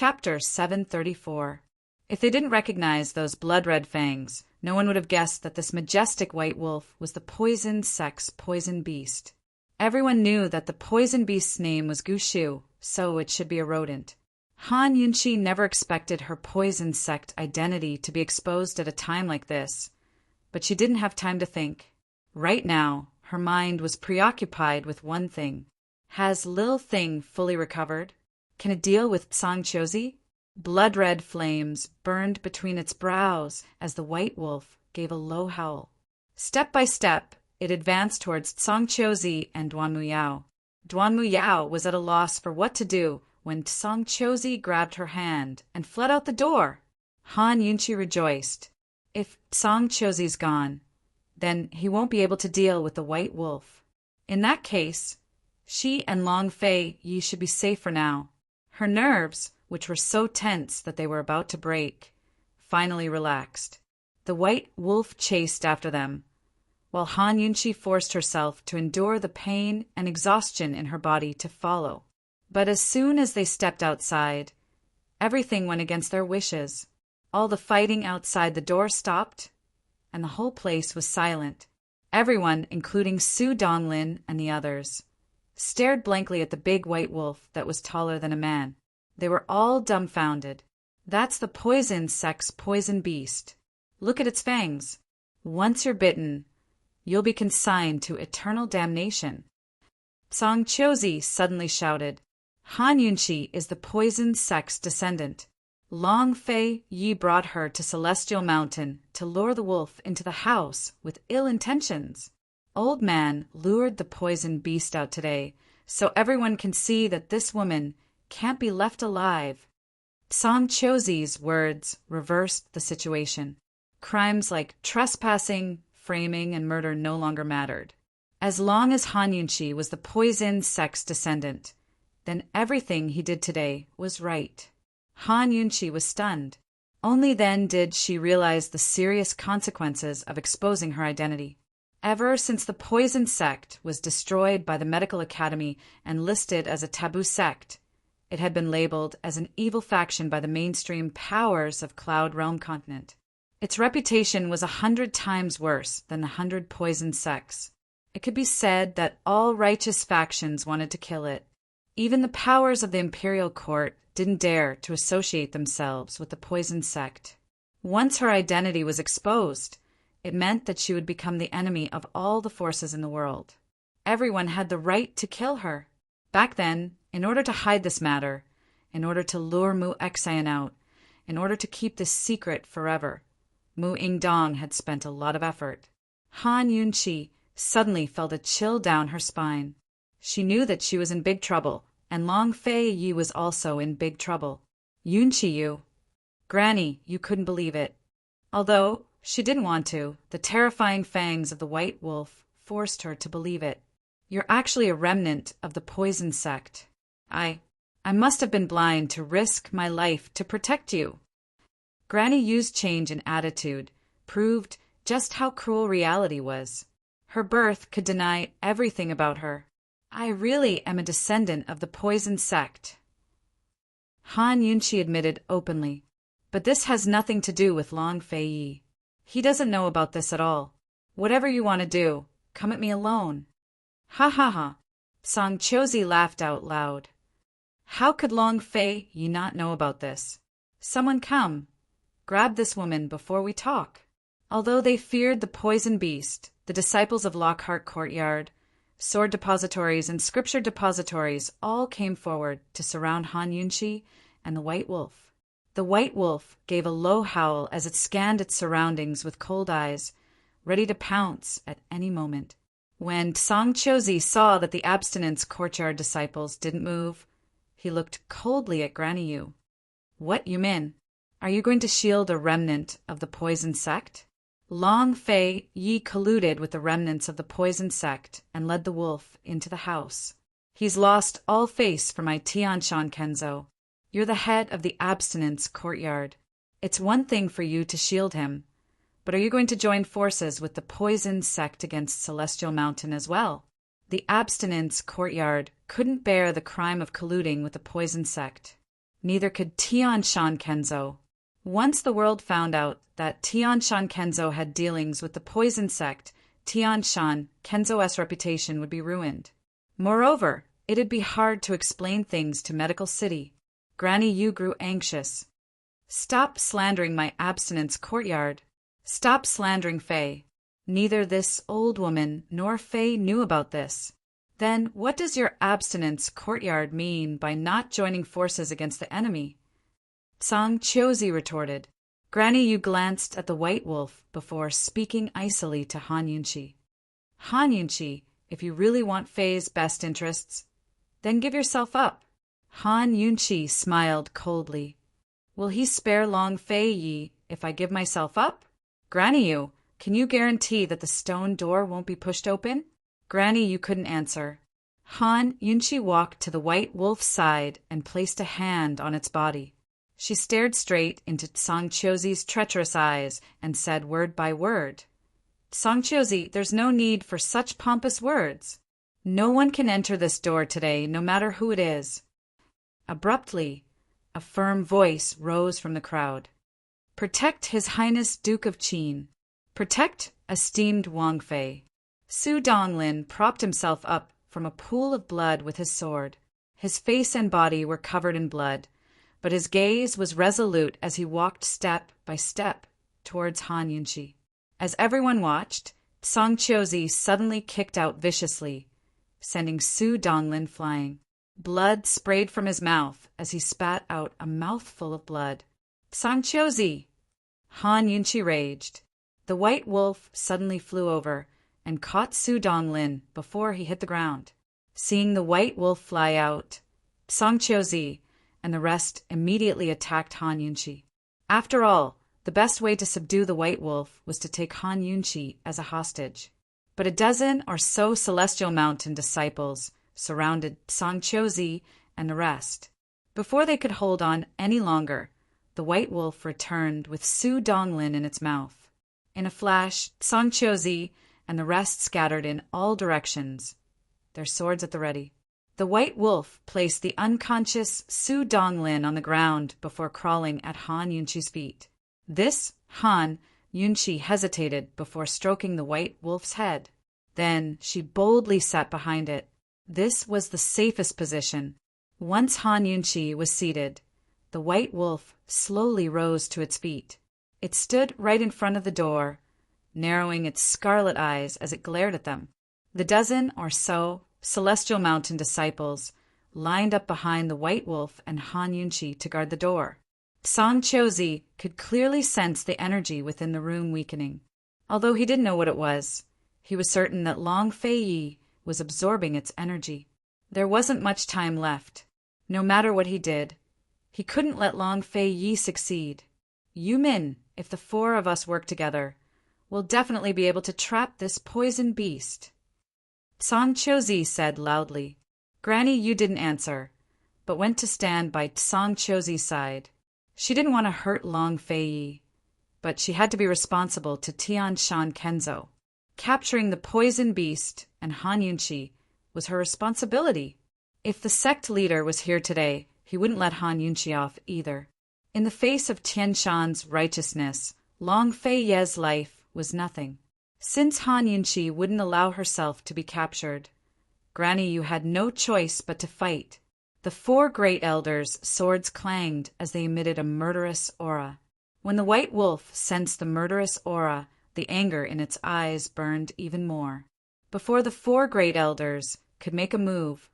Chapter 734. If they didn't recognize those blood-red fangs, no one would have guessed that this majestic white wolf was the poison sex poison beast. Everyone knew that the poison beast's name was Gushu, so it should be a rodent. Han Yunqi never expected her poison sect identity to be exposed at a time like this, but she didn't have time to think. Right now, her mind was preoccupied with one thing. Has Lil Thing fully recovered? Can it deal with Song Chozi? Blood-red flames burned between its brows as the white wolf gave a low howl. Step by step, it advanced towards Song Chozi and Duan Muyao. Duan Muyao was at a loss for what to do when Song Chozi grabbed her hand and fled out the door. Han Yunqi rejoiced. If Song Chozi's gone, then he won't be able to deal with the white wolf. In that case, she and Long Fei Yi should be safe for now. Her nerves, which were so tense that they were about to break, finally relaxed. The white wolf chased after them, while Han Yunqi forced herself to endure the pain and exhaustion in her body to follow. But as soon as they stepped outside, everything went against their wishes. All the fighting outside the door stopped, and the whole place was silent. Everyone, including Su Donglin and the others, stared blankly at the big white wolf that was taller than a man. They were all dumbfounded. That's the poison sex poison beast. Look at its fangs. Once you're bitten, you'll be consigned to eternal damnation. Song Chozi suddenly shouted. Han Yunqi is the poison sex descendant. Long Fei Yi brought her to Celestial Mountain to lure the wolf into the house with ill intentions. Old Man lured the poison beast out today, so everyone can see that this woman can't be left alive. Song Chozi's words reversed the situation. Crimes like trespassing, framing, and murder no longer mattered. As long as Han Yunqi was the poison sex descendant, then everything he did today was right. Han Yunqi was stunned. Only then did she realize the serious consequences of exposing her identity. Ever since the poison sect was destroyed by the Medical Academy and listed as a taboo sect, it had been labeled as an evil faction by the mainstream powers of Cloud Realm Continent. Its reputation was 100 times worse than the 100 poison sects. It could be said that all righteous factions wanted to kill it. Even the powers of the Imperial Court didn't dare to associate themselves with the poison sect. Once her identity was exposed, it meant that she would become the enemy of all the forces in the world. Everyone had the right to kill her. Back then, in order to hide this matter, in order to lure Mu Exayan out, in order to keep this secret forever, Mu Ingdong had spent a lot of effort. Han Yunqi suddenly felt a chill down her spine. She knew that she was in big trouble, and Long Fei Yi was also in big trouble. Yunqi Yu. Granny, you couldn't believe it. Although she didn't want to, the terrifying fangs of the white wolf forced her to believe it. You're actually a remnant of the poison sect. I must have been blind to risk my life to protect you. Granny Yu's change in attitude proved just how cruel reality was. Her birth could deny everything about her. I really am a descendant of the poison sect. Han Yunqi admitted openly. But this has nothing to do with Long Fei Yi. He doesn't know about this at all. Whatever you want to do, come at me alone. Ha ha ha. Song Chozi laughed out loud. How could Long Fei Yi not know about this? Someone come. Grab this woman before we talk. Although they feared the poison beast, the disciples of Lockhart Courtyard, sword depositories, and scripture depositories all came forward to surround Han Yunqi and the white wolf. The white wolf gave a low howl as it scanned its surroundings with cold eyes, ready to pounce at any moment. When Song Chozi saw that the abstinence courtyard disciples didn't move, he looked coldly at Granny Yu. What, Yumin? Are you going to shield a remnant of the poison sect? Long Fei Yi colluded with the remnants of the poison sect and led the wolf into the house. He's lost all face for my Tianshan Kenzo. You're the head of the abstinence courtyard. It's one thing for you to shield him, but are you going to join forces with the poison sect against Celestial Mountain as well? The abstinence courtyard couldn't bear the crime of colluding with the poison sect. Neither could Tian Shan Kenzo. Once the world found out that Tian Shan Kenzo had dealings with the poison sect, Tian Shan Kenzo's reputation would be ruined. Moreover, it'd be hard to explain things to Medical City. Granny Yu grew anxious. Stop slandering my abstinence courtyard. Stop slandering Faye. Neither this old woman nor Faye knew about this. Then what does your abstinence courtyard mean by not joining forces against the enemy? Tsang Chiozi retorted. Granny Yu glanced at the White Wolf before speaking icily to Han Yunqi. Han Yunqi, if you really want Faye's best interests, then give yourself up. Han Yunqi smiled coldly. Will he spare Long Fei Yi if I give myself up? Granny Yu, can you guarantee that the stone door won't be pushed open? Granny Yu couldn't answer. Han Yunqi walked to the White Wolf's side and placed a hand on its body. She stared straight into Tsang Chiozi's treacherous eyes and said word by word, Tsang Chiozi, there's no need for such pompous words. No one can enter this door today, no matter who it is. Abruptly, a firm voice rose from the crowd. Protect His Highness Duke of Qin. Protect esteemed Wang Fei. Su Donglin propped himself up from a pool of blood with his sword. His face and body were covered in blood, but his gaze was resolute as he walked step by step towards Han Yunqi. As everyone watched, Tsang Chiozi suddenly kicked out viciously, sending Su Donglin flying. Blood sprayed from his mouth as he spat out a mouthful of blood. Tsang Chiozi! Han Yunqi raged. The White Wolf suddenly flew over and caught Su Donglin before he hit the ground. Seeing the White Wolf fly out, Tsang Chiozi and the rest immediately attacked Han Yunqi. After all, the best way to subdue the White Wolf was to take Han Yunqi as a hostage. But a dozen or so Celestial Mountain disciples surrounded Tsang Chiozi and the rest. Before they could hold on any longer, the White Wolf returned with Su Donglin in its mouth. In a flash, Tsang Chiozi and the rest scattered in all directions, their swords at the ready. The White Wolf placed the unconscious Su Donglin on the ground before crawling at Han Yunqi's feet. This Han Yunqi hesitated before stroking the White Wolf's head. Then she boldly sat behind it. This was the safest position. Once Han Yunqi was seated, the White Wolf slowly rose to its feet. It stood right in front of the door, narrowing its scarlet eyes as it glared at them. The dozen or so Celestial Mountain disciples lined up behind the White Wolf and Han Yunqi to guard the door. Tsang Chiozi could clearly sense the energy within the room weakening. Although he didn't know what it was, he was certain that Long Fei Yi was absorbing its energy. There wasn't much time left. No matter what he did, he couldn't let Long Fei Yi succeed. Yu Min, if the four of us work together, we'll definitely be able to trap this poison beast. Tsang Chiozi said loudly. Granny Yu didn't answer, but went to stand by Tsang Chiozi's side. She didn't want to hurt Long Fei Yi, but she had to be responsible to Tian Shan Kenzo. Capturing the poison beast and Han Yunqi was her responsibility. If the sect leader was here today, he wouldn't let Han Yunqi off either. In the face of Tian Shan's righteousness, Long Fei Ye's life was nothing. Since Han Yunqi wouldn't allow herself to be captured, Granny Yu had no choice but to fight. The four great elders' swords clanged as they emitted a murderous aura. When the White Wolf sensed the murderous aura, the anger in its eyes burned even more. Before the four great elders could make a move,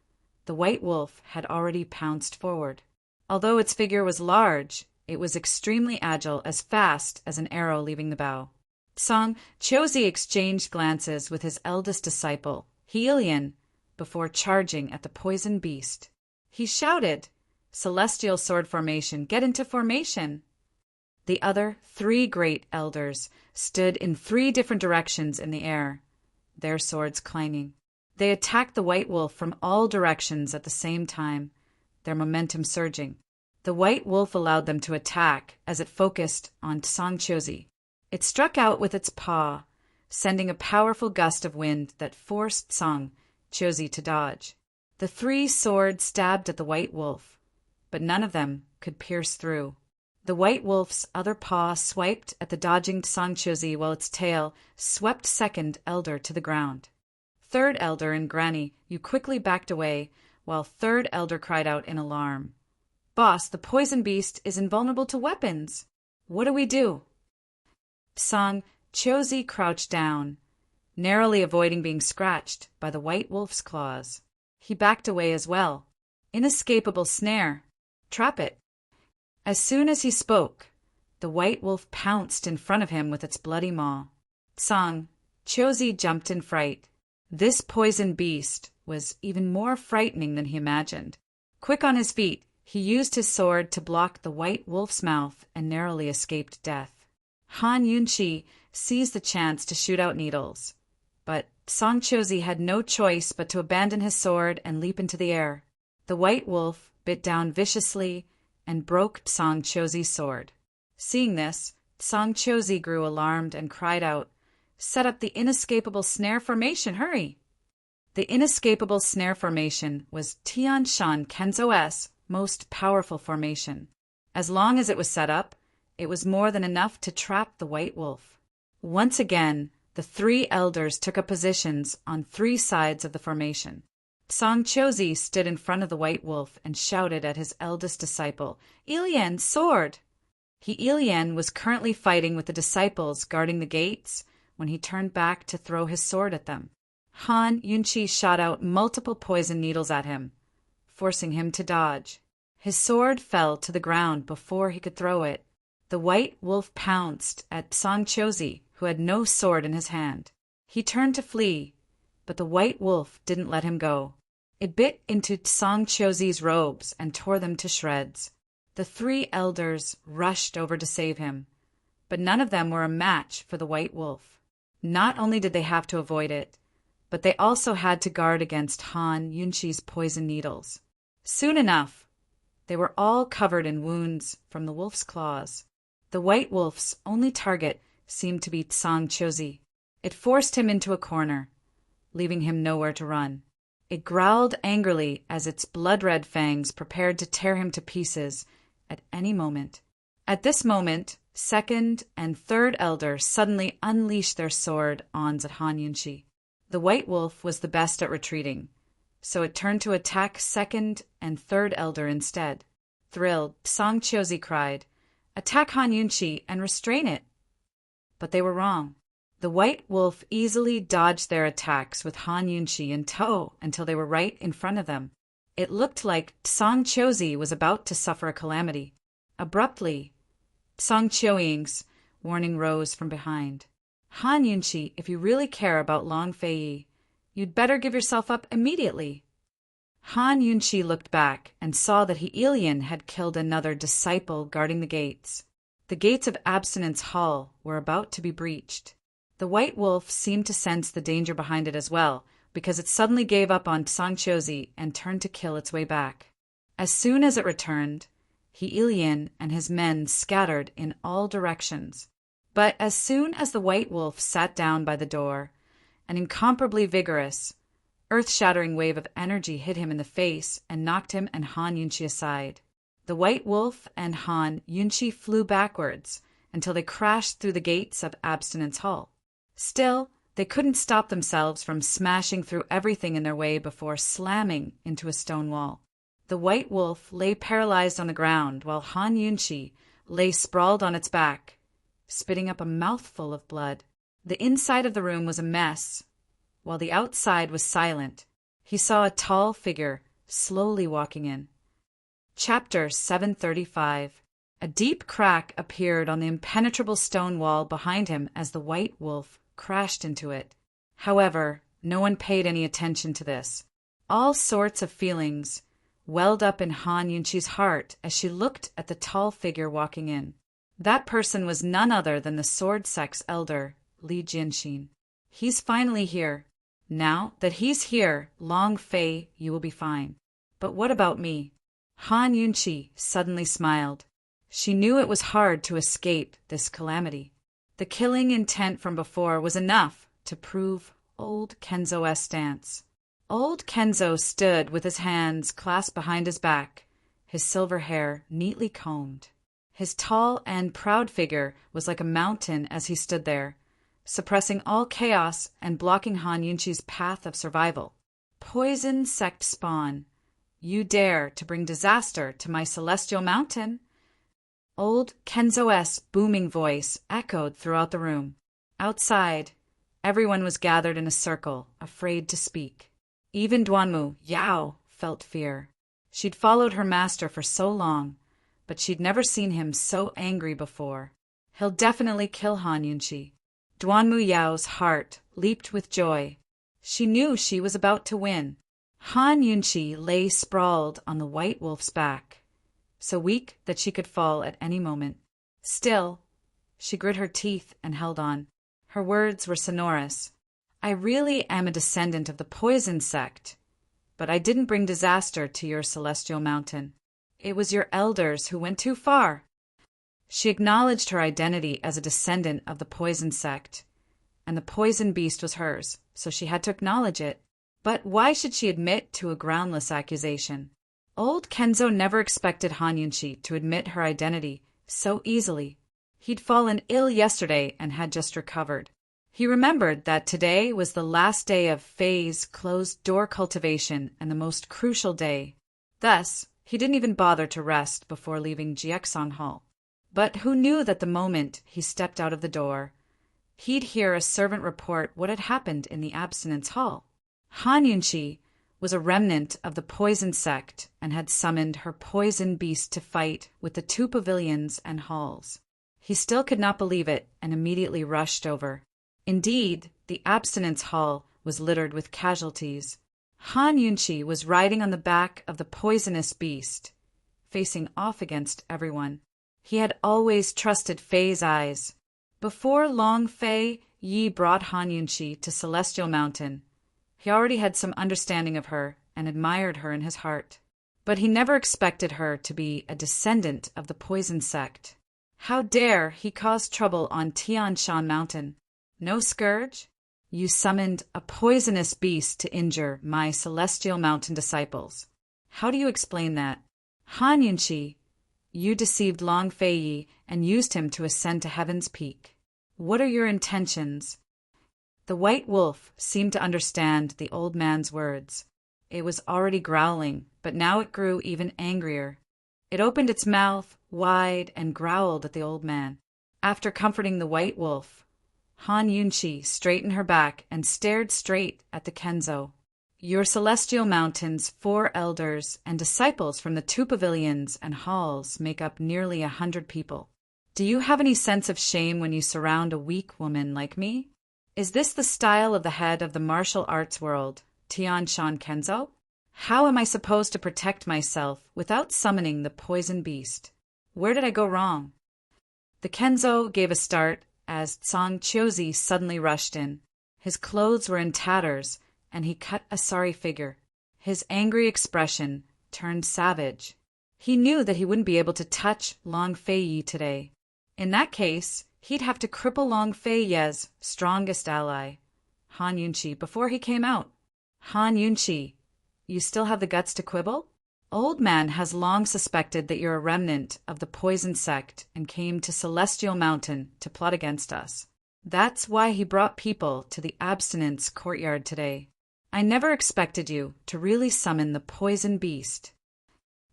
the White Wolf had already pounced forward. Although its figure was large, it was extremely agile, as fast as an arrow leaving the bow. Tsang Chiozi exchanged glances with his eldest disciple, Helian, before charging at the poison beast. He shouted, Celestial Sword Formation, get into formation! The other three great elders stood in three different directions in the air, their swords clanging. They attacked the White Wolf from all directions at the same time, their momentum surging. The White Wolf allowed them to attack as it focused on Tsang Chiozi. It struck out with its paw, sending a powerful gust of wind that forced Tsang Chiozi to dodge. The three swords stabbed at the White Wolf, but none of them could pierce through. The white wolf's other paw swiped at the dodging Songchozi while its tail swept second elder to the ground. Third elder and Granny, you quickly backed away, while third elder cried out in alarm. Boss, the poison beast is invulnerable to weapons. What do we do? Songchozi crouched down, narrowly avoiding being scratched by the white wolf's claws. He backed away as well. Inescapable snare. Trap it. As soon as he spoke, the white wolf pounced in front of him with its bloody maw. Songchozi jumped in fright. This poison beast was even more frightening than he imagined. Quick on his feet, he used his sword to block the white wolf's mouth and narrowly escaped death. Han Yunqi seized the chance to shoot out needles, but Songchozi had no choice but to abandon his sword and leap into the air. The white wolf bit down viciously and broke Songchozi's sword. Seeing this, Songchozi grew alarmed and cried out, "Set up the inescapable snare formation, hurry!" The inescapable snare formation was Tian Shan Kenzo's most powerful formation. As long as it was set up, it was more than enough to trap the white wolf. Once again, the three elders took up positions on three sides of the formation. Songchozi stood in front of the white wolf and shouted at his eldest disciple, "Ilian, sword!" Ilian was currently fighting with the disciples guarding the gates when he turned back to throw his sword at them. Han Yunqi shot out multiple poison needles at him, forcing him to dodge. His sword fell to the ground before he could throw it. The white wolf pounced at Songchozi, who had no sword in his hand. He turned to flee, but the white wolf didn't let him go. It bit into Songchozi's robes and tore them to shreds. The three elders rushed over to save him, but none of them were a match for the white wolf. Not only did they have to avoid it, but they also had to guard against Han Yunqi's poison needles. Soon enough, they were all covered in wounds from the wolf's claws. The white wolf's only target seemed to be Songchozi. It forced him into a corner, leaving him nowhere to run. It growled angrily as its blood-red fangs prepared to tear him to pieces at any moment. At this moment, second and third elder suddenly unleashed their sword-ons at Han Yunqi. The white wolf was the best at retreating, so it turned to attack second and third elder instead. Thrilled, Songchozi cried, "Attack Han Yunqi and restrain it." But they were wrong. The white wolf easily dodged their attacks with Han Yunqi in tow until they were right in front of them. It looked like Songchozi was about to suffer a calamity. Abruptly, Songchozi's warning rose from behind. "Han Yunqi, if you really care about Long Fei, you'd better give yourself up immediately." Han Yunqi looked back and saw that Ilian had killed another disciple guarding the gates. The gates of Abstinence Hall were about to be breached. The white wolf seemed to sense the danger behind it as well, because it suddenly gave up on Songchozi and turned to kill its way back. As soon as it returned, Ilian and his men scattered in all directions. But as soon as the white wolf sat down by the door, an incomparably vigorous, earth-shattering wave of energy hit him in the face and knocked him and Han Yunqi aside. The white wolf and Han Yunqi flew backwards until they crashed through the gates of Abstinence Hall. Still, they couldn't stop themselves from smashing through everything in their way before slamming into a stone wall. The white wolf lay paralyzed on the ground while Han Yunqi lay sprawled on its back, spitting up a mouthful of blood. The inside of the room was a mess, while the outside was silent. He saw a tall figure slowly walking in. Chapter 735. A deep crack appeared on the impenetrable stone wall behind him as the white wolf crashed into it. However, no one paid any attention to this. All sorts of feelings welled up in Han Yunqi's heart as she looked at the tall figure walking in. That person was none other than the Sword Sect's elder, Li Jianxin. "He's finally here. Now that he's here, Long Fei, you will be fine. But what about me?" Han Yunqi suddenly smiled. She knew it was hard to escape this calamity. The killing intent from before was enough to prove old Kenzo's stance. Old Kenzo stood with his hands clasped behind his back, his silver hair neatly combed. His tall and proud figure was like a mountain as he stood there, suppressing all chaos and blocking Han Yunqi's path of survival. Poison sect spawn, you dare to bring disaster to my celestial mountain? Old Kenzo's booming voice echoed throughout the room. Outside, everyone was gathered in a circle, afraid to speak. Even Duanmu, Yao, felt fear. She'd followed her master for so long, but she'd never seen him so angry before. He'll definitely kill Han Yunqi. Duanmu Yao's heart leaped with joy. She knew she was about to win. Han Yunqi lay sprawled on the white wolf's back, so weak that she could fall at any moment. Still, she grit her teeth and held on. Her words were sonorous. I really am a descendant of the poison sect, but I didn't bring disaster to your celestial mountain. It was your elders who went too far. She acknowledged her identity as a descendant of the poison sect, and the poison beast was hers, so she had to acknowledge it. But why should she admit to a groundless accusation? Old Kenzo never expected Han Yunqi to admit her identity so easily. He'd fallen ill yesterday and had just recovered. He remembered that today was the last day of Fei's closed-door cultivation and the most crucial day. Thus, he didn't even bother to rest before leaving Jiexong Hall. But who knew that the moment he stepped out of the door, he'd hear a servant report what had happened in the abstinence hall. Han Yunqi was a remnant of the poison sect and had summoned her poison beast to fight with the two pavilions and halls. He still could not believe it and immediately rushed over. Indeed, the abstinence hall was littered with casualties. Han Yunqi was riding on the back of the poisonous beast, facing off against everyone. He had always trusted Fei's eyes. Before long, Fei Yi brought Han Yunqi to Celestial Mountain. He already had some understanding of her and admired her in his heart. But he never expected her to be a descendant of the poison sect. How dare he cause trouble on Tianshan Mountain? No scourge? You summoned a poisonous beast to injure my Celestial Mountain disciples. How do you explain that? Han Yunqi, you deceived Long Fei Yi and used him to ascend to Heaven's Peak. What are your intentions? The white wolf seemed to understand the old man's words. It was already growling, but now it grew even angrier. It opened its mouth wide and growled at the old man. After comforting the white wolf, Han Yunqi straightened her back and stared straight at the Kenzo. Your celestial mountain's 4 elders and disciples from the 2 pavilions and halls make up nearly 100 people. Do you have any sense of shame when you surround a weak woman like me? Is this the style of the head of the martial arts world, Tianshan Kenzo? How am I supposed to protect myself without summoning the poison beast? Where did I go wrong? The Kenzo gave a start as Tsang Chiozi suddenly rushed in. His clothes were in tatters, and he cut a sorry figure. His angry expression turned savage. He knew that he wouldn't be able to touch Long Fei Yi today. In that case, he'd have to cripple Long Fei Ye's strongest ally, Han Yunqi, before he came out. Han Yunqi, you still have the guts to quibble? Old man has long suspected that you're a remnant of the poison sect and came to Celestial Mountain to plot against us. That's why he brought people to the abstinence courtyard today. I never expected you to really summon the poison beast.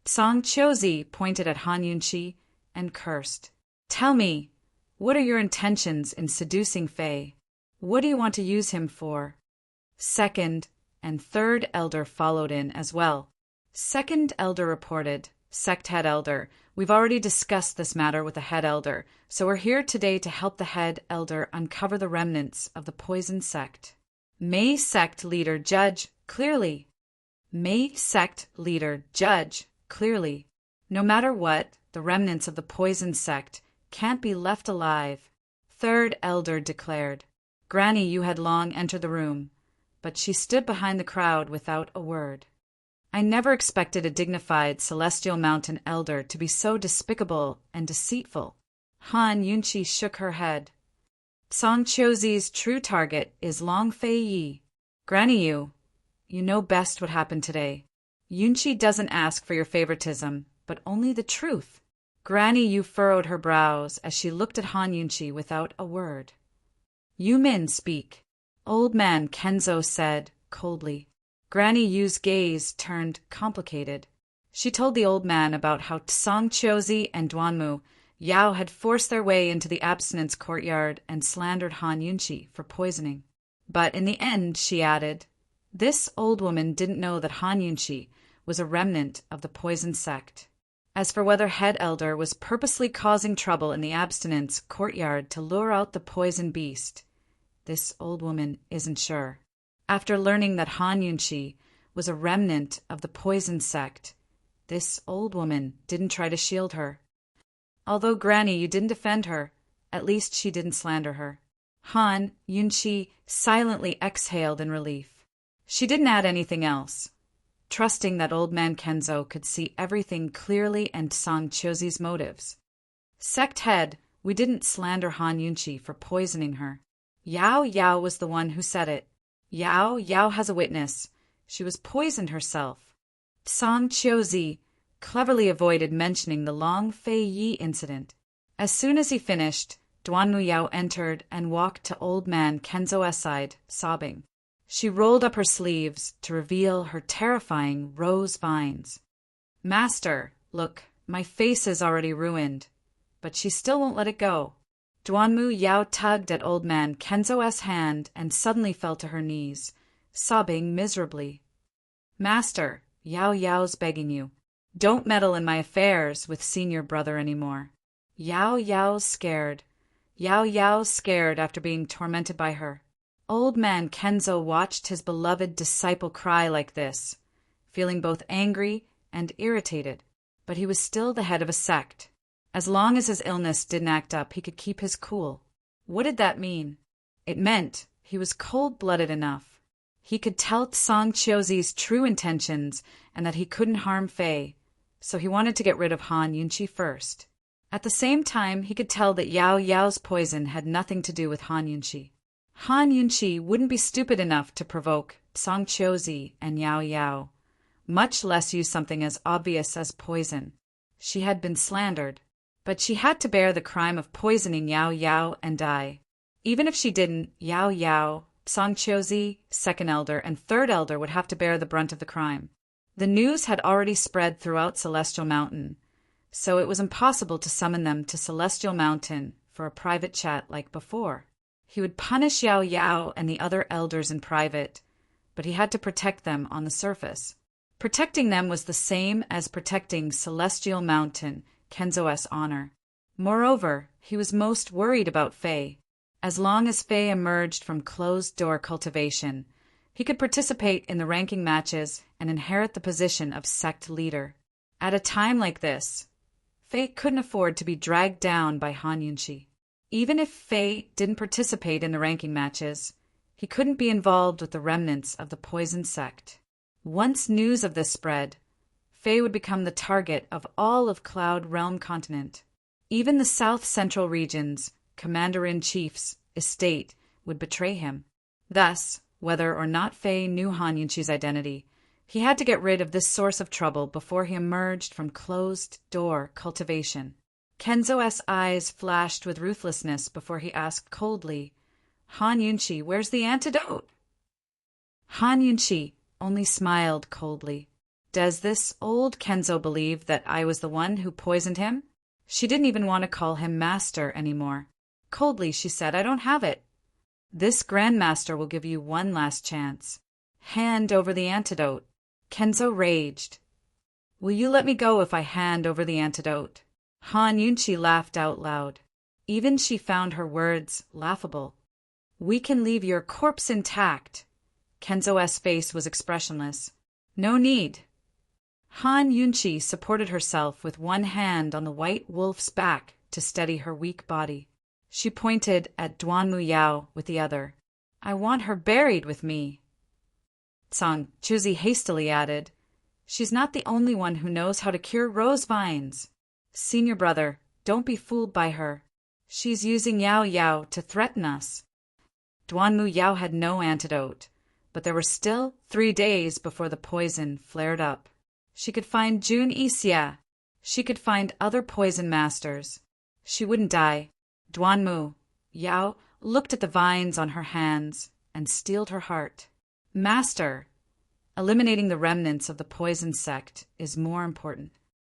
Tsang Chiozi pointed at Han Yunqi and cursed. Tell me, what are your intentions in seducing Fei? What do you want to use him for? Second and third elder followed in as well. Second elder reported, Sect head elder, we've already discussed this matter with the head elder, so we're here today to help the head elder uncover the remnants of the poison sect. May sect leader judge clearly. May sect leader judge clearly. No matter what, the remnants of the poison sect can't be left alive. Third elder declared. Granny Yu had long entered the room, but she stood behind the crowd without a word. I never expected a dignified Celestial Mountain elder to be so despicable and deceitful. Han Yunqi shook her head. Tsang Chiozi's true target is Long Fei Yi. Granny Yu, you know best what happened today. Yunqi doesn't ask for your favoritism, but only the truth. Granny Yu furrowed her brows as she looked at Han Yunchi without a word. "You men speak," Old Man Kenzo said coldly. Granny Yu's gaze turned complicated. She told the old man about how Tsang Chozi and Duanmu Yao had forced their way into the abstinence courtyard and slandered Han Yunchi for poisoning. But in the end, she added, this old woman didn't know that Han Yunchi was a remnant of the poison sect. As for whether head elder was purposely causing trouble in the abstinence courtyard to lure out the poison beast, this old woman isn't sure. After learning that Han Yunchi was a remnant of the poison sect, this old woman didn't try to shield her. Although Granny, you didn't defend her, at least she didn't slander her. Han Yunchi silently exhaled in relief. She didn't add anything else, trusting that Old Man Kenzo could see everything clearly and Tsang Chozi's motives. Sect head, we didn't slander Han Yunchi for poisoning her. Yao Yao was the one who said it. Yao Yao has a witness. She was poisoned herself. Tsang Chozi cleverly avoided mentioning the Long Fei Yi incident. As soon as he finished, Duanmu Yao entered and walked to Old Man Kenzo's side, sobbing. She rolled up her sleeves to reveal her terrifying rose vines. Master, look, my face is already ruined. But she still won't let it go. Duanmu Yao tugged at Old Man Kenzo's hand and suddenly fell to her knees, sobbing miserably. Master, Yao Yao's begging you. Don't meddle in my affairs with senior brother anymore. Yao Yao's scared. Yao Yao's scared after being tormented by her. Old Man Kenzo watched his beloved disciple cry like this, feeling both angry and irritated, but he was still the head of a sect. As long as his illness didn't act up, he could keep his cool. What did that mean? It meant he was cold-blooded enough. He could tell Tsang Chozi's true intentions and that he couldn't harm Fei, so he wanted to get rid of Han Yunchi first. At the same time, he could tell that Yao Yao's poison had nothing to do with Han Yunchi. Han Yunchi wouldn't be stupid enough to provoke Tsang Chozi and Yao Yao, much less use something as obvious as poison. She had been slandered, but she had to bear the crime of poisoning Yao Yao and die. Even if she didn't, Yao Yao, Tsang Chozi, second elder, and third elder would have to bear the brunt of the crime. The news had already spread throughout Celestial Mountain, so it was impossible to summon them to Celestial Mountain for a private chat like before. He would punish Yao Yao and the other elders in private, but he had to protect them on the surface. Protecting them was the same as protecting Celestial Mountain, Kenzo's honor. Moreover, he was most worried about Fei. As long as Fei emerged from closed-door cultivation, he could participate in the ranking matches and inherit the position of sect leader. At a time like this, Fei couldn't afford to be dragged down by Han Yunchi. Even if Fei didn't participate in the ranking matches, he couldn't be involved with the remnants of the poison sect. Once news of this spread, Fei would become the target of all of Cloud Realm continent. Even the south-central region's commander-in-chief's estate would betray him. Thus, whether or not Fei knew Han Yunchi's identity, he had to get rid of this source of trouble before he emerged from closed-door cultivation. Kenzo's eyes flashed with ruthlessness before he asked coldly, Han Yunchi, where's the antidote? Han Yunchi only smiled coldly. Does this old Kenzo believe that I was the one who poisoned him? She didn't even want to call him master anymore. Coldly, she said, I don't have it. This Grandmaster will give you one last chance. Hand over the antidote. Kenzo raged. Will you let me go if I hand over the antidote? Han Yunchi laughed out loud. Even she found her words laughable. We can leave your corpse intact. Kenzo's face was expressionless. No need. Han Yunchi supported herself with one hand on the white wolf's back to steady her weak body. She pointed at Duanmu Yao with the other. I want her buried with me. Tsang Chozi hastily added, She's not the only one who knows how to cure rose vines. Senior brother, don't be fooled by her. She's using Yao Yao to threaten us. Duanmu Yao had no antidote, but there were still 3 days before the poison flared up. She could find Jun Isya. She could find other poison masters. She wouldn't die. Duanmu, Yao, looked at the vines on her hands and steeled her heart. Master, eliminating the remnants of the poison sect is more important.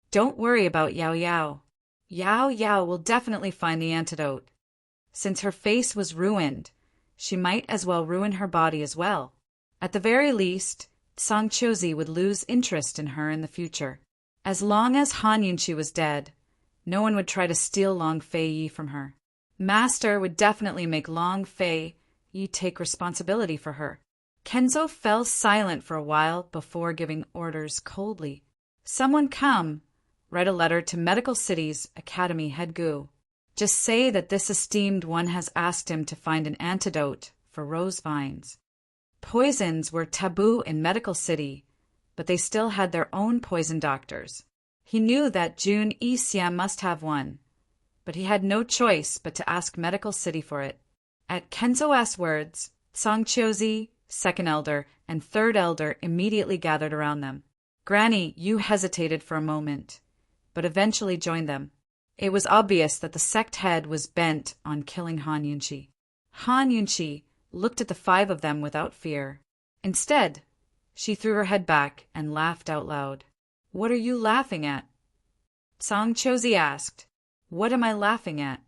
Don't worry about Yao Yao. Yao Yao will definitely find the antidote. Since her face was ruined, she might as well ruin her body as well. At the very least, Song Chozi would lose interest in her in the future. As long as Han Yunqi was dead, no one would try to steal Long Fei Yi from her. Master would definitely make Long Fei Yi take responsibility for her. Kenzo fell silent for a while before giving orders coldly. Someone come, write a letter to Medical City's Academy head Gu. Just say that this esteemed one has asked him to find an antidote for rose vines. Poisons were taboo in Medical City, but they still had their own poison doctors. He knew that Jun Yixia must have one, but he had no choice but to ask Medical City for it. At Kenzo's words, Song Chozi, second elder, and third elder immediately gathered around them. Granny Yu hesitated for a moment, but eventually joined them. It was obvious that the sect head was bent on killing Han Yunqi. Han Yunqi looked at the five of them without fear. Instead, she threw her head back and laughed out loud. What are you laughing at? Song Chozi asked. What am I laughing at?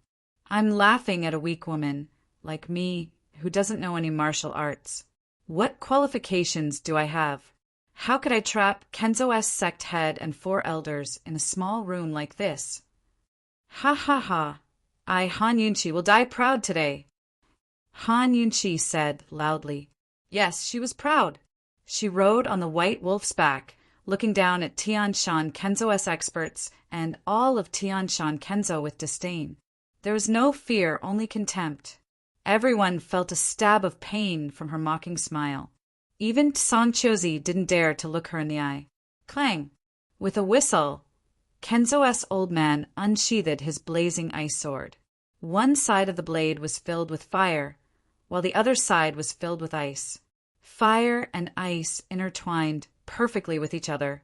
I'm laughing at a weak woman, like me, who doesn't know any martial arts. What qualifications do I have? How could I trap Kenzo's sect head and 4 elders in a small room like this? Ha ha ha. I, Han Yunqi, will die proud today. Han Yunqi said loudly. Yes, she was proud. She rode on the white wolf's back, looking down at Tianshan Kenzo's experts and all of Tianshan Kenzo with disdain. There was no fear, only contempt. Everyone felt a stab of pain from her mocking smile. Even Song Chozi didn't dare to look her in the eye. Clang! With a whistle, Kenzo's old man unsheathed his blazing ice sword. One side of the blade was filled with fire, while the other side was filled with ice. Fire and ice intertwined perfectly with each other,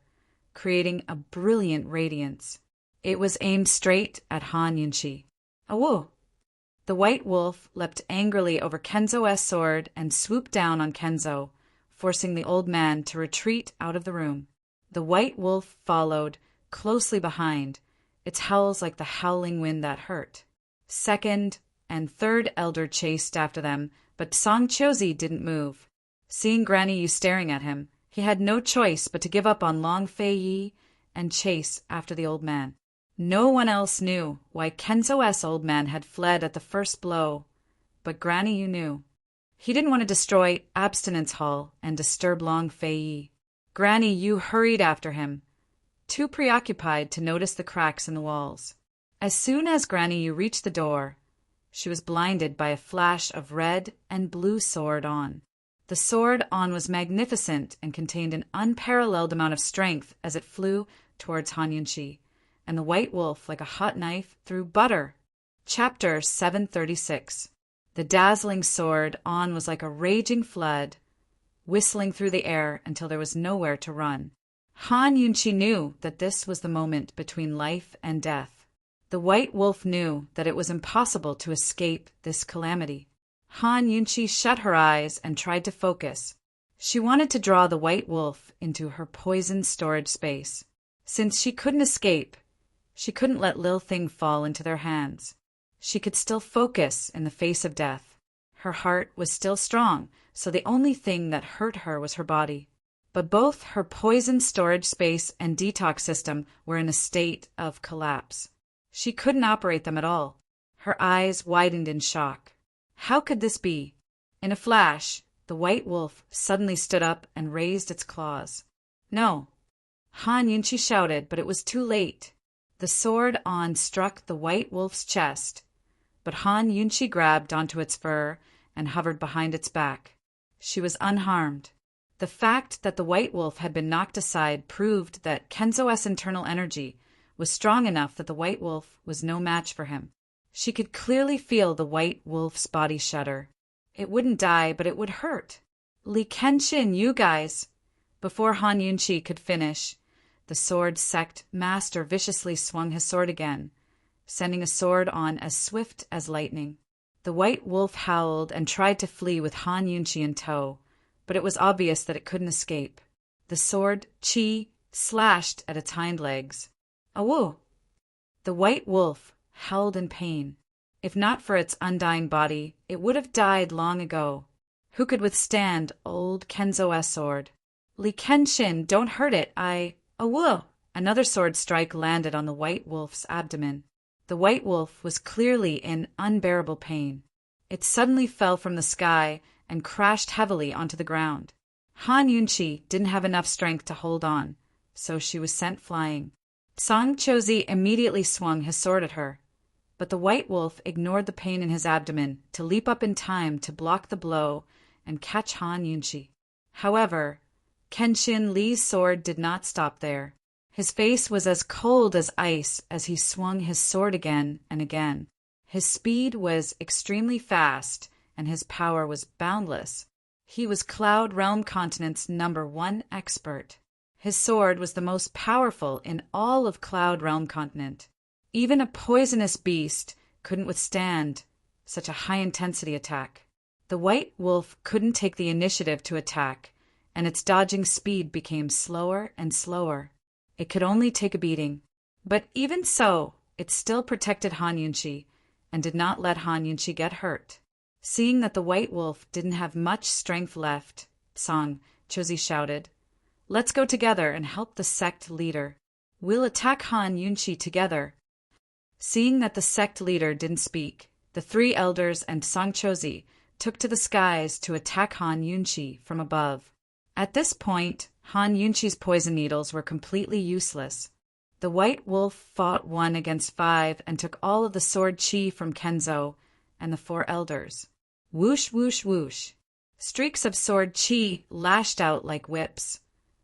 creating a brilliant radiance. It was aimed straight at Han Yunqi. Awoo! The white wolf leapt angrily over Kenzo's sword and swooped down on Kenzo, forcing the old man to retreat out of the room. The white wolf followed, closely behind, its howls like the howling wind that hurt. Second and third elder chased after them, but Song Chozi didn't move. Seeing Granny Yu staring at him, he had no choice but to give up on Long Fei Yi and chase after the old man. No one else knew why Kenzo's old man had fled at the first blow, but Granny Yu knew. He didn't want to destroy Abstinence Hall and disturb Long Fei Yi. Granny Yu hurried after him, too preoccupied to notice the cracks in the walls. As soon as Granny Yu reached the door, she was blinded by a flash of red and blue sword on. The sword on was magnificent and contained an unparalleled amount of strength as it flew towards Han Yunqi, and the white wolf, like a hot knife, threw butter. Chapter 736. The dazzling sword on was like a raging flood, whistling through the air until there was nowhere to run. Han Yunqi knew that this was the moment between life and death. The white wolf knew that it was impossible to escape this calamity. Han Yunqi shut her eyes and tried to focus. She wanted to draw the white wolf into her poison storage space. Since she couldn't escape, she couldn't let Lil Thing fall into their hands. She could still focus in the face of death. Her heart was still strong, so the only thing that hurt her was her body. But both her poison storage space and detox system were in a state of collapse. She couldn't operate them at all. Her eyes widened in shock. How could this be? In a flash, the white wolf suddenly stood up and raised its claws. No! Han Yunqi shouted, but it was too late. The sword on struck the white wolf's chest, but Han Yunqi grabbed onto its fur and hovered behind its back. She was unharmed. The fact that the white wolf had been knocked aside proved that Kenzo's internal energy was strong enough that the white wolf was no match for him. She could clearly feel the white wolf's body shudder. It wouldn't die, but it would hurt. Li Kenshin, you guys! Before Han Yunqi could finish, the sword sect master viciously swung his sword again, sending a sword on as swift as lightning. The white wolf howled and tried to flee with Han Yunqi in tow, but it was obvious that it couldn't escape. The sword, Qi, slashed at its hind legs. Awoo! The white wolf howled in pain. If not for its undying body, it would have died long ago. Who could withstand old Kenzo's sword? Li Kenshin, don't hurt it, Awoo! Another sword strike landed on the white wolf's abdomen. The white wolf was clearly in unbearable pain. It suddenly fell from the sky and crashed heavily onto the ground. Han Yunqi didn't have enough strength to hold on, so she was sent flying. Song Chozi immediately swung his sword at her, but the white wolf ignored the pain in his abdomen to leap up in time to block the blow and catch Han Yunqi. However, Kenshin Li's sword did not stop there. His face was as cold as ice as he swung his sword again and again. His speed was extremely fast, and his power was boundless. He was Cloud Realm Continent's #1 expert. His sword was the most powerful in all of Cloud Realm Continent. Even a poisonous beast couldn't withstand such a high-intensity attack. The white wolf couldn't take the initiative to attack, and its dodging speed became slower and slower. It could only take a beating. But even so, it still protected Han Yunqi and did not let Han Yunqi get hurt. Seeing that the white wolf didn't have much strength left, Song Chozi shouted, "Let's go together and help the sect leader. We'll attack Han Yunqi together." Seeing that the sect leader didn't speak, the three elders and Song Chozi took to the skies to attack Han Yunqi from above. At this point, Han Yunqi's poison needles were completely useless. The white wolf fought 1 against 5 and took all of the sword Qi from Kenzo and the 4 elders. Whoosh, whoosh, whoosh. Streaks of sword Qi lashed out like whips,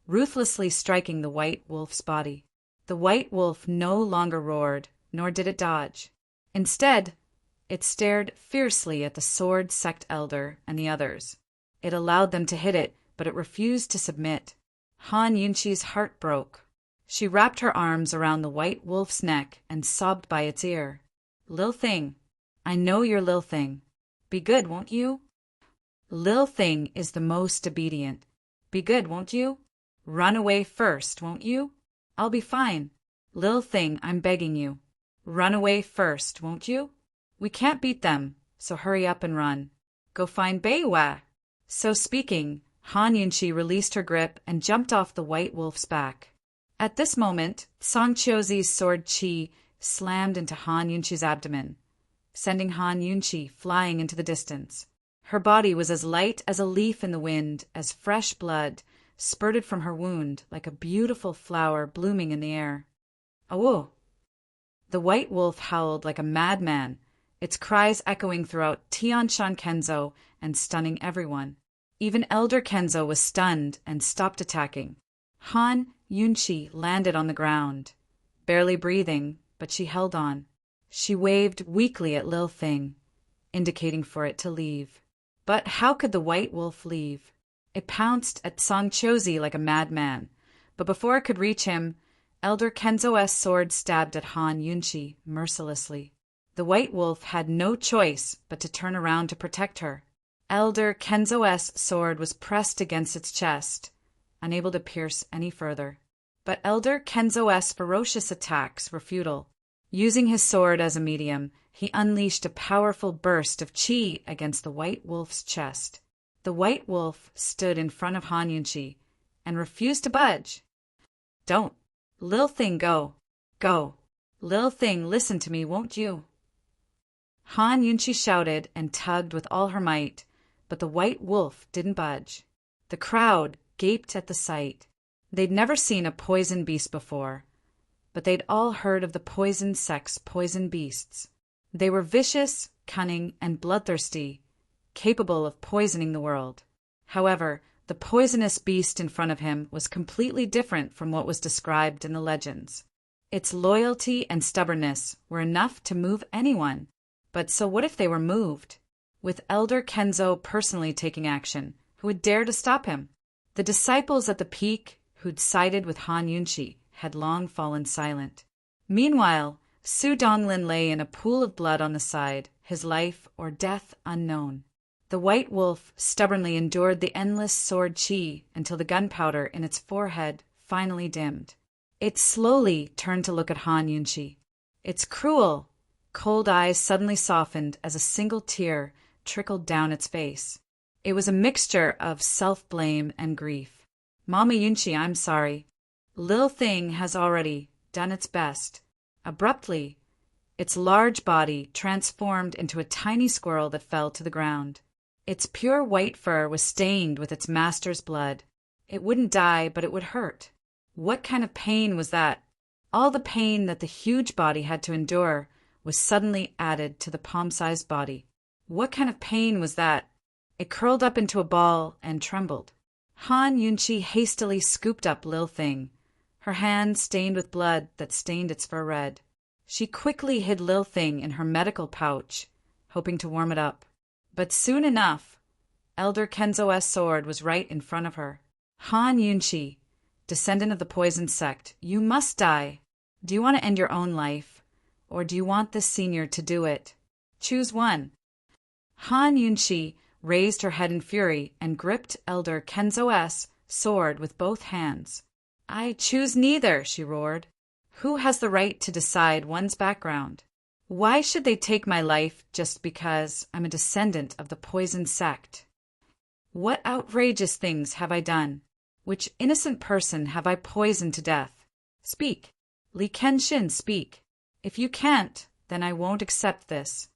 ruthlessly striking the white wolf's body. The white wolf no longer roared, nor did it dodge. Instead, it stared fiercely at the sword sect elder and the others. It allowed them to hit it, but it refused to submit. Han Yunqi's heart broke. She wrapped her arms around the white wolf's neck and sobbed by its ear. "Lil Thing, I know you're Lil Thing. Be good, won't you? Lil Thing is the most obedient. Be good, won't you? Run away first, won't you? I'll be fine. Lil Thing, I'm begging you. Run away first, won't you? We can't beat them, so hurry up and run. Go find Beiwa." So speaking, Han Yunqi released her grip and jumped off the white wolf's back. At this moment, Song Chozi's sword Qi slammed into Han Yunqi's abdomen, sending Han Yunqi flying into the distance. Her body was as light as a leaf in the wind, as fresh blood spurted from her wound like a beautiful flower blooming in the air. "Awoo!" The white wolf howled like a madman, its cries echoing throughout Tianshan Kenzo and stunning everyone. Even Elder Kenzo was stunned and stopped attacking. Han Yunqi landed on the ground, barely breathing, but she held on. She waved weakly at Lil Thing, indicating for it to leave. But how could the white wolf leave? It pounced at Song Chozi like a madman, but before it could reach him, Elder Kenzo's sword stabbed at Han Yunqi mercilessly. The white wolf had no choice but to turn around to protect her. Elder Kenzo's sword was pressed against its chest, unable to pierce any further. But Elder Kenzo's ferocious attacks were futile. Using his sword as a medium, he unleashed a powerful burst of Qi against the white wolf's chest. The white wolf stood in front of Han Yunqi and refused to budge. "Don't. Lil Thing, go. Go. Lil Thing, listen to me, won't you?" Han Yunqi shouted and tugged with all her might, but the white wolf didn't budge. The crowd gaped at the sight. They'd never seen a poison beast before, but they'd all heard of the poison sect's poison beasts. They were vicious, cunning, and bloodthirsty, capable of poisoning the world. However, the poisonous beast in front of him was completely different from what was described in the legends. Its loyalty and stubbornness were enough to move anyone. But so what if they were moved? With Elder Kenzo personally taking action, who would dare to stop him? The disciples at the peak who'd sided with Han Yunqi had long fallen silent. Meanwhile, Su Donglin lay in a pool of blood on the side, his life or death unknown. The white wolf stubbornly endured the endless sword chi until the gunpowder in its forehead finally dimmed. It slowly turned to look at Han Yunqi. Its cruel, cold eyes suddenly softened as a single tear trickled down its face. It was a mixture of self-blame and grief. Mama Yunqi, I'm sorry. Lil Thing has already done its best. Abruptly, its large body transformed into a tiny squirrel that fell to the ground. Its pure white fur was stained with its master's blood. It wouldn't die, but it would hurt. What kind of pain was that? All the pain that the huge body had to endure was suddenly added to the palm-sized body. What kind of pain was that? It curled up into a ball and trembled. Han Yunqi hastily scooped up Lil Thing, her hand stained with blood that stained its fur red. She quickly hid Lil Thing in her medical pouch, hoping to warm it up. But soon enough, Elder Kenzo's sword was right in front of her. Han Yunqi, descendant of the poison sect, you must die. Do you want to end your own life, or do you want this senior to do it? Choose one. Han Yunqi raised her head in fury and gripped Elder Kenzo's sword with both hands. I choose neither, she roared. Who has the right to decide one's background? Why should they take my life just because I'm a descendant of the poison sect? What outrageous things have I done? Which innocent person have I poisoned to death? Speak. Li Kenshin, speak. If you can't, then I won't accept this.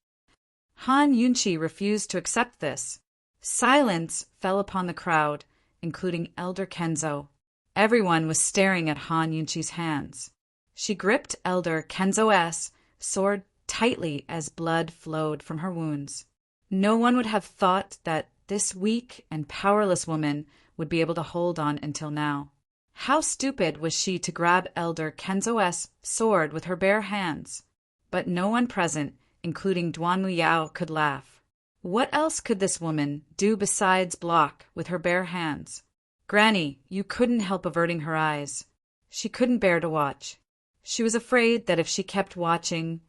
Han Yunqi refused to accept this. Silence fell upon the crowd, including Elder Kenzo. Everyone was staring at Han Yunqi's hands. She gripped Elder Kenzo's sword tightly as blood flowed from her wounds. No one would have thought that this weak and powerless woman would be able to hold on until now. How stupid was she to grab Elder Kenzo's sword with her bare hands? But no one present, including Duanmu Yao, could laugh. What else could this woman do besides block with her bare hands? Granny, you couldn't help averting her eyes. She couldn't bear to watch. She was afraid that if she kept watching,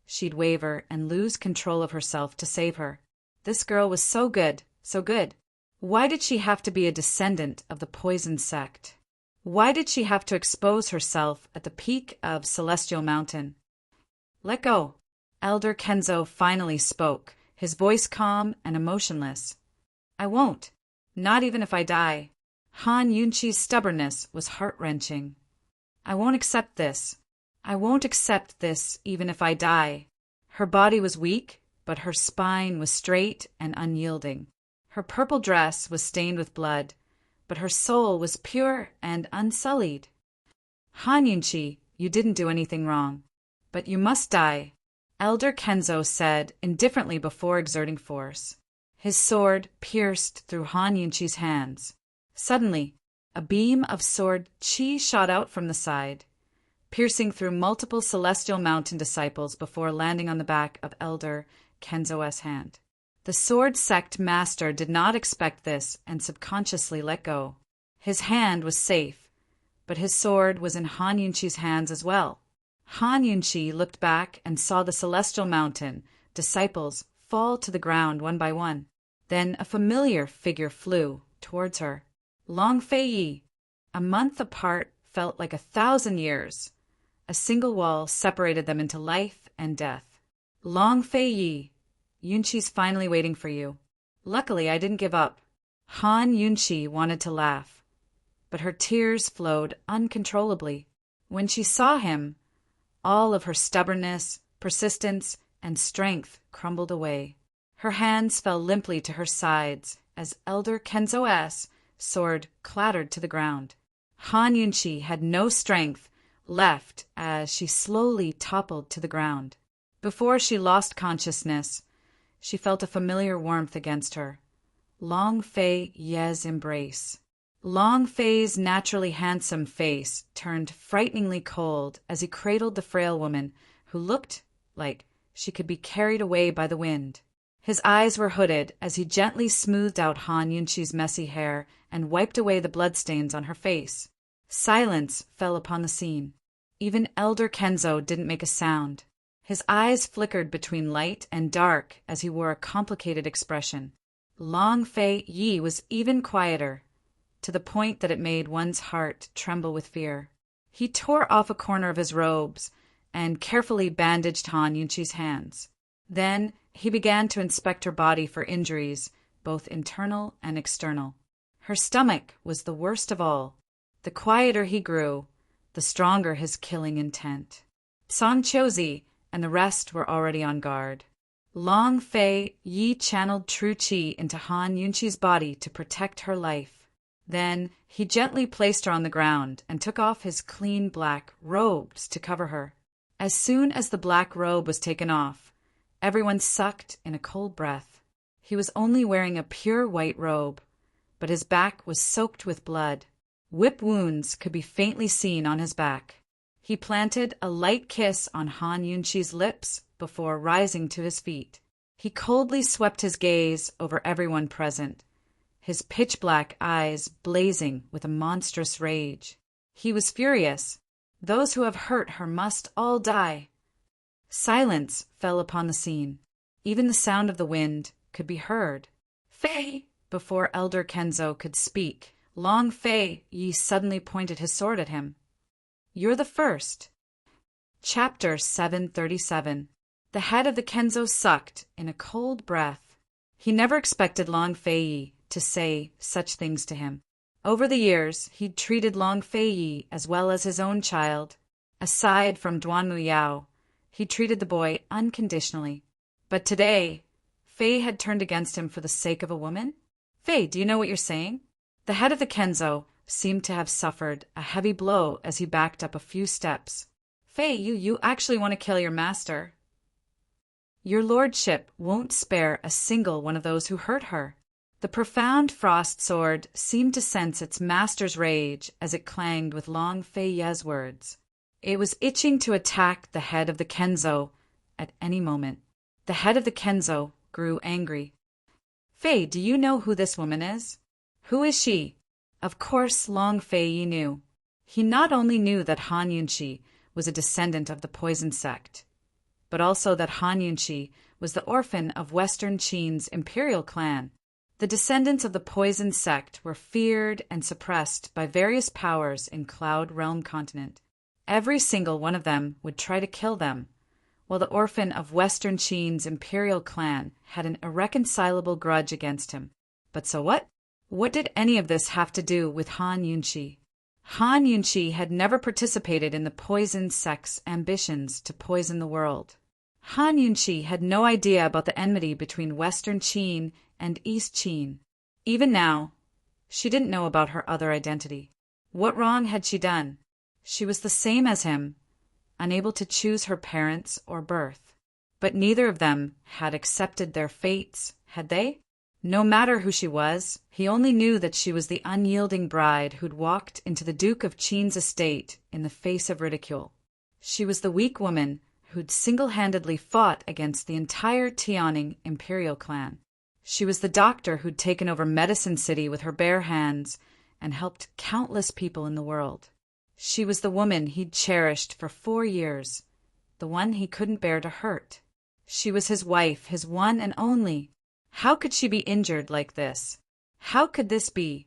she'd waver and lose control of herself to save her. This girl was so good, so good. Why did she have to be a descendant of the poison sect? Why did she have to expose herself at the peak of Celestial Mountain? Let go. Elder Kenzo finally spoke, his voice calm and emotionless. I won't. Not even if I die. Han Yunqi's stubbornness was heart-wrenching. I won't accept this. I won't accept this even if I die. Her body was weak, but her spine was straight and unyielding. Her purple dress was stained with blood, but her soul was pure and unsullied. Han Yunqi, you didn't do anything wrong, but you must die, Elder Kenzo said indifferently before exerting force. His sword pierced through Han Yunqi's hands. Suddenly, a beam of sword chi shot out from the side, piercing through multiple Celestial Mountain disciples before landing on the back of Elder Kenzo's hand. The sword sect master did not expect this and subconsciously let go. His hand was safe, but his sword was in Han Yunqi's hands as well. Han Yunqi looked back and saw the Celestial Mountain disciples fall to the ground one by one. Then a familiar figure flew towards her. Long Fei Yi. A month apart felt like 1,000 years. A single wall separated them into life and death. Long Fei Yi, Yunqi's finally waiting for you. Luckily, I didn't give up. Han Yunqi wanted to laugh, but her tears flowed uncontrollably. When she saw him, all of her stubbornness, persistence, and strength crumbled away. Her hands fell limply to her sides as Elder Kenzo's sword clattered to the ground. Han Yunqi had no strength left as she slowly toppled to the ground. Before she lost consciousness, she felt a familiar warmth against her. Long Fei Ye's embrace. Long Fei's naturally handsome face turned frighteningly cold as he cradled the frail woman who looked like she could be carried away by the wind. His eyes were hooded as he gently smoothed out Han Yunqi's messy hair and wiped away the bloodstains on her face. Silence fell upon the scene. Even Elder Kenzo didn't make a sound. His eyes flickered between light and dark as he wore a complicated expression. Long Fei Yi was even quieter, to the point that it made one's heart tremble with fear. He tore off a corner of his robes and carefully bandaged Han Yunqi's hands. Then he began to inspect her body for injuries, both internal and external. Her stomach was the worst of all. The quieter he grew, the stronger his killing intent. Song Chozi and the rest were already on guard. Long Fei Yi channeled true qi into Han Yunqi's body to protect her life. Then he gently placed her on the ground and took off his clean black robes to cover her. As soon as the black robe was taken off, everyone sucked in a cold breath. He was only wearing a pure white robe, but his back was soaked with blood. Whip wounds could be faintly seen on his back. He planted a light kiss on Han Yunqi's lips before rising to his feet. He coldly swept his gaze over everyone present, his pitch-black eyes blazing with a monstrous rage. He was furious. Those who have hurt her must all die. Silence fell upon the scene. Even the sound of the wind could be heard. Fei! Before Elder Kenzo could speak, Long Fei Yi suddenly pointed his sword at him. You're the first. Chapter 737. The head of the Kenzo sucked in a cold breath. He never expected Long Fei Yi to say such things to him. Over the years, he'd treated Long Fei Yi as well as his own child. Aside from Duanmu Yao, he treated the boy unconditionally. But today, Fei had turned against him for the sake of a woman? Fei, do you know what you're saying? The head of the Kenzo seemed to have suffered a heavy blow as he backed up a few steps. Fei, you actually want to kill your master. Your lordship won't spare a single one of those who hurt her. The profound frost sword seemed to sense its master's rage as it clanged with Long Fei Ye's words. It was itching to attack the head of the Kenzo at any moment. The head of the Kenzo grew angry. Fei, do you know who this woman is? Who is she? Of course Long Fei Yi knew. He not only knew that Han Yunqi was a descendant of the poison sect, but also that Han Yunqi was the orphan of Western Qin's imperial clan. The descendants of the poison sect were feared and suppressed by various powers in Cloud Realm continent. Every single one of them would try to kill them, while the orphan of Western Qin's imperial clan had an irreconcilable grudge against him. But so what? What did any of this have to do with Han Yunqi? Han Yunqi had never participated in the poison sect's ambitions to poison the world. Han Yunqi had no idea about the enmity between Western Qin and East Qin. Even now, she didn't know about her other identity. What wrong had she done? She was the same as him, unable to choose her parents or birth. But neither of them had accepted their fates, had they? No matter who she was, he only knew that she was the unyielding bride who'd walked into the Duke of Qin's estate in the face of ridicule. She was the weak woman who'd single-handedly fought against the entire Tianing imperial clan. She was the doctor who'd taken over Medicine City with her bare hands and helped countless people in the world. She was the woman he'd cherished for 4 years, the one he couldn't bear to hurt. She was his wife, his one and only. How could she be injured like this? How could this be?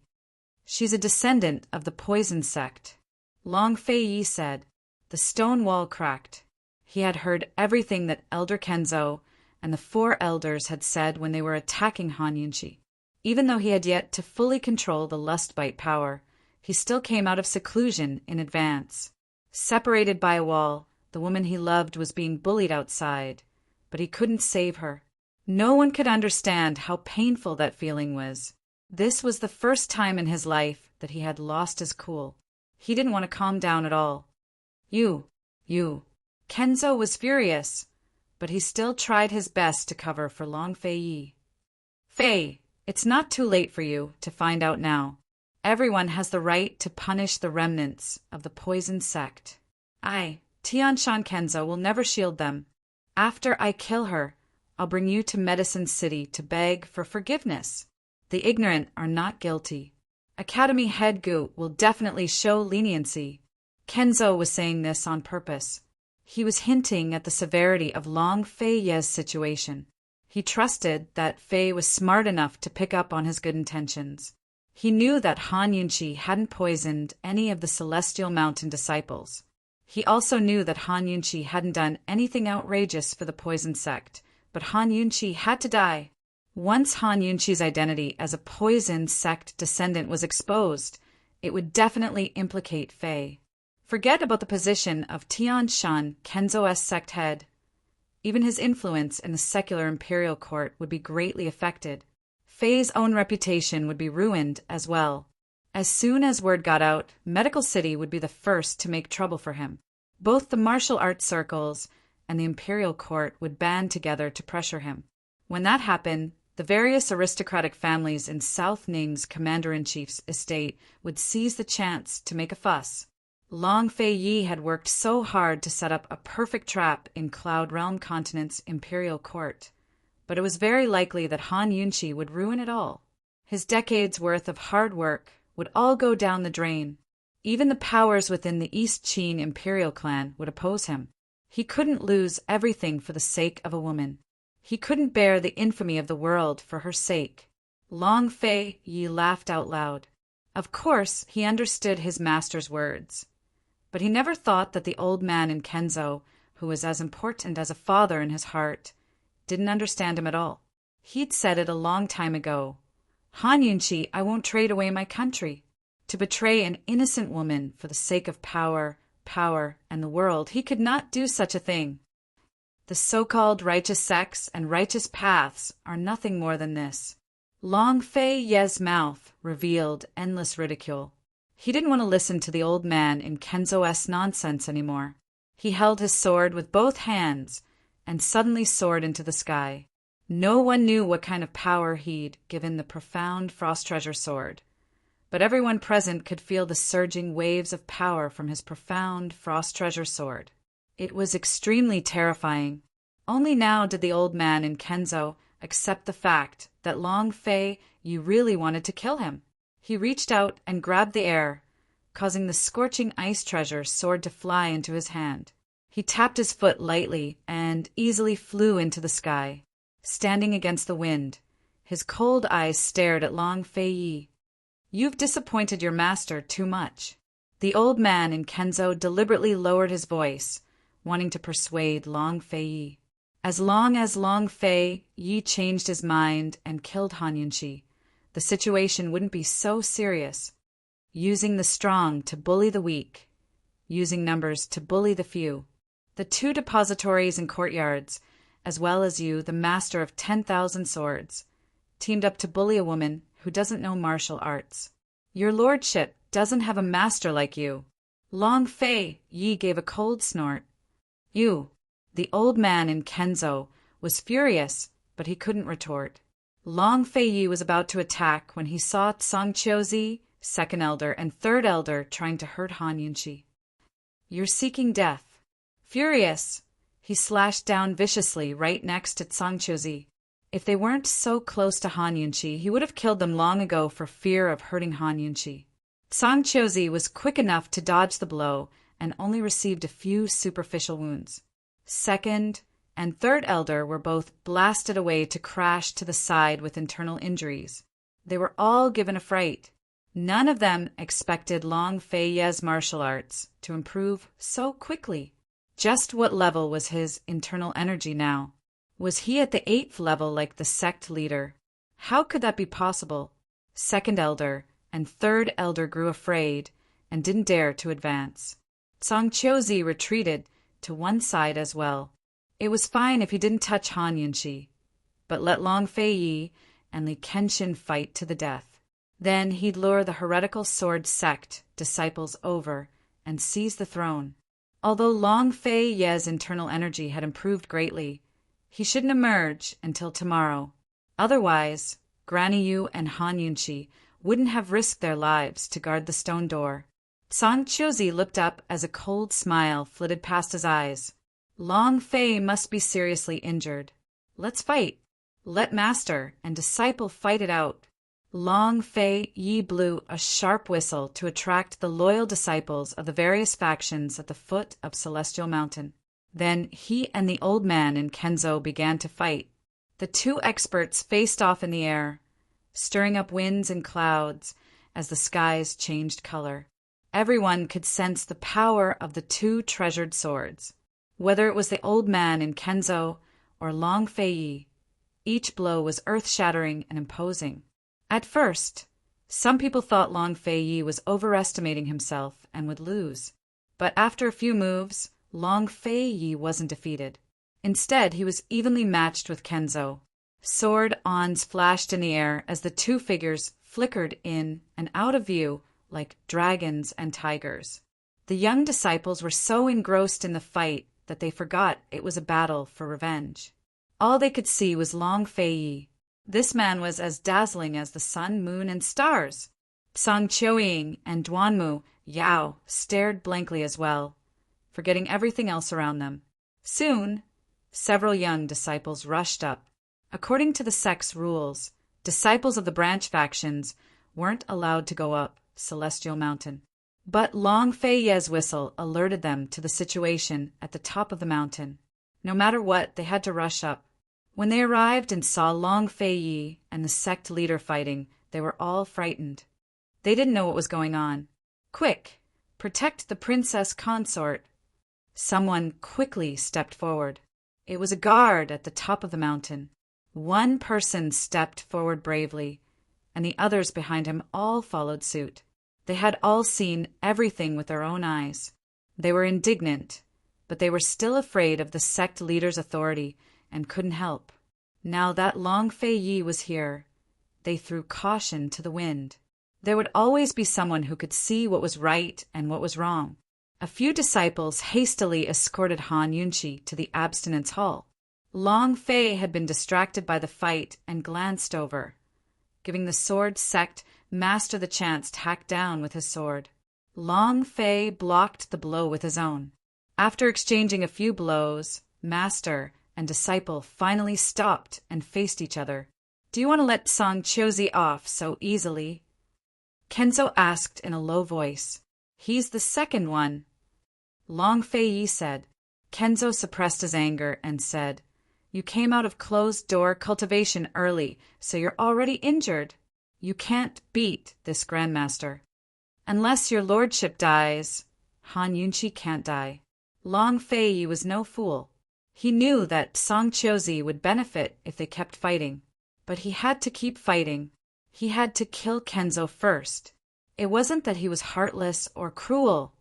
She's a descendant of the poison sect. Long Fei Yi said. The stone wall cracked. He had heard everything that Elder Kenzo and the 4 elders had said when they were attacking Han Yunqi. Even though he had yet to fully control the lust-bite power, he still came out of seclusion in advance. Separated by a wall, the woman he loved was being bullied outside, but he couldn't save her. No one could understand how painful that feeling was. This was the first time in his life that he had lost his cool. He didn't want to calm down at all. You. Kenzo was furious, but he still tried his best to cover for Long Fei Yi. Fei, it's not too late for you to find out now. Everyone has the right to punish the remnants of the poison sect. I, Tianshan Kenzo, will never shield them. After I kill her, I'll bring you to Medicine City to beg for forgiveness. The ignorant are not guilty. Academy head Gu will definitely show leniency. Kenzo was saying this on purpose. He was hinting at the severity of Long Fei Ye's situation. He trusted that Fei was smart enough to pick up on his good intentions. He knew that Han Yunqi hadn't poisoned any of the Celestial Mountain disciples. He also knew that Han Yunqi hadn't done anything outrageous for the poison sect, but Han Yunqi had to die. Once Han Yunqi's identity as a poison sect descendant was exposed, it would definitely implicate Fei. Forget about the position of Tian Shan, Kenzo's sect head. Even his influence in the secular imperial court would be greatly affected. Fei's own reputation would be ruined as well. As soon as word got out, Medical City would be the first to make trouble for him. Both the martial arts circles and the imperial court would band together to pressure him. When that happened, the various aristocratic families in South Ning's commander-in-chief's estate would seize the chance to make a fuss. Long Fei Yi had worked so hard to set up a perfect trap in Cloud Realm Continent's imperial court, but it was very likely that Han Yunqi would ruin it all. His decades' worth of hard work would all go down the drain. Even the powers within the East Qin imperial clan would oppose him. He couldn't lose everything for the sake of a woman. He couldn't bear the infamy of the world for her sake. Long Fei Yi laughed out loud. Of course, he understood his master's words. But he never thought that the old man in Kenzo, who was as important as a father in his heart, didn't understand him at all. He'd said it a long time ago. Han Yunqi, I won't trade away my country. To betray an innocent woman for the sake of power, and the world, he could not do such a thing. The so-called righteous sects and righteous paths are nothing more than this. Long Fei Ye's mouth revealed endless ridicule. He didn't want to listen to the old man in Kenzo's nonsense anymore. He held his sword with both hands and suddenly soared into the sky. No one knew what kind of power he'd given the profound Frost Treasure sword, but everyone present could feel the surging waves of power from his profound Frost Treasure sword. It was extremely terrifying. Only now did the old man in Kenzo accept the fact that Long Fei Yi really wanted to kill him. He reached out and grabbed the air, causing the scorching ice treasure sword to fly into his hand. He tapped his foot lightly and easily flew into the sky. Standing against the wind, his cold eyes stared at Long Fei Yi. You've disappointed your master too much. The old man in Kenzo deliberately lowered his voice, wanting to persuade Long Fei Yi. As long as Long Fei Yi changed his mind and killed Han Yunqi, the situation wouldn't be so serious. Using the strong to bully the weak, using numbers to bully the few. The two depositories and courtyards, as well as you, the master of 10,000 swords, teamed up to bully a woman who doesn't know martial arts. Your lordship doesn't have a master like you. Long Fei Yi gave a cold snort. You, the old man in Kenzo, was furious, but he couldn't retort. Long Fei Yi was about to attack when he saw Tsang Qiuzi, second elder, and third elder trying to hurt Han Yunqi. You're seeking death. Furious, he slashed down viciously right next to Tsang Qiuzi. If they weren't so close to Han Yunqi, he would have killed them long ago for fear of hurting Han Yunqi. Tsang Qiuzi was quick enough to dodge the blow and only received a few superficial wounds. Second and third elder were both blasted away to crash to the side with internal injuries. They were all given a fright. None of them expected Long Fei Ye's martial arts to improve so quickly. Just what level was his internal energy now? Was he at the 8th level like the sect leader? How could that be possible? Second elder and third elder grew afraid and didn't dare to advance. Tsang Qiuzi retreated to one side as well. It was fine if he didn't touch Han Yunqi, but let Long Fei Yi and Li Kenshin fight to the death. Then he'd lure the heretical sword sect disciples over and seize the throne. Although Long Fei Ye's internal energy had improved greatly, he shouldn't emerge until tomorrow. Otherwise, Granny Yu and Han Yunqi wouldn't have risked their lives to guard the stone door. Tsang Qiuzi looked up as a cold smile flitted past his eyes. Long Fei must be seriously injured. Let's fight. Let master and disciple fight it out. Long Fei Yi blew a sharp whistle to attract the loyal disciples of the various factions at the foot of Celestial Mountain. Then he and the old man in Kenzo began to fight. The two experts faced off in the air, stirring up winds and clouds as the skies changed color. Everyone could sense the power of the two treasured swords. Whether it was the old man in Kenzo or Long Fei Yi, each blow was earth-shattering and imposing. At first, some people thought Long Fei Yi was overestimating himself and would lose. But after a few moves, Long Fei Yi wasn't defeated. Instead, he was evenly matched with Kenzo. Sword ons flashed in the air as the two figures flickered in and out of view like dragons and tigers. The young disciples were so engrossed in the fight that they forgot it was a battle for revenge. All they could see was Long Fei Yi. This man was as dazzling as the sun, moon, and stars. Song Qiuying and Duanmu Yao stared blankly as well, forgetting everything else around them. Soon, several young disciples rushed up. According to the sect's rules, disciples of the branch factions weren't allowed to go up Celestial Mountain. But Long Fei Ye's whistle alerted them to the situation at the top of the mountain. No matter what, they had to rush up. When they arrived and saw Long Fei Yi and the sect leader fighting, they were all frightened. They didn't know what was going on. Quick! Protect the Princess Consort! Someone quickly stepped forward. It was a guard at the top of the mountain. One person stepped forward bravely, and the others behind him all followed suit. They had all seen everything with their own eyes. They were indignant, but they were still afraid of the sect leader's authority and couldn't help. Now that Long Fei Yi was here, they threw caution to the wind. There would always be someone who could see what was right and what was wrong. A few disciples hastily escorted Han Yunqi to the abstinence hall. Long Fei had been distracted by the fight and glanced over, giving the sword sect master the chance to hack down with his sword. Long Fei blocked the blow with his own. After exchanging a few blows, master and disciple finally stopped and faced each other. "Do you want to let Song Qiuzi off so easily?" Kenzo asked in a low voice. "He's the second one." Long Fei Yi said. Kenzo suppressed his anger and said, "You came out of closed-door cultivation early, so you're already injured. You can't beat this grandmaster. Unless your lordship dies, Han Yunqi can't die." Long Fei Yi was no fool. He knew that Song Qiuzi would benefit if they kept fighting, but he had to keep fighting. He had to kill Kenzo first. It wasn't that he was heartless or cruel,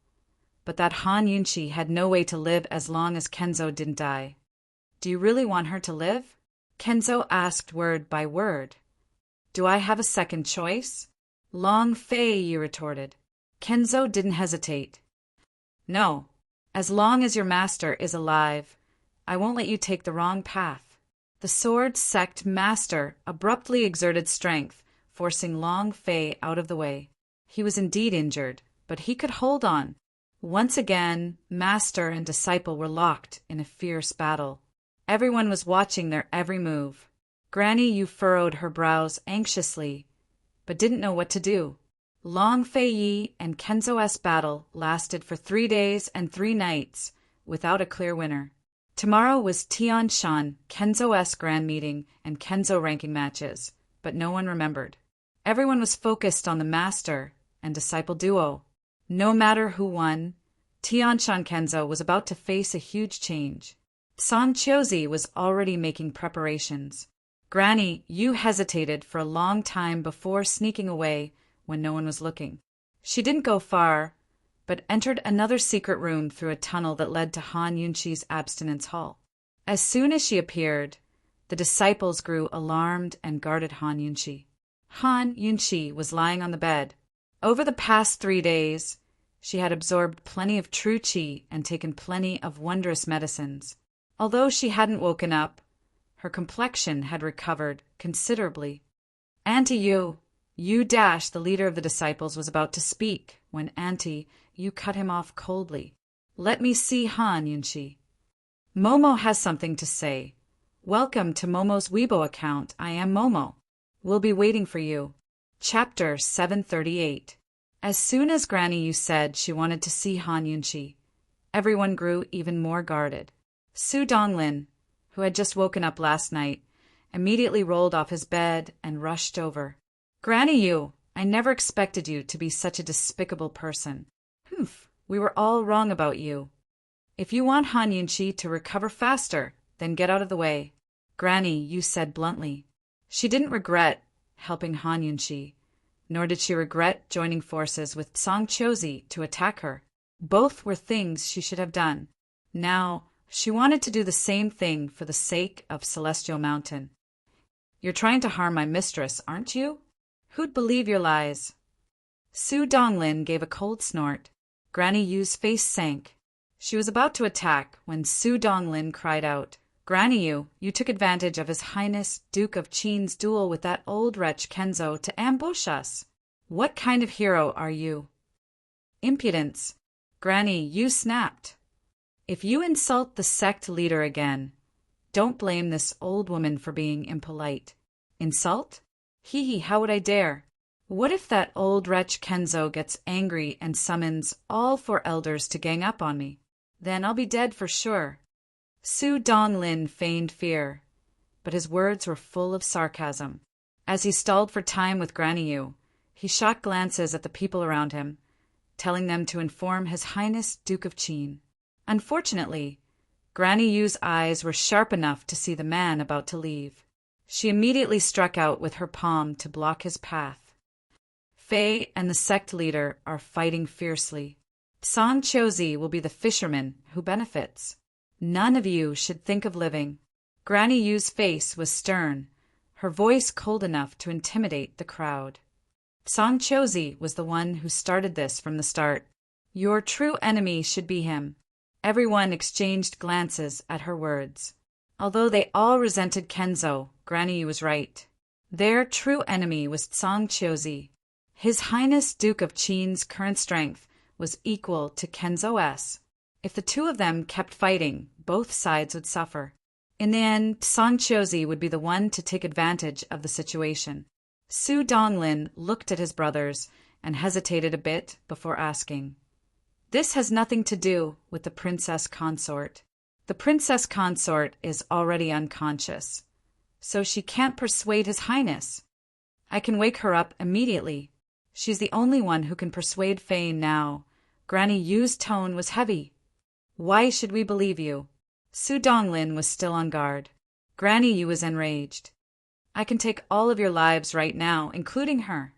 but that Han Yunqi had no way to live as long as Kenzo didn't die. "Do you really want her to live?" Kenzo asked word by word. "Do I have a second choice?" Long Fei Yi retorted. Kenzo didn't hesitate. "No. As long as your master is alive, I won't let you take the wrong path." The sword sect master abruptly exerted strength, forcing Long Fei out of the way. He was indeed injured, but he could hold on. Once again, master and disciple were locked in a fierce battle. Everyone was watching their every move. Granny Yu furrowed her brows anxiously, but didn't know what to do. Long Fei Yi and Kenzo's battle lasted for 3 days and 3 nights, without a clear winner. Tomorrow was Tian Shan, Kenzo's grand meeting, and Kenzo ranking matches, but no one remembered. Everyone was focused on the master and disciple duo. No matter who won, Tian Shan Kenzo was about to face a huge change. Song Qiuzi was already making preparations. Granny Yu hesitated for a long time before sneaking away when no one was looking. She didn't go far, but entered another secret room through a tunnel that led to Han Yunqi's abstinence hall. As soon as she appeared, the disciples grew alarmed and guarded Han Yunqi. Han Yunqi was lying on the bed. Over the past 3 days, she had absorbed plenty of true qi and taken plenty of wondrous medicines. Although she hadn't woken up, her complexion had recovered considerably. "Auntie Yu Dash, the leader of the disciples, was about to speak when Auntie Yu cut him off coldly. "Let me see Han Yunqi. Momo has something to say. Welcome to Momo's Weibo account. I am Momo. We'll be waiting for you." Chapter 738. As soon as Granny Yu said she wanted to see Han Yunqi, everyone grew even more guarded. Su Donglin, who had just woken up last night, immediately rolled off his bed and rushed over. "Granny Yu, I never expected you to be such a despicable person. Humph, we were all wrong about you. If you want Han Yunqi to recover faster, then get out of the way," Granny Yu said bluntly. She didn't regret helping Han Yunqi, nor did she regret joining forces with Song Chozi to attack her. Both were things she should have done. Now, she wanted to do the same thing for the sake of Celestial Mountain. "You're trying to harm my mistress, aren't you? Who'd believe your lies?" Su Donglin gave a cold snort. Granny Yu's face sank. She was about to attack when Su Donglin cried out, "Granny Yu, you took advantage of His Highness Duke of Qin's duel with that old wretch Kenzo to ambush us. What kind of hero are you?" "Impudence," Granny Yu snapped. "If you insult the sect leader again, don't blame this old woman for being impolite." "Insult? Hee, how would I dare? What if that old wretch Kenzo gets angry and summons all 4 elders to gang up on me? Then I'll be dead for sure." Su Donglin feigned fear, but his words were full of sarcasm. As he stalled for time with Granny Yu, he shot glances at the people around him, telling them to inform His Highness Duke of Qin. Unfortunately, Granny Yu's eyes were sharp enough to see the man about to leave. She immediately struck out with her palm to block his path. Fei and the sect leader are fighting fiercely. Song Chozi will be the fisherman who benefits. None of you should think of living. Granny Yu's face was stern, her voice cold enough to intimidate the crowd. Song Chozi was the one who started this from the start. Your true enemy should be him. Everyone exchanged glances at her words. Although they all resented Kenzo, Granny Yu was right. Their true enemy was Song Chozi. His Highness Duke of Qin's current strength was equal to Kenzo's. If the two of them kept fighting, both sides would suffer. In the end, Song Chozi would be the one to take advantage of the situation. Su Donglin looked at his brothers and hesitated a bit before asking, "This has nothing to do with the Princess Consort. The Princess Consort is already unconscious, so she can't persuade His Highness. I can wake her up immediately. She's the only one who can persuade Fei now." Granny Yu's tone was heavy. "Why should we believe you?" Su Donglin was still on guard. Granny Yu was enraged. "I can take all of your lives right now, including her.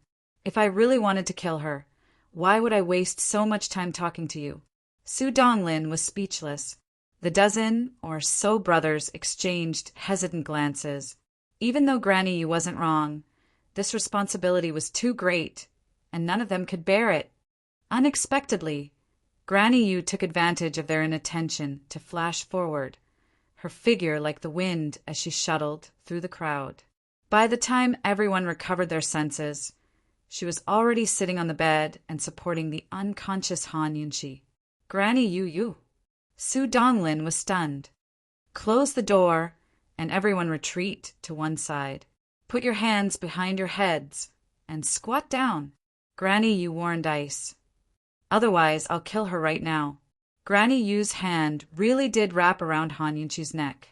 If I really wanted to kill her, why would I waste so much time talking to you?" Su Donglin was speechless. The dozen or so brothers exchanged hesitant glances. Even though Granny Yu wasn't wrong, this responsibility was too great, and none of them could bear it. Unexpectedly, Granny Yu took advantage of their inattention to flash forward, her figure like the wind as she shuttled through the crowd. By the time everyone recovered their senses, she was already sitting on the bed and supporting the unconscious Han Yunqi. "Granny Yu. Su Donglin was stunned. "Close the door and everyone retreat to one side. Put your hands behind your heads and squat down," Granny Yu warned Ice. "Otherwise, I'll kill her right now." Granny Yu's hand really did wrap around Han Yunqi's neck.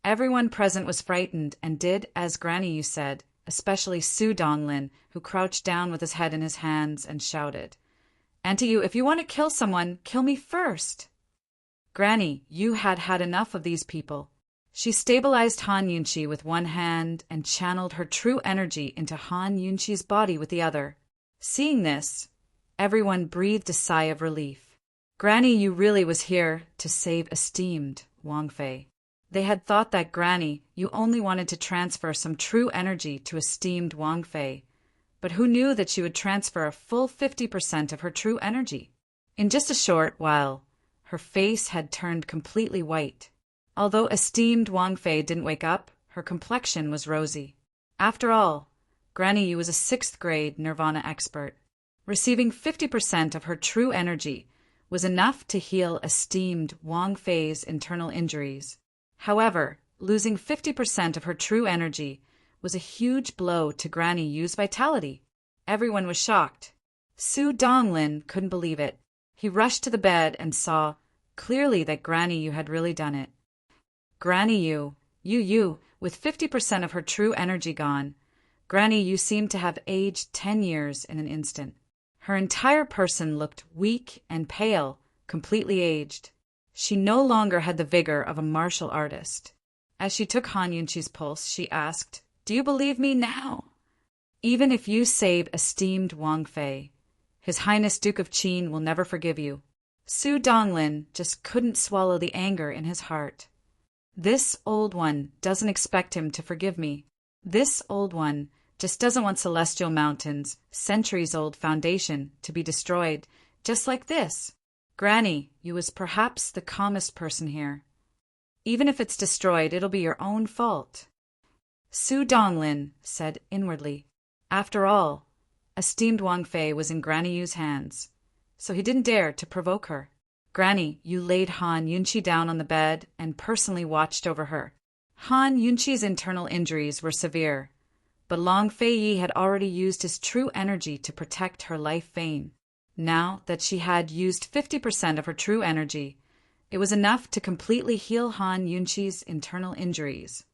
Everyone present was frightened and did as Granny Yu said, especially Su Donglin, who crouched down with his head in his hands and shouted, "Auntie Yu, if you want to kill someone, kill me first." Granny Yu had had enough of these people. She stabilized Han Yunqi with one hand and channeled her true energy into Han Yunqi's body with the other. Seeing this, everyone breathed a sigh of relief. Granny Yu really was here to save esteemed Wang Fei. They had thought that Granny Yu only wanted to transfer some true energy to esteemed Wang Fei, but who knew that she would transfer a full 50% of her true energy? In just a short while, her face had turned completely white. Although esteemed Wang Fei didn't wake up, her complexion was rosy. After all, Granny Yu was a 6th grade Nirvana expert. Receiving 50% of her true energy was enough to heal esteemed Wang Fei's internal injuries. However, losing 50% of her true energy was a huge blow to Granny Yu's vitality. Everyone was shocked. Su Donglin couldn't believe it. He rushed to the bed and saw clearly that Granny Yu had really done it. Granny Yu, with 50% of her true energy gone. Granny Yu seemed to have aged 10 years in an instant. Her entire person looked weak and pale, completely aged. She no longer had the vigor of a martial artist. As she took Han Yunqi's pulse, she asked, "Do you believe me now?" "Even if you save esteemed Wang Fei, His Highness Duke of Qin will never forgive you." Su Donglin just couldn't swallow the anger in his heart. This old one doesn't expect him to forgive me. This old one just doesn't want Celestial Mountain's centuries-old foundation to be destroyed, just like this. Granny, you was perhaps the calmest person here. Even if it's destroyed, it'll be your own fault. Su Donglin said inwardly. After all, esteemed Wang Fei was in Granny Yu's hands, so he didn't dare to provoke her. Granny Yu laid Han Yunqi down on the bed and personally watched over her. Han Yunqi's internal injuries were severe, but Long Fei Yi had already used his true energy to protect her life vein. Now that she had used 50% of her true energy, it was enough to completely heal Han Yunqi's internal injuries.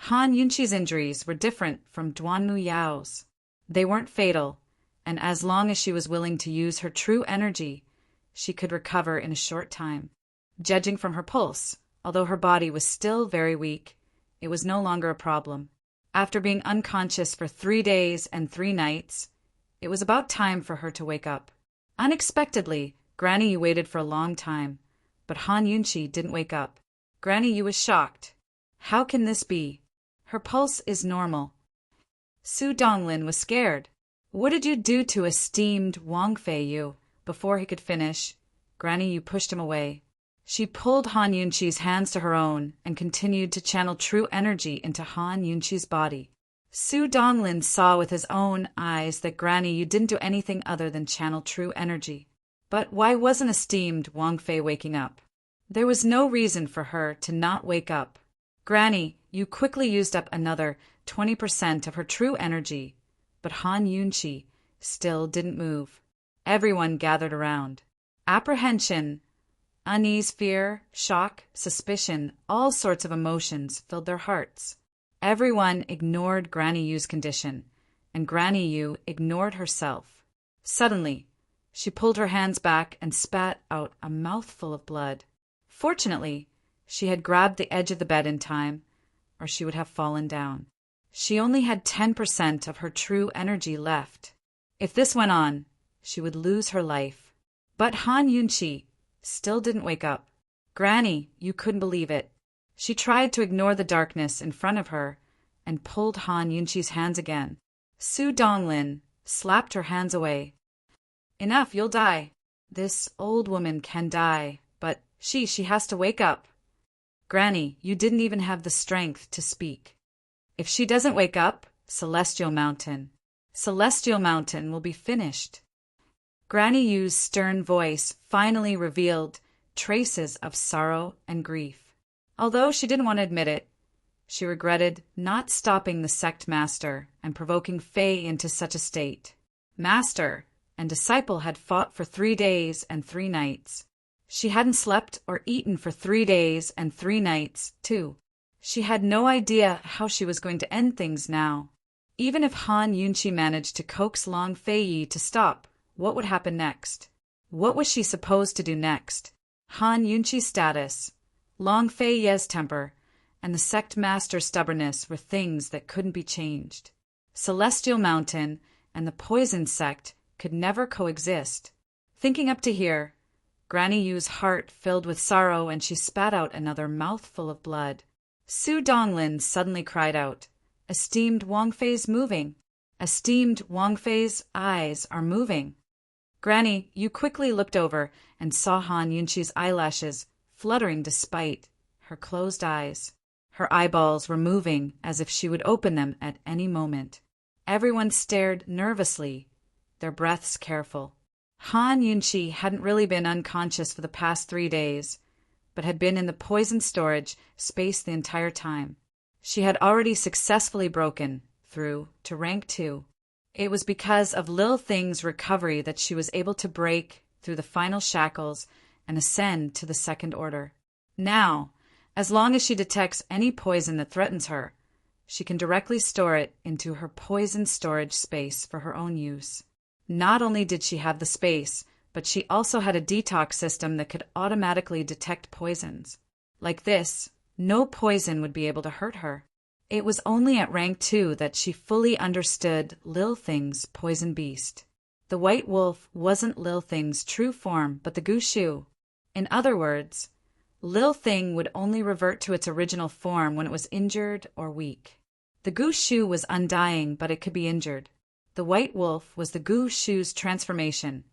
Han Yunqi's injuries were different from Duanmu Yao's. They weren't fatal, and as long as she was willing to use her true energy, she could recover in a short time. Judging from her pulse, although her body was still very weak, it was no longer a problem. After being unconscious for 3 days and 3 nights, it was about time for her to wake up. Unexpectedly, Granny Yu waited for a long time, but Han Yunqi didn't wake up. Granny Yu was shocked. How can this be? Her pulse is normal. Su Donglin was scared. What did you do to esteemed Wang Fei Yu? Before he could finish, Granny Yu pushed him away. She pulled Han Yunqi's hands to her own and continued to channel true energy into Han Yunqi's body. Su Donglin saw with his own eyes that Granny Yu didn't do anything other than channel true energy. But why wasn't esteemed Wang Fei waking up? There was no reason for her to not wake up. Granny Yu quickly used up another 20% of her true energy, but Han Yunqi still didn't move. Everyone gathered around. Apprehension, unease, fear, shock, suspicion, all sorts of emotions filled their hearts. Everyone ignored Granny Yu's condition, and Granny Yu ignored herself. Suddenly, she pulled her hands back and spat out a mouthful of blood. Fortunately, she had grabbed the edge of the bed in time, or she would have fallen down. She only had 10% of her true energy left. If this went on, she would lose her life. But Han Yunqi still didn't wake up. Granny Yu couldn't believe it. She tried to ignore the darkness in front of her and pulled Han Yunqi's hands again. Su Donglin slapped her hands away. Enough, you'll die. This old woman can die, but she has to wake up. Granny, you didn't even have the strength to speak. If she doesn't wake up, Celestial Mountain will be finished. Granny Yu's stern voice finally revealed traces of sorrow and grief. Although she didn't want to admit it, she regretted not stopping the sect master and provoking Fei into such a state. Master and disciple had fought for 3 days and 3 nights. She hadn't slept or eaten for 3 days and 3 nights, too. She had no idea how she was going to end things now. Even if Han Yunqi managed to coax Long Fei Yi to stop, what would happen next? What was she supposed to do next? Han Yunqi's status, Long Fei Ye's temper, and the sect master's stubbornness were things that couldn't be changed. Celestial Mountain and the poison sect could never coexist. Thinking up to here, Granny Yu's heart filled with sorrow and she spat out another mouthful of blood. Su Donglin suddenly cried out, "Esteemed Wang Fei's moving. Esteemed Wang Fei's eyes are moving." Granny Yu quickly looked over and saw Han Yunqi's eyelashes fluttering despite her closed eyes. Her eyeballs were moving as if she would open them at any moment. Everyone stared nervously, their breaths careful. Han Yunqi hadn't really been unconscious for the past 3 days, but had been in the poison storage space the entire time. She had already successfully broken through to rank 2. It was because of Lil Thing's recovery that she was able to break through the final shackles and ascend to the second order. Now, as long as she detects any poison that threatens her, she can directly store it into her poison storage space for her own use. Not only did she have the space, but she also had a detox system that could automatically detect poisons. Like this, no poison would be able to hurt her. It was only at rank 2 that she fully understood Lil Thing's poison beast. The white wolf wasn't Lil Thing's true form, but the Gushu. In other words, Lil Thing would only revert to its original form when it was injured or weak. The Gushu was undying, but it could be injured. The white wolf was the Gushu's transformation,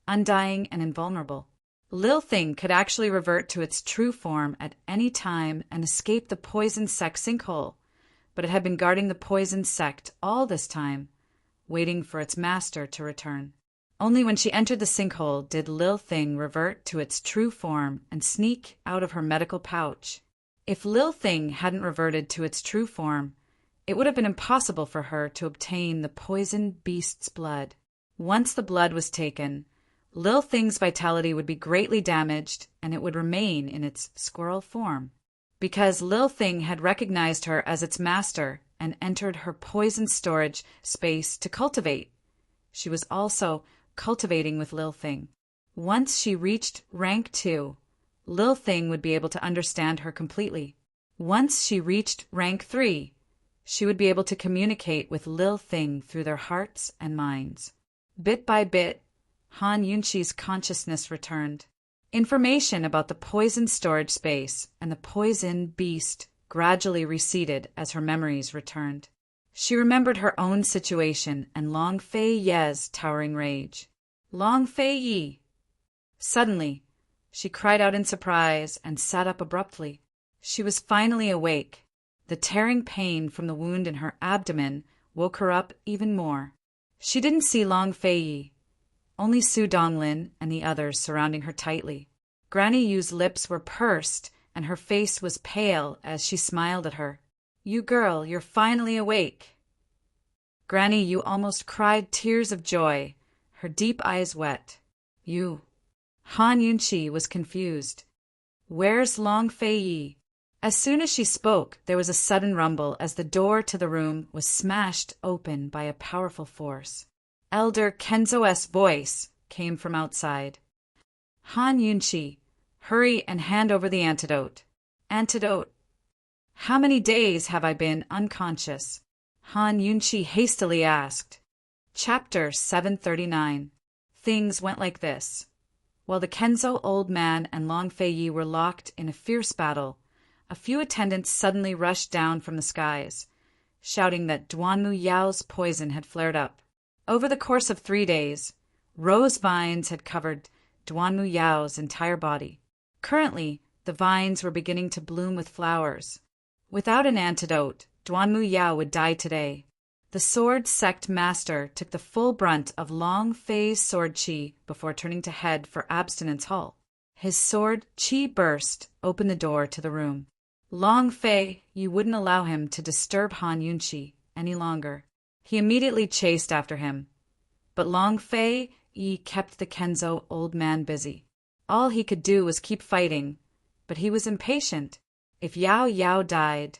undying and invulnerable. Lil Thing could actually revert to its true form at any time and escape the poison sect sinkhole, but it had been guarding the poison sect all this time, waiting for its master to return. Only when she entered the sinkhole did Lil Thing revert to its true form and sneak out of her medical pouch. If Lil Thing hadn't reverted to its true form, it would have been impossible for her to obtain the poison beast's blood. Once the blood was taken, Lil Thing's vitality would be greatly damaged and it would remain in its squirrel form. Because Lil Thing had recognized her as its master and entered her poison storage space to cultivate, she was also cultivating with Lil Thing. Once she reached rank 2, Lil Thing would be able to understand her completely. Once she reached rank 3, she would be able to communicate with Lil Thing through their hearts and minds. Bit by bit, Han Yunqi's consciousness returned. Information about the poison storage space and the poison beast gradually receded as her memories returned. She remembered her own situation and Long Fei Ye's towering rage. Long Fei Yi! Suddenly, she cried out in surprise and sat up abruptly. She was finally awake. The tearing pain from the wound in her abdomen woke her up even more. She didn't see Long Fei Yi, only Su Donglin and the others surrounding her tightly. Granny Yu's lips were pursed and her face was pale as she smiled at her. "You girl, you're finally awake." Granny Yu almost cried tears of joy, her deep eyes wet. "You." Han Yunqi was confused. "Where's Long Fei Yi?" As soon as she spoke, there was a sudden rumble as the door to the room was smashed open by a powerful force. Elder Kenzo's voice came from outside. "Han Yunqi, hurry and hand over the antidote." "Antidote? How many days have I been unconscious?" Han Yunqi hastily asked. Chapter 739. Things went like this. While the Kenzo old man and Long Fei Yi were locked in a fierce battle, a few attendants suddenly rushed down from the skies, shouting that Duanmu Yao's poison had flared up. Over the course of 3 days, rose vines had covered Duanmu Yao's entire body. Currently, the vines were beginning to bloom with flowers. Without an antidote, Duanmu Yao would die today. The sword sect master took the full brunt of Long Fei's sword chi before turning to head for Abstinence Hall. His sword chi burst opened the door to the room. Long Fei, you wouldn't allow him to disturb Han Yunqi any longer. He immediately chased after him. But Long Fei Yi kept the Kenzo old man busy. All he could do was keep fighting, but he was impatient. If Yao Yao died,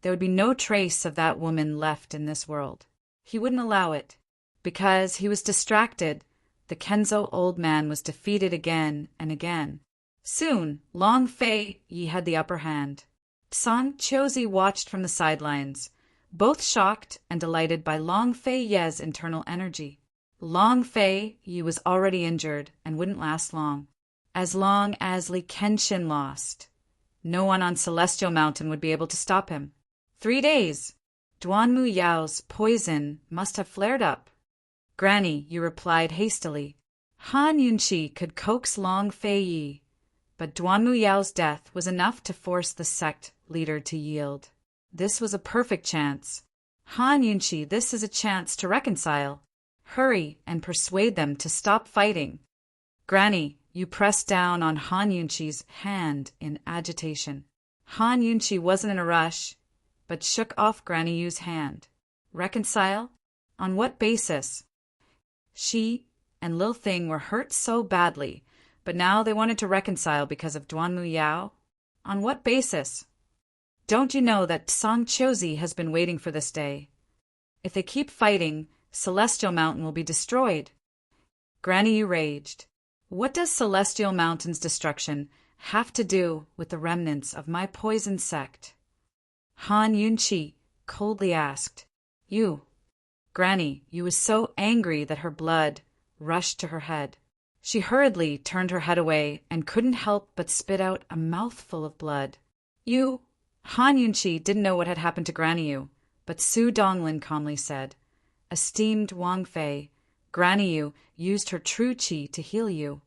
there would be no trace of that woman left in this world. He wouldn't allow it. Because he was distracted, the Kenzo old man was defeated again and again. Soon, Long Fei Yi had the upper hand. Song Chiozi watched from the sidelines, both shocked and delighted by Long Fei Ye's internal energy. Long Fei Yi was already injured and wouldn't last long as Li Kenshin lost. No one on Celestial Mountain would be able to stop him. 3 days! Duanmu Yao's poison must have flared up. Granny, you replied hastily. Han Yunqi could coax Long Fei Yi, but Duanmu Yao's death was enough to force the sect leader to yield. This was a perfect chance. Han Yunqi, this is a chance to reconcile. Hurry and persuade them to stop fighting. Granny, you pressed down on Han Yunqi's hand in agitation. Han Yunqi wasn't in a rush, but shook off Granny Yu's hand. Reconcile? On what basis? She and Lil Thing were hurt so badly, but now they wanted to reconcile because of Duanmu Yao? On what basis? Don't you know that Song Chozi has been waiting for this day? If they keep fighting, Celestial Mountain will be destroyed. Granny Yu raged. What does Celestial Mountain's destruction have to do with the remnants of my poison sect? Han Yunqi coldly asked. You. Granny Yu was so angry that her blood rushed to her head. She hurriedly turned her head away and couldn't help but spit out a mouthful of blood. You. Han Yunqi didn't know what had happened to Granny Yu, but Su Donglin calmly said, Esteemed Wang Fei, Granny Yu used her true qi to heal you.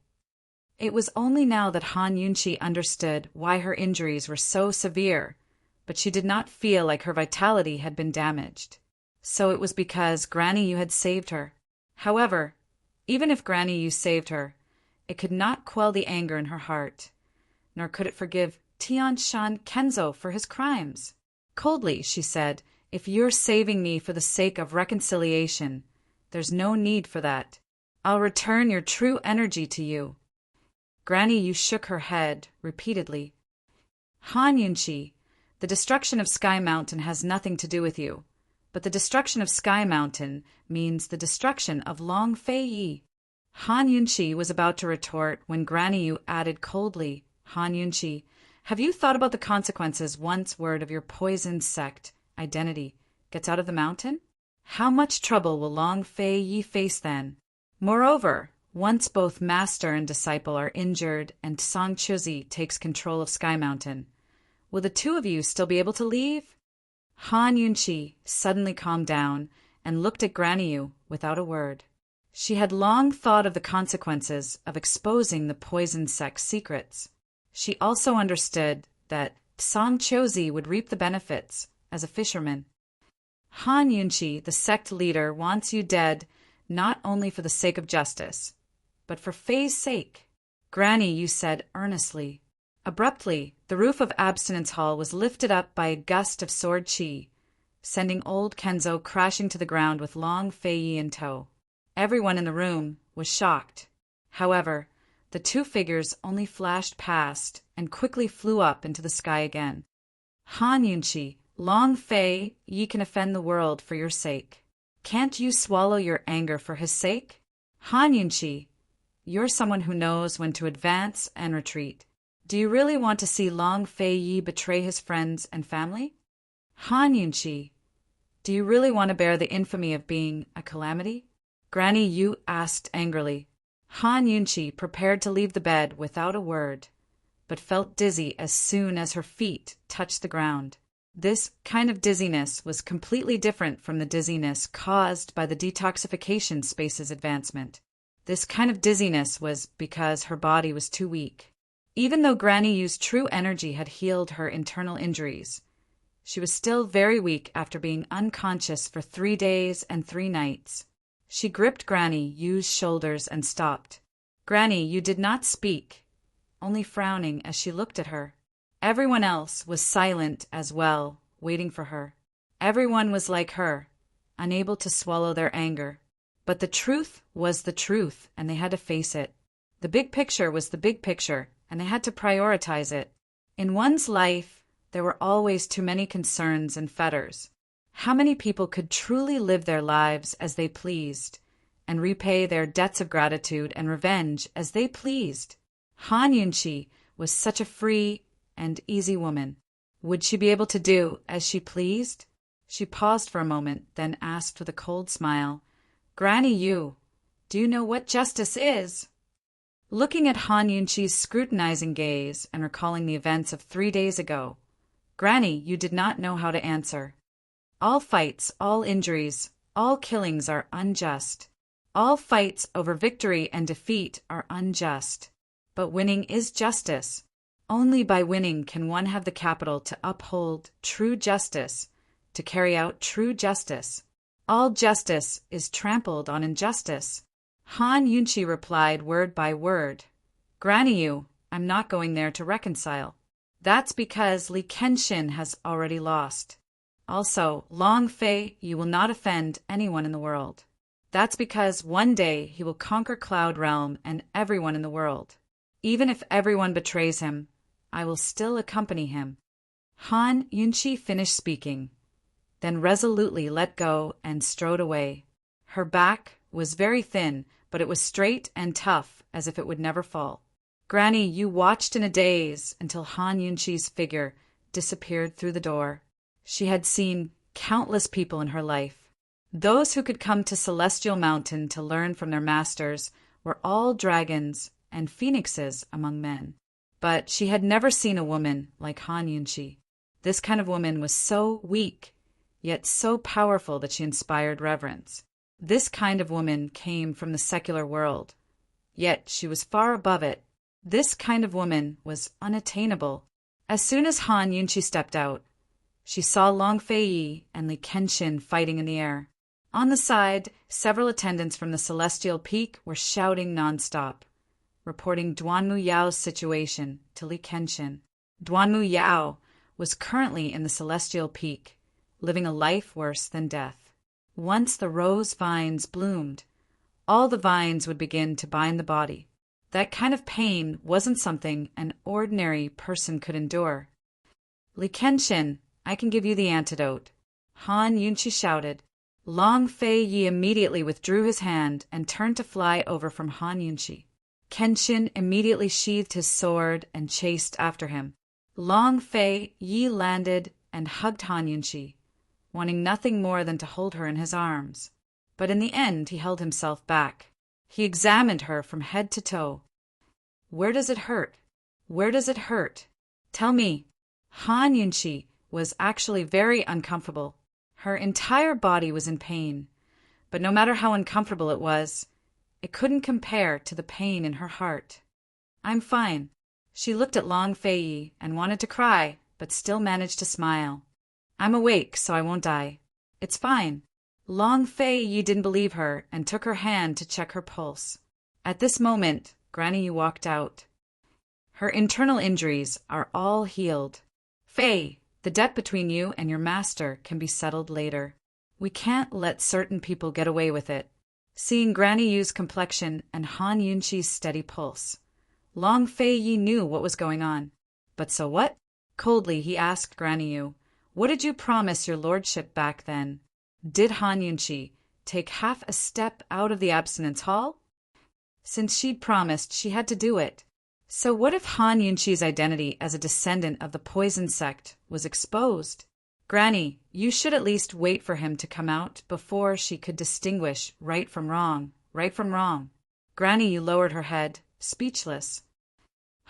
It was only now that Han Yunqi understood why her injuries were so severe, but she did not feel like her vitality had been damaged. So it was because Granny Yu had saved her. However, even if Granny Yu saved her, it could not quell the anger in her heart, nor could it forgive Tian Shan Kenzo for his crimes. Coldly, she said, If you're saving me for the sake of reconciliation, there's no need for that. I'll return your true energy to you. Granny Yu shook her head repeatedly. Han Yunqi, the destruction of Sky Mountain has nothing to do with you, but the destruction of Sky Mountain means the destruction of Long Fei Yi. Han Yunqi was about to retort when Granny Yu added coldly, Han Yunqi, have you thought about the consequences once word of your poison sect identity gets out of the mountain? How much trouble will Long Fei Yi face then? Moreover, once both master and disciple are injured and Song Chuzi takes control of Sky Mountain, will the two of you still be able to leave? Han Yunqi suddenly calmed down and looked at Granny Yu without a word. She had long thought of the consequences of exposing the poison sect's secrets. She also understood that Song Chozi would reap the benefits as a fisherman. Han Yunqi, the sect leader, wants you dead not only for the sake of justice, but for Fei's sake. Granny Yu said earnestly. Abruptly, the roof of Abstinence Hall was lifted up by a gust of sword qi, sending old Kenzo crashing to the ground with Long Fei Yi in tow. Everyone in the room was shocked. However, the two figures only flashed past and quickly flew up into the sky again. Han Yunqi, Long Fei Yi can offend the world for your sake. Can't you swallow your anger for his sake? Han Yunqi, you're someone who knows when to advance and retreat. Do you really want to see Long Fei Yi betray his friends and family? Han Yunqi, do you really want to bear the infamy of being a calamity? Granny Yu asked angrily. Han Yunqi prepared to leave the bed without a word, but felt dizzy as soon as her feet touched the ground. This kind of dizziness was completely different from the dizziness caused by the detoxification space's advancement. This kind of dizziness was because her body was too weak. Even though Granny Yu's true energy had healed her internal injuries, she was still very weak after being unconscious for 3 days and 3 nights. She gripped Granny Yu's shoulders and stopped. Granny Yu did not speak, only frowning as she looked at her. Everyone else was silent as well, waiting for her. Everyone was like her, unable to swallow their anger. But the truth was the truth, and they had to face it. The big picture was the big picture, and they had to prioritize it. In one's life, there were always too many concerns and fetters. How many people could truly live their lives as they pleased, and repay their debts of gratitude and revenge as they pleased? Han Yunqi was such a free and easy woman. Would she be able to do as she pleased? She paused for a moment, then asked with a cold smile, Granny Yu, do you know what justice is? Looking at Han Yunqi's scrutinizing gaze and recalling the events of 3 days ago, Granny Yu did not know how to answer. All fights, all injuries, all killings are unjust. All fights over victory and defeat are unjust. But winning is justice. Only by winning can one have the capital to uphold true justice, to carry out true justice. All justice is trampled on injustice. Han Yunqi replied word by word. Granny Yu, I'm not going there to reconcile. That's because Li Kenshin has already lost. Also, Long Fei, you will not offend anyone in the world. That's because one day he will conquer Cloud Realm and everyone in the world. Even if everyone betrays him, I will still accompany him." Han Yunqi finished speaking, then resolutely let go and strode away. Her back was very thin, but it was straight and tough as if it would never fall. Granny Yu watched in a daze until Han Yunqi's figure disappeared through the door. She had seen countless people in her life. Those who could come to Celestial Mountain to learn from their masters were all dragons and phoenixes among men. But she had never seen a woman like Han Yunqi. This kind of woman was so weak, yet so powerful that she inspired reverence. This kind of woman came from the secular world, yet she was far above it. This kind of woman was unattainable. As soon as Han Yunqi stepped out, she saw Long Fei and Li Kenshin fighting in the air. On the side, several attendants from the Celestial Peak were shouting nonstop, reporting Duanmu Yao's situation to Li Kenshin. Duanmu Yao was currently in the Celestial Peak, living a life worse than death. Once the rose vines bloomed, all the vines would begin to bind the body. That kind of pain wasn't something an ordinary person could endure. "Li Kenshin, I can give you the antidote," Han Yunqi shouted. Long Fei Yi immediately withdrew his hand and turned to fly over from Han Yunqi. Kenshin immediately sheathed his sword and chased after him. Long Fei Yi landed and hugged Han Yunqi, wanting nothing more than to hold her in his arms. But in the end he held himself back. He examined her from head to toe. "Where does it hurt? Where does it hurt? Tell me." Han Yunqi was actually very uncomfortable. Her entire body was in pain, but no matter how uncomfortable it was, it couldn't compare to the pain in her heart. "I'm fine." She looked at Long Fei Yi and wanted to cry, but still managed to smile. "I'm awake, so I won't die. It's fine." Long Fei Yi didn't believe her and took her hand to check her pulse. At this moment, Granny Yu walked out. "Her internal injuries are all healed. Fei, the debt between you and your master can be settled later. We can't let certain people get away with it." Seeing Granny Yu's complexion and Han Yunqi's steady pulse, Long Fei Yi knew what was going on. "But so what?" Coldly he asked Granny Yu. "What did you promise your lordship back then? Did Han Yunqi take half a step out of the abstinence hall? Since she'd promised, she had to do it. So what if Han Yunqi's identity as a descendant of the poison sect was exposed? Granny, you should at least wait for him to come out before she could distinguish right from wrong, right from wrong." Granny Yu lowered her head, speechless.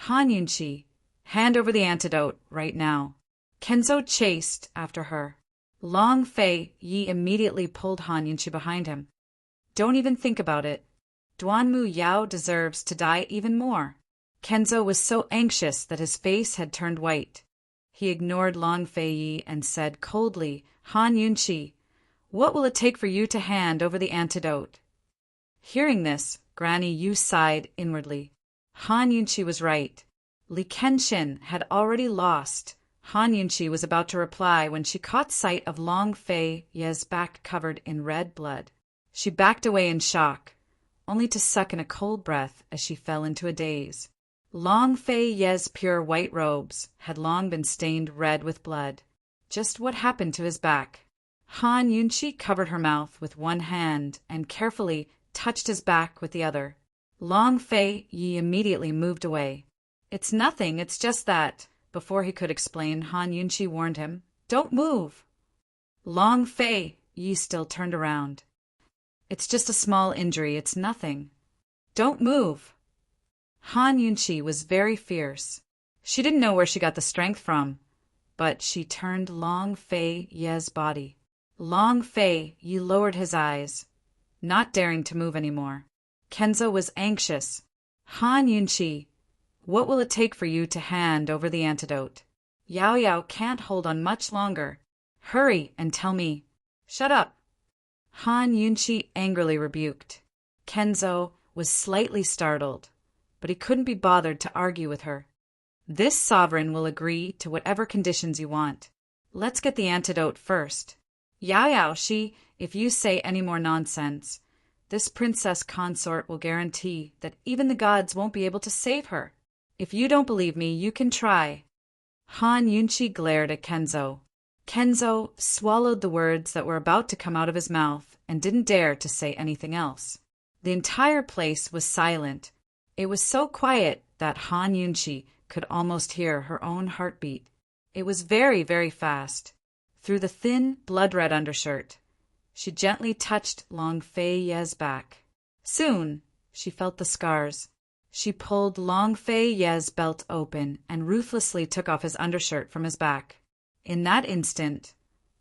"Han Yunqi, hand over the antidote right now." Kenzo chased after her. Long Fei Yi immediately pulled Han Yunqi behind him. "Don't even think about it. Duanmu Yao deserves to die even more." Kenzo was so anxious that his face had turned white. He ignored Long Fei Yi and said coldly, "Han Yunqi, what will it take for you to hand over the antidote?" Hearing this, Granny Yu sighed inwardly. Han Yunqi was right. Li Kenshin had already lost. Han Yunqi was about to reply when she caught sight of Long Fei Yi's back covered in red blood. She backed away in shock, only to suck in a cold breath as she fell into a daze. Long Fei Yi's pure white robes had long been stained red with blood. Just what happened to his back? Han Yunqi covered her mouth with one hand and carefully touched his back with the other. Long Fei Yi immediately moved away. "It's nothing, it's just that." Before he could explain, Han Yunqi warned him, "Don't move." Long Fei Yi still turned around. "It's just a small injury, it's nothing. Don't move." Han Yunqi was very fierce. She didn't know where she got the strength from, but she turned Long Fei Yi's body. Long Fei Yi lowered his eyes, not daring to move anymore. Kenzo was anxious. "Han Yunqi, what will it take for you to hand over the antidote? Yao Yao can't hold on much longer. Hurry and tell me." "Shut up," Han Yunqi angrily rebuked. Kenzo was slightly startled, but he couldn't be bothered to argue with her. "This sovereign will agree to whatever conditions you want. Let's get the antidote first. Yao, if you say any more nonsense, this Princess Consort will guarantee that even the gods won't be able to save her. If you don't believe me, you can try. Han Yunqi glared at Kenzo. Kenzo swallowed the words that were about to come out of his mouth and didn't dare to say anything else. The entire place was silent. It was so quiet that Han Yunqi could almost hear her own heartbeat. It was very, very fast. Through the thin, blood-red undershirt, she gently touched Long Fei Ye's back. Soon, she felt the scars. She pulled Long Fei Ye's belt open and ruthlessly took off his undershirt from his back. In that instant,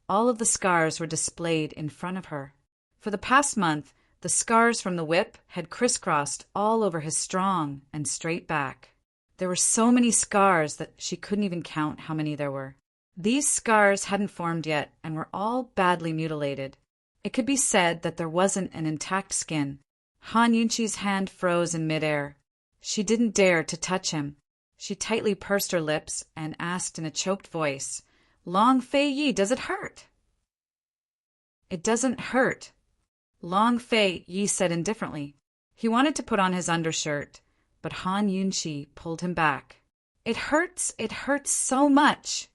all of the scars were displayed in front of her. For the past month, the scars from the whip had crisscrossed all over his strong and straight back. There were so many scars that she couldn't even count how many there were. These scars hadn't formed yet and were all badly mutilated. It could be said that there wasn't an intact skin. Han Yunqi's hand froze in midair. She didn't dare to touch him. She tightly pursed her lips and asked in a choked voice, "Long Fei Yi, does it hurt?" "It doesn't hurt," Long Fei Yi said indifferently. He wanted to put on his undershirt, but Han Yunqi pulled him back. It hurts so much."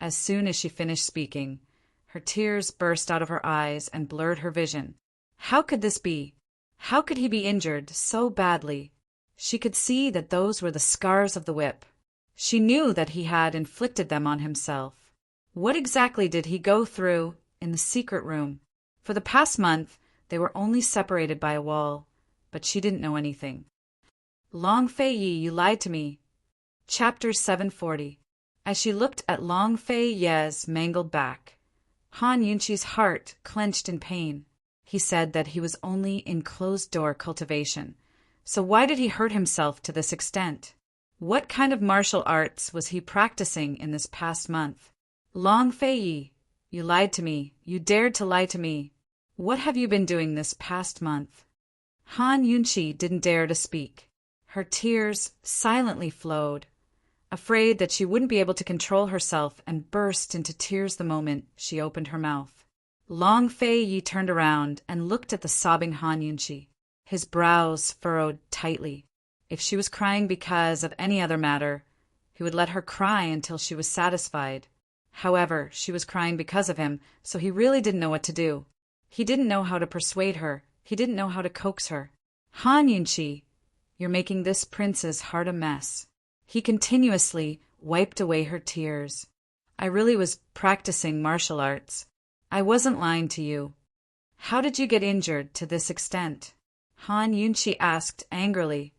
As soon as she finished speaking, her tears burst out of her eyes and blurred her vision. How could this be? How could he be injured so badly? She could see that those were the scars of the whip. She knew that he had inflicted them on himself. What exactly did he go through in the secret room? For the past month, they were only separated by a wall, but she didn't know anything. Long Fei Yi, you lied to me. Chapter 740. As she looked at Long Fei Ye's mangled back, Han Yunqi's heart clenched in pain. He said that he was only in closed-door cultivation. So why did he hurt himself to this extent? What kind of martial arts was he practicing in this past month? Long Fei Yi, you lied to me. You dared to lie to me. What have you been doing this past month? Han Yunqi didn't dare to speak. Her tears silently flowed, afraid that she wouldn't be able to control herself, and burst into tears the moment she opened her mouth. Long Fei Yi turned around and looked at the sobbing Han Yunqi. His brows furrowed tightly. If she was crying because of any other matter, he would let her cry until she was satisfied. However, she was crying because of him, so he really didn't know what to do. He didn't know how to persuade her. He didn't know how to coax her. Han Yunqi, you're making this prince's heart a mess. He continuously wiped away her tears. I really was practicing martial arts. I wasn't lying to you. How did you get injured to this extent? Han Yunqi asked angrily.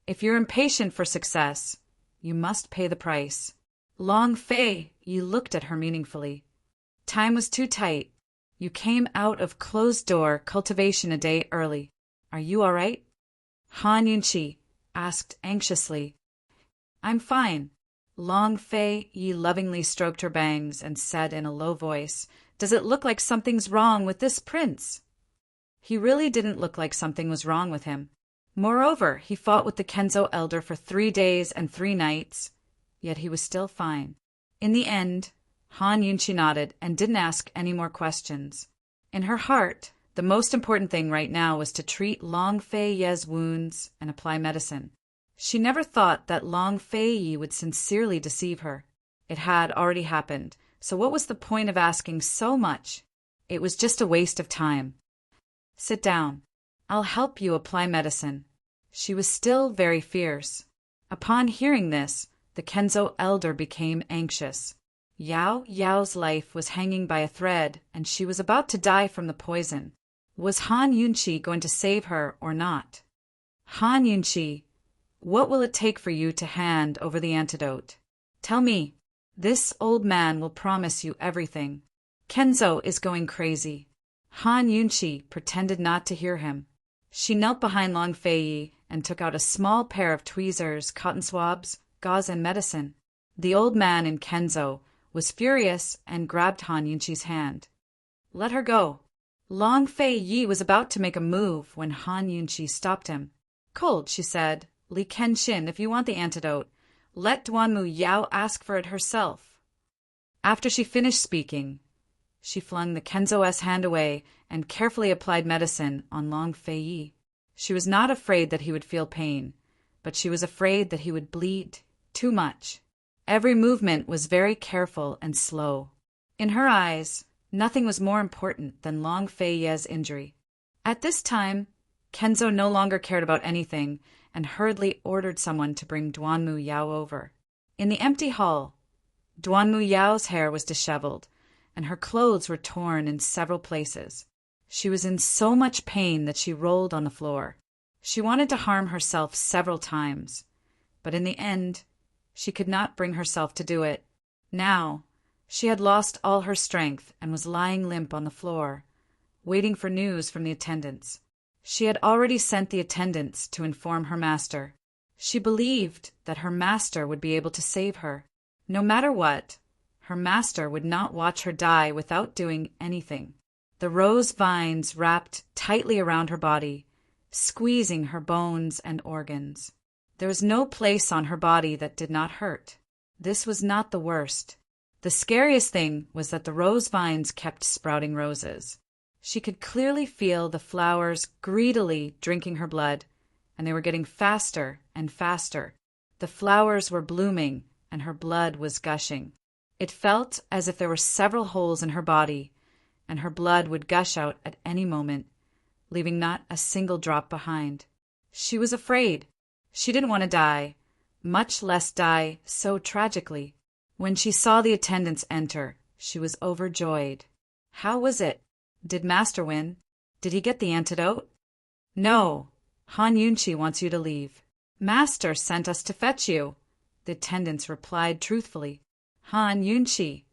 If you're impatient for success, you must pay the price. Long Fei, you looked at her meaningfully. Time was too tight. You came out of closed-door cultivation a day early. Are you all right? Han Yunqi asked anxiously. I'm fine. Long Fei Yi lovingly stroked her bangs and said in a low voice, Does it look like something's wrong with this prince? He really didn't look like something was wrong with him. Moreover, he fought with the Kenzo elder for 3 days and 3 nights, yet he was still fine. In the end, Han Yunqi nodded and didn't ask any more questions. In her heart, the most important thing right now was to treat Long Fei Ye's wounds and apply medicine. She never thought that Long Fei Yi would sincerely deceive her. It had already happened, so what was the point of asking so much? It was just a waste of time. Sit down. I'll help you apply medicine. She was still very fierce. Upon hearing this, the Kenzo elder became anxious. Yao's life was hanging by a thread, and she was about to die from the poison. Was Han Yunqi going to save her or not? Han Yunqi, what will it take for you to hand over the antidote? Tell me. This old man will promise you everything. Kenzo is going crazy. Han Yunqi pretended not to hear him. She knelt behind Long Fei Yi and took out a small pair of tweezers, cotton swabs, gauze, and medicine. The old man in Kenzo was furious and grabbed Han Yunqi's hand. Let her go. Long Fei Yi was about to make a move when Han Yunqi stopped him. Cold, she said. Li Kenshin, if you want the antidote, let Duanmu Yao ask for it herself. After she finished speaking, she flung the Kenzo's hand away and carefully applied medicine on Long Fei. She was not afraid that he would feel pain, but she was afraid that he would bleed too much. Every movement was very careful and slow. In her eyes, nothing was more important than Long Fei's injury. At this time, Kenzo no longer cared about anything and hurriedly ordered someone to bring Duanmu Yao over. In the empty hall, Duanmu Yao's hair was disheveled, and her clothes were torn in several places. She was in so much pain that she rolled on the floor. She wanted to harm herself several times, but in the end, she could not bring herself to do it. Now, she had lost all her strength and was lying limp on the floor, waiting for news from the attendants. She had already sent the attendants to inform her master. She believed that her master would be able to save her. No matter what, her master would not watch her die without doing anything. The rose vines wrapped tightly around her body, squeezing her bones and organs. There was no place on her body that did not hurt. This was not the worst. The scariest thing was that the rose vines kept sprouting roses. She could clearly feel the flowers greedily drinking her blood, and they were getting faster and faster. The flowers were blooming, and her blood was gushing. It felt as if there were several holes in her body, and her blood would gush out at any moment, leaving not a single drop behind. She was afraid. She didn't want to die, much less die so tragically. When she saw the attendants enter, she was overjoyed. How was it? Did Master win? Did he get the antidote? No. Han Yunqi wants you to leave. Master sent us to fetch you, the attendants replied truthfully. Han Yunqi.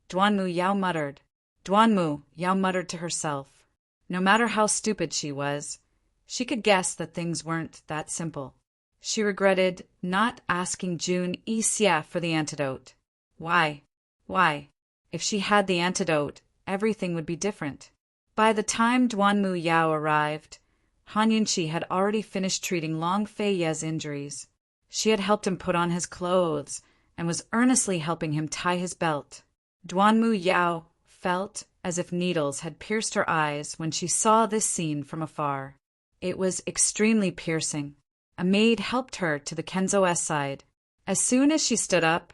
Duanmu Yao muttered. Duanmu Yao muttered to herself. No matter how stupid she was, she could guess that things weren't that simple. She regretted not asking Jun Yixia for the antidote. Why? If she had the antidote, everything would be different. By the time Duanmu Yao arrived, Han Yunqi had already finished treating Long Fei's injuries. She had helped him put on his clothes and was earnestly helping him tie his belt. Duanmu Yao felt as if needles had pierced her eyes when she saw this scene from afar. It was extremely piercing. A maid helped her to the Kenzo's side. As soon as she stood up,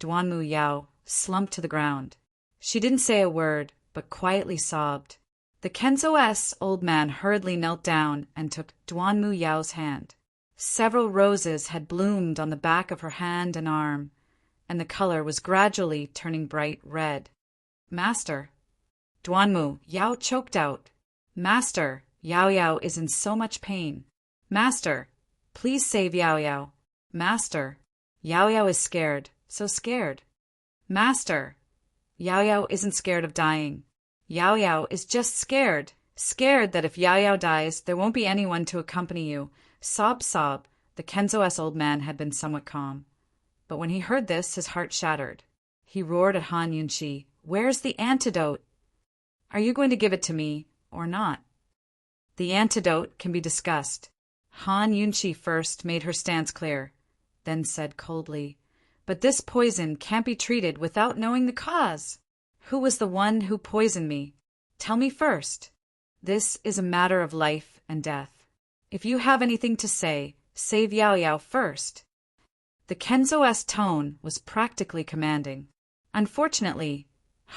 Duanmu Yao slumped to the ground. She didn't say a word, but quietly sobbed. The Kenzo's old man hurriedly knelt down and took Duanmu Yao's hand. Several roses had bloomed on the back of her hand and arm, and the color was gradually turning bright red. Master. Duanmu Yao choked out. Master, Yao Yao is in so much pain. Master, please save Yao Yao. Master, Yao Yao is scared, so scared. Master, Yao Yao isn't scared of dying. Yao Yao is just scared that if Yao Yao dies, there won't be anyone to accompany you. Sob, sob. The Kenzo's old man had been somewhat calm. But when he heard this, his heart shattered. He roared at Han Yunqi, "Where's the antidote? Are you going to give it to me or not?" The antidote can be discussed. Han Yunqi first made her stance clear, then said coldly, "But this poison can't be treated without knowing the cause. Who was the one who poisoned me? Tell me first. This is a matter of life and death. If you have anything to say, save Yao Yao first." The Kenzo's tone was practically commanding. Unfortunately,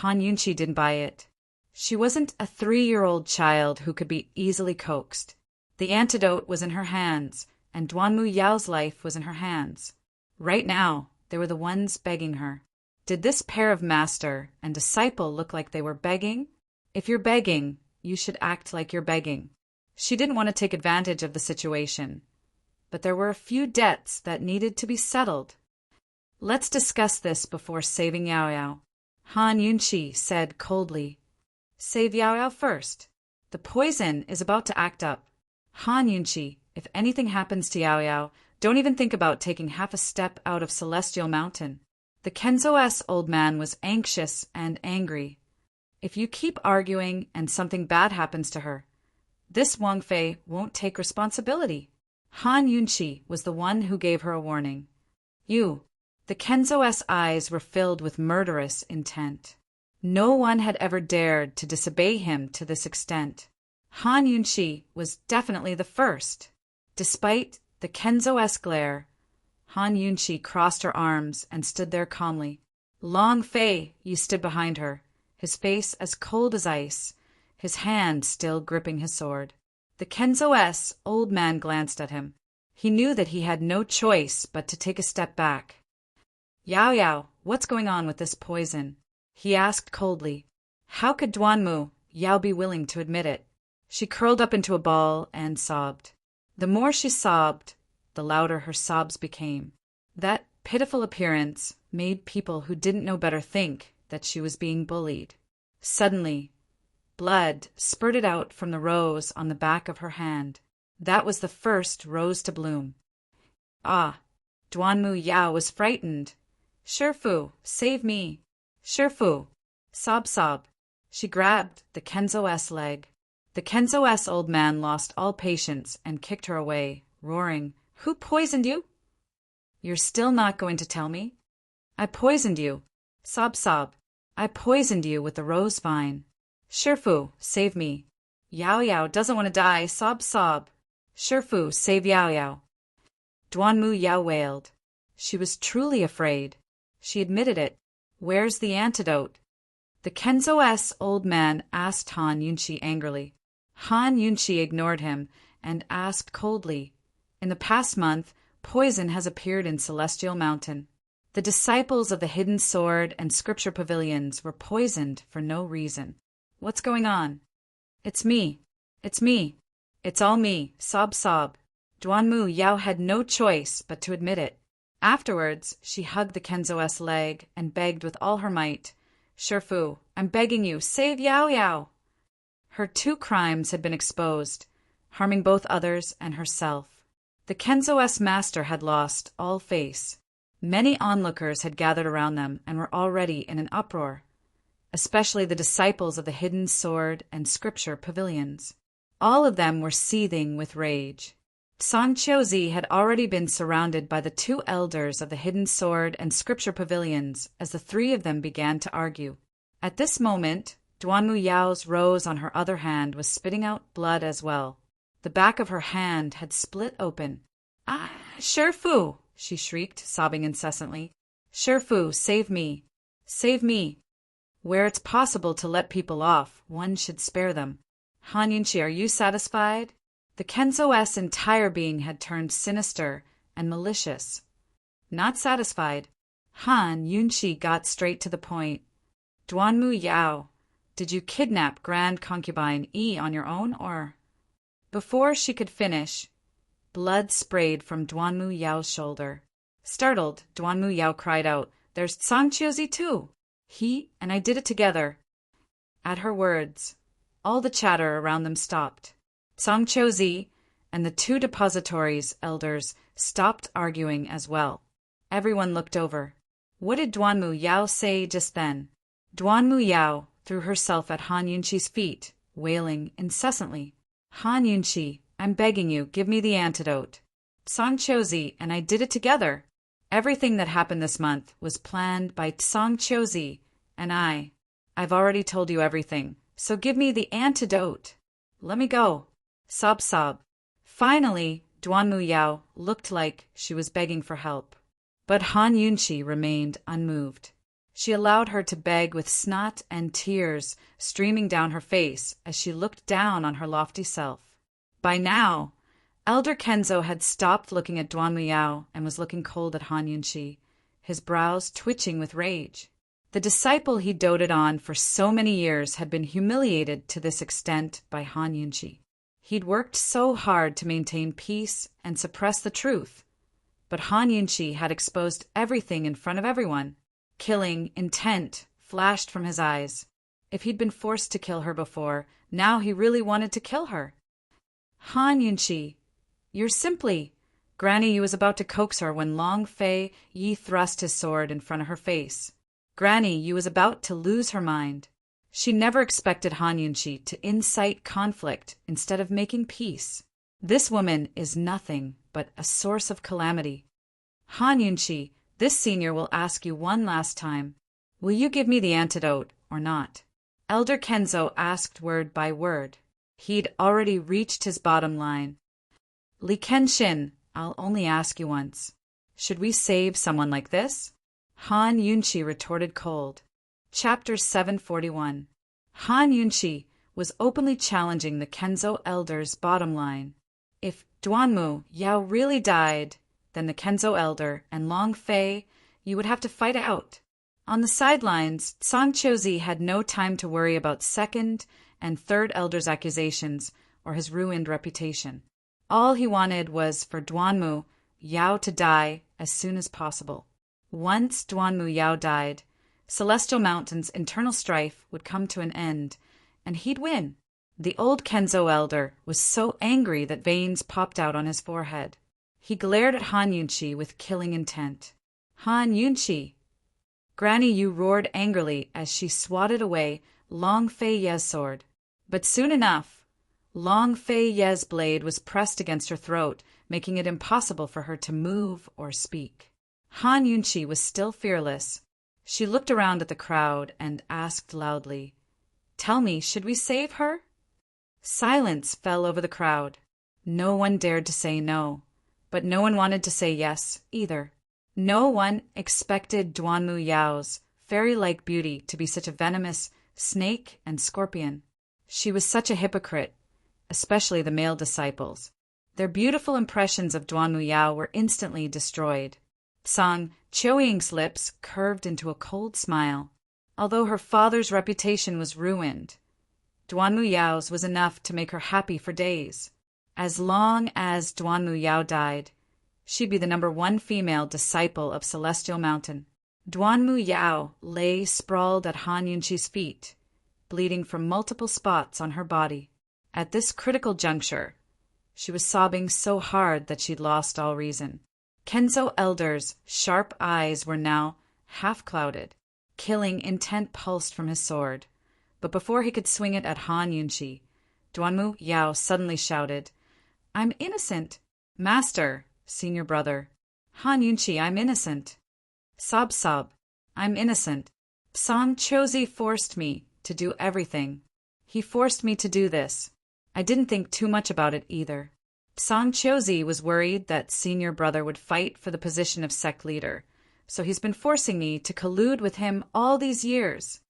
Han Yunqi didn't buy it. She wasn't a 3-year-old child who could be easily coaxed. The antidote was in her hands, and Duanmu Yao's life was in her hands. Right now, they were the ones begging her. Did this pair of master and disciple look like they were begging? If you're begging, you should act like you're begging. She didn't want to take advantage of the situation, but there were a few debts that needed to be settled. Let's discuss this before saving Yao Yao. Han Yunqi said coldly, "Save Yao Yao first. The poison is about to act up. Han Yunqi, if anything happens to Yao Yao, don't even think about taking half a step out of Celestial Mountain." The Kenzo's old man was anxious and angry. If you keep arguing and something bad happens to her, this Wang Fei won't take responsibility. Han Yunqi was the one who gave her a warning. You The Kenzo's eyes were filled with murderous intent. No one had ever dared to disobey him to this extent. Han Yunshi was definitely the first. Despite the Kenzo's glare, Han Yunshi crossed her arms and stood there calmly. Long Fei Yi stood behind her, his face as cold as ice, his hand still gripping his sword. The Kenzo's old man glanced at him. He knew that he had no choice but to take a step back. Yao Yao, what's going on with this poison? He asked coldly. How could Duanmu Yao be willing to admit it? She curled up into a ball and sobbed. The more she sobbed, the louder her sobs became. That pitiful appearance made people who didn't know better think that she was being bullied. Suddenly, blood spurted out from the rose on the back of her hand. That was the first rose to bloom. Ah, Duanmu Yao was frightened. Shifu, save me. Shifu. Sob, sob. She grabbed the Kenzo's leg. The Kenzo's old man lost all patience and kicked her away, roaring, Who poisoned you? You're still not going to tell me? I poisoned you. Sob, sob. I poisoned you with the rose vine. Shifu, save me. Yao Yao doesn't want to die. Sob, sob. Shifu, save Yao Yao. Duanmu Yao wailed. She was truly afraid. She admitted it. Where's the antidote? The Kenzo's old man asked Han Yunshi angrily. Han Yunshi ignored him and asked coldly, In the past month, poison has appeared in Celestial Mountain. The disciples of the Hidden Sword and Scripture Pavilions were poisoned for no reason. What's going on? It's me. It's me. It's all me. Sob, sob. Duanmu Yao had no choice but to admit it. Afterwards, she hugged the Kenzo's leg and begged with all her might, Shifu, I'm begging you, save Yao Yao. Her two crimes had been exposed, harming both others and herself. The Kenzo's master had lost all face. Many onlookers had gathered around them and were already in an uproar, especially the disciples of the Hidden Sword and Scripture Pavilions. All of them were seething with rage. Song Chiozi had already been surrounded by the two elders of the Hidden Sword and Scripture Pavilions as the three of them began to argue. At this moment, Duanmu Yao's rose on her other hand was spitting out blood as well. The back of her hand had split open. Ah, Shifu! She shrieked, sobbing incessantly. Shifu, save me! Save me! Where it's possible to let people off, one should spare them. Han Yunshi, are you satisfied? The Kenzo's entire being had turned sinister and malicious. Not satisfied, Han Yunshi got straight to the point. Duanmu Yao, did you kidnap Grand Concubine Yi on your own, or? Before she could finish, blood sprayed from Duanmu Yao's shoulder. Startled, Duanmu Yao cried out, There's Song Chiozi too! He and I did it together. At her words, all the chatter around them stopped. Song Chiozi and the two depositories elders stopped arguing as well. Everyone looked over. What did Duanmu Yao say just then? Duanmu Yao threw herself at Han Yunshi's feet, wailing incessantly. Han Yunshi, I'm begging you, give me the antidote. Song Chiozi and I did it together. Everything that happened this month was planned by Song Chiozi and I. I've already told you everything, so give me the antidote. Let me go. Sob, sob. Finally, Duanmu Yao looked like she was begging for help. But Han Yunshi remained unmoved. She allowed her to beg with snot and tears streaming down her face as she looked down on her lofty self. By now, Elder Kenzo had stopped looking at Duanmu Yao and was looking cold at Han Yunshi, his brows twitching with rage. The disciple he doted on for so many years had been humiliated to this extent by Han Yunshi. He'd worked so hard to maintain peace and suppress the truth, but Han Yunshi had exposed everything in front of everyone. Killing intent flashed from his eyes. If he'd been forced to kill her before, now he really wanted to kill her. Han Yunshi, you're simply... Granny Yu was about to coax her when Long Fei Yi thrust his sword in front of her face. Granny Yu was about to lose her mind. She never expected Han Yunshi to incite conflict instead of making peace. This woman is nothing but a source of calamity. Han Yunshi, This senior will ask you one last time. Will you give me the antidote or not? Elder Kenzo asked word by word. He'd already reached his bottom line. Li Kenshin, I'll only ask you once. Should we save someone like this? Han Yunchi retorted cold. Chapter 741. Han Yunchi was openly challenging the Kenzo elder's bottom line. If Duanmu Yao really died, then the Kenzo elder and Long Fei, you would have to fight out. On the sidelines, Song Chozi had no time to worry about second and third elders' accusations or his ruined reputation. All he wanted was for Duanmu Yao to die as soon as possible. Once Duanmu Yao died, Celestial Mountain's internal strife would come to an end, and he'd win. The old Kenzo elder was so angry that veins popped out on his forehead. He glared at Han Yunchi with killing intent. Han Yunchi! Granny Yu roared angrily as she swatted away Long Fei Ye's sword. But soon enough, Long Fei Ye's blade was pressed against her throat, making it impossible for her to move or speak. Han Yunchi was still fearless. She looked around at the crowd and asked loudly, "Tell me, should we save her?" Silence fell over the crowd. No one dared to say no, but no one wanted to say yes either. No one expected Duanmu Yao's fairy-like beauty to be such a venomous snake and scorpion. She was such a hypocrite, especially the male disciples. Their beautiful impressions of Duanmu Yao were instantly destroyed. Song Choying's lips curved into a cold smile. Although her father's reputation was ruined, Duanmu Yao's was enough to make her happy for days. As long as Duanmu Yao died, she'd be the #1 female disciple of Celestial Mountain. Duanmu Yao lay sprawled at Han Yunchi's feet, bleeding from multiple spots on her body. At this critical juncture, she was sobbing so hard that she'd lost all reason. Kenzo Elder's sharp eyes were now half-clouded. Killing intent pulsed from his sword. But before he could swing it at Han Yunchi, Duanmu Yao suddenly shouted, "I'm innocent! Master, senior brother. Han Yunchi, I'm innocent. Sob sob, I'm innocent. Song Chozi forced me to do everything. He forced me to do this. I didn't think too much about it either." Song Chozi was worried that senior brother would fight for the position of sect leader, so he's been forcing me to collude with him all these years.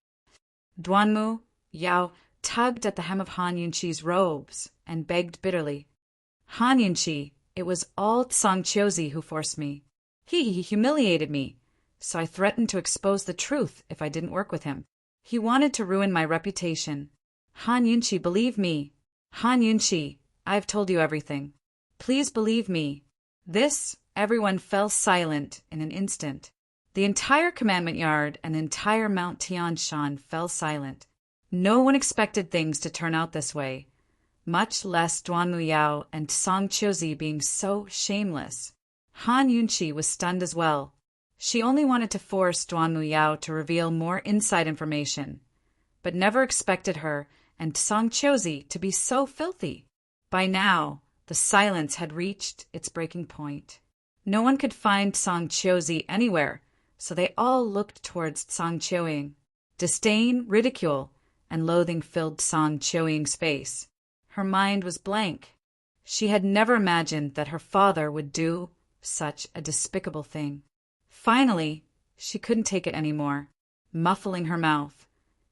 Duanmu Yao tugged at the hem of Han Yunchi's robes and begged bitterly. "Han Yunchi, it was all Song Chozi who forced me. He humiliated me, so I threatened to expose the truth if I didn't work with him. He wanted to ruin my reputation. Han Yunchi, believe me. Han Yunchi, I've told you everything. Please believe me." Everyone fell silent in an instant. The entire commandment yard and entire Mount Tianshan fell silent. No one expected things to turn out this way, much less Duanmu Yao and Song Chozi being so shameless. Han Yunchi was stunned as well. She only wanted to force Duanmu Yao to reveal more inside information, but never expected her and Song Chozi to be so filthy. By now, the silence had reached its breaking point. No one could find Song Chozi anywhere, so they all looked towards Song Choying. Disdain, ridicule, and loathing filled Song Choying's face. Her mind was blank. She had never imagined that her father would do such a despicable thing. Finally, she couldn't take it anymore. Muffling her mouth,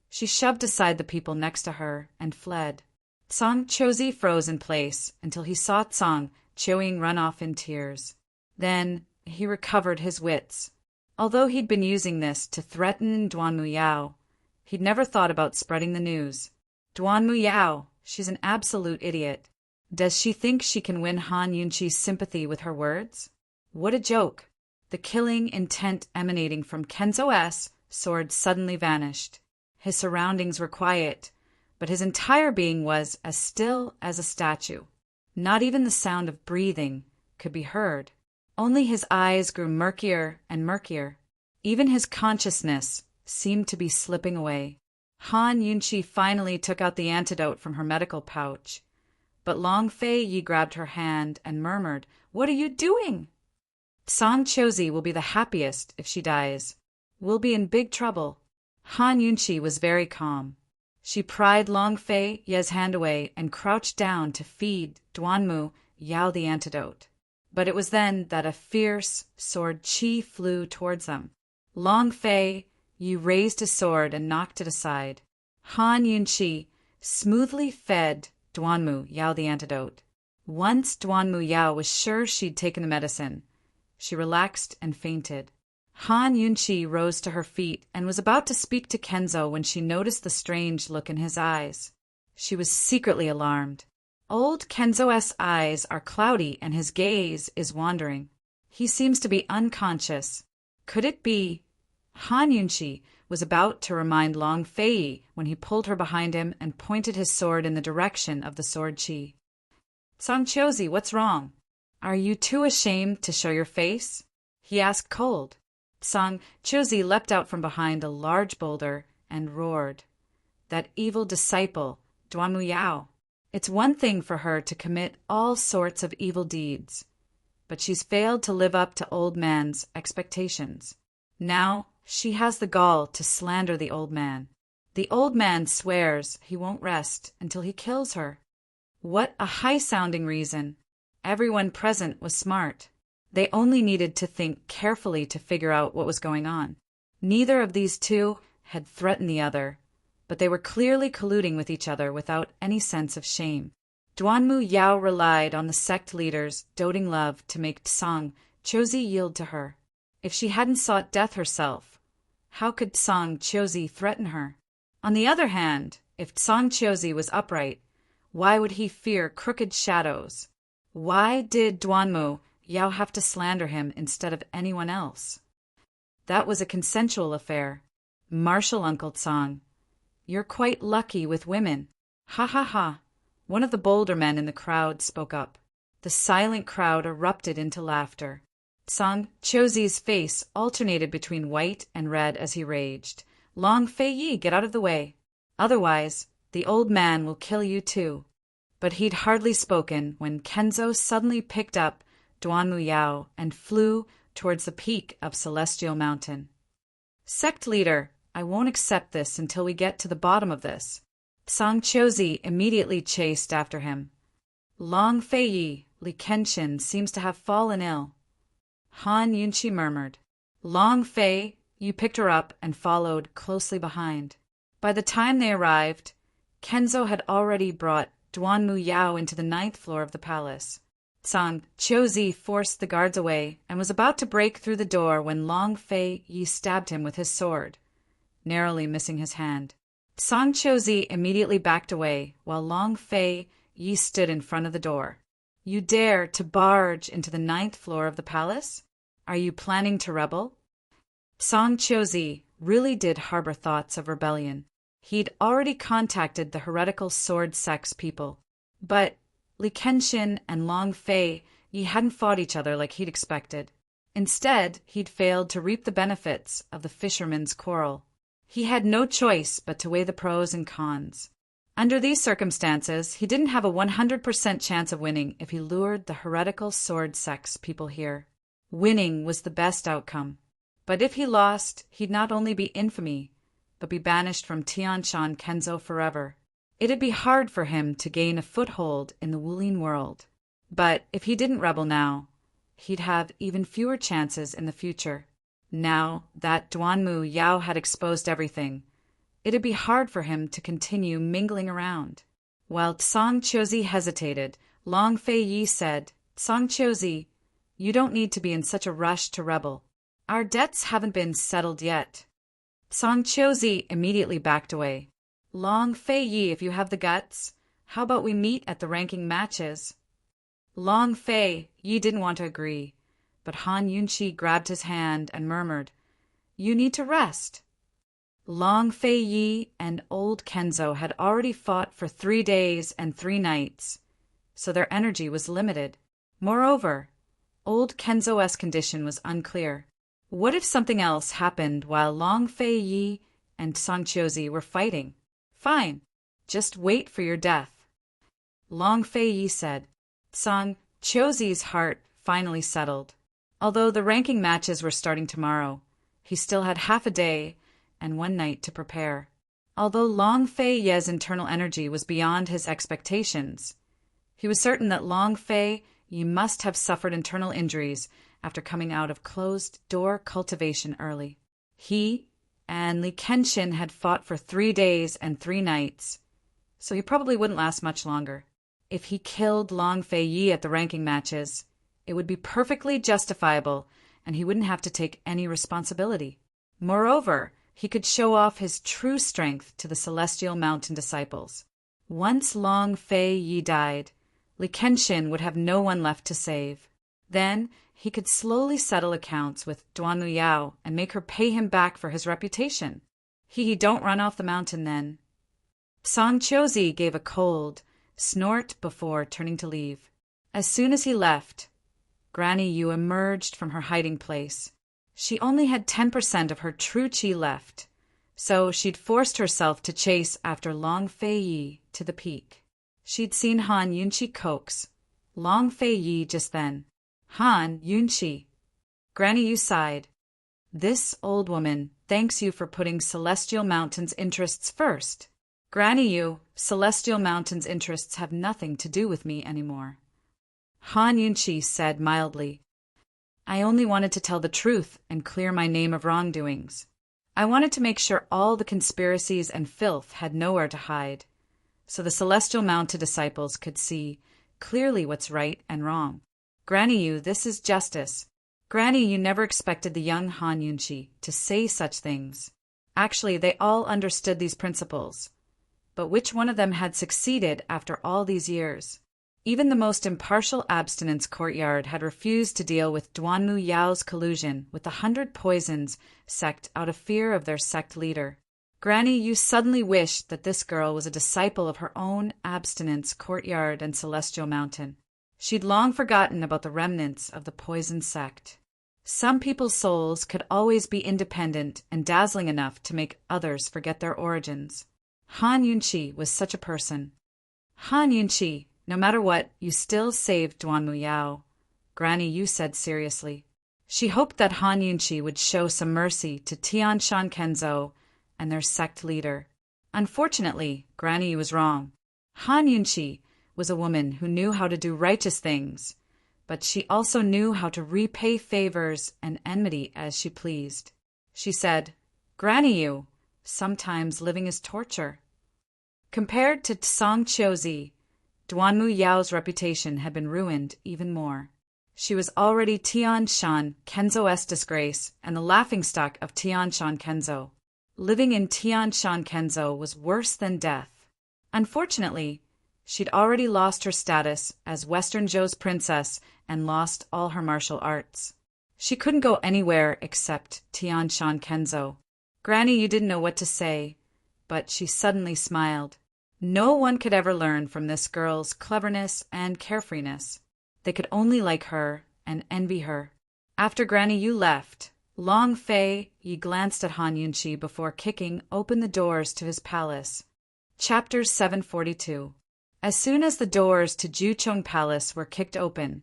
she shoved aside the people next to her and fled. Song Chozi froze in place until he saw Song Choying run off in tears. Then he recovered his wits. Although he'd been using this to threaten Duanmu Yao, he'd never thought about spreading the news. Duanmu Yao, she's an absolute idiot. Does she think she can win Han Yunchi's sympathy with her words? What a joke. The killing intent emanating from Kenzo's sword suddenly vanished. His surroundings were quiet, but his entire being was as still as a statue. Not even the sound of breathing could be heard. Only his eyes grew murkier and murkier. Even his consciousness seemed to be slipping away. Han Yunchi finally took out the antidote from her medical pouch, but Long Fei Yi grabbed her hand and murmured, "What are you doing?" Song Chosi will be the happiest if she dies. We'll be in big trouble. Han Yunchi was very calm. She pried Long Fei Ye's hand away and crouched down to feed Duanmu Yao the antidote. But it was then that a fierce sword chi flew towards them. Long Fei Ye raised his sword and knocked it aside. Han Yunchi smoothly fed Duanmu Yao the antidote. Once Duanmu Yao was sure she'd taken the medicine, she relaxed and fainted. Han Yunchi rose to her feet and was about to speak to Kenzo when she noticed the strange look in his eyes. She was secretly alarmed. Old Kenzo's eyes are cloudy and his gaze is wandering. He seems to be unconscious. Could it be? Han Yunchi was about to remind Long Fei when he pulled her behind him and pointed his sword in the direction of the sword chi. Song Chosi, what's wrong? Are you too ashamed to show your face? He asked cold. Song Chosi leapt out from behind a large boulder and roared. That evil disciple, Duanmu Yao. It's one thing for her to commit all sorts of evil deeds, but she's failed to live up to old man's expectations. Now she has the gall to slander the old man. The old man swears he won't rest until he kills her. What a high-sounding reason. Everyone present was smart. They only needed to think carefully to figure out what was going on. Neither of these two had threatened the other, but they were clearly colluding with each other without any sense of shame. Duanmu Yao relied on the sect leader's doting love to make Song Chosi yield to her. If she hadn't sought death herself, how could Song Chosi threaten her? On the other hand, if Song Chosi was upright, why would he fear crooked shadows? Why did Duanmu Yao have to slander him instead of anyone else? That was a consensual affair. Martial Uncle Tsang. You're quite lucky with women. Ha ha ha. One of the bolder men in the crowd spoke up. The silent crowd erupted into laughter. Song Chosi's face alternated between white and red as he raged. Long Fei Yi, get out of the way. Otherwise, the old man will kill you too. But he'd hardly spoken when Kenzo suddenly picked up Duanmu Yao and flew towards the peak of Celestial Mountain. Sect leader, I won't accept this until we get to the bottom of this. Song Chosi immediately chased after him. Long Fei Yi, Li Kenshin seems to have fallen ill. Han Yunchi murmured. Long Fei, you picked her up and followed closely behind. By the time they arrived, Kenzo had already brought Duanmu Yao into the 9th floor of the palace. Song Chosi forced the guards away and was about to break through the door when Long Fei Yi stabbed him with his sword, narrowly missing his hand. Song Chosi immediately backed away while Long Fei Yi stood in front of the door. You dare to barge into the 9th floor of the palace? Are you planning to rebel? Song Chosi really did harbor thoughts of rebellion. He'd already contacted the heretical sword sect's people, but Li Kenshin and Long Fei Yi hadn't fought each other like he'd expected. Instead, he'd failed to reap the benefits of the fisherman's quarrel. He had no choice but to weigh the pros and cons. Under these circumstances, he didn't have a 100% chance of winning if he lured the heretical sword sect's people here. Winning was the best outcome. But if he lost, he'd not only be infamy, but be banished from Tianshan Kenzo forever. It'd be hard for him to gain a foothold in the Wuling world. But if he didn't rebel now, he'd have even fewer chances in the future. Now that Duanmu Yao had exposed everything, it'd be hard for him to continue mingling around. While Song Chosi hesitated, Long Fei Yi said, Song Chosi, you don't need to be in such a rush to rebel. Our debts haven't been settled yet. Song Chosi immediately backed away. Long Fei Yi, if you have the guts, how about we meet at the ranking matches? Long Fei Yi didn't want to agree, but Han Yunchi grabbed his hand and murmured, You need to rest. Long Fei Yi and old Kenzo had already fought for 3 days and 3 nights, so their energy was limited. Moreover, old Kenzo's condition was unclear. What if something else happened while Long Fei Yi and Song Chosi were fighting? Fine, just wait for your death. Long Fei Yi said. Song Chosi's heart finally settled. Although the ranking matches were starting tomorrow, he still had half a day and one night to prepare. Although Long Fei Ye's internal energy was beyond his expectations, he was certain that Long Fei Ye must have suffered internal injuries after coming out of closed-door cultivation early. He and Li Kenshin had fought for 3 days and 3 nights, so he probably wouldn't last much longer. If he killed Long Fei Yi at the ranking matches, it would be perfectly justifiable, and he wouldn't have to take any responsibility. Moreover, he could show off his true strength to the Celestial Mountain disciples. Once Long Fei Yi died, Li Kenshin would have no one left to save. Then he could slowly settle accounts with Duanmu Yao and make her pay him back for his reputation. Don't run off the mountain then. Song Chiozi gave a cold snort before turning to leave. As soon as he left, Granny Yu emerged from her hiding place. She only had 10% of her true qi left, so she'd forced herself to chase after Long Fei Yi to the peak. She'd seen Han Yunqi coax Long Fei Yi just then. Han Yunqi. Granny Yu sighed. This old woman thanks you for putting Celestial Mountain's interests first. Granny Yu, Celestial Mountain's interests have nothing to do with me anymore. Han Yunqi said mildly, I only wanted to tell the truth and clear my name of wrongdoings. I wanted to make sure all the conspiracies and filth had nowhere to hide, so the Celestial Mountain disciples could see clearly what's right and wrong. Granny Yu, this is justice. Granny Yu never expected the young Han Yunqi to say such things. Actually, they all understood these principles. But which one of them had succeeded after all these years? Even the most impartial abstinence courtyard had refused to deal with Duanmu Yao's collusion with the 100 Poisons sect out of fear of their sect leader. Granny Yu suddenly wished that this girl was a disciple of her own abstinence courtyard and Celestial Mountain. She'd long forgotten about the remnants of the Poison sect. Some people's souls could always be independent and dazzling enough to make others forget their origins. Han Yunqi was such a person. Han Yunqi, no matter what, you still saved Duanmu Yao, Granny Yu said seriously. She hoped that Han Yunqi would show some mercy to Tianshan Kenzo and their sect leader. Unfortunately, Granny Yu was wrong. Han Yunqi was a woman who knew how to do righteous things, but she also knew how to repay favors and enmity as she pleased. She said, Granny Yu, sometimes living is torture. Compared to Song Chiozi, Duanmu Yao's reputation had been ruined even more. She was already Tianshan Kenzo's disgrace and the laughingstock of Tianshan Kenzo. Living in Tianshan Kenzo was worse than death. Unfortunately, she'd already lost her status as Western Zhou's princess and lost all her martial arts. She couldn't go anywhere except Tianshan Kenzo. Granny Yu didn't know what to say, but she suddenly smiled. No one could ever learn from this girl's cleverness and carefreeness. They could only like her and envy her. After Granny Yu left, Long Fei Yi glanced at Han Yunqi before kicking open the doors to his palace. Chapter 742. As soon as the doors to Juchong Palace were kicked open,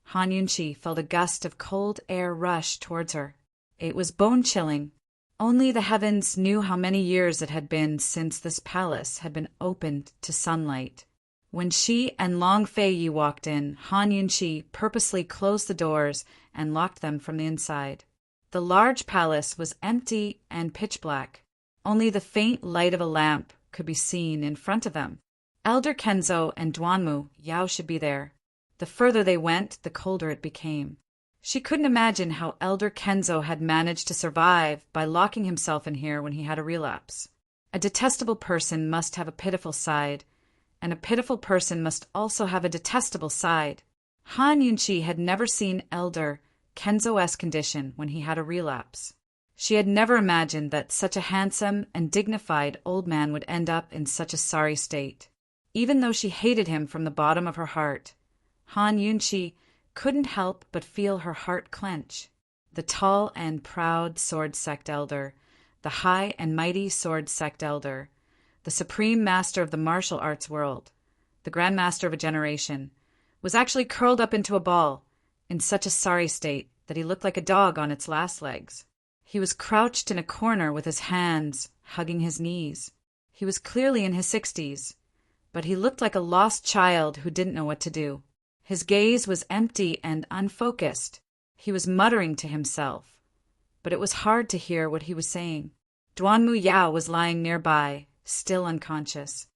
Han Yunqi felt a gust of cold air rush towards her. It was bone-chilling. Only the heavens knew how many years it had been since this palace had been opened to sunlight. When she and Long Fei Yi walked in, Han Yunqi purposely closed the doors and locked them from the inside. The large palace was empty and pitch black. Only the faint light of a lamp could be seen in front of them. Elder Kenzo and Duanmu Yao should be there. The further they went, the colder it became. She couldn't imagine how Elder Kenzo had managed to survive by locking himself in here when he had a relapse. A detestable person must have a pitiful side, and a pitiful person must also have a detestable side. Han Yunqi had never seen Elder Kenzo's condition when he had a relapse. She had never imagined that such a handsome and dignified old man would end up in such a sorry state. Even though she hated him from the bottom of her heart, Han Yunqi couldn't help but feel her heart clench. The tall and proud sword sect elder, the high and mighty sword sect elder, the supreme master of the martial arts world, the grand master of a generation, was actually curled up into a ball, in such a sorry state that he looked like a dog on its last legs. He was crouched in a corner with his hands hugging his knees. He was clearly in his 60s, but he looked like a lost child who didn't know what to do. His gaze was empty and unfocused. He was muttering to himself, but it was hard to hear what he was saying. Duanmu Yao was lying nearby, still unconscious.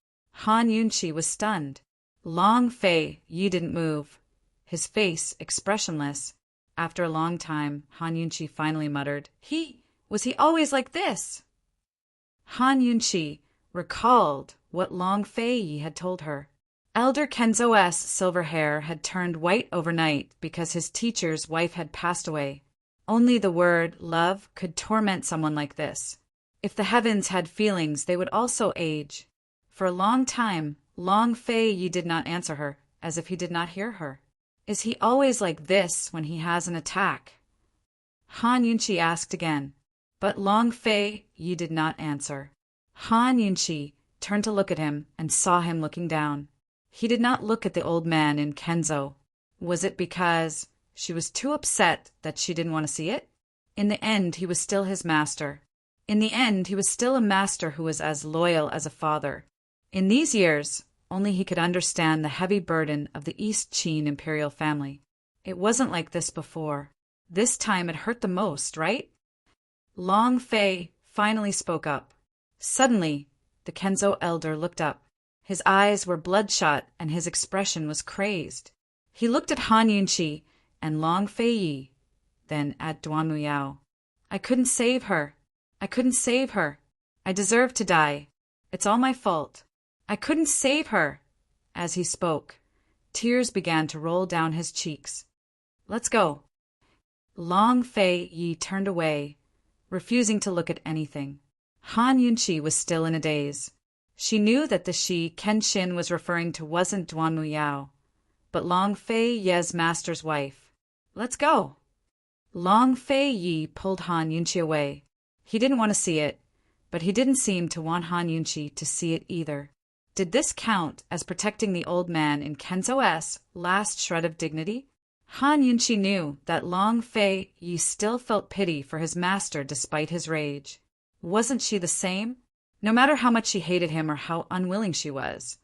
Han Yunqi was stunned. Long Fei Yi didn't move, his face expressionless. After a long time, Han Yunqi finally muttered, Was he always like this?" Han Yunqi recalled what Long Fei Yi had told her. Elder Kenzo's silver hair had turned white overnight because his teacher's wife had passed away. Only the word love could torment someone like this. If the heavens had feelings, they would also age. For a long time, Long Fei Yi did not answer her, as if he did not hear her. Is he always like this when he has an attack? Han Yunqi asked again, but Long Fei Yi did not answer. Han Yunqi turned to look at him and saw him looking down. He did not look at the old man in Kenzo. Was it because she was too upset that she didn't want to see it? In the end, he was still his master. In the end, he was still a master who was as loyal as a father. In these years, only he could understand the heavy burden of the East Qin imperial family. It wasn't like this before. This time it hurt the most, right? Long Fei finally spoke up. Suddenly, the Kenzo elder looked up. His eyes were bloodshot and his expression was crazed. He looked at Han Yunqi and Long Fei Yi, then at Duanmu Yao. I couldn't save her. I couldn't save her. I deserve to die. It's all my fault. I couldn't save her. As he spoke, tears began to roll down his cheeks. Let's go. Long Fei Yi turned away, refusing to look at anything. Han Yunqi was still in a daze. She knew that the she Kenshin was referring to wasn't Duanmu Yao, but Long Fei Ye's master's wife. Let's go. Long Fei Yi pulled Han Yunqi away. He didn't want to see it, but he didn't seem to want Han Yunqi to see it either. Did this count as protecting the old man in Kenzo's last shred of dignity? Han Yunqi knew that Long Fei Yi still felt pity for his master despite his rage. Wasn't she the same? No matter how much she hated him or how unwilling she was,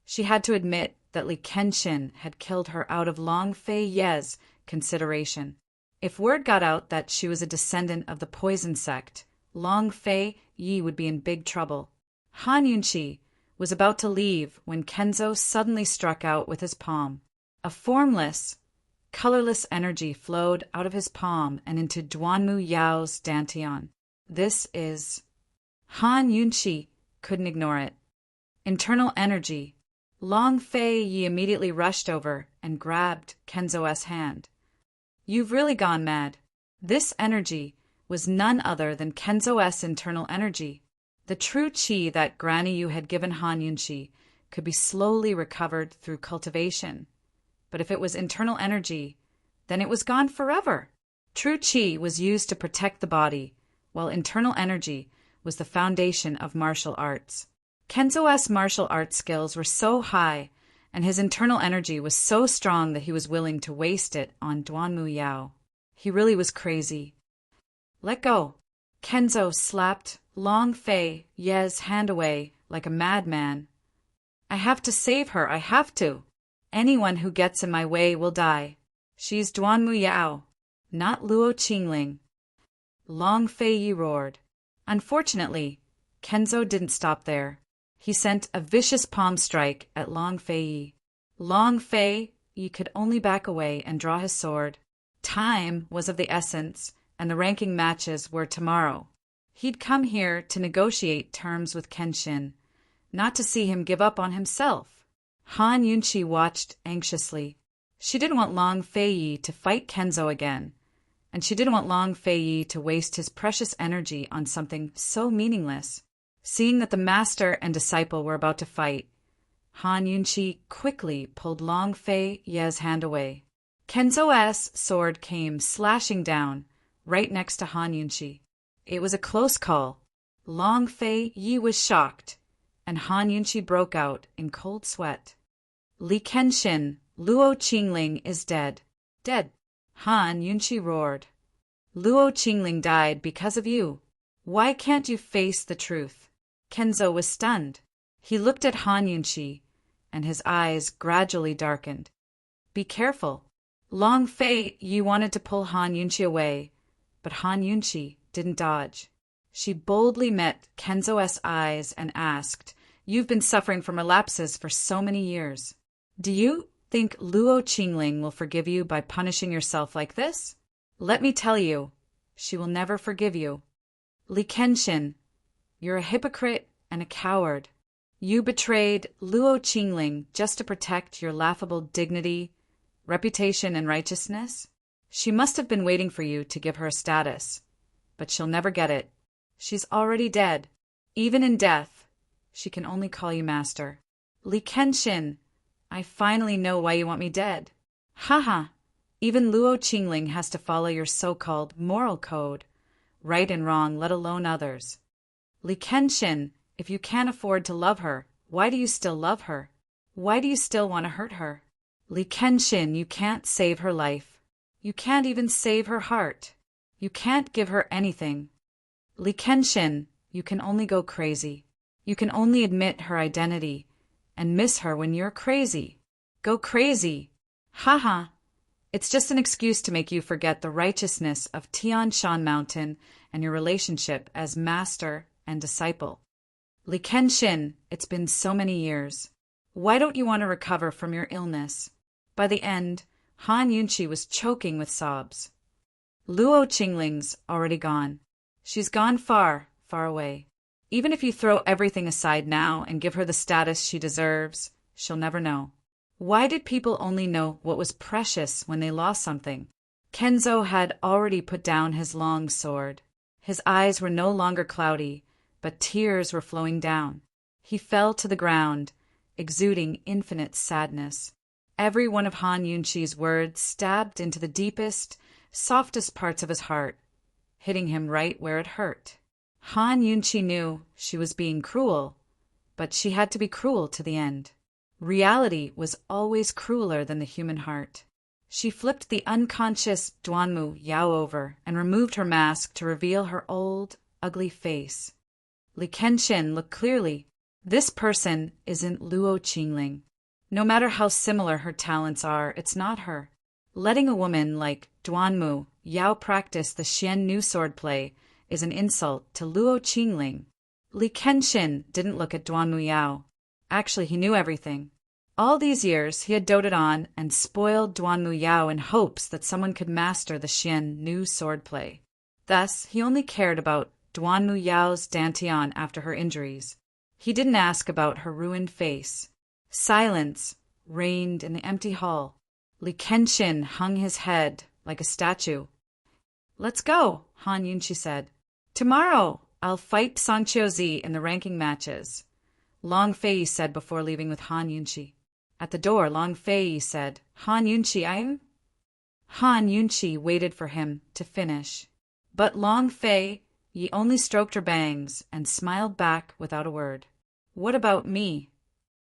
she had to admit that Li Kenshin had killed her out of Long Fei Ye's consideration. If word got out that she was a descendant of the poison sect, Long Fei Yi would be in big trouble. Han Yunqi was about to leave when Kenzo suddenly struck out with his palm. A formless, colorless energy flowed out of his palm and into Duanmu Yao's dantian. This is... Han Yunqi couldn't ignore it. Internal energy. Long Fei Yi immediately rushed over and grabbed Kenzo's hand. You've really gone mad. This energy was none other than Kenzo's internal energy. The true qi that Granny Yu had given Han Yunqi could be slowly recovered through cultivation. But if it was internal energy, then it was gone forever. True qi was used to protect the body, while internal energy was the foundation of martial arts. Kenzo's martial arts skills were so high, and his internal energy was so strong that he was willing to waste it on Duanmu Yao. He really was crazy. Let go. Kenzo slapped Long Fei Ye's hand away like a madman. I have to save her, I have to. Anyone who gets in my way will die. She's Duanmu Yao, not Luo Qingling. Long Fei Yi roared. Unfortunately, Kenzo didn't stop there. He sent a vicious palm strike at Long Fei Yi. Long Fei Yi could only back away and draw his sword. Time was of the essence, and the ranking matches were tomorrow. He'd come here to negotiate terms with Kenshin, not to see him give up on himself. Han Yunqi watched anxiously. She didn't want Long Fei Yi to fight Kenzo again, and she didn't want Long Fei Yi to waste his precious energy on something so meaningless. Seeing that the master and disciple were about to fight, Han Yunqi quickly pulled Long Fei Ye's hand away. Kenzo's sword came slashing down, right next to Han Yunqi. It was a close call. Long Fei Yi was shocked, and Han Yunqi broke out in cold sweat. Li Kenshin, Luo Qingling is dead. Dead. Han Yunqi roared. Luo Qingling died because of you. Why can't you face the truth? Kenzo was stunned. He looked at Han Yunqi, and his eyes gradually darkened. Be careful. Long Fei Yi wanted to pull Han Yunqi away, but Han Yunqi didn't dodge. She boldly met Kenzo's eyes and asked, You've been suffering from relapses for so many years. Do you think Luo Qingling will forgive you by punishing yourself like this? Let me tell you, she will never forgive you. Li Kenshin, you're a hypocrite and a coward. You betrayed Luo Qingling just to protect your laughable dignity, reputation, and righteousness. She must have been waiting for you to give her a status, but she'll never get it. She's already dead. Even in death, she can only call you master. Li Kenshin, I finally know why you want me dead. Haha, even Luo Qingling has to follow your so-called moral code, right and wrong, let alone others. Li Kenshin, if you can't afford to love her, why do you still love her? Why do you still want to hurt her? Li Kenshin, you can't save her life. You can't even save her heart. You can't give her anything. Li Kenshin, you can only go crazy. You can only admit her identity and miss her when you're crazy. Go crazy. Haha. It's just an excuse to make you forget the righteousness of Tian Shan Mountain and your relationship as master and disciple. Li Kenshin, it's been so many years. Why don't you want to recover from your illness? By the end, Han Yunqi was choking with sobs. Luo Qingling's already gone. She's gone far, far away. Even if you throw everything aside now and give her the status she deserves, she'll never know. Why did people only know what was precious when they lost something? Kenzo had already put down his long sword. His eyes were no longer cloudy, but tears were flowing down. He fell to the ground, exuding infinite sadness. Every one of Han Yunqi's words stabbed into the deepest, softest parts of his heart, hitting him right where it hurt. Han Yunqi knew she was being cruel, but she had to be cruel to the end. Reality was always crueler than the human heart. She flipped the unconscious Duanmu Yao over and removed her mask to reveal her old, ugly face. Li Kenshin, look clearly. This person isn't Luo Qingling. No matter how similar her talents are, it's not her. Letting a woman like Duanmu Yao practice the Xian Nu swordplay is an insult to Luo Qingling. Li Kenshin didn't look at Duanmu Yao. Actually, he knew everything. All these years, he had doted on and spoiled Duanmu Yao in hopes that someone could master the Xian Nu swordplay. Thus, he only cared about Duanmu Yao's dantian after her injuries. He didn't ask about her ruined face. Silence reigned in the empty hall. Li Kenshin hung his head like a statue. Let's go, Han Yunqi said. Tomorrow, I'll fight Song Qiuzi in the ranking matches. Long Fei said before leaving with Han Yunqi. At the door, Long Fei said, Han Yunqi, Han Yunqi waited for him to finish. But Long Fei Yi only stroked her bangs and smiled back without a word. What about me?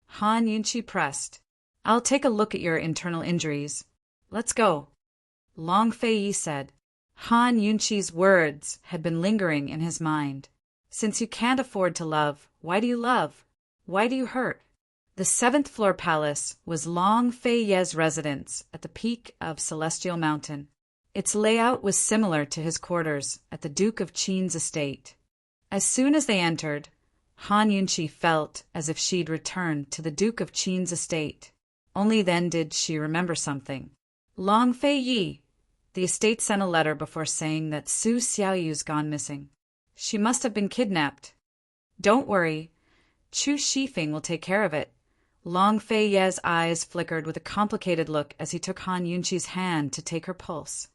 Han Yunqi pressed. I'll take a look at your internal injuries. Let's go. Long Fei Yi said. Han Yunqi's words had been lingering in his mind. Since you can't afford to love, why do you love? Why do you hurt? The 7th floor palace was Long Fei Ye's residence at the peak of Celestial Mountain. Its layout was similar to his quarters at the Duke of Qin's estate. As soon as they entered, Han Yunqi felt as if she'd returned to the Duke of Qin's estate. Only then did she remember something. Long Fei Yi. The estate sent a letter before saying that Su Xiaoyu's gone missing. She must have been kidnapped. Don't worry. Chu Shifeng will take care of it. Long Fei Ye's eyes flickered with a complicated look as he took Han Yunqi's hand to take her pulse.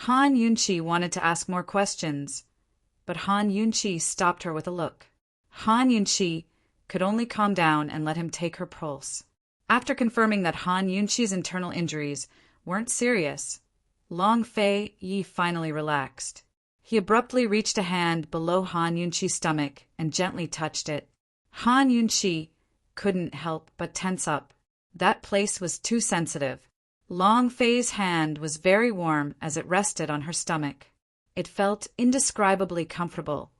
Han Yunqi wanted to ask more questions, but Han Yunqi stopped her with a look. Han Yunqi could only calm down and let him take her pulse. After confirming that Han Yunqi's internal injuries weren't serious, Long Fei Yi finally relaxed. He abruptly reached a hand below Han Yunqi's stomach and gently touched it. Han Yunqi couldn't help but tense up. That place was too sensitive. Long Fei's hand was very warm as it rested on her stomach. It felt indescribably comfortable,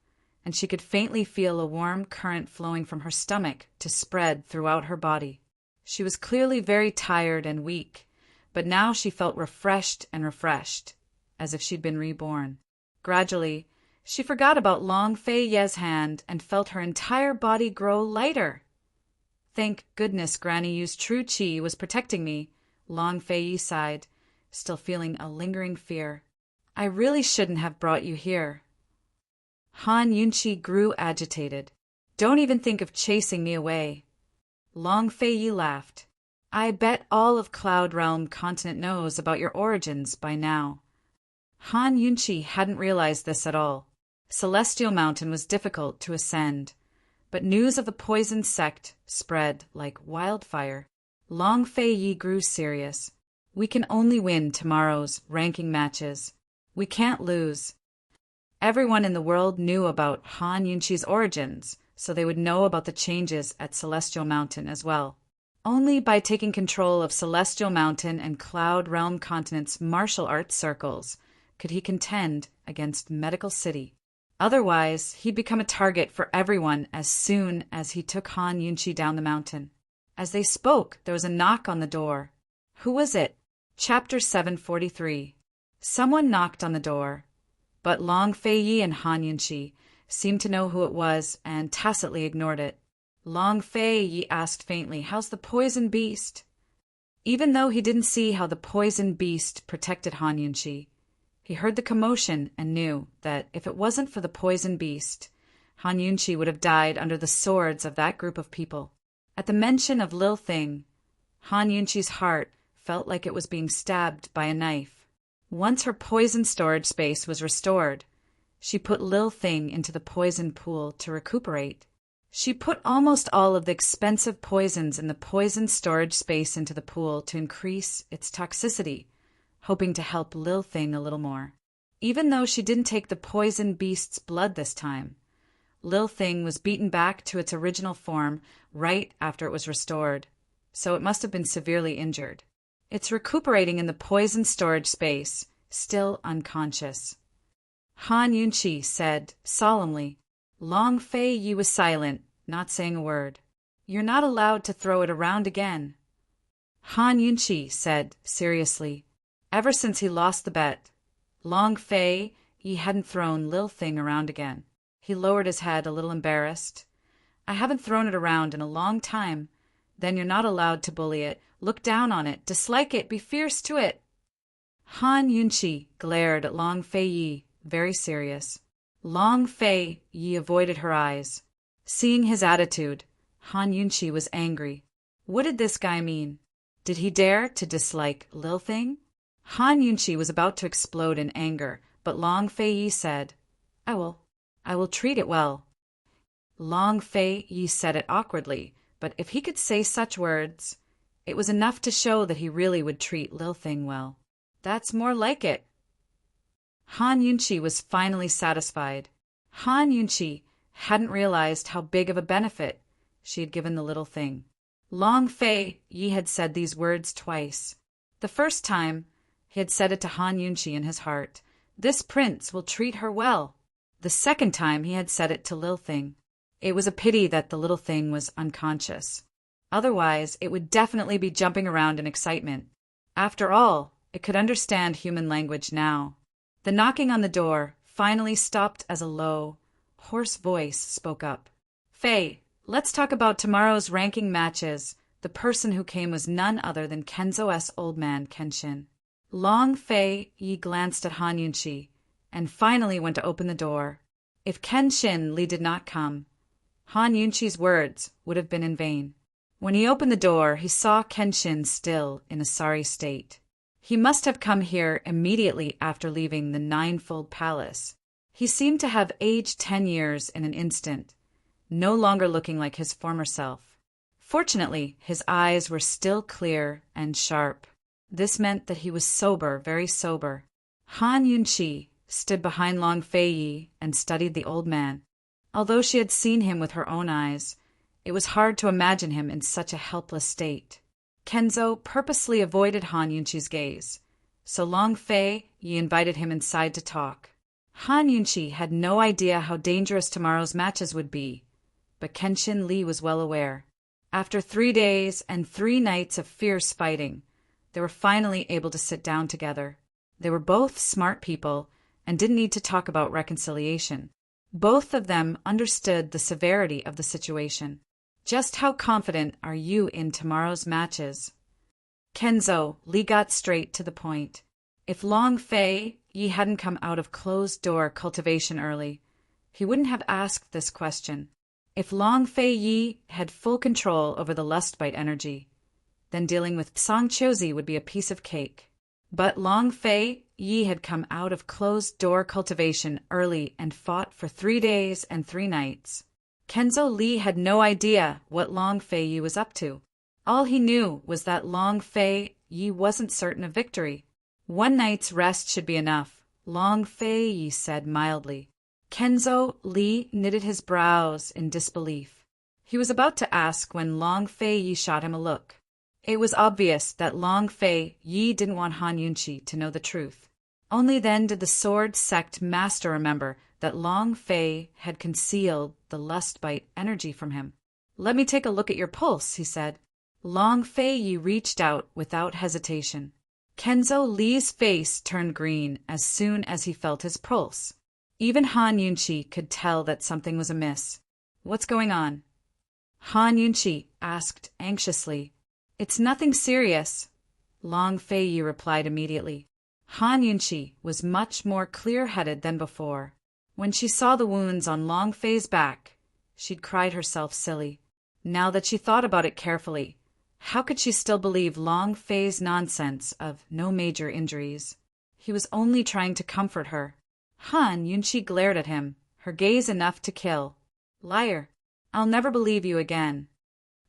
and she could faintly feel a warm current flowing from her stomach to spread throughout her body. She was clearly very tired and weak, but now she felt refreshed, as if she'd been reborn. Gradually, she forgot about Long Fei Ye's hand and felt her entire body grow lighter. Thank goodness Granny Yu's true qi was protecting me, Long Fei Yi sighed, still feeling a lingering fear. I really shouldn't have brought you here. Han Yunqi grew agitated. Don't even think of chasing me away. Long Fei Yi laughed. I bet all of Cloud Realm Continent knows about your origins by now. Han Yunqi hadn't realized this at all. Celestial Mountain was difficult to ascend, but news of the poison sect spread like wildfire. Long Fei Yi grew serious. We can only win tomorrow's ranking matches. We can't lose. Everyone in the world knew about Han Yunqi's origins, so they would know about the changes at Celestial Mountain as well. Only by taking control of Celestial Mountain and Cloud Realm Continent's martial arts circles could he contend against Medical City. Otherwise, he'd become a target for everyone as soon as he took Han Yunqi down the mountain. As they spoke, there was a knock on the door. Who was it? Chapter 743. Someone knocked on the door, but Long Fei Yi and Han Yunqi seemed to know who it was and tacitly ignored it. Long Fei Yi asked faintly, "How's the poison beast?" Even though he didn't see how the poison beast protected Han Yunqi, he heard the commotion and knew that if it wasn't for the poison beast, Han Yunqi would have died under the swords of that group of people. At the mention of Lil Thing, Han Yunqi's heart felt like it was being stabbed by a knife. Once her poison storage space was restored, she put Lil Thing into the poison pool to recuperate. She put almost all of the expensive poisons in the poison storage space into the pool to increase its toxicity, hoping to help Lil Thing a little more. Even though she didn't take the poison beast's blood this time, Lil Thing was beaten back to its original form right after it was restored, so it must have been severely injured. It's recuperating in the poison storage space, still unconscious. Han Yunqi said solemnly. Long Fei Yi was silent, not saying a word. You're not allowed to throw it around again. Han Yunqi said seriously. Ever since he lost the bet, Long Fei Yi hadn't thrown Lil Thing around again. He lowered his head a little embarrassed. I haven't thrown it around in a long time. Then you're not allowed to bully it, look down on it, dislike it, be fierce to it. Han Yunqi glared at Long Fei Yi, very serious. Long Fei Yi avoided her eyes. Seeing his attitude, Han Yunqi was angry. What did this guy mean? Did he dare to dislike Lil Thing? Han Yunqi was about to explode in anger, but Long Fei Yi said, I will treat it well. Long Fei Yi said it awkwardly, but if he could say such words, it was enough to show that he really would treat Lil Thing well. That's more like it. Han Yunqi was finally satisfied. Han Yunqi hadn't realized how big of a benefit she had given the little thing. Long Fei Yi had said these words twice. The first time, he had said it to Han Yunqi in his heart. This prince will treat her well. The second time he had said it to Lil Thing. It was a pity that the little thing was unconscious. Otherwise, it would definitely be jumping around in excitement. After all, it could understand human language now. The knocking on the door finally stopped as a low, hoarse voice spoke up. Fei, let's talk about tomorrow's ranking matches. The person who came was none other than Kenzo's old man, Kenshin. Long Fei Yi glanced at Han Yunqi and finally went to open the door. If Kenshin Li did not come, Han Yunqi's words would have been in vain. When he opened the door, he saw Kenshin still in a sorry state. He must have come here immediately after leaving the Ninefold Palace. He seemed to have aged 10 years in an instant, no longer looking like his former self. Fortunately, his eyes were still clear and sharp. This meant that he was sober, very sober. Han Yunqi stood behind Long Fei Yi and studied the old man. Although she had seen him with her own eyes, it was hard to imagine him in such a helpless state. Kenzo purposely avoided Han Yunqi's gaze, so Long Fei Yi invited him inside to talk. Han Yunqi had no idea how dangerous tomorrow's matches would be, but Kenshin Li was well aware. After 3 days and 3 nights of fierce fighting, they were finally able to sit down together. They were both smart people and didn't need to talk about reconciliation. Both of them understood the severity of the situation. Just how confident are you in tomorrow's matches? Kenzo, Li got straight to the point. If Long Fei Yi hadn't come out of closed-door cultivation early, he wouldn't have asked this question. If Long Fei Yi had full control over the lustbite energy, then dealing with Song Chozi would be a piece of cake. But Long Fei Yi had come out of closed-door cultivation early and fought for 3 days and 3 nights. Kenzo Li had no idea what Long Fei Yi was up to. All he knew was that Long Fei Yi wasn't certain of victory. 1 night's rest should be enough, Long Fei Yi said mildly. Kenzo Li knitted his brows in disbelief. He was about to ask when Long Fei Yi shot him a look. It was obvious that Long Fei Yi didn't want Han Yunqi to know the truth. Only then did the sword sect master remember that Long Fei had concealed the lustbite energy from him. "Let me take a look at your pulse," he said. Long Fei Yi reached out without hesitation. Kenzo Li's face turned green as soon as he felt his pulse. Even Han Yunqi could tell that something was amiss. "What's going on?" Han Yunqi asked anxiously. "It's nothing serious," Long Fei Yi replied immediately. Han Yunqi was much more clear-headed than before. When she saw the wounds on Long Fei's back, she'd cried herself silly. Now that she thought about it carefully, how could she still believe Long Fei's nonsense of no major injuries? He was only trying to comfort her. Han Yunqi glared at him, her gaze enough to kill. "Liar. I'll never believe you again."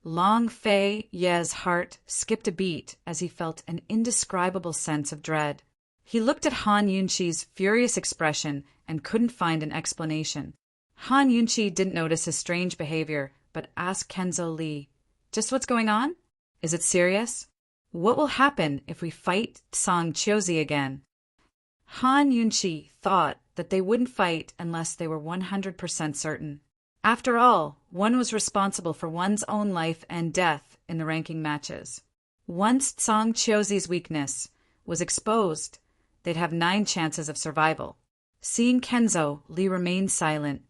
Long Fei Yi's heart skipped a beat as he felt an indescribable sense of dread. He looked at Han Yunqi's furious expression and couldn't find an explanation. Han Yunqi didn't notice his strange behavior, but asked Kenzo Li, "Just what's going on? Is it serious? What will happen if we fight Song Chozi again?" Han Yunqi thought that they wouldn't fight unless they were 100% certain. After all, one was responsible for one's own life and death in the ranking matches. Once Song Chozi's weakness was exposed, they'd have 9 chances of survival. Seeing Kenzo Li remain silent,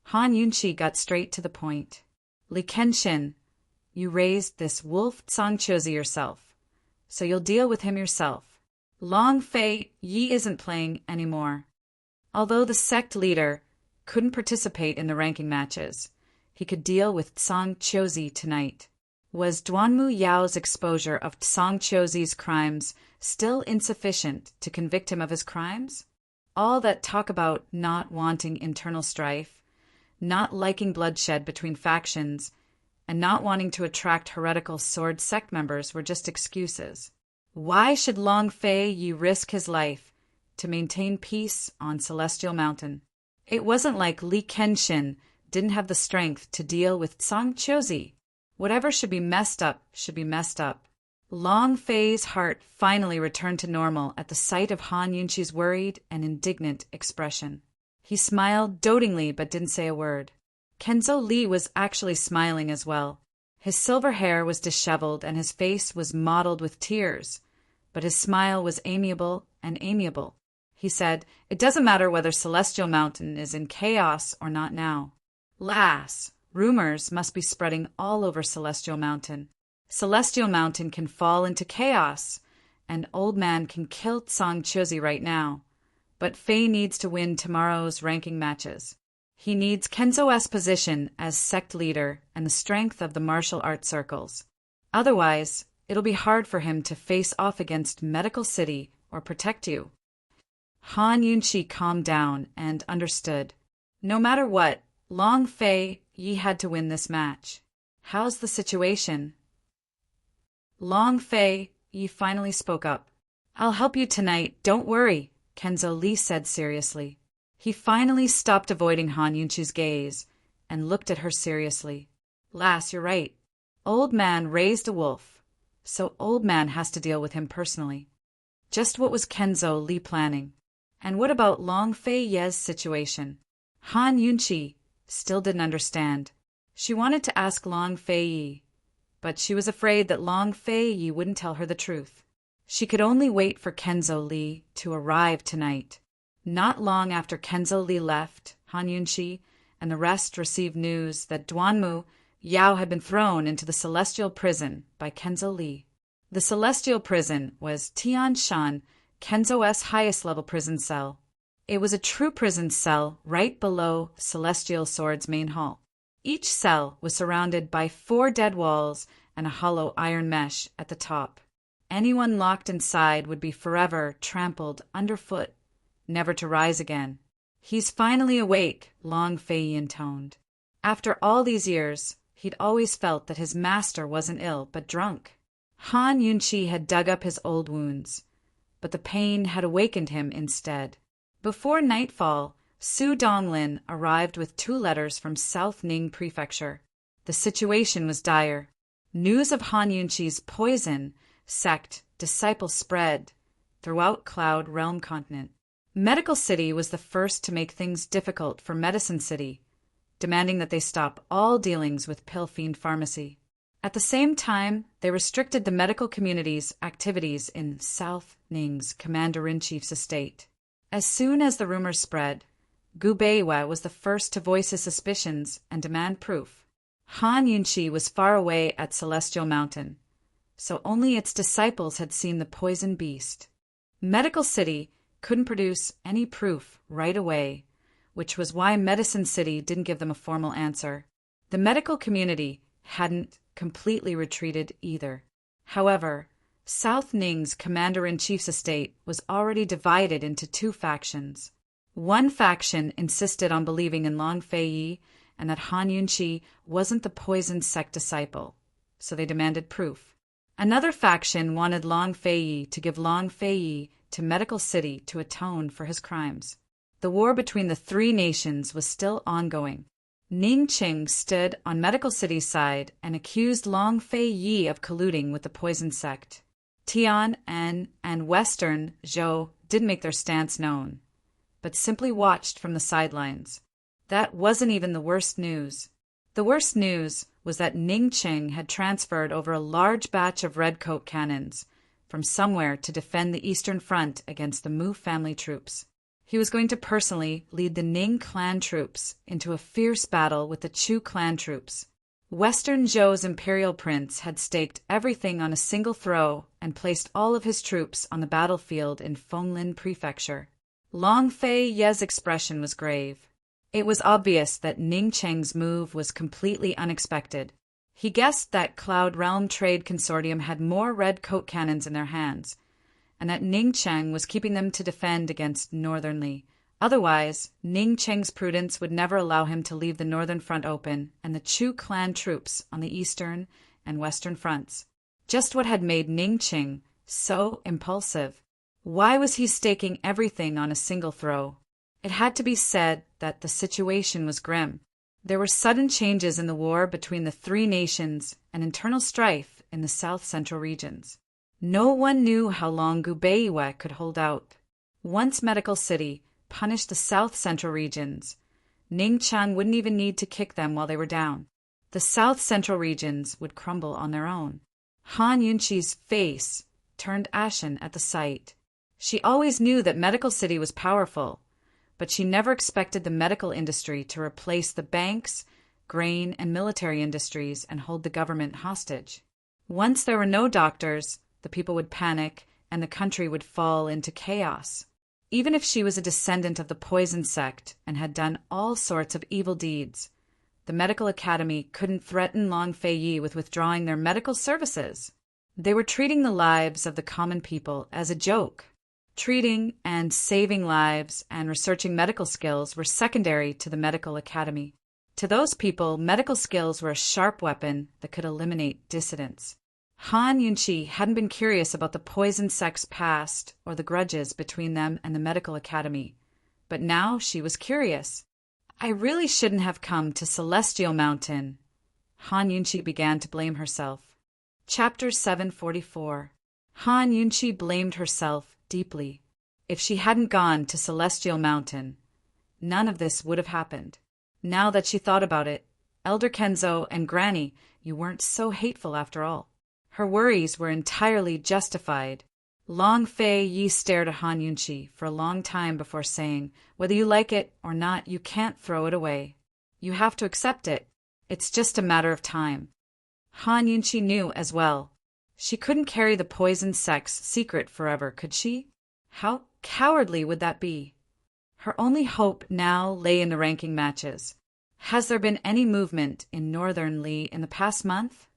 Han Yunqi got straight to the point. "Li Kenshin, you raised this wolf Song Chozi yourself, so you'll deal with him yourself. Long Fei Yi isn't playing anymore." Although the sect leader couldn't participate in the ranking matches, he could deal with Song Chozi tonight. Was Duanmu Yao's exposure of Song Chozi's crimes still insufficient to convict him of his crimes? All that talk about not wanting internal strife, not liking bloodshed between factions, and not wanting to attract heretical sword sect members were just excuses. Why should Long Fei Yi risk his life to maintain peace on Celestial Mountain? It wasn't like Li Kenshin didn't have the strength to deal with Song Chozi. Whatever should be messed up should be messed up. Long Fei's heart finally returned to normal at the sight of Han Yunqi's worried and indignant expression. He smiled dotingly but didn't say a word. Kenzo Li was actually smiling as well. His silver hair was disheveled and his face was mottled with tears, but his smile was amiable and amiable. He said, "It doesn't matter whether Celestial Mountain is in chaos or not now. Lass, rumors must be spreading all over Celestial Mountain. Celestial Mountain can fall into chaos, and Old Man can kill Song Chozi right now. But Fei needs to win tomorrow's ranking matches. He needs Kenzo's position as sect leader and the strength of the martial arts circles. Otherwise, it'll be hard for him to face off against Medical City or protect you." Han Yunqi calmed down and understood. No matter what, Long Fei Yi had to win this match. "How's the situation?" Long Fei Yi finally spoke up. "I'll help you tonight, don't worry," Kenzo Li said seriously. He finally stopped avoiding Han Yunqi's gaze and looked at her seriously. "Lass, you're right. Old Man raised a wolf, so Old Man has to deal with him personally. Just what was Kenzo Lee planning? And what about Long Fei Ye's situation? Han Yunqi still didn't understand. She wanted to ask Long Fei Yi, but she was afraid that Long Fei Yi wouldn't tell her the truth. She could only wait for Kenzo Lee to arrive tonight. Not long after Kenzo Lee left, Han Yunqi and the rest received news that Duanmu Yao had been thrown into the Celestial Prison by Kenzo Lee. The Celestial Prison was Tian Shan, Kenzo's highest-level prison cell. It was a true prison cell right below Celestial Sword's main hall. Each cell was surrounded by 4 dead walls and a hollow iron mesh at the top. Anyone locked inside would be forever trampled underfoot, never to rise again. He's finally awake, Long Fei intoned. After all these years, he'd always felt that his master wasn't ill, but drunk. Han Yunqi had dug up his old wounds, but the pain had awakened him instead. Before nightfall, Su Donglin arrived with 2 letters from South Ning Prefecture. The situation was dire. News of Han Yunqi's poison sect disciple spread throughout Cloud Realm continent. Medical City was the first to make things difficult for Medicine City, demanding that they stop all dealings with Pill Fiend Pharmacy. At the same time, they restricted the medical community's activities in South Ning's Commander-in-Chief's estate. As soon as the rumors spread, Gu Beiwa was the first to voice his suspicions and demand proof. Han Yunqi was far away at Celestial Mountain, so only its disciples had seen the poison beast. Medical City couldn't produce any proof right away, which was why Medicine City didn't give them a formal answer. The medical community hadn't completely retreated either. However, South Ning's Commander-in-Chief's estate was already divided into 2 factions. One faction insisted on believing in Long Fei Yi and that Han Yunqi wasn't the poison sect disciple, so they demanded proof. Another faction wanted Long Fei Yi to give Long Fei Yi to Medical City to atone for his crimes. The war between the 3 nations was still ongoing. Ning Qing stood on Medical City's side and accused Long Fei Yi of colluding with the poison sect. Tian En and Western Zhou didn't make their stance known, but simply watched from the sidelines. That wasn't even the worst news. The worst news was that Ning Qing had transferred over a large batch of redcoat cannons from somewhere to defend the Eastern Front against the Mu family troops. He was going to personally lead the Ning clan troops into a fierce battle with the Chu clan troops. Western Zhou's imperial prince had staked everything on a single throw and placed all of his troops on the battlefield in Fenglin Prefecture. Long Fei Ye's expression was grave. It was obvious that Ning Cheng's move was completely unexpected. He guessed that Cloud Realm Trade Consortium had more red coat cannons in their hands, and that Ning Cheng was keeping them to defend against Northern Li. Otherwise, Ning Cheng's prudence would never allow him to leave the northern front open and the Chu clan troops on the eastern and western fronts. Just what had made Ning Cheng so impulsive. Why was he staking everything on a single throw? It had to be said that the situation was grim. There were sudden changes in the war between the 3 nations and internal strife in the south-central regions. No one knew how long Gu Beiwa could hold out. Once Medical City punished the south-central regions, Ning Chang wouldn't even need to kick them while they were down. The south-central regions would crumble on their own. Han Yunqi's face turned ashen at the sight. She always knew that Medical City was powerful, but she never expected the medical industry to replace the banks, grain, and military industries and hold the government hostage. Once there were no doctors, the people would panic and the country would fall into chaos. Even if she was a descendant of the poison sect and had done all sorts of evil deeds, the medical academy couldn't threaten Long Fei Yi with withdrawing their medical services. They were treating the lives of the common people as a joke. Treating and saving lives and researching medical skills were secondary to the medical academy. To those people, medical skills were a sharp weapon that could eliminate dissidents. Han Yunqi hadn't been curious about the poison sect's past or the grudges between them and the medical academy, but now she was curious. I really shouldn't have come to Celestial Mountain. Han Yunqi began to blame herself. Chapter 744. Han Yunqi blamed herself deeply. If she hadn't gone to Celestial Mountain, none of this would have happened. Now that she thought about it, Elder Kenzo and Granny, you weren't so hateful after all. Her worries were entirely justified. Long Fei Yi stared at Han Yunqi for a long time before saying, whether you like it or not, you can't throw it away. You have to accept it. It's just a matter of time. Han Yunqi knew as well. She couldn't carry the poison sex secret forever, could she? How cowardly would that be? Her only hope now lay in the ranking matches. Has there been any movement in Northern Li in the past month?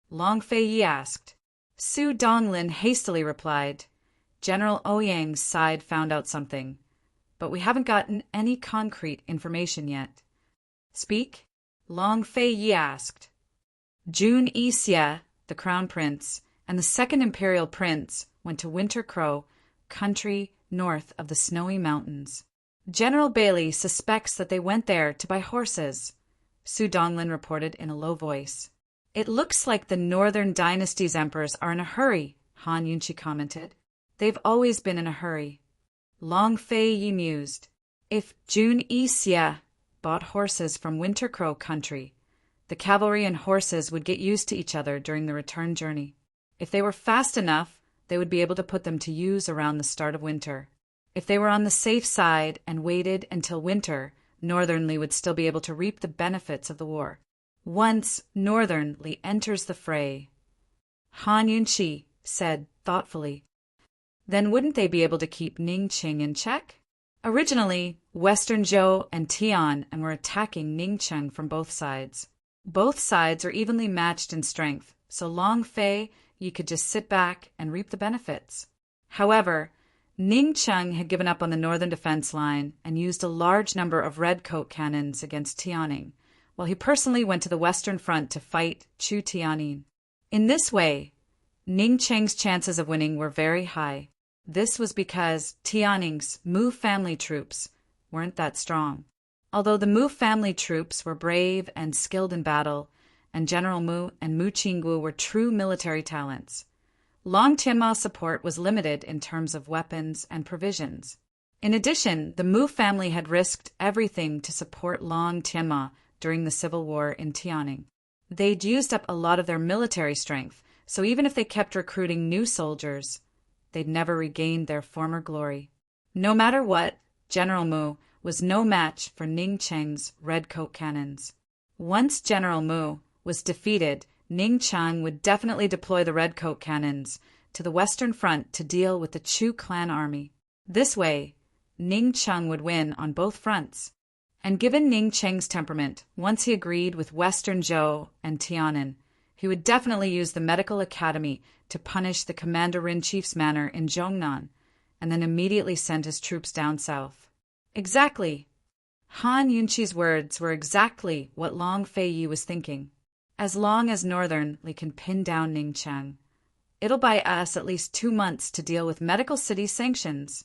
Long Fei Yi asked. Su Donglin hastily replied. General Ouyang's side found out something, but we haven't gotten any concrete information yet. Speak? Long Fei Yi asked. Jun Yixia, the crown prince, and the second imperial prince went to Winter Crow country north of the snowy mountains. General Bailey suspects that they went there to buy horses, Su Donglin reported in a low voice. It looks like the Northern Dynasty's emperors are in a hurry, Han Yunqi commented. They've always been in a hurry. Long Fei Yi mused. If Jun Yixia bought horses from Winter Crow country, the cavalry and horses would get used to each other during the return journey. If they were fast enough, they would be able to put them to use around the start of winter. If they were on the safe side and waited until winter, Northern Li would still be able to reap the benefits of the war. Once Northern Li enters the fray, Han Yunqi said thoughtfully, then wouldn't they be able to keep Ningqing in check? Originally, Western Zhou and Tian were attacking Ningcheng from both sides. Both sides are evenly matched in strength, so Long Fei Yi could just sit back and reap the benefits. However, Ningcheng had given up on the northern defense line and used a large number of redcoat cannons against Tianning, while he personally went to the western front to fight Chu Tianning. In this way, Ningcheng's chances of winning were very high. This was because Tianning's Mu family troops weren't that strong. Although the Mu family troops were brave and skilled in battle, and General Mu and Mu Qinggu were true military talents, Long Tianma's support was limited in terms of weapons and provisions. In addition, the Mu family had risked everything to support Long Tianma during the civil war in Tianning. They'd used up a lot of their military strength, so even if they kept recruiting new soldiers, they'd never regained their former glory. No matter what, General Mu was no match for Ningcheng's redcoat cannons. Once General Mu was defeated, Ningcheng would definitely deploy the redcoat cannons to the western front to deal with the Chu clan army. This way, Ningcheng would win on both fronts. And given Ningcheng's temperament, once he agreed with Western Zhou and Tian'an, he would definitely use the medical academy to punish the commander-in-chief's manor in Zhongnan, and then immediately send his troops down south. Exactly. Han Yunqi's words were exactly what Long Fei Yi was thinking. As long as Northern Li can pin down Ningcheng, it'll buy us at least 2 months to deal with Medical City's sanctions.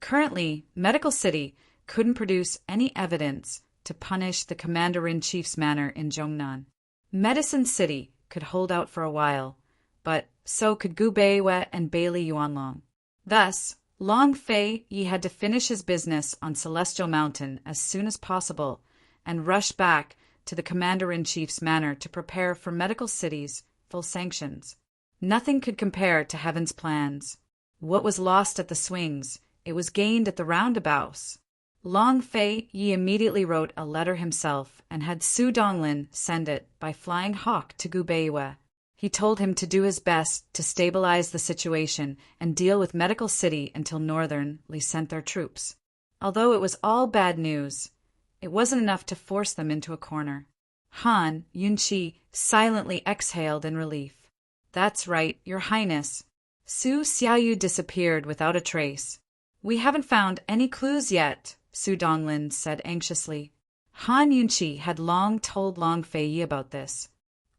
Currently, Medical City couldn't produce any evidence to punish the commander-in-chief's manor in Zhongnan. Medicine City could hold out for a while, but so could Gu Beiwe and Bailey Yuanlong. Thus, Long Fei Yi had to finish his business on Celestial Mountain as soon as possible and rush back to the commander-in-chief's manor to prepare for Medical City's full sanctions. Nothing could compare to Heaven's plans. What was lost at the swings, it was gained at the roundabouts. Long Fei Yi immediately wrote a letter himself and had Su Donglin send it by flying hawk to Gu Beiwe. He told him to do his best to stabilize the situation and deal with Medical City until Northern Li sent their troops. Although it was all bad news, it wasn't enough to force them into a corner. Han Yunqi silently exhaled in relief. That's right, Your Highness. Su Xiaoyu disappeared without a trace. We haven't found any clues yet, Su Donglin said anxiously. Han Yunqi had long told Long Fei Yi about this.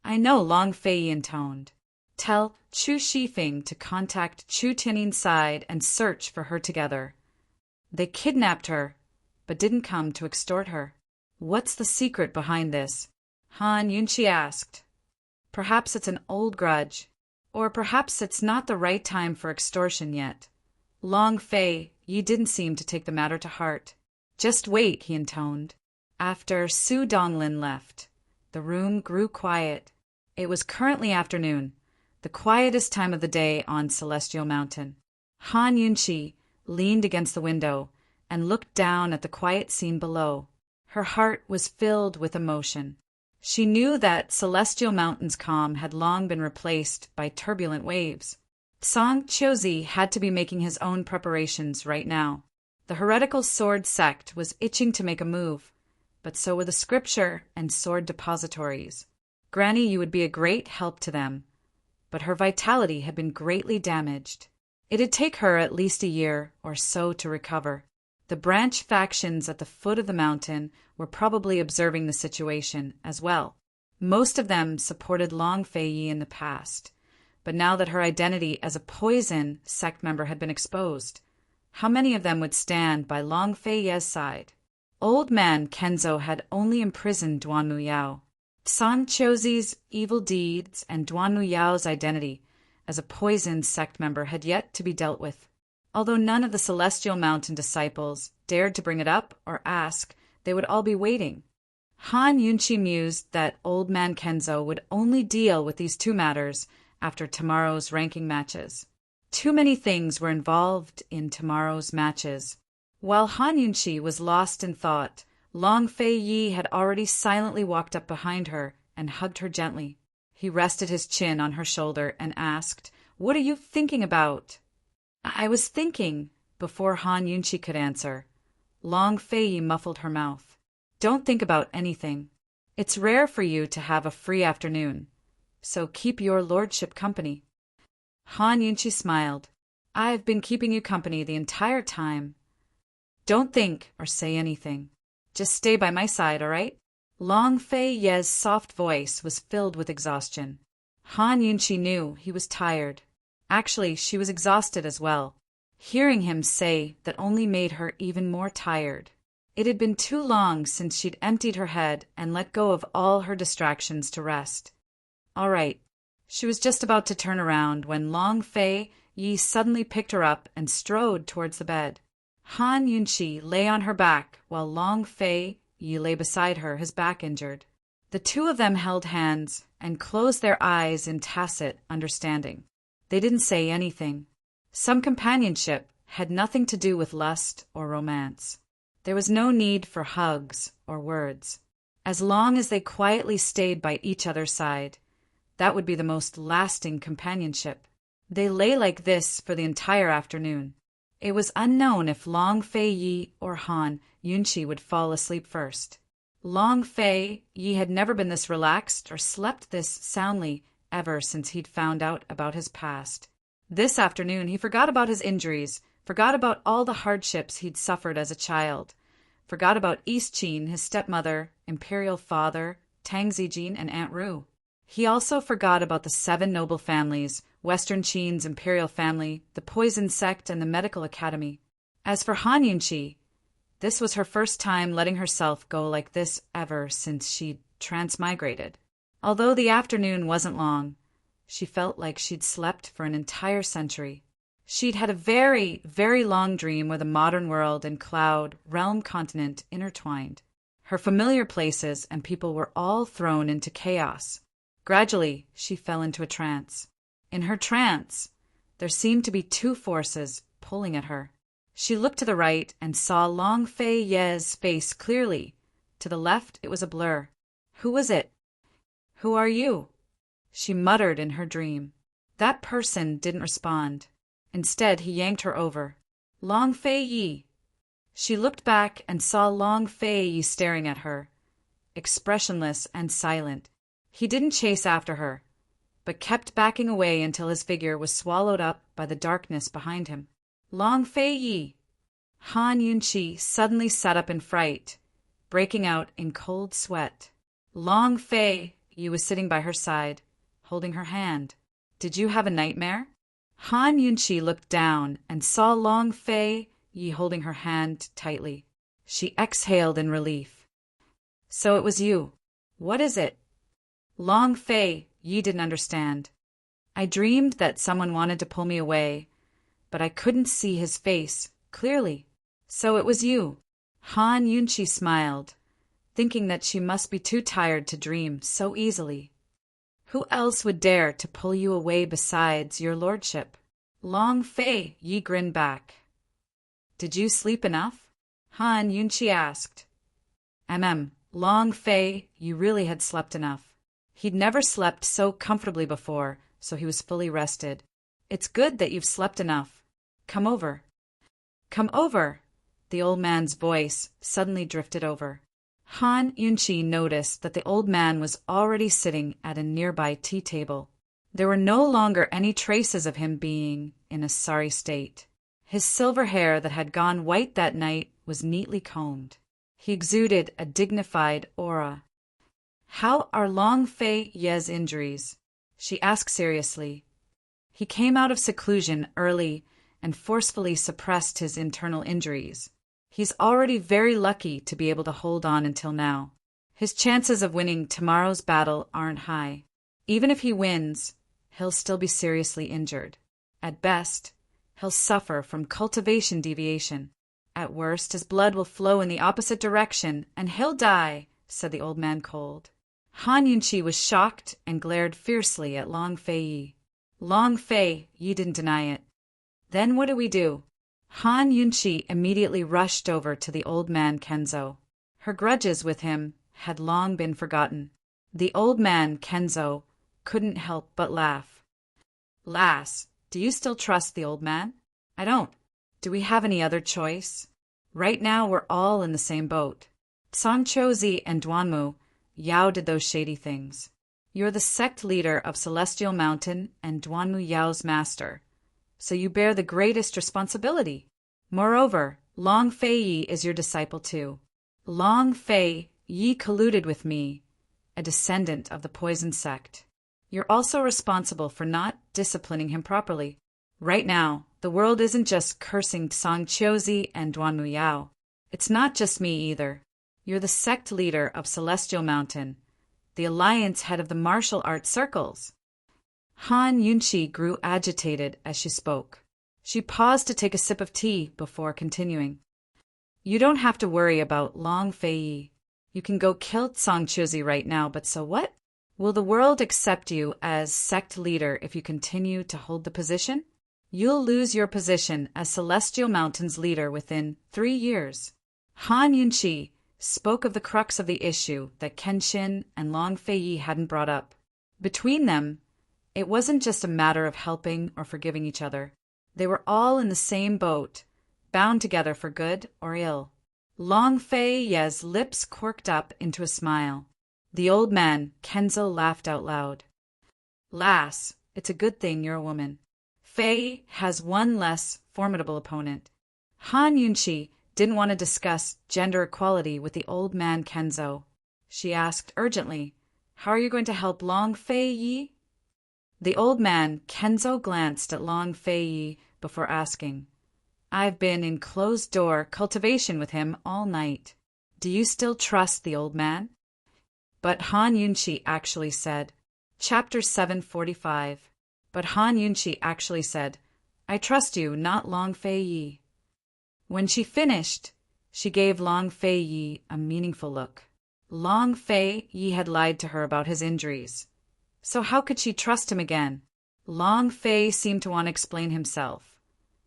I know, Long Fei Yi intoned. Tell Chu Shifeng to contact Chu Tianning's side and search for her together. They kidnapped her, but didn't come to extort her. What's the secret behind this? Han Yunqi asked. Perhaps it's an old grudge. Or perhaps it's not the right time for extortion yet. Long Fei Yi didn't seem to take the matter to heart. Just wait, he intoned. After Su Donglin left, the room grew quiet. It was currently afternoon, the quietest time of the day on Celestial Mountain. Han Yunqi leaned against the window and looked down at the quiet scene below. Her heart was filled with emotion. She knew that Celestial Mountain's calm had long been replaced by turbulent waves. Song Qiuzi had to be making his own preparations right now. The heretical sword sect was itching to make a move, but so were the scripture and sword depositories. Granny Yu would be a great help to them, but her vitality had been greatly damaged. It'd take her at least a year or so to recover. The branch factions at the foot of the mountain were probably observing the situation as well. Most of them supported Long Fei Yi in the past, but now that her identity as a poison sect member had been exposed, how many of them would stand by Long Fei Ye's side? Old man Kenzo had only imprisoned Duan Muyao. San Qiuzi's evil deeds and Duan Muyao's identity as a poison sect member had yet to be dealt with. Although none of the Celestial Mountain disciples dared to bring it up or ask, they would all be waiting. Han Yunqi mused that old man Kenzo would only deal with these two matters after tomorrow's ranking matches. Too many things were involved in tomorrow's matches. While Han Yunqi was lost in thought, Long Fei Yi had already silently walked up behind her and hugged her gently. He rested his chin on her shoulder and asked, "What are you thinking about?" "I was thinking," before Han Yunqi could answer. Long Fei Yi muffled her mouth. "Don't think about anything. It's rare for you to have a free afternoon, so keep your lordship company." Han Yunqi smiled. "I've been keeping you company the entire time. Don't think or say anything. Just stay by my side, all right?" Long Fei Ye's soft voice was filled with exhaustion. Han Yunqi knew he was tired. Actually, she was exhausted as well. Hearing him say that only made her even more tired. It had been too long since she'd emptied her head and let go of all her distractions to rest. All right. She was just about to turn around when Long Fei Yi suddenly picked her up and strode towards the bed. Han Yunqi lay on her back while Long Fei Yi lay beside her, his back injured. The two of them held hands and closed their eyes in tacit understanding. They didn't say anything. Some companionship had nothing to do with lust or romance. There was no need for hugs or words. As long as they quietly stayed by each other's side, that would be the most lasting companionship. They lay like this for the entire afternoon. It was unknown if Long Fei Yi or Han Yunqi would fall asleep first. Long Fei Yi had never been this relaxed or slept this soundly ever since he'd found out about his past. This afternoon he forgot about his injuries, forgot about all the hardships he'd suffered as a child, forgot about East Qin, his stepmother, imperial father, Tang Zijin, and Aunt Ru. He also forgot about the 7 noble families, Western Qin's imperial family, the poison sect, and the medical academy. As for Han Yunqi, this was her first time letting herself go like this ever since she'd transmigrated. Although the afternoon wasn't long, she felt like she'd slept for an entire century. She'd had a very, very long dream where the modern world and cloud realm continent intertwined. Her familiar places and people were all thrown into chaos. Gradually, she fell into a trance. In her trance, there seemed to be 2 forces pulling at her. She looked to the right and saw Long Fei Ye's face clearly. To the left, it was a blur. Who was it? "Who are you?" she muttered in her dream. That person didn't respond. Instead, he yanked her over. "Long Fei Yi." She looked back and saw Long Fei Yi staring at her, expressionless and silent. He didn't chase after her, but kept backing away until his figure was swallowed up by the darkness behind him. "Long Fei Yi." Han Yunqi suddenly sat up in fright, breaking out in cold sweat. Long Fei Yi was sitting by her side, holding her hand. "Did you have a nightmare?" Han Yunqi looked down and saw Long Fei Yi holding her hand tightly. She exhaled in relief. "So it was you. What is it?" Long Fei Yi didn't understand. I dreamed that someone wanted to pull me away, but I couldn't see his face clearly. So it was you. Han Yunqi smiled, thinking that she must be too tired to dream so easily. Who else would dare to pull you away besides your lordship? Long Fei, Yi grinned back. Did you sleep enough? Han Yunqi asked. Long Fei, you really had slept enough. He'd never slept so comfortably before, so he was fully rested. It's good that you've slept enough. Come over. Come over. The old man's voice suddenly drifted over. Han Yunqi noticed that the old man was already sitting at a nearby tea table. There were no longer any traces of him being in a sorry state. His silver hair that had gone white that night was neatly combed. He exuded a dignified aura. How are Long Fei Ye's injuries? She asked seriously. He came out of seclusion early and forcefully suppressed his internal injuries. He's already very lucky to be able to hold on until now. His chances of winning tomorrow's battle aren't high. Even if he wins, he'll still be seriously injured. At best, he'll suffer from cultivation deviation. At worst, his blood will flow in the opposite direction, and he'll die, said the old man cold. Han Yunqi was shocked and glared fiercely at Long Fei Yi. Long Fei Yi didn't deny it. Then what do we do? Han Yunqi immediately rushed over to the old man Kenzo. Her grudges with him had long been forgotten. The old man Kenzo couldn't help but laugh. Lass, do you still trust the old man? I don't. Do we have any other choice? Right now we're all in the same boat. Songchozi and Duanmu, Yao did those shady things. You're the sect leader of Celestial Mountain and Duanmu Yao's master, so you bear the greatest responsibility. Moreover, Long Fei Yi is your disciple too. Long Fei Yi colluded with me, a descendant of the poison sect. You're also responsible for not disciplining him properly. Right now, the world isn't just cursing Songchozi and Duanmu Yao. It's not just me either. You're the sect leader of Celestial Mountain, the alliance head of the martial arts circles. Han Yunqi grew agitated as she spoke. She paused to take a sip of tea before continuing. You don't have to worry about Long Fei Yi. You can go kill Songchozi right now, but so what? Will the world accept you as sect leader if you continue to hold the position? You'll lose your position as Celestial Mountain's leader within 3 years. Han Yunqi spoke of the crux of the issue that Kenshin and Long Fei Yi hadn't brought up. Between them, it wasn't just a matter of helping or forgiving each other. They were all in the same boat, bound together for good or ill. Long Fei Ye's lips quirked up into a smile. The old man, Kenzo, laughed out loud. Lass, it's a good thing you're a woman. Fei has one less formidable opponent. Han Yunqi didn't want to discuss gender equality with the old man Kenzo. She asked urgently, How are you going to help Long Fei Yi? The old man Kenzo glanced at Long Fei Yi before asking, I've been in closed-door cultivation with him all night. Do you still trust the old man? But Han Yunqi actually said, Chapter 745. But Han Yunqi actually said, I trust you, not Long Fei Yi. When she finished, she gave Long Fei Yi a meaningful look. Long Fei Yi had lied to her about his injuries. So how could she trust him again? Long Fei seemed to want to explain himself,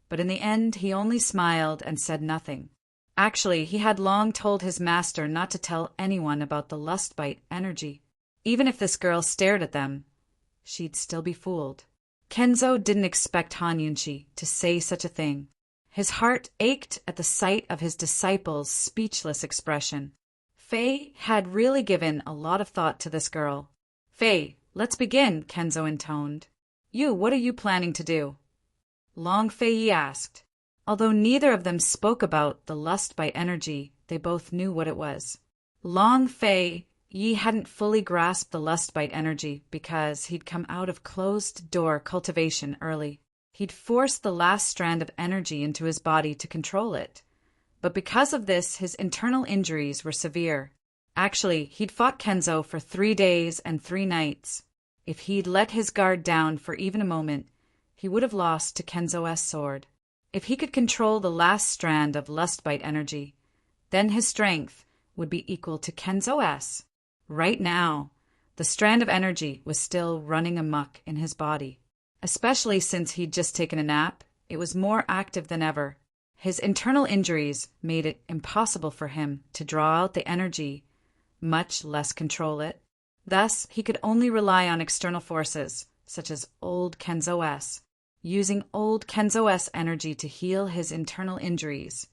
but in the end he only smiled and said nothing. Actually, he had long told his master not to tell anyone about the lust bite energy. Even if this girl stared at them, she'd still be fooled. Kenzo didn't expect Han Yunqi to say such a thing. His heart ached at the sight of his disciple's speechless expression. Fei had really given a lot of thought to this girl. Fei, let's begin, Kenzo intoned. What are you planning to do? Long Fei Yi asked. Although neither of them spoke about the lust by energy, they both knew what it was. Long Fei Yi hadn't fully grasped the lust bite energy because he'd come out of closed-door cultivation early. He'd forced the last strand of energy into his body to control it. But because of this, his internal injuries were severe. Actually, he'd fought Kenzo for 3 days and 3 nights. If he'd let his guard down for even a moment, he would have lost to Kenzo's sword. If he could control the last strand of lustbite energy, then his strength would be equal to Kenzo's. Right now, the strand of energy was still running amok in his body. Especially since he'd just taken a nap, it was more active than ever. His internal injuries made it impossible for him to draw out the energy, much less control it. Thus, he could only rely on external forces, such as old Kenzo's. Using old Kenzo's energy to heal his internal injuries,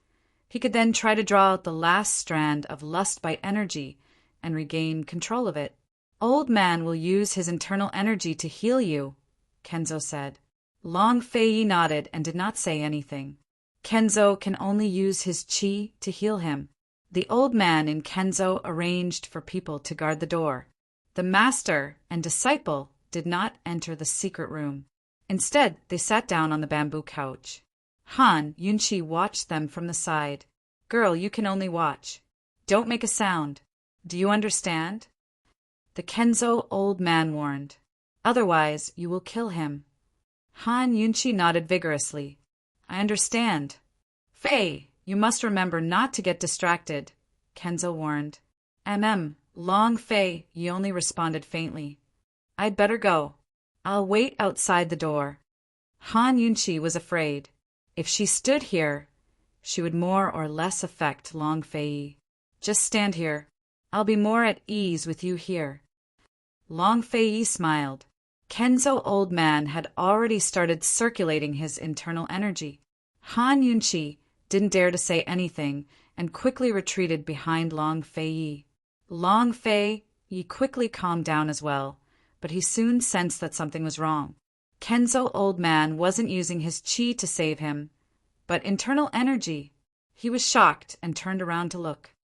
he could then try to draw out the last strand of lustbite energy and regain control of it. Old man will use his internal energy to heal you, Kenzo said. Long Fei nodded and did not say anything. Kenzo can only use his chi to heal him. The old man and Kenzo arranged for people to guard the door. The master and disciple did not enter the secret room. Instead, they sat down on the bamboo couch. Han Yunqi watched them from the side. Girl, you can only watch. Don't make a sound. Do you understand? The Kenzo old man warned. Otherwise, you will kill him. Han Yunqi nodded vigorously. I understand. Fei, you must remember not to get distracted, Kenzo warned. Long Fei, Yi only responded faintly. I'd better go. I'll wait outside the door. Han Yunqi was afraid. If she stood here, she would more or less affect Long Fei. Just stand here. I'll be more at ease with you here. Long Fei smiled. Kenzo old man had already started circulating his internal energy. Han Yunqi didn't dare to say anything and quickly retreated behind Long Fei. Long Fei quickly calmed down as well, but he soon sensed that something was wrong. Kenzo old man wasn't using his chi to save him, but internal energy. He was shocked and turned around to look.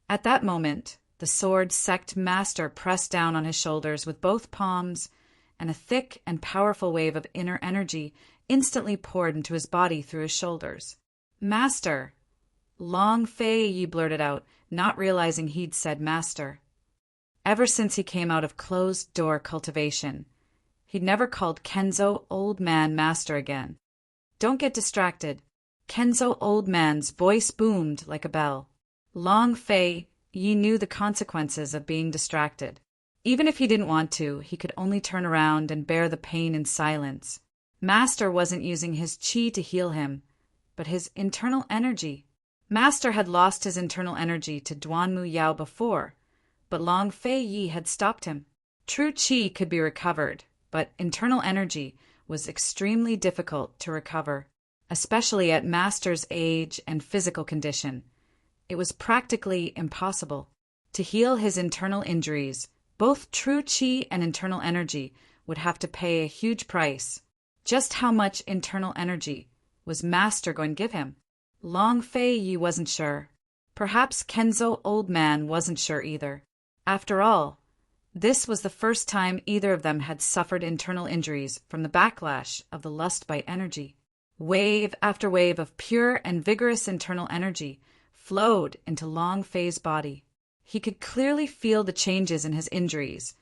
At that moment, the sword sect master pressed down on his shoulders with both palms, and a thick and powerful wave of inner energy instantly poured into his body through his shoulders. Master! Long Fei blurted out, not realizing he'd said master. Ever since he came out of closed-door cultivation, he'd never called Kenzo old man master again. Don't get distracted. Kenzo old man's voice boomed like a bell. Long Fei knew the consequences of being distracted. Even if he didn't want to, he could only turn around and bear the pain in silence. Master wasn't using his chi to heal him, but his internal energy. Master had lost his internal energy to Duanmu Yao before, but Long Fei had stopped him. True chi could be recovered, but internal energy was extremely difficult to recover, especially at Master's age and physical condition. It was practically impossible. To heal his internal injuries, both true chi and internal energy would have to pay a huge price. Just how much internal energy was Master going to give him? Long Fei wasn't sure. Perhaps Kenzo old man wasn't sure either. After all, this was the first time either of them had suffered internal injuries from the backlash of the lustbite energy. Wave after wave of pure and vigorous internal energy flowed into Long Fei's body. He could clearly feel the changes in his injuries,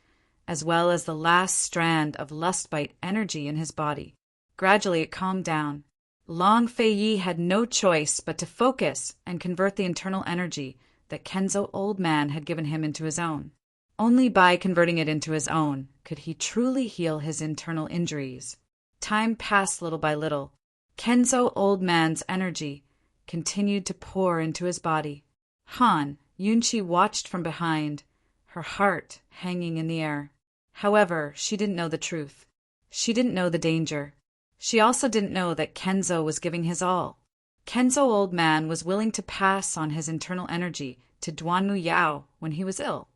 as well as the last strand of lustbite energy in his body. Gradually it calmed down. Long Fei had no choice but to focus and convert the internal energy that Kenzo old man had given him into his own. Only by converting it into his own could he truly heal his internal injuries. Time passed little by little. Kenzo old man's energy continued to pour into his body. Han Yunqi watched from behind, her heart hanging in the air. However, she didn't know the truth. She didn't know the danger. She also didn't know that Kenzo was giving his all. Kenzo old man was willing to pass on his internal energy to Duanmu Yao when he was ill.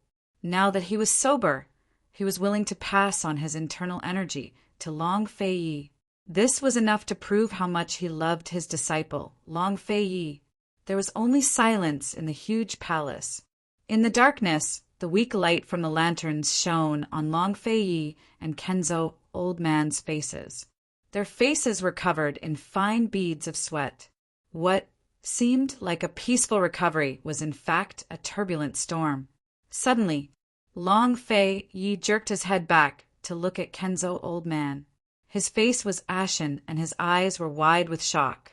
Now that he was sober, he was willing to pass on his internal energy to Long Fei. This was enough to prove how much he loved his disciple, Long Fei. There was only silence in the huge palace. In the darkness, the weak light from the lanterns shone on Long Fei and Kenzo old man's faces. Their faces were covered in fine beads of sweat. What seemed like a peaceful recovery was in fact a turbulent storm. Suddenly, Long Fei jerked his head back to look at Kenzo Old Man. His face was ashen and his eyes were wide with shock.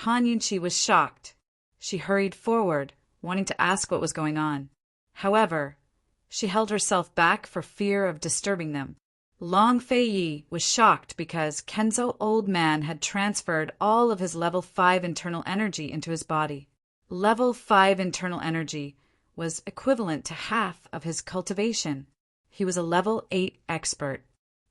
Han Yunqi was shocked. She hurried forward, wanting to ask what was going on. However, she held herself back for fear of disturbing them. Long Fei Yi was shocked because Kenzo Old Man had transferred all of his level 5 internal energy into his body. Level 5 internal energy was equivalent to half of his cultivation. He was a level 8 expert.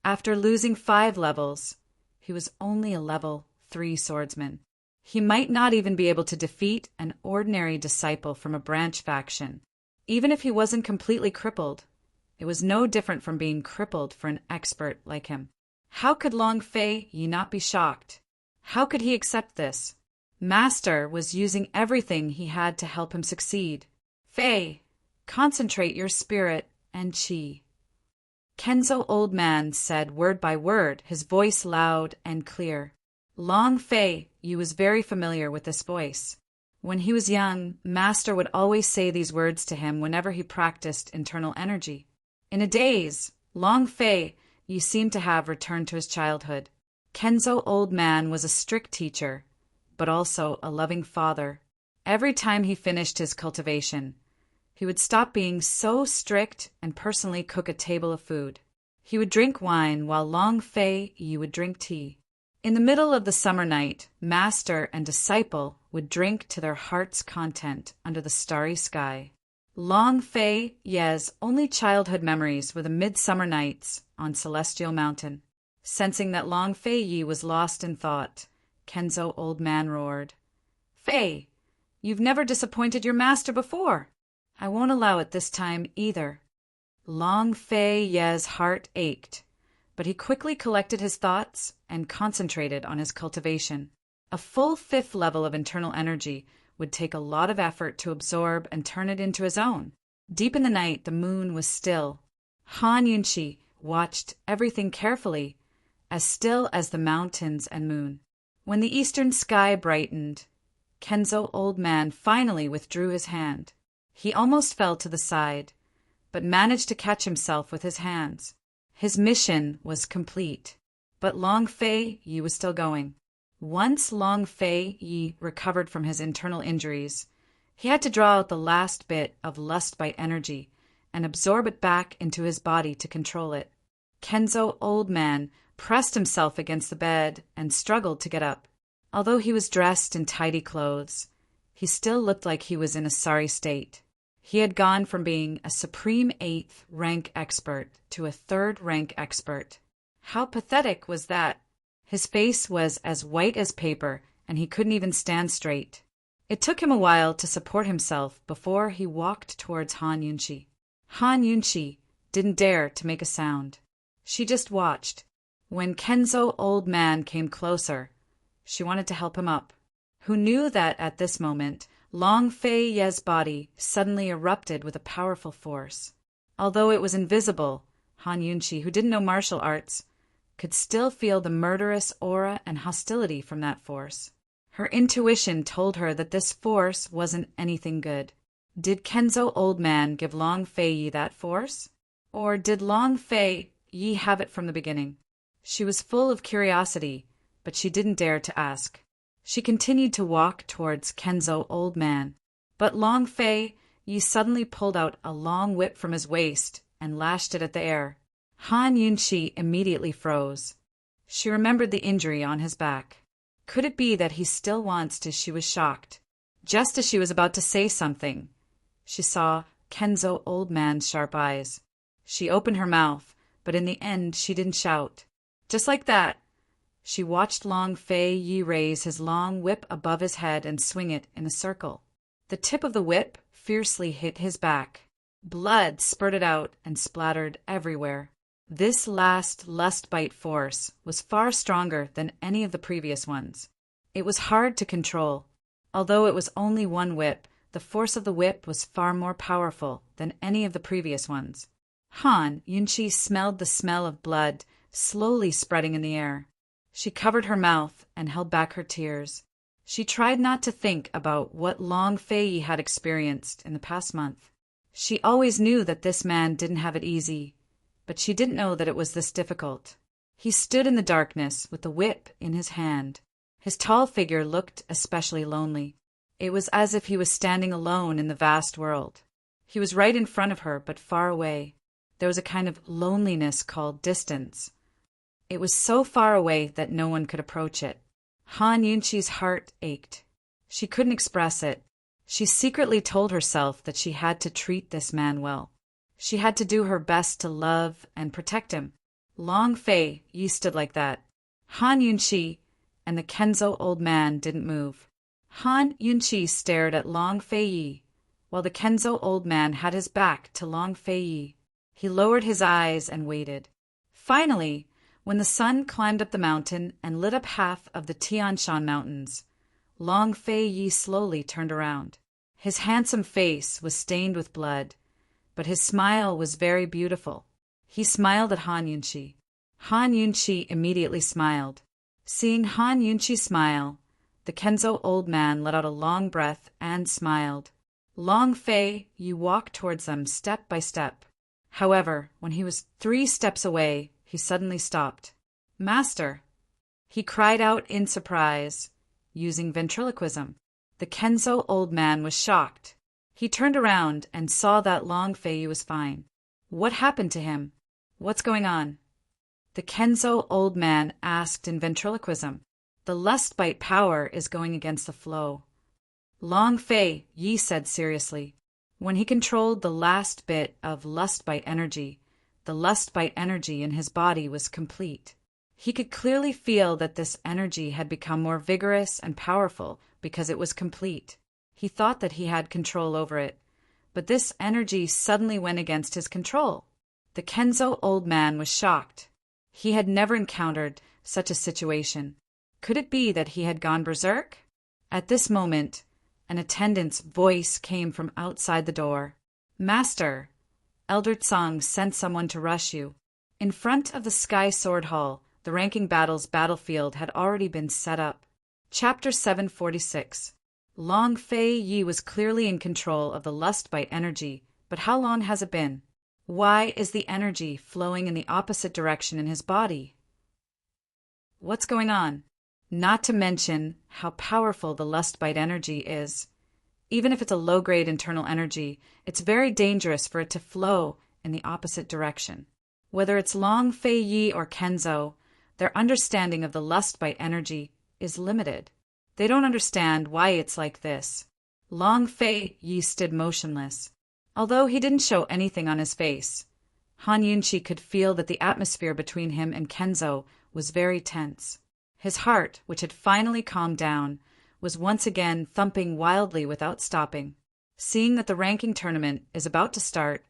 After losing 5 levels, he was only a level 3 swordsman. He might not even be able to defeat an ordinary disciple from a branch faction. Even if he wasn't completely crippled, it was no different from being crippled for an expert like him. How could Long Fei Yi not be shocked? How could he accept this? Master was using everything he had to help him succeed. Fei, concentrate your spirit and qi. Kenzo Old Man said word by word, his voice loud and clear. Long Fei Yi was very familiar with this voice. When he was young, Master would always say these words to him whenever he practiced internal energy. In a daze, Long Fei Yi seemed to have returned to his childhood. Kenzo Old Man was a strict teacher, but also a loving father. Every time he finished his cultivation, he would stop being so strict and personally cook a table of food. He would drink wine while Long Fei Yi would drink tea. In the middle of the summer night, master and disciple would drink to their heart's content under the starry sky. Long Fei Yi's only childhood memories were the midsummer nights on Celestial Mountain. Sensing that Long Fei Yi was lost in thought, Kenzo Old Man roared, Fei, you've never disappointed your master before. I won't allow it this time either. Long Fei Yi's heart ached, but he quickly collected his thoughts and concentrated on his cultivation. A full 5th level of internal energy would take a lot of effort to absorb and turn it into his own. Deep in the night, the moon was still. Han Yunqi watched everything carefully, as still as the mountains and moon. When the eastern sky brightened, Kenzo Old Man finally withdrew his hand. He almost fell to the side, but managed to catch himself with his hands. His mission was complete, but Long Fei Yi was still going. Once Long Fei Yi recovered from his internal injuries, he had to draw out the last bit of lust bite energy and absorb it back into his body to control it. Kenzo Old Man pressed himself against the bed and struggled to get up. Although he was dressed in tidy clothes, he still looked like he was in a sorry state. He had gone from being a supreme 8th rank expert to a 3rd rank expert. How pathetic was that? His face was as white as paper, and he couldn't even stand straight. It took him a while to support himself before he walked towards Han Yunqi. Han Yunqi didn't dare to make a sound. She just watched. When Kenzo Old Man came closer, she wanted to help him up. Who knew that at this moment, Long Fei Yi's body suddenly erupted with a powerful force. Although it was invisible, Han Yunqi, who didn't know martial arts, could still feel the murderous aura and hostility from that force. Her intuition told her that this force wasn't anything good. Did Kenzo Old Man give Long Fei Yi that force? Or did Long Fei Yi have it from the beginning? She was full of curiosity, but she didn't dare to ask. She continued to walk towards Kenzo Old Man, but Long Fei Yi suddenly pulled out a long whip from his waist and lashed it at the air. Han Yunqi immediately froze. She remembered the injury on his back. Could it be that he still wants to? She was shocked. Just as she was about to say something, she saw Kenzo Old Man's sharp eyes. She opened her mouth, but in the end she didn't shout. Just like that, she watched Long Fei Yi raise his long whip above his head and swing it in a circle. The tip of the whip fiercely hit his back. Blood spurted out and splattered everywhere. This last lust bite force was far stronger than any of the previous ones. It was hard to control. Although it was only one whip, the force of the whip was far more powerful than any of the previous ones. Han Yunqi smelled the smell of blood slowly spreading in the air. She covered her mouth and held back her tears. She tried not to think about what Long Fei Yi had experienced in the past month. She always knew that this man didn't have it easy, but she didn't know that it was this difficult. He stood in the darkness with the whip in his hand. His tall figure looked especially lonely. It was as if he was standing alone in the vast world. He was right in front of her, but far away. There was a kind of loneliness called distance. It was so far away that no one could approach it. Han Yunqi's heart ached. She couldn't express it. She secretly told herself that she had to treat this man well. She had to do her best to love and protect him. Long Fei Yi stood like that. Han Yunqi and the Kenzo old man didn't move. Han Yunqi stared at Long Fei Yi, while the Kenzo old man had his back to Long Fei Yi. He lowered his eyes and waited. Finally, when the sun climbed up the mountain and lit up half of the Tian Shan Mountains, Long Fei Yi slowly turned around. His handsome face was stained with blood, but his smile was very beautiful. He smiled at Han Yunqi. Han Yunqi immediately smiled. Seeing Han Yunqi smile, the Kenzo old man let out a long breath and smiled. Long Fei Yi walked towards them step by step. However, when he was 3 steps away, he suddenly stopped. "Master!" he cried out in surprise, using ventriloquism. The Kenzo old man was shocked. He turned around and saw that Long Fei Yi was fine. What happened to him? What's going on? The Kenzo old man asked in ventriloquism. The lust bite power is going against the flow. Long Fei Yi said seriously. When he controlled the last bit of lust bite energy, the lust bite energy in his body was complete. He could clearly feel that this energy had become more vigorous and powerful because it was complete. He thought that he had control over it, but this energy suddenly went against his control. The Kenzo old man was shocked. He had never encountered such a situation. Could it be that he had gone berserk? At this moment, an attendant's voice came from outside the door. "Master, Elder Tsang sent someone to rush you." In front of the Sky Sword Hall, the ranking battles battlefield had already been set up. Chapter 746. Long Fei Yi was clearly in control of the lust bite energy, but how long has it been? Why is the energy flowing in the opposite direction in his body? What's going on? Not to mention how powerful the lust bite energy is. Even if it's a low-grade internal energy, it's very dangerous for it to flow in the opposite direction. Whether it's Long Fei Yi or Kenzo, their understanding of the lust bite energy is limited. They don't understand why it's like this. Long Fei Yi stood motionless. Although he didn't show anything on his face, Han Yunqi could feel that the atmosphere between him and Kenzo was very tense. His heart, which had finally calmed down, was once again thumping wildly without stopping. Seeing that the ranking tournament is about to start,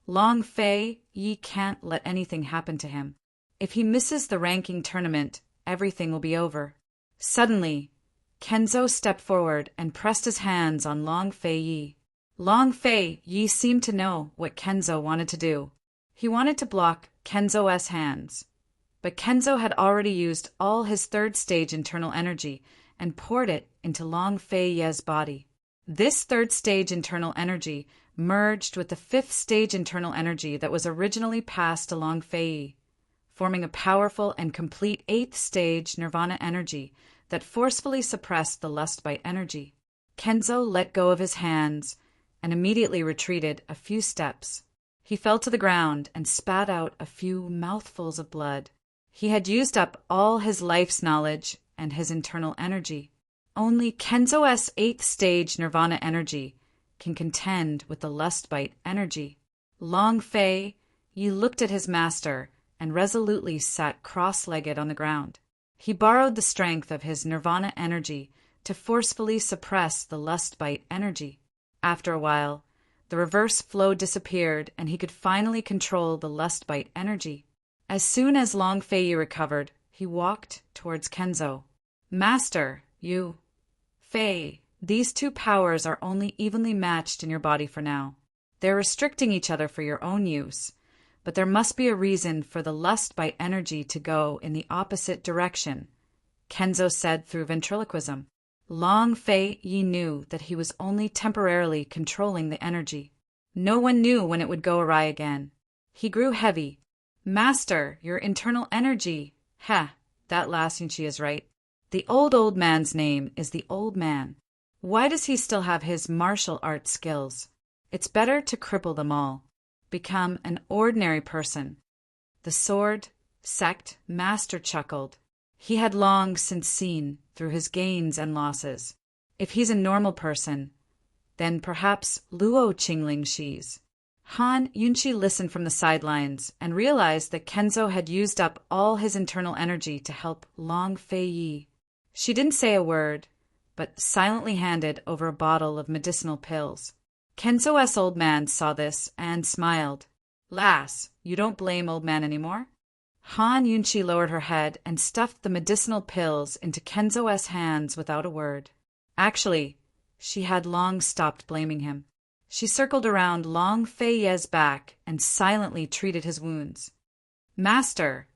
Long Fei Yi can't let anything happen to him. If he misses the ranking tournament, everything will be over. Suddenly, Kenzo stepped forward and pressed his hands on Long Fei Yi. Long Fei Yi seemed to know what Kenzo wanted to do. He wanted to block Kenzo's hands. But Kenzo had already used all his third stage internal energy and poured it into Long Fei Yi's body. This third stage internal energy merged with the fifth stage internal energy that was originally passed to Long Fei Yi, forming a powerful and complete eighth stage nirvana energy that forcefully suppressed the lust bite energy. Kenzo let go of his hands and immediately retreated a few steps. He fell to the ground and spat out a few mouthfuls of blood. He had used up all his life's knowledge and his internal energy. Only Kenzo's eighth stage nirvana energy can contend with the lust bite energy. Long Fei Yi looked at his master and resolutely sat cross-legged on the ground. He borrowed the strength of his nirvana energy to forcefully suppress the lust bite energy. After a while, the reverse flow disappeared and he could finally control the lust bite energy. As soon as Long Fei Yi recovered, he walked towards Kenzo. "Master, you... Fei, these two powers are only evenly matched in your body for now. They're restricting each other for your own use, but there must be a reason for the lust bite energy to go in the opposite direction," Kenzo said through ventriloquism. Long Fei Yi knew that he was only temporarily controlling the energy. No one knew when it would go awry again. He grew heavy, Master, your internal energy. Ha, that last Yunchi is right. The old man's name is the old man. Why does he still have his martial arts skills? It's better to cripple them all. Become an ordinary person. The sword, sect, master chuckled. He had long since seen through his gains and losses. If he's a normal person, then perhaps Luo Qingling Shi's. Han Yunchi listened from the sidelines and realized that Kenzo had used up all his internal energy to help Long Fei Yi. She didn't say a word, but silently handed over a bottle of medicinal pills. Kenzo's old man saw this and smiled. Lass, you don't blame old man anymore? Han Yunchi lowered her head and stuffed the medicinal pills into Kenzo's hands without a word. Actually, she had long stopped blaming him. She circled around Long Fei Ye's back and silently treated his wounds. Master,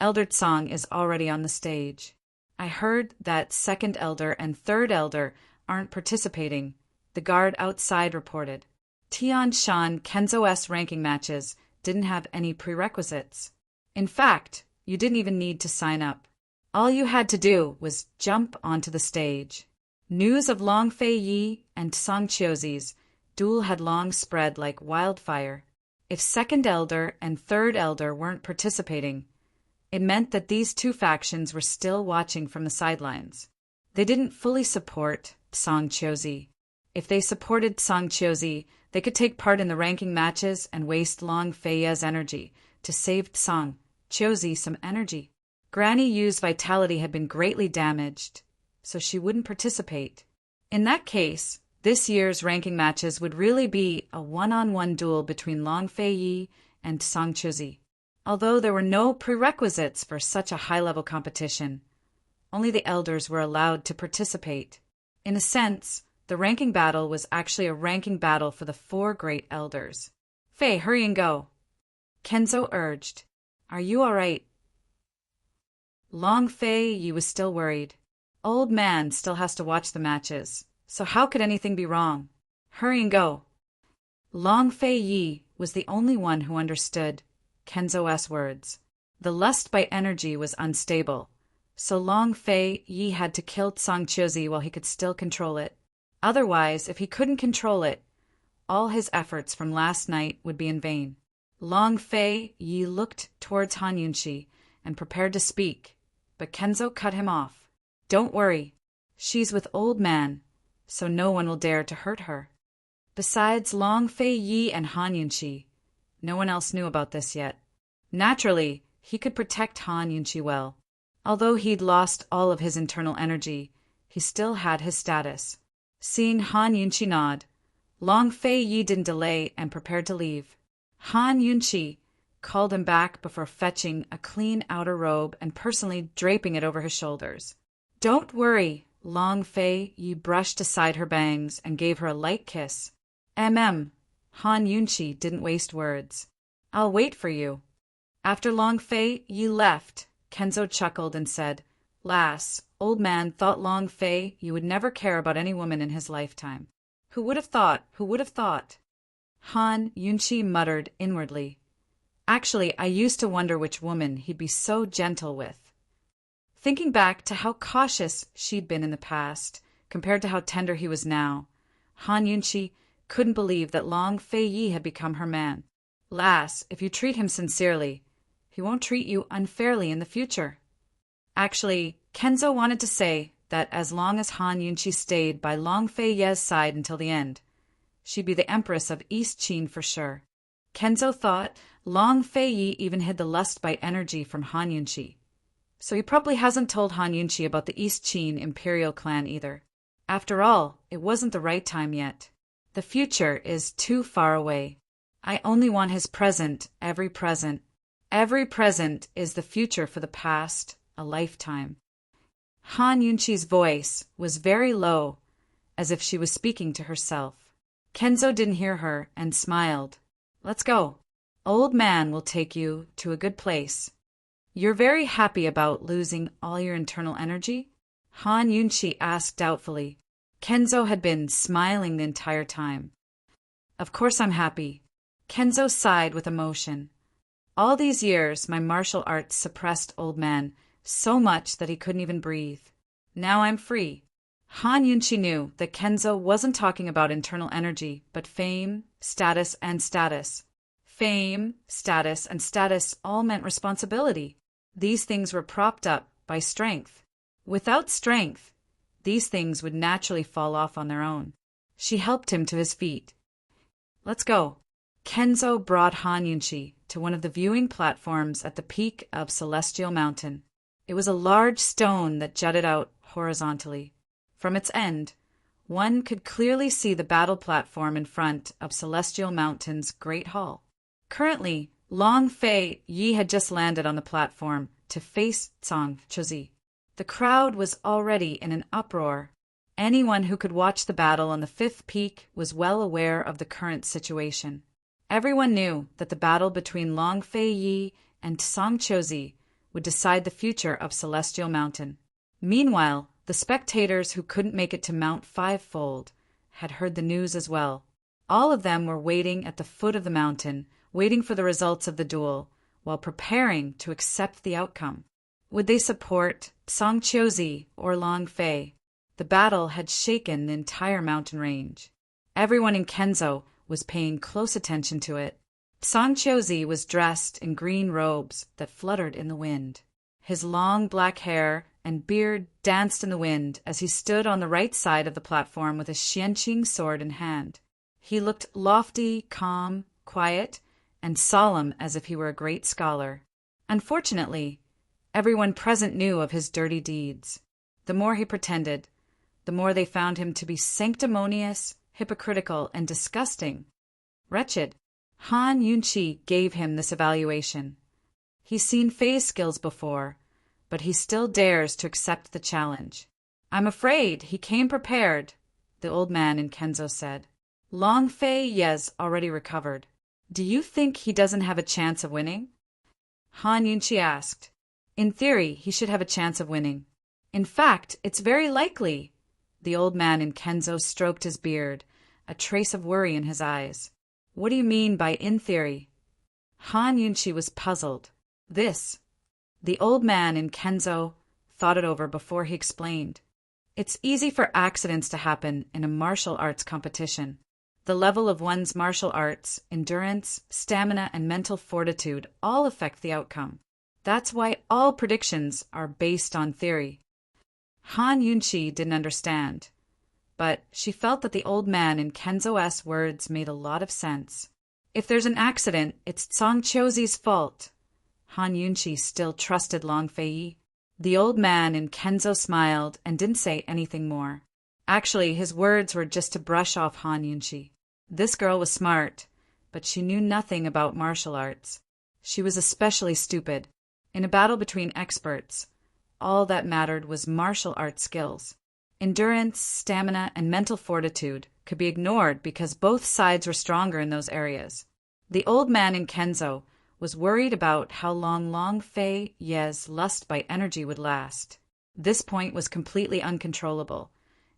Elder Tsang is already on the stage. I heard that second elder and third elder aren't participating, the guard outside reported. Tian Shan Kenzo's ranking matches didn't have any prerequisites. In fact, you didn't even need to sign up. All you had to do was jump onto the stage. News of Long Fei Yi and Song Qiuzi's duel had long spread like wildfire. If second elder and third elder weren't participating, it meant that these two factions were still watching from the sidelines. They didn't fully support Song Qiuzi. If they supported Song Qiuzi, they could take part in the ranking matches and waste Long Fei Ye's energy to save Song Qiuzi some energy. Granny Yu's vitality had been greatly damaged, so she wouldn't participate. In that case, this year's ranking matches would really be a one-on-one duel between Long Fei Yi and Song Qiuzi. Although there were no prerequisites for such a high-level competition, only the elders were allowed to participate. In a sense, the ranking battle was actually a ranking battle for the four great elders. Fei, hurry and go. Kenzo urged. Are you all right? Long Fei Yi was still worried. Old man still has to watch the matches, so how could anything be wrong? Hurry and go. Long Fei Yi was the only one who understood Kenzo's words. The lust by energy was unstable, so Long Fei Yi had to kill Song Qiuzi while he could still control it. Otherwise, if he couldn't control it, all his efforts from last night would be in vain. Long Fei Yi looked towards Han Yunchi and prepared to speak, but Kenzo cut him off. Don't worry, she's with old man, so no one will dare to hurt her. Besides Long Fei Yi and Han Yunchi, no one else knew about this yet. Naturally, he could protect Han Yunchi well. Although he'd lost all of his internal energy, he still had his status. Seeing Han Yunchi nod, Long Fei Yi didn't delay and prepared to leave. Han Yunchi called him back before fetching a clean outer robe and personally draping it over his shoulders. Don't worry, Long Fei Yi brushed aside her bangs and gave her a light kiss. Han Yunchi didn't waste words. I'll wait for you. After Long Fei Yi left, Kenzo chuckled and said, Lass, old man thought Long Fei Yi would never care about any woman in his lifetime. Who would have thought? Who would have thought? Han Yunchi muttered inwardly. Actually, I used to wonder which woman he'd be so gentle with. Thinking back to how cautious she'd been in the past, compared to how tender he was now, Han Yunchi couldn't believe that Long Fei Yi had become her man. Lass, if you treat him sincerely, he won't treat you unfairly in the future. Actually, Kenzo wanted to say that as long as Han Yunchi stayed by Long Fei Ye's side until the end, she'd be the Empress of East Qin for sure. Kenzo thought Long Fei Yi even hid the lust by energy from Han Yunchi, so he probably hasn't told Han Yunchi about the East Qin imperial clan either. After all, it wasn't the right time yet. The future is too far away. I only want his present, every present. Every present is the future for the past, a lifetime. Han Yunchi's voice was very low, as if she was speaking to herself. Kenzo didn't hear her and smiled. Let's go. Old man will take you to a good place. You're very happy about losing all your internal energy? Han Yunchi asked doubtfully. Kenzo had been smiling the entire time. Of course I'm happy. Kenzo sighed with emotion. All these years, my martial arts suppressed old man so much that he couldn't even breathe. Now I'm free. Han Yunchi knew that Kenzo wasn't talking about internal energy, but fame, status, and status. Fame, status, and status all meant responsibility. These things were propped up by strength. Without strength, these things would naturally fall off on their own. She helped him to his feet. Let's go. Kenzo brought Han Yunchi to one of the viewing platforms at the peak of Celestial Mountain. It was a large stone that jutted out horizontally. From its end, one could clearly see the battle platform in front of Celestial Mountain's Great Hall. Currently, Long Fei Yi had just landed on the platform to face Zhang Chuzi. The crowd was already in an uproar. Anyone who could watch the battle on the fifth peak was well aware of the current situation. Everyone knew that the battle between Long Fei Yi and Zhang Chuzi would decide the future of Celestial Mountain. Meanwhile, the spectators who couldn't make it to Mount Fivefold had heard the news as well. All of them were waiting at the foot of the mountain, waiting for the results of the duel, while preparing to accept the outcome. Would they support Zhang Chuzi or Long Fei? The battle had shaken the entire mountain range. Everyone in Kenzo was paying close attention to it. Zhang Chuzi was dressed in green robes that fluttered in the wind. His long black hair and beard danced in the wind as he stood on the right side of the platform with a Xianqing sword in hand. He looked lofty, calm, quiet, and solemn as if he were a great scholar. Unfortunately, everyone present knew of his dirty deeds. The more he pretended, the more they found him to be sanctimonious, hypocritical, and disgusting. Wretched. Han Yunchi gave him this evaluation. He's seen Fei's skills before, but he still dares to accept the challenge. I'm afraid he came prepared, the old man in Kenzo said. Long Fei Ye's already recovered. Do you think he doesn't have a chance of winning? Han Yunchi asked. In theory, he should have a chance of winning. In fact, it's very likely. The old man in Kenzo stroked his beard, a trace of worry in his eyes. What do you mean by in theory? Han Yunchi was puzzled. The old man in Kenzo thought it over before he explained. It's easy for accidents to happen in a martial arts competition. The level of one's martial arts, endurance, stamina, and mental fortitude all affect the outcome. That's why all predictions are based on theory. Han Yunchi didn't understand, but she felt that the old man in Kenzo's words made a lot of sense. If there's an accident, it's Zhang Chuzi's fault. Han Yunchi still trusted Long Fei Yi. The old man in Kenzo smiled and didn't say anything more. Actually, his words were just to brush off Han Yunchi. This girl was smart, but she knew nothing about martial arts. She was especially stupid. In a battle between experts, all that mattered was martial arts skills. Endurance, stamina, and mental fortitude could be ignored because both sides were stronger in those areas. The old man in Kenzo was worried about how long Fei Ye's lust by energy would last. This point was completely uncontrollable,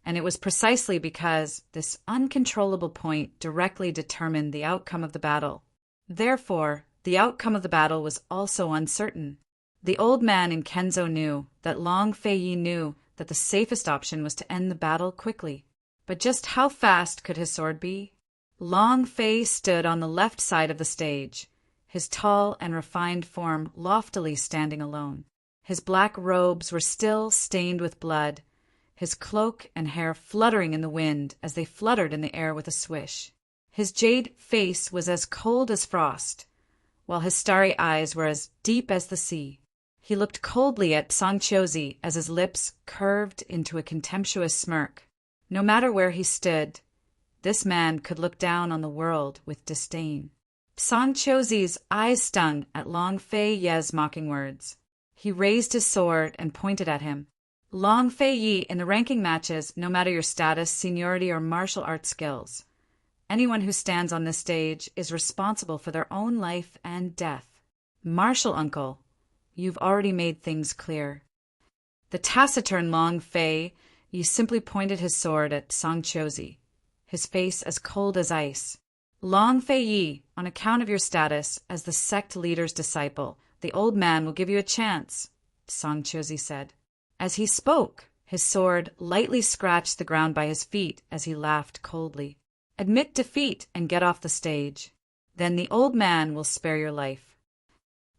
and it was precisely because this uncontrollable point directly determined the outcome of the battle. Therefore, the outcome of the battle was also uncertain. The old man in Kenzo knew that Long Fei Yi knew that the safest option was to end the battle quickly. But just how fast could his sword be? Long Fei stood on the left side of the stage, his tall and refined form loftily standing alone. His black robes were still stained with blood, his cloak and hair fluttering in the wind as they fluttered in the air with a swish. His jade face was as cold as frost, while his starry eyes were as deep as the sea. He looked coldly at Zhang Chuzi as his lips curved into a contemptuous smirk. No matter where he stood, this man could look down on the world with disdain. Zhang Chuzi's eyes stung at Long Fei Ye's mocking words. He raised his sword and pointed at him. Long Fei Yi, in the ranking matches, no matter your status, seniority, or martial arts skills, anyone who stands on this stage is responsible for their own life and death. Martial uncle, you've already made things clear. The taciturn Long Fei Yi simply pointed his sword at Zhang Chuzi, his face as cold as ice. Long Fei Yi, on account of your status as the sect leader's disciple, the old man will give you a chance, Song Chozi said. As he spoke, his sword lightly scratched the ground by his feet as he laughed coldly. Admit defeat and get off the stage. Then the old man will spare your life.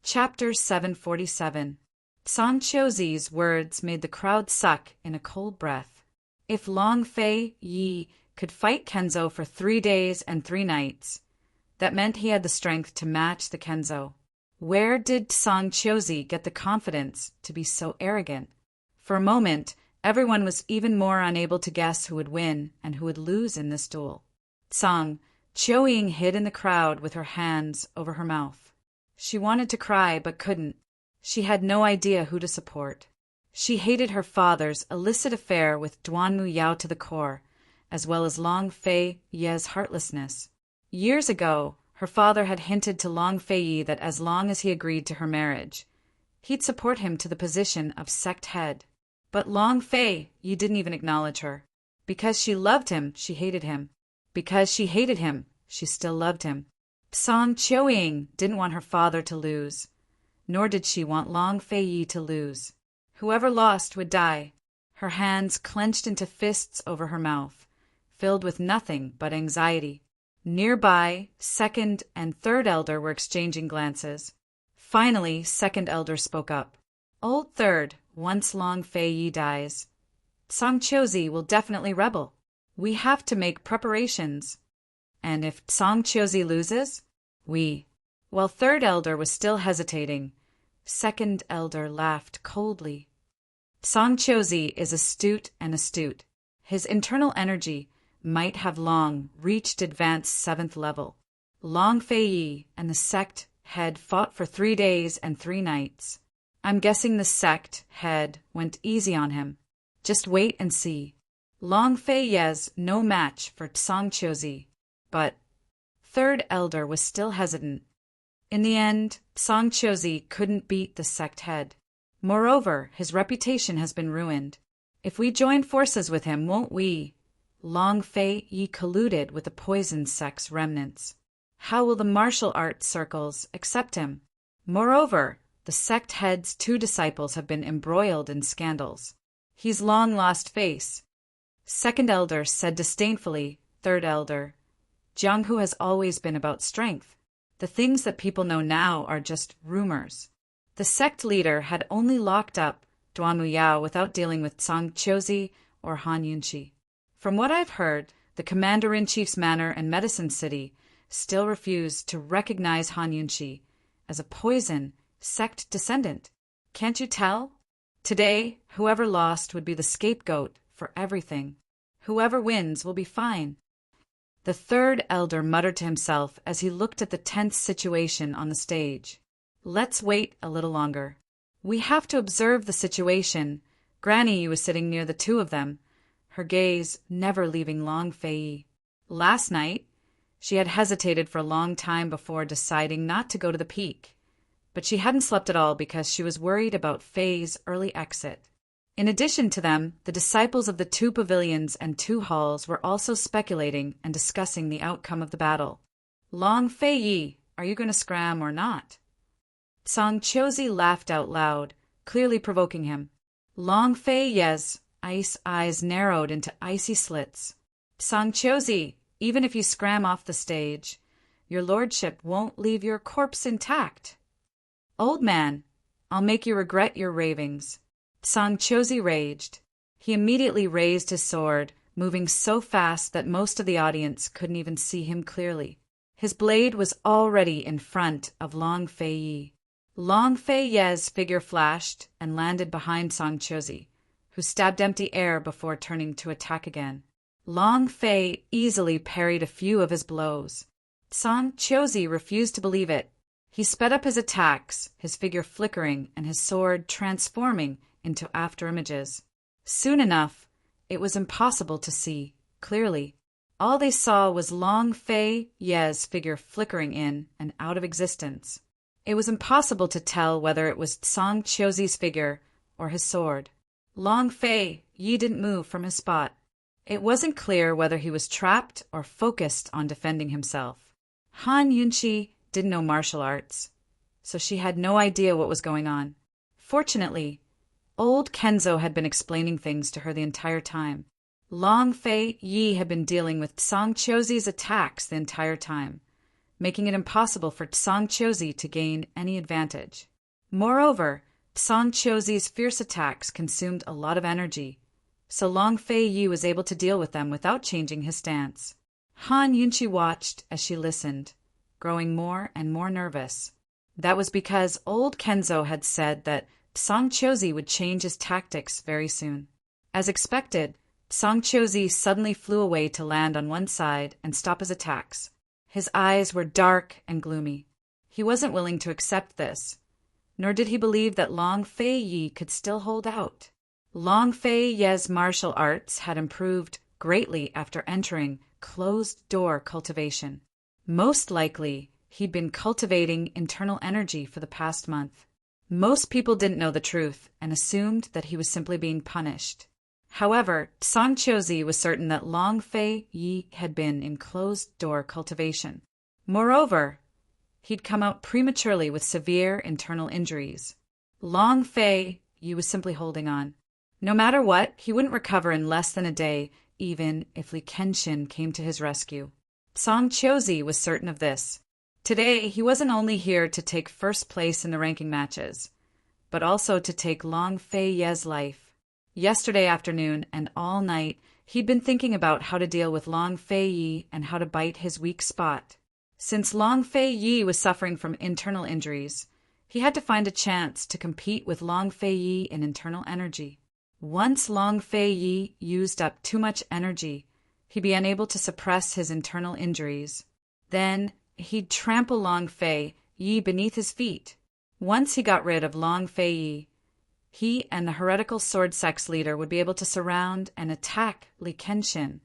Chapter 747. Song Chozi's words made the crowd suck in a cold breath. If Long Fei Yi could fight Kenzo for 3 days and 3 nights, that meant he had the strength to match the Kenzo. Where did Song Chozi get the confidence to be so arrogant? For a moment, everyone was even more unable to guess who would win and who would lose in this duel. Song Choying hid in the crowd with her hands over her mouth. She wanted to cry but couldn't. She had no idea who to support. She hated her father's illicit affair with Duanmu Yao to the core, as well as Long Fei Ye's heartlessness. Years ago, her father had hinted to Long Fei Yi that as long as he agreed to her marriage, he'd support him to the position of sect head. But Long Fei Yi didn't even acknowledge her. Because she loved him, she hated him. Because she hated him, she still loved him. Song Choying didn't want her father to lose, nor did she want Long Fei Yi to lose. Whoever lost would die. Her hands clenched into fists over her mouth, filled with nothing but anxiety. Nearby, second and third elder were exchanging glances. Finally, second elder spoke up. Old third, once Long Fei Yi dies, Song Chozi will definitely rebel. We have to make preparations. And if Song Chozi loses, While third elder was still hesitating, second elder laughed coldly. Song Chozi is astute. His internal energy might have long reached advanced 7th level. Long Fei Yi and the sect head fought for 3 days and 3 nights. I'm guessing the sect head went easy on him. Just wait and see. Long Fei Ye's no match for Song Chozi, but third elder was still hesitant. In the end, Song Chozi couldn't beat the sect head. Moreover, his reputation has been ruined. If we join forces with him, won't we? Long Fei Yi colluded with the poison sect's remnants. How will the martial arts circles accept him? Moreover, the sect head's 2 disciples have been embroiled in scandals. He's long lost face. Second elder said disdainfully, third elder, Jianghu has always been about strength. The things that people know now are just rumors. The sect leader had only locked up Duanmu Yao without dealing with Song Chozi or Han Yunqi. From what I've heard, the commander-in-chief's manor and medicine city still refused to recognize Han Yunqi as a poison sect descendant. Can't you tell? Today, whoever lost would be the scapegoat for everything. Whoever wins will be fine. The third elder muttered to himself as he looked at the tense situation on the stage. Let's wait a little longer. We have to observe the situation. Granny was sitting near the 2 of them, her gaze never leaving Long Fei Yi. Last night, she had hesitated for a long time before deciding not to go to the peak, but she hadn't slept at all because she was worried about Fei's early exit. In addition to them, the disciples of the 2 pavilions and 2 halls were also speculating and discussing the outcome of the battle. Long Fei Yi, are you going to scram or not? Song Chozi laughed out loud, clearly provoking him. Long Fei Ye's ice eyes narrowed into icy slits. Song Chozi, even if you scram off the stage, your lordship won't leave your corpse intact. Old man, I'll make you regret your ravings. Song Chozi raged. He immediately raised his sword, moving so fast that most of the audience couldn't even see him clearly. His blade was already in front of Long Fei Yi. Long Fei Ye's figure flashed and landed behind Song Chozi, who stabbed empty air before turning to attack again. Long Fei easily parried a few of his blows. Song Chozi refused to believe it. He sped up his attacks, his figure flickering and his sword transforming into afterimages. Soon enough, it was impossible to see clearly. All they saw was Long Fei Ye's figure flickering in and out of existence. It was impossible to tell whether it was Song Chozi's figure or his sword. Long Fei Yi didn't move from his spot. It wasn't clear whether he was trapped or focused on defending himself. Han Yunqi didn't know martial arts, so she had no idea what was going on. Fortunately, old Kenzo had been explaining things to her the entire time. Long Fei Yi had been dealing with Tsang Chozi's attacks the entire time, making it impossible for Tsang Chozi to gain any advantage. Moreover, Tsang Chozi's fierce attacks consumed a lot of energy, so Long Fei Yi was able to deal with them without changing his stance. Han Yunqi watched as she listened, growing more and more nervous. That was because old Kenzo had said that Tsang Chozi would change his tactics very soon. As expected, Tsang Chozi suddenly flew away to land on one side and stop his attacks. His eyes were dark and gloomy. He wasn't willing to accept this, nor did he believe that Long Fei Yi could still hold out. Long Fei Yi's martial arts had improved greatly after entering closed-door cultivation. Most likely, he'd been cultivating internal energy for the past month. Most people didn't know the truth and assumed that he was simply being punished. However, Tsang Chozi was certain that Long Fei Yi had been in closed-door cultivation. Moreover, he'd come out prematurely with severe internal injuries. Long Fei Yi was simply holding on. No matter what, he wouldn't recover in less than a day, even if Li Kenshin came to his rescue. Tsang Chozi was certain of this. Today, he wasn't only here to take first place in the ranking matches, but also to take Long Fei Yi's life. Yesterday afternoon and all night, he'd been thinking about how to deal with Long Fei Yi and how to bite his weak spot. Since Long Fei Yi was suffering from internal injuries, he had to find a chance to compete with Long Fei Yi in internal energy. Once Long Fei Yi used up too much energy, he'd be unable to suppress his internal injuries. Then, he'd trample Long Fei Yi beneath his feet. Once he got rid of Long Fei Yi, he and the heretical sword sect's leader would be able to surround and attack Li Kenshin.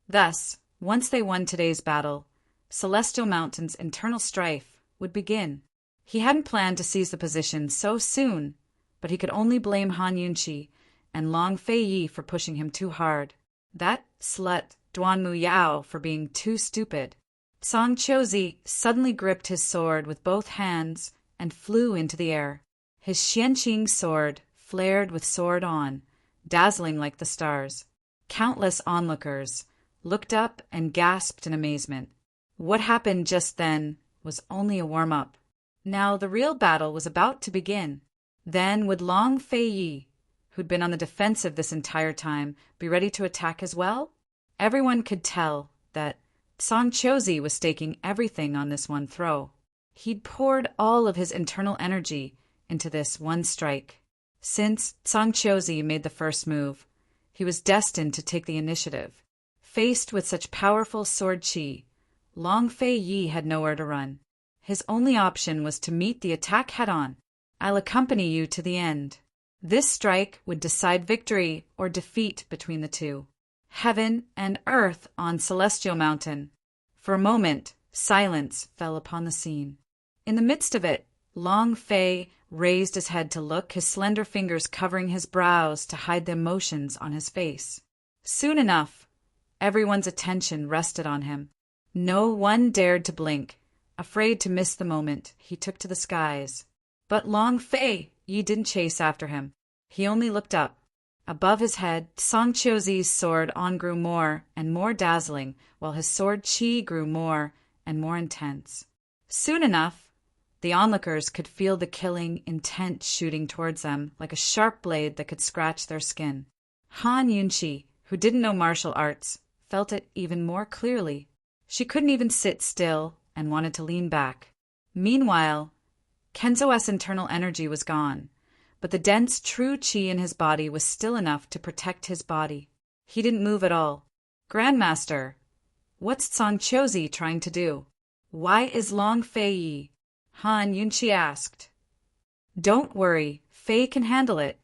Thus, once they won today's battle, Celestial Mountain's internal strife would begin. He hadn't planned to seize the position so soon, but he could only blame Han Yunqi and Long Fei Yi for pushing him too hard. That slut Duan Mu Yao for being too stupid. Tsang Chozi suddenly gripped his sword with both hands and flew into the air. His Xianqing sword flared with sword on, dazzling like the stars. Countless onlookers looked up and gasped in amazement. What happened just then was only a warm-up. Now the real battle was about to begin. Then would Long Fei Yi, who'd been on the defensive this entire time, be ready to attack as well? Everyone could tell that Tsang Chozi was staking everything on this one throw. He'd poured all of his internal energy into this one strike. Since Tsang Chozi made the first move, he was destined to take the initiative. Faced with such powerful sword chi, Long Fei Yi had nowhere to run. His only option was to meet the attack head-on. I'll accompany you to the end. This strike would decide victory or defeat between the two. Heaven and earth on Celestial Mountain. For a moment, silence fell upon the scene. In the midst of it, Long Fei raised his head to look, his slender fingers covering his brows to hide the emotions on his face. Soon enough, everyone's attention rested on him. No one dared to blink. Afraid to miss the moment, he took to the skies. But Long Fei Yi didn't chase after him. He only looked up. Above his head, Tsang Chozi's sword on grew more and more dazzling, while his sword chi grew more and more intense. Soon enough, the onlookers could feel the killing intent shooting towards them like a sharp blade that could scratch their skin. Han Yunqi, who didn't know martial arts, felt it even more clearly. She couldn't even sit still and wanted to lean back. Meanwhile, Kenzo's internal energy was gone, but the dense true chi in his body was still enough to protect his body. He didn't move at all. Grandmaster, what's Tsang Chozi trying to do? Why is Long Fei Yi? Han Yunqi asked. Don't worry, Fei can handle it.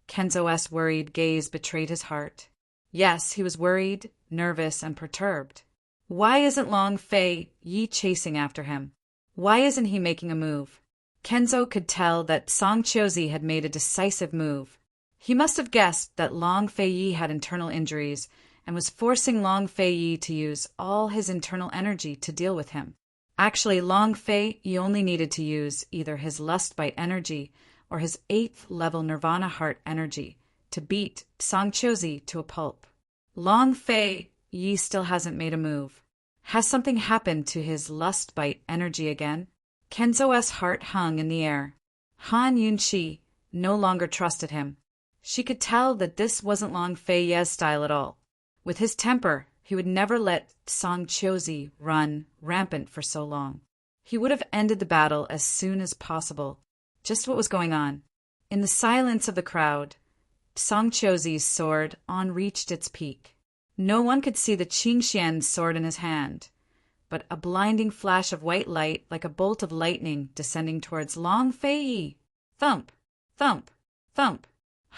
Kenzo's worried gaze betrayed his heart. Yes, he was worried, nervous, and perturbed. Why isn't Long Fei Yi chasing after him? Why isn't he making a move? Kenzo could tell that Tsang Chozi had made a decisive move. He must have guessed that Long Fei Yi had internal injuries and was forcing Long Fei Yi to use all his internal energy to deal with him. Actually, Long Fei, you only needed to use either his Lust Bite energy or his 8th level Nirvana Heart energy to beat Song Chozi to a pulp. Long Fei Yi still hasn't made a move. Has something happened to his Lust Bite energy again? Kenzo's heart hung in the air. Han Yunqi no longer trusted him. She could tell that this wasn't Long Fei Ye's style at all. With his temper, he would never let Song Chozi run rampant for so long. He would have ended the battle as soon as possible. Just what was going on? In the silence of the crowd, Song Chozi's sword reached its peak. No one could see the Qingxian's sword in his hand, but a blinding flash of white light like a bolt of lightning descending towards Long Fei Yi. Thump, thump, thump.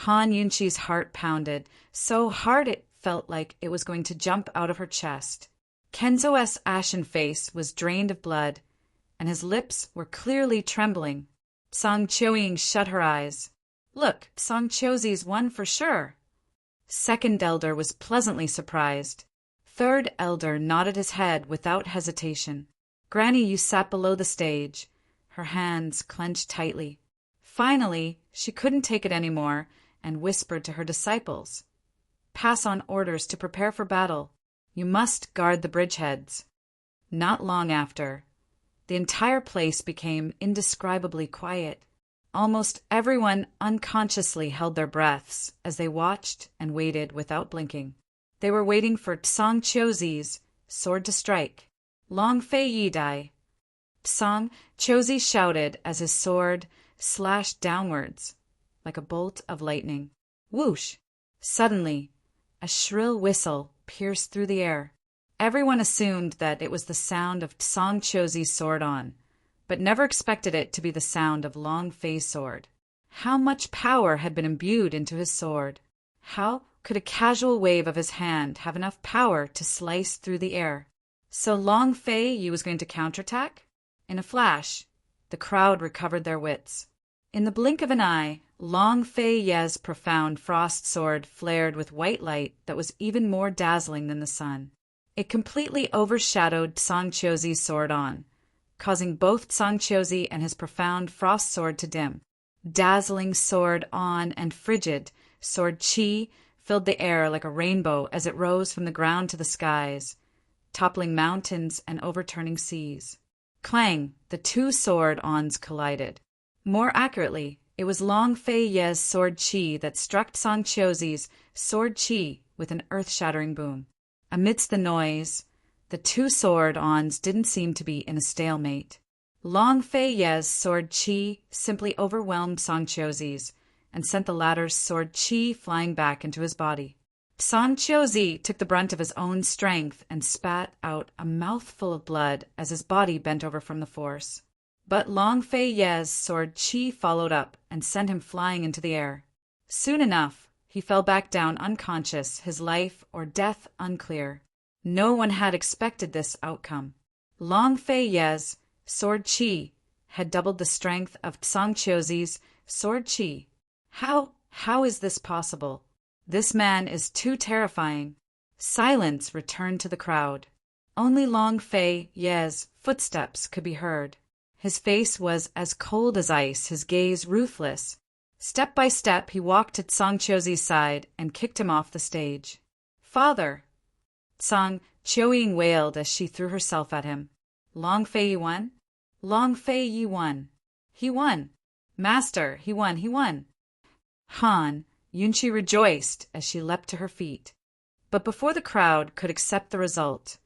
Han Yunqi's heart pounded, so hard it felt like it was going to jump out of her chest. Kenzo's ashen face was drained of blood, and his lips were clearly trembling. Song Choying shut her eyes. Look, Song Chozi's won for sure. Second elder was pleasantly surprised. Third elder nodded his head without hesitation. Granny Yu sat below the stage, her hands clenched tightly. Finally, she couldn't take it anymore and whispered to her disciples. Pass on orders to prepare for battle. You must guard the bridgeheads. Not long after, the entire place became indescribably quiet. Almost everyone unconsciously held their breaths as they watched and waited without blinking. They were waiting for Song Chozi's sword to strike. Long Fei Yi die. Song Chozi shouted as his sword slashed downwards like a bolt of lightning. Whoosh! Suddenly, a shrill whistle pierced through the air. Everyone assumed that it was the sound of Song Chozi's sword but never expected it to be the sound of Long Fei's sword. How much power had been imbued into his sword? How could a casual wave of his hand have enough power to slice through the air? So Long Fei Yi was going to counterattack? In a flash, the crowd recovered their wits. In the blink of an eye, Long Fei Ye's profound frost sword flared with white light that was even more dazzling than the sun. It completely overshadowed Song Chozi's sword causing both Song Chozi and his profound frost sword to dim. Dazzling sword and frigid sword qi filled the air like a rainbow as it rose from the ground to the skies, toppling mountains and overturning seas. Clang, the two sword-ons collided. More accurately, it was Long Fei Ye's sword qi that struck Song Chozi's sword qi with an earth-shattering boom. Amidst the noise, the two sword-ons didn't seem to be in a stalemate. Long Fei Ye's sword qi simply overwhelmed Song Chozi's and sent the latter's sword qi flying back into his body. Song Chozi took the brunt of his own strength and spat out a mouthful of blood as his body bent over from the force. But Long Fei Ye's sword qi followed up and sent him flying into the air. Soon enough, he fell back down unconscious, his life or death unclear. No one had expected this outcome. Long Fei Ye's sword qi had doubled the strength of Song Chozi's sword qi. How is this possible? This man is too terrifying. Silence returned to the crowd. Only Long Fei Ye's footsteps could be heard. His face was as cold as ice, his gaze ruthless. Step by step, he walked to Song Chozi's side and kicked him off the stage. Father! Song Choying wailed as she threw herself at him. Long Fei Yi won? Long Fei Yi won. He won. Master, he won, he won. Han Yunqi rejoiced as she leapt to her feet. But before the crowd could accept the result,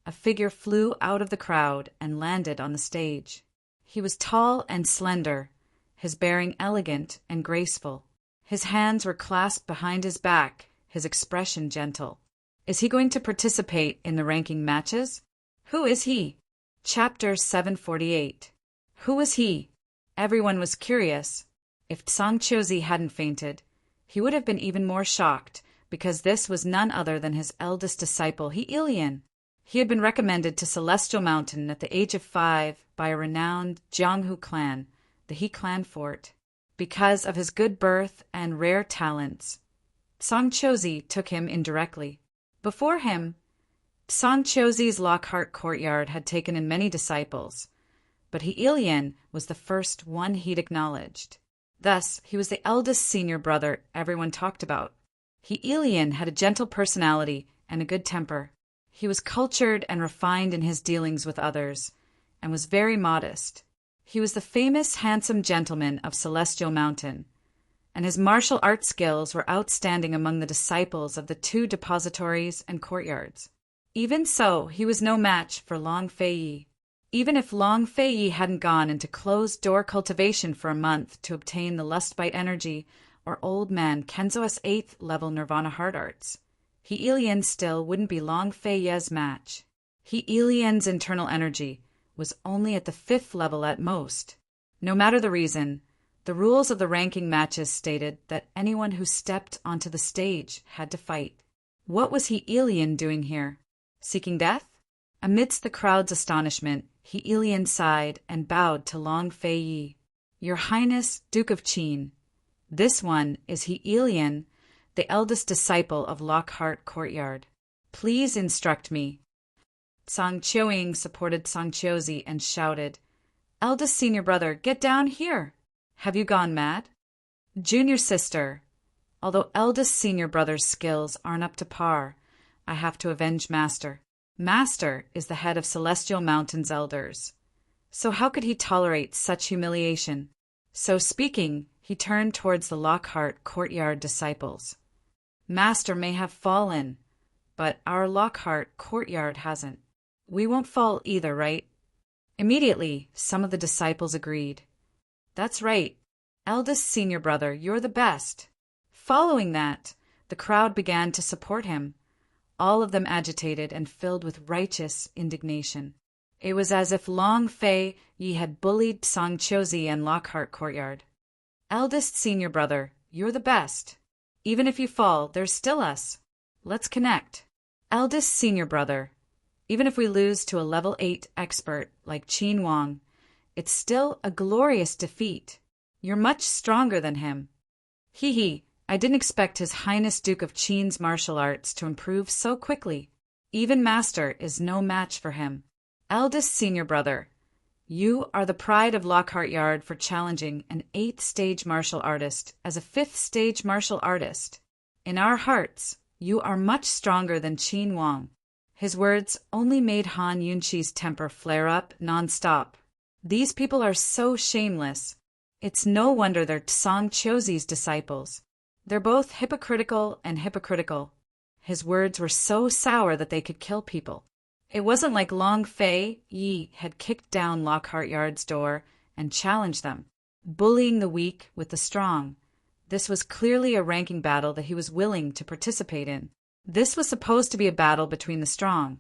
a figure flew out of the crowd and landed on the stage. He was tall and slender, his bearing elegant and graceful. His hands were clasped behind his back, his expression gentle. Is he going to participate in the ranking matches? Who is he? Chapter 748. Who was he? Everyone was curious. If Song Chozi hadn't fainted, he would have been even more shocked, because this was none other than his eldest disciple, Ilian. He had been recommended to Celestial Mountain at the age of 5 by a renowned Jianghu clan, the He clan fort. Because of his good birth and rare talents, Song Chozi took him indirectly. Before him, Songchozi's Lockhart courtyard had taken in many disciples, but Heilian was the first one he'd acknowledged. Thus, he was the eldest senior brother everyone talked about. Heilian had a gentle personality and a good temper. He was cultured and refined in his dealings with others, and was very modest. He was the famous handsome gentleman of Celestial Mountain, and his martial art skills were outstanding among the disciples of the two depositories and courtyards. Even so, he was no match for Long Fei. Even if Long Fei hadn't gone into closed-door cultivation for a month to obtain the Lustbite energy or Old Man Kenzo's 8th level Nirvana Heart Arts, Heilian still wouldn't be Long Fei's match. Heilian's internal energy was only at the 5th level at most. No matter the reason, the rules of the ranking matches stated that anyone who stepped onto the stage had to fight. What was Heilian doing here? Seeking death? Amidst the crowd's astonishment, Heilian sighed and bowed to Long Fei. Your Highness, Duke of Qin, this one is Heilian, the eldest disciple of Lockhart Courtyard. Please instruct me. Song Chioing supported Songchozi and shouted, Eldest senior brother, get down here! Have you gone mad? Junior sister, although eldest senior brother's skills aren't up to par, I have to avenge Master. Master is the head of Celestial Mountain's elders. So how could he tolerate such humiliation? So speaking, he turned towards the Lockhart Courtyard disciples. Master may have fallen, but our Lockhart Courtyard hasn't. We won't fall either, right? Immediately, some of the disciples agreed. That's right. Eldest senior brother, you're the best. Following that, the crowd began to support him, all of them agitated and filled with righteous indignation. It was as if Long Fei had bullied Songchozi and Lockhart Courtyard. Eldest senior brother, you're the best. Even if you fall, there's still us. Let's connect. Eldest senior brother, even if we lose to a level 8 expert like Qin Wang, it's still a glorious defeat. You're much stronger than him. I didn't expect His Highness Duke of Qin's martial arts to improve so quickly. Even Master is no match for him. Eldest senior brother, you are the pride of Lockhart Yard for challenging an 8th stage martial artist as a 5th stage martial artist. In our hearts, you are much stronger than Qin Wang. His words only made Han Yunqi's temper flare up non-stop. These people are so shameless. It's no wonder they're Songchozi's disciples. They're both hypocritical and hypocritical. His words were so sour that they could kill people. It wasn't like Long Fei had kicked down Lockhart Yard's door and challenged them, bullying the weak with the strong. This was clearly a ranking battle that he was willing to participate in. This was supposed to be a battle between the strong,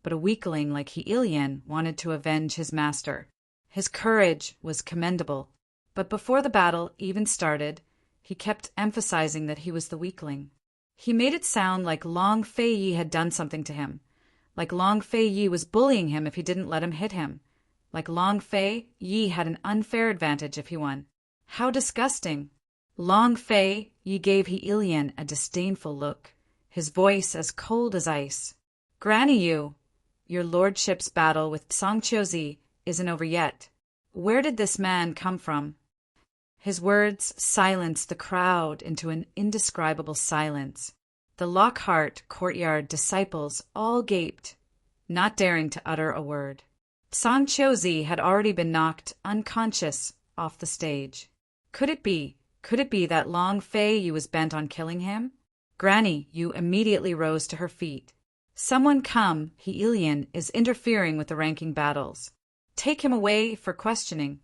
but a weakling like Heilian wanted to avenge his master. His courage was commendable, but before the battle even started, he kept emphasizing that he was the weakling. He made it sound like Long Fei had done something to him, like Long Fei was bullying him if he didn't let him hit him, like Long Fei had an unfair advantage if he won. How disgusting! Long Fei gave Heilian a disdainful look, his voice as cold as ice. Granny your lordship's battle with Songchozi isn't over yet. Where did this man come from? His words silenced the crowd into an indescribable silence. The Lockhart Courtyard disciples all gaped, not daring to utter a word. Songchozi had already been knocked unconscious off the stage. Could it be that Long Fei was bent on killing him? Granny Yu immediately rose to her feet. Someone come, Heilian is interfering with the ranking battles. Take him away for questioning.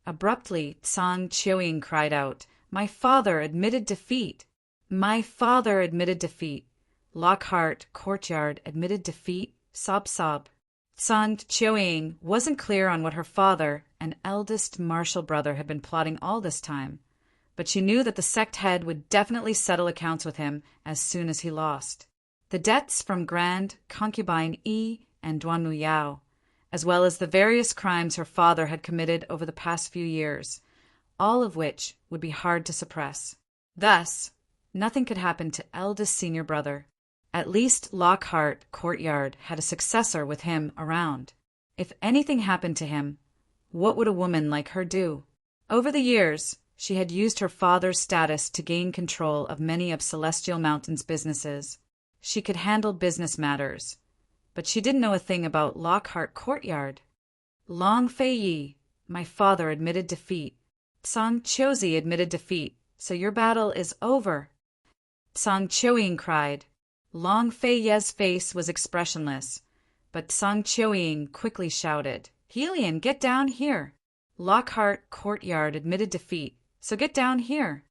Abruptly, Song Chioing cried out, My father admitted defeat. My father admitted defeat. Lockhart Courtyard admitted defeat. Sob sob. Song Chioing wasn't clear on what her father, an eldest martial brother, had been plotting all this time, but she knew that the sect head would definitely settle accounts with him as soon as he lost. The debts from Grand Concubine Yi and Duanmu Yao, as well as the various crimes her father had committed over the past few years, all of which would be hard to suppress. Thus, nothing could happen to eldest senior brother. At least Lockhart Courtyard had a successor with him around. If anything happened to him, what would a woman like her do? Over the years, she had used her father's status to gain control of many of Celestial Mountain's businesses. She could handle business matters, but she didn't know a thing about Lockhart Courtyard. Long Fei Yi, my father admitted defeat. Song Chozi admitted defeat, so your battle is over. Song Choying cried. Long Fei Ye's face was expressionless, but Song Choying quickly shouted, Helian, get down here. Lockhart Courtyard admitted defeat, so get down here.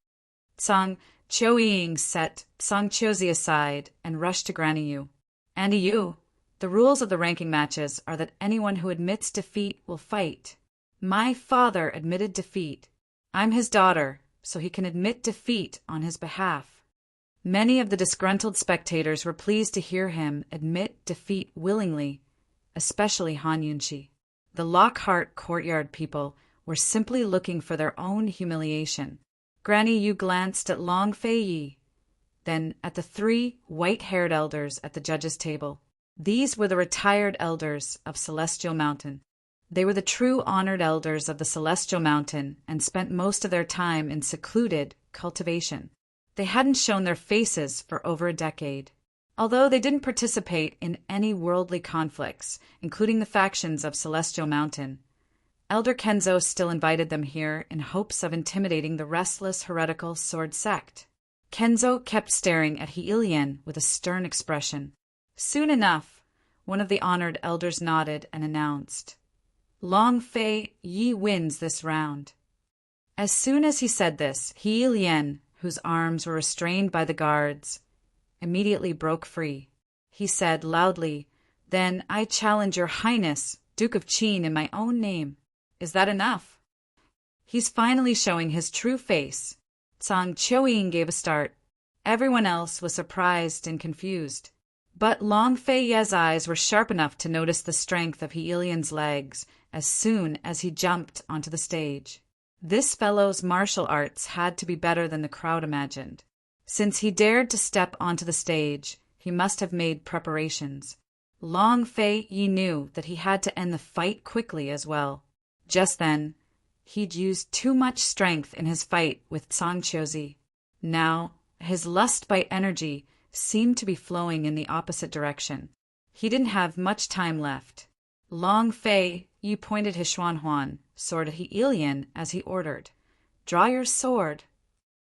Song Choying set Song Chozi aside and rushed to Granny Yu. Auntie Yu, the rules of the ranking matches are that anyone who admits defeat will fight. My father admitted defeat. I'm his daughter, so he can admit defeat on his behalf. Many of the disgruntled spectators were pleased to hear him admit defeat willingly, especially Han Yunqi. The Lockhart Courtyard people were simply looking for their own humiliation. Granny Yu glanced at Long Fei Yi, then at the 3 white-haired elders at the judges' table. These were the retired elders of Celestial Mountain. They were the true honored elders of the Celestial Mountain and spent most of their time in secluded cultivation. They hadn't shown their faces for over a decade. Although they didn't participate in any worldly conflicts, including the factions of Celestial Mountain, Elder Kenzo still invited them here in hopes of intimidating the restless heretical sword sect. Kenzo kept staring at Heilian with a stern expression. Soon enough, one of the honored elders nodded and announced, Long Fei Yi wins this round. As soon as he said this, Heilian, whose arms were restrained by the guards, immediately broke free. He said loudly, Then I challenge your Highness, Duke of Qin, in my own name. Is that enough? He's finally showing his true face. Song Choying gave a start. Everyone else was surprised and confused. But Long Fei Ye's eyes were sharp enough to notice the strength of Heilian's legs as soon as he jumped onto the stage. This fellow's martial arts had to be better than the crowd imagined. Since he dared to step onto the stage, he must have made preparations. Long Fei Yi knew that he had to end the fight quickly as well. Just then, he'd used too much strength in his fight with Song Chozi. Now, his lust by energy seemed to be flowing in the opposite direction. He didn't have much time left. Long Fei Yi pointed his Xuanhuan sword at Heilian as he ordered, Draw your sword.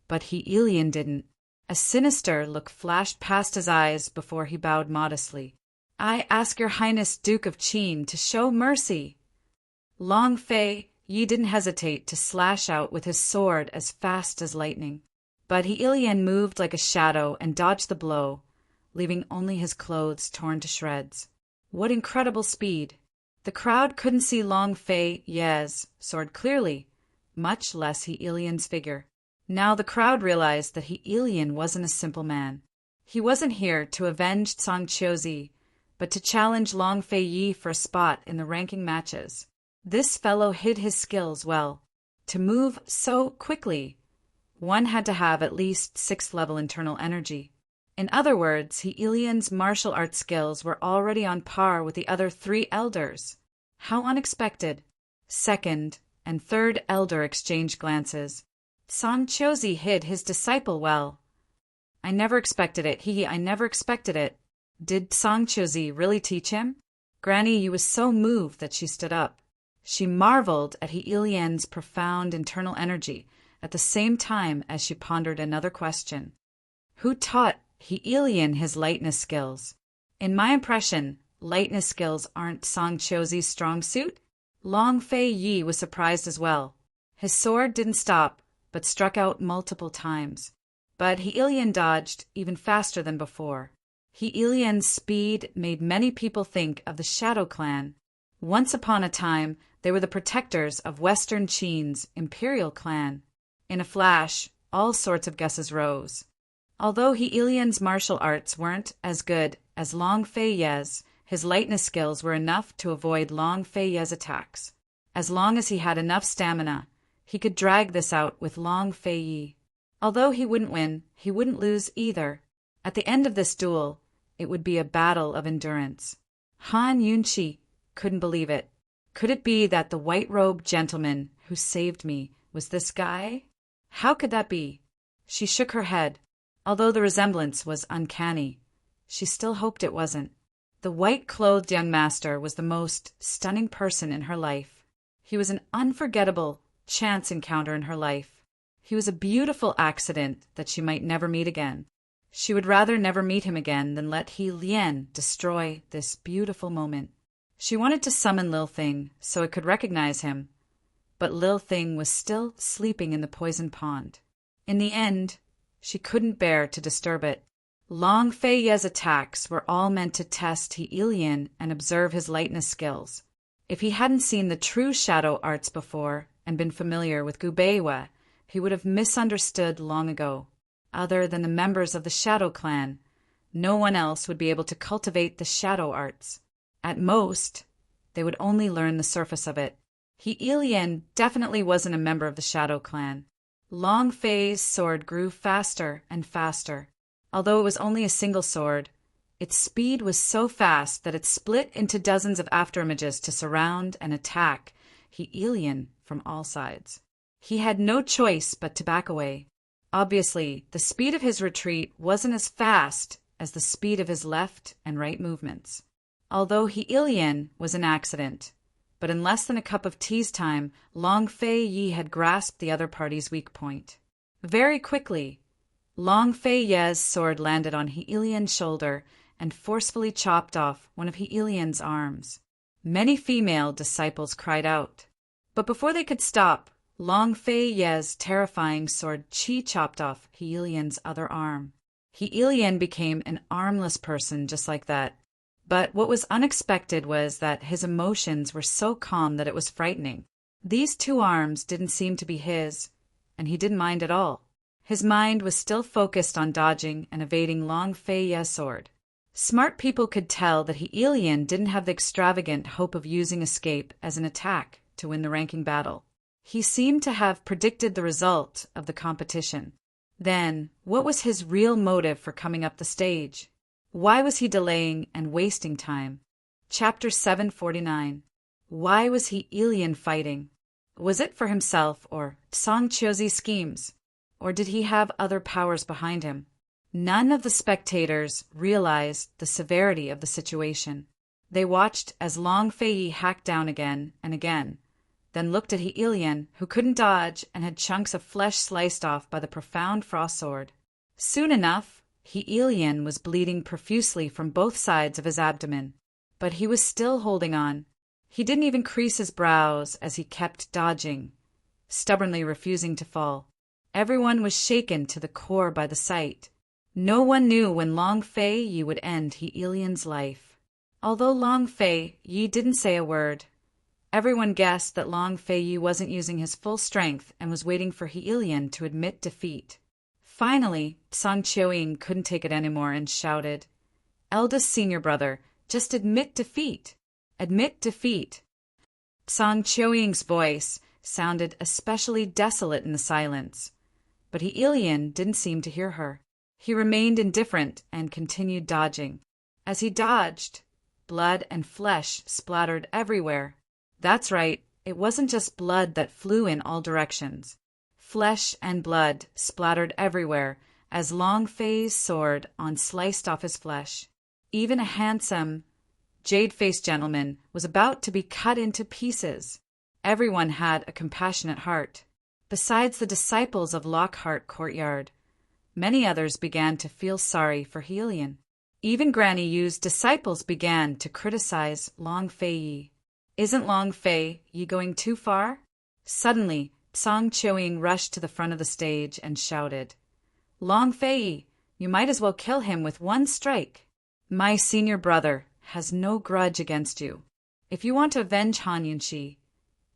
But Heilian didn't. A sinister look flashed past his eyes before he bowed modestly. I ask your Highness Duke of Qin to show mercy. Long Fei Yi didn't hesitate to slash out with his sword as fast as lightning. But Heilian moved like a shadow and dodged the blow, leaving only his clothes torn to shreds. What incredible speed! The crowd couldn't see Long Fei Ye's sword clearly, much less Heilian's figure. Now the crowd realized that Heilian wasn't a simple man. He wasn't here to avenge Song Chozi, but to challenge Long Fei Yi for a spot in the ranking matches. This fellow hid his skills well. To move so quickly, one had to have at least 6th level internal energy. In other words, Heilian's martial arts skills were already on par with the other 3 elders. How unexpected. 2nd and 3rd elder exchanged glances. Song Chozi hid his disciple well. I never expected it. I never expected it. Did Song Chozi really teach him? Granny Yu was so moved that she stood up. She marveled at Heilian's profound internal energy at the same time as she pondered another question. Who taught Heilian his lightness skills? In my impression, lightness skills aren't Song Chozi's strong suit. Long Fei Yi was surprised as well. His sword didn't stop, but struck out multiple times. But Heilian dodged even faster than before. Heilian's speed made many people think of the Shadow Clan. Once upon a time, they were the protectors of Western Qin's Imperial Clan. In a flash, all sorts of guesses rose. Although Heilian's martial arts weren't as good as Long Fei Ye's, his lightness skills were enough to avoid Long Fei Ye's attacks. As long as he had enough stamina, he could drag this out with Long Fei Yi. Although he wouldn't win, he wouldn't lose either. At the end of this duel, It would be a battle of endurance. Han Yunqi couldn't believe it. Could it be that the white-robed gentleman who saved me was this guy? How could that be? She shook her head. Although the resemblance was uncanny, she still hoped it wasn't. The white-clothed young master was the most stunning person in her life. He was an unforgettable chance encounter in her life. He was a beautiful accident that she might never meet again. She would rather never meet him again than let He Lian destroy this beautiful moment. She wanted to summon Lil Thing so it could recognize him, but Lil Thing was still sleeping in the poison pond. In the end, she couldn't bear to disturb it. Long Fei Ye's attacks were all meant to test He Lian and observe his lightness skills. If he hadn't seen the true shadow arts before and been familiar with Gubeiwa, he would have misunderstood long ago. Other than the members of the Shadow Clan, no one else would be able to cultivate the shadow arts. At most, they would only learn the surface of it. He Lian definitely wasn't a member of the Shadow Clan. Long Fei's sword grew faster and faster. Although it was only a single sword, its speed was so fast that it split into dozens of afterimages to surround and attack He Lian from all sides. He had no choice but to back away. Obviously, the speed of his retreat wasn't as fast as the speed of his left and right movements. Although He Lian was an accident, but in less than a cup of tea's time, Long Fei Yi had grasped the other party's weak point. Very quickly, Long Fei Ye's sword landed on He Lian's shoulder and forcefully chopped off one of He Lian's arms. Many female disciples cried out, but before they could stop, Long Fei Ye's terrifying sword chi chopped off He Lian's other arm. He Lian became an armless person just like that. But what was unexpected was that his emotions were so calm that it was frightening. These two arms didn't seem to be his, and he didn't mind at all. His mind was still focused on dodging and evading Long Fei Ye's sword. Smart people could tell that He Lian didn't have the extravagant hope of using escape as an attack to win the ranking battle. He seemed to have predicted the result of the competition. Then, what was his real motive for coming up the stage? Why was he delaying and wasting time? Chapter 749. Why was He Lian fighting? Was it for himself or Song Chiozi's schemes? Or did he have other powers behind him? None of the spectators realized the severity of the situation. They watched as Long Fei Yi hacked down again and again, then looked at He Lian, who couldn't dodge and had chunks of flesh sliced off by the profound frost sword. Soon enough, He Lian was bleeding profusely from both sides of his abdomen, but he was still holding on. He didn't even crease his brows as he kept dodging, stubbornly refusing to fall. Everyone was shaken to the core by the sight. No one knew when Long Fei Yi would end He Lian's life. Although Long Fei Yi didn't say a word, everyone guessed that Long Fei Yi wasn't using his full strength and was waiting for He Lian to admit defeat. Finally, Song Chioying couldn't take it anymore and shouted, "Eldest senior brother, just admit defeat. Admit defeat." Song Chioying's voice sounded especially desolate in the silence, but He Lian didn't seem to hear her. He remained indifferent and continued dodging. As he dodged, blood and flesh splattered everywhere. That's right, it wasn't just blood that flew in all directions. Flesh and blood splattered everywhere as Long Fei's sword sliced off his flesh. Even a handsome, jade-faced gentleman was about to be cut into pieces. Everyone had a compassionate heart. Besides the disciples of Lockhart Courtyard, many others began to feel sorry for He Lian. Even Granny Yu's disciples began to criticize Long Fei Yi. "Isn't Long Fei Yi going too far?" Suddenly, Song Chioying rushed to the front of the stage and shouted, "Long Fei Yi, you might as well kill him with one strike. My senior brother has no grudge against you. If you want to avenge Han Yunqi,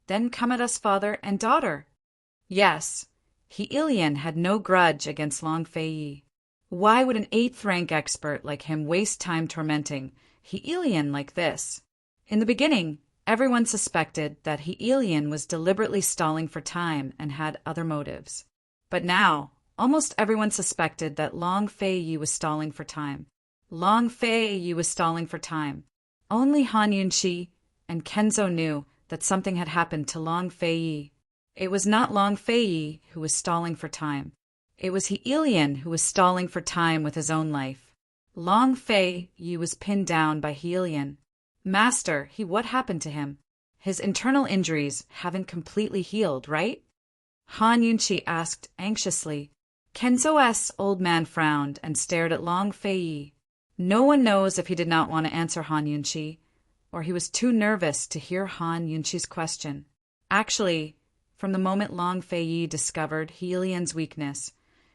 then come at us father and daughter." Yes, He Lian had no grudge against Long Fei Yi. Why would an 8th rank expert like him waste time tormenting He Lian like this? In the beginning, everyone suspected that He Lian was deliberately stalling for time and had other motives. But now, almost everyone suspected that Long Fei Yi was stalling for time. Long Fei was stalling for time. Only Han Yunqi and Kenzo knew that something had happened to Long Fei. It was not Long Fei who was stalling for time. It was Heilian who was stalling for time with his own life. Long Fei was pinned down by Heilian. Master, what happened to him? His internal injuries haven't completely healed, right? Han Yunqi asked anxiously. Kenzo's old man frowned and stared at Long Fei. No one knows if he did not want to answer Han Yunqi, or he was too nervous to hear Han Yunqi's question. Actually, from the moment Long Fei discovered Heilian's weakness,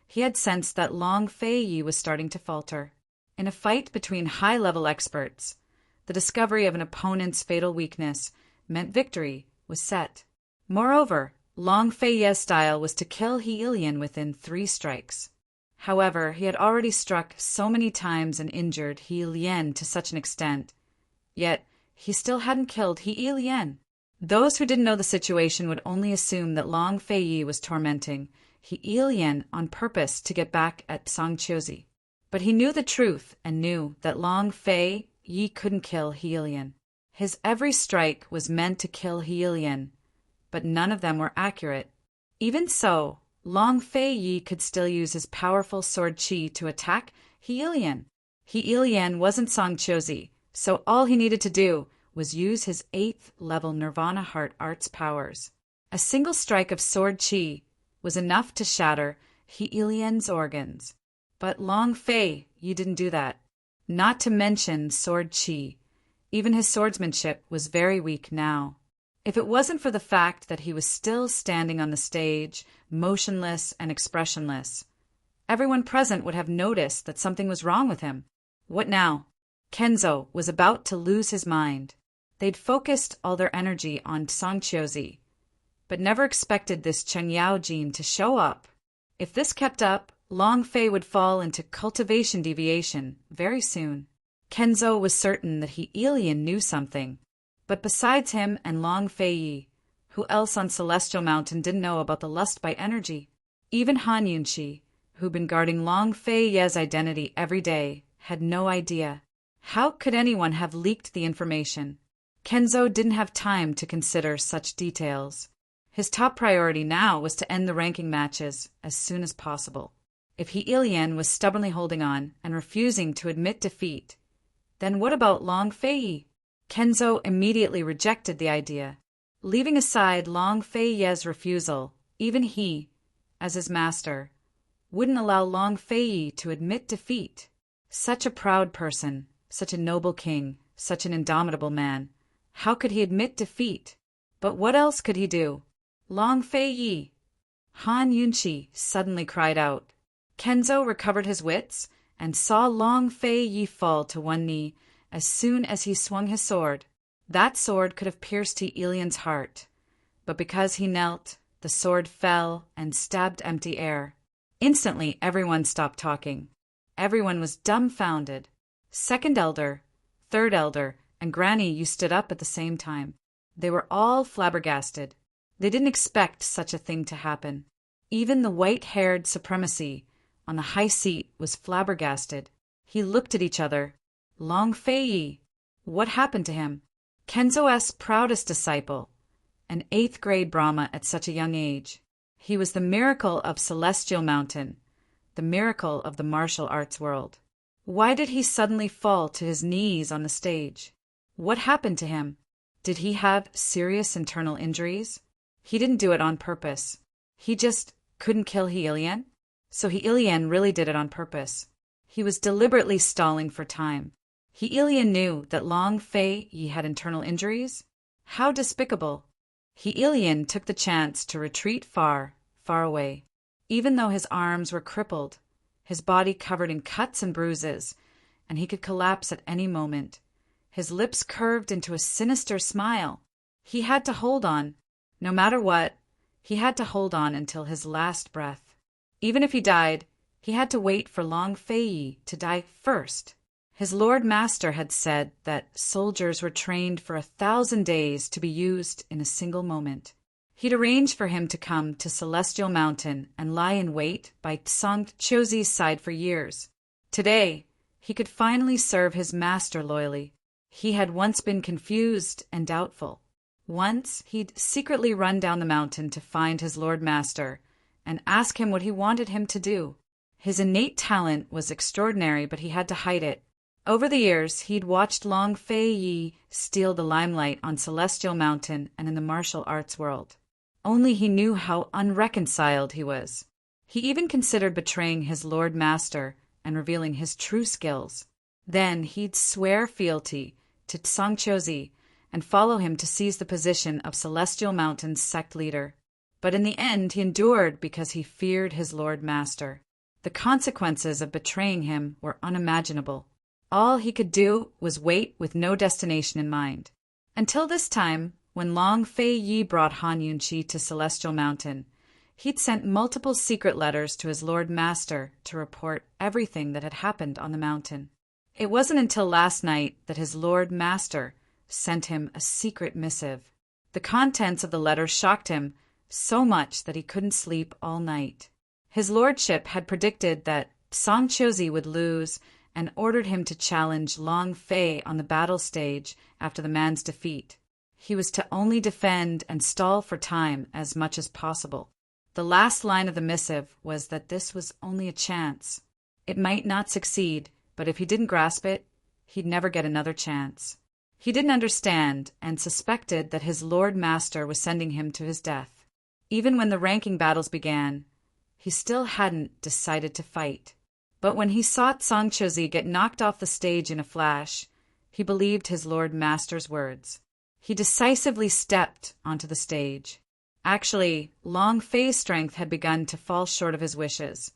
he had sensed that Long Fei was starting to falter. In a fight between high-level experts, the discovery of an opponent's fatal weakness meant victory was set. Moreover, Long Fei's style was to kill Heilian within 3 strikes. However, he had already struck so many times and injured Heilian to such an extent, yet he still hadn't killed Heilian. Those who didn't know the situation would only assume that Long Fei was tormenting Heilian on purpose to get back at Songqiuzi. But he knew the truth and knew that Long Fei couldn't kill Heilian. His every strike was meant to kill Heilian, but none of them were accurate. Even so, Long Fei could still use his powerful sword qi to attack Heilian. Heilian wasn't Songqiuzi, so all he needed to do was use his 8th level Nirvana Heart Arts powers. A single strike of sword qi was enough to shatter Heilian's organs. But Long Fei didn't do that. Not to mention sword qi. Even his swordsmanship was very weak now. If it wasn't for the fact that he was still standing on the stage, motionless and expressionless, everyone present would have noticed that something was wrong with him. What now? Kenzo was about to lose his mind. They'd focused all their energy on Songqiuzi, but never expected this Chen Yaojin to show up. If this kept up, Long Fei would fall into cultivation deviation very soon. Kenzo was certain that Heilian knew something, but besides him and Long Fei, who else on Celestial Mountain didn't know about the lust by energy? Even Han Yunqi, who'd been guarding Long Fei's identity every day, had no idea. How could anyone have leaked the information? Kenzo didn't have time to consider such details. His top priority now was to end the ranking matches as soon as possible. If Heilian was stubbornly holding on and refusing to admit defeat, then what about Long Fei? Kenzo immediately rejected the idea. Leaving aside Long Fei's refusal, even he, as his master, wouldn't allow Long Fei to admit defeat. Such a proud person, such a noble king, such an indomitable man. How could he admit defeat? But what else could he do? Long Fei! Han Yunqi suddenly cried out. Kenzo recovered his wits and saw Long Fei fall to one knee as soon as he swung his sword. That sword could have pierced Heilian's heart, but because he knelt, the sword fell and stabbed empty air. Instantly, everyone stopped talking. Everyone was dumbfounded. Second elder, third elder, and Granny stood up at the same time. They were all flabbergasted. They didn't expect such a thing to happen. Even the white-haired supremacy on the high seat was flabbergasted. He looked at each other. Long Fei, what happened to him? Kenzo's proudest disciple, an 8th grade Brahma at such a young age. He was the miracle of Celestial Mountain, the miracle of the martial arts world. Why did he suddenly fall to his knees on the stage? What happened to him? Did he have serious internal injuries? He didn't do it on purpose. He just couldn't kill Heilian? So Heilian really did it on purpose. He was deliberately stalling for time. Heilian knew that Long Fei had internal injuries? How despicable! Heilian took the chance to retreat far, far away. Even though his arms were crippled, his body covered in cuts and bruises, and he could collapse at any moment. His lips curved into a sinister smile. He had to hold on. No matter what, he had to hold on until his last breath. Even if he died, he had to wait for Long Fei to die first. His Lord Master had said that soldiers were trained for 1,000 days to be used in a single moment. He'd arranged for him to come to Celestial Mountain and lie in wait by Songqiuzi's side for years. Today, He could finally serve his master loyally. He had once been confused and doubtful. Once he'd secretly run down the mountain to find his Lord Master and ask him what he wanted him to do. His innate talent was extraordinary, but he had to hide it. Over the years, he'd watched Long Fei Yi steal the limelight on Celestial Mountain and in the martial arts world. Only he knew how unreconciled he was. He even considered betraying his Lord Master and revealing his true skills. Then he'd swear fealty to Songchozi and follow him to seize the position of Celestial Mountain's sect leader. But in the end, he endured because he feared his Lord Master. The consequences of betraying him were unimaginable. All he could do was wait with no destination in mind. Until this time, when Long Fei Yi brought Han Yunqi to Celestial Mountain, he'd sent multiple secret letters to his Lord Master to report everything that had happened on the mountain. It wasn't until last night that his Lord Master sent him a secret missive. The contents of the letter shocked him so much that he couldn't sleep all night. His lordship had predicted that Songchozi would lose and ordered him to challenge Long Fei on the battle stage after the man's defeat. He was to only defend and stall for time as much as possible. The last line of the missive was that this was only a chance. It might not succeed, but if he didn't grasp it, he'd never get another chance. He didn't understand and suspected that his Lord Master was sending him to his death. Even when the ranking battles began, he still hadn't decided to fight. But when he saw Songchozi get knocked off the stage in a flash, he believed his Lord Master's words. He decisively stepped onto the stage. Actually, Long Fei's strength had begun to fall short of his wishes,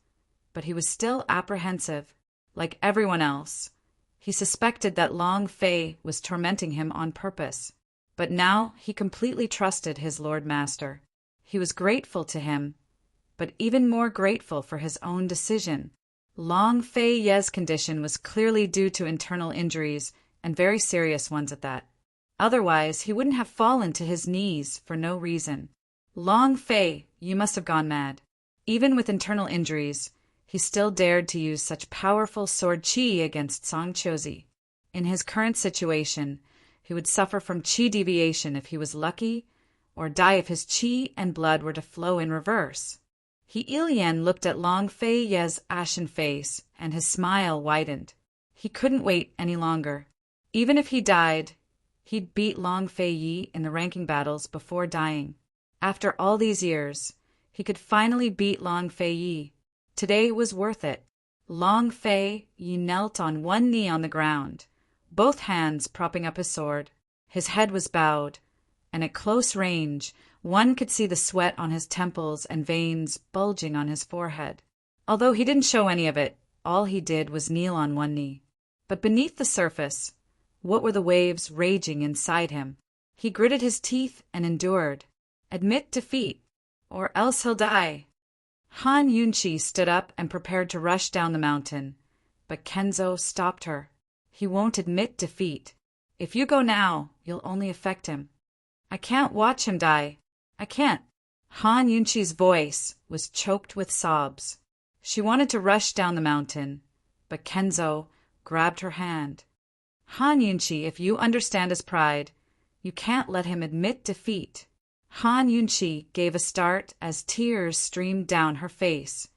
but he was still apprehensive. Like everyone else, he suspected that Long Fei was tormenting him on purpose. But now he completely trusted his Lord Master. He was grateful to him, but even more grateful for his own decision. Long Fei Ye's condition was clearly due to internal injuries, and very serious ones at that. Otherwise, he wouldn't have fallen to his knees for no reason. Long Fei, you must have gone mad. Even with internal injuries, he still dared to use such powerful sword qi against Songchozi. In his current situation, he would suffer from qi deviation if he was lucky, or die if his qi and blood were to flow in reverse. He Ilian looked at Long Fei Ye's ashen face, and his smile widened. He couldn't wait any longer. Even if he died, he'd beat Long Fei Yi in the ranking battles before dying. After all these years, he could finally beat Long Fei Yi. Today was worth it. Long Fei Yi knelt on one knee on the ground, both hands propping up his sword. His head was bowed, and at close range, one could see the sweat on his temples and veins bulging on his forehead. Although he didn't show any of it, all he did was kneel on one knee. But beneath the surface, what were the waves raging inside him? He gritted his teeth and endured. Admit defeat, or else he'll die. Han Yunqi stood up and prepared to rush down the mountain, but Kenzo stopped her. He won't admit defeat. If you go now, you'll only affect him. I can't watch him die. I can't. Han Yunqi's voice was choked with sobs. She wanted to rush down the mountain, but Kenzo grabbed her hand. Han Yunqi, if you understand his pride, you can't let him admit defeat. Han Yunqi gave a start as tears streamed down her face.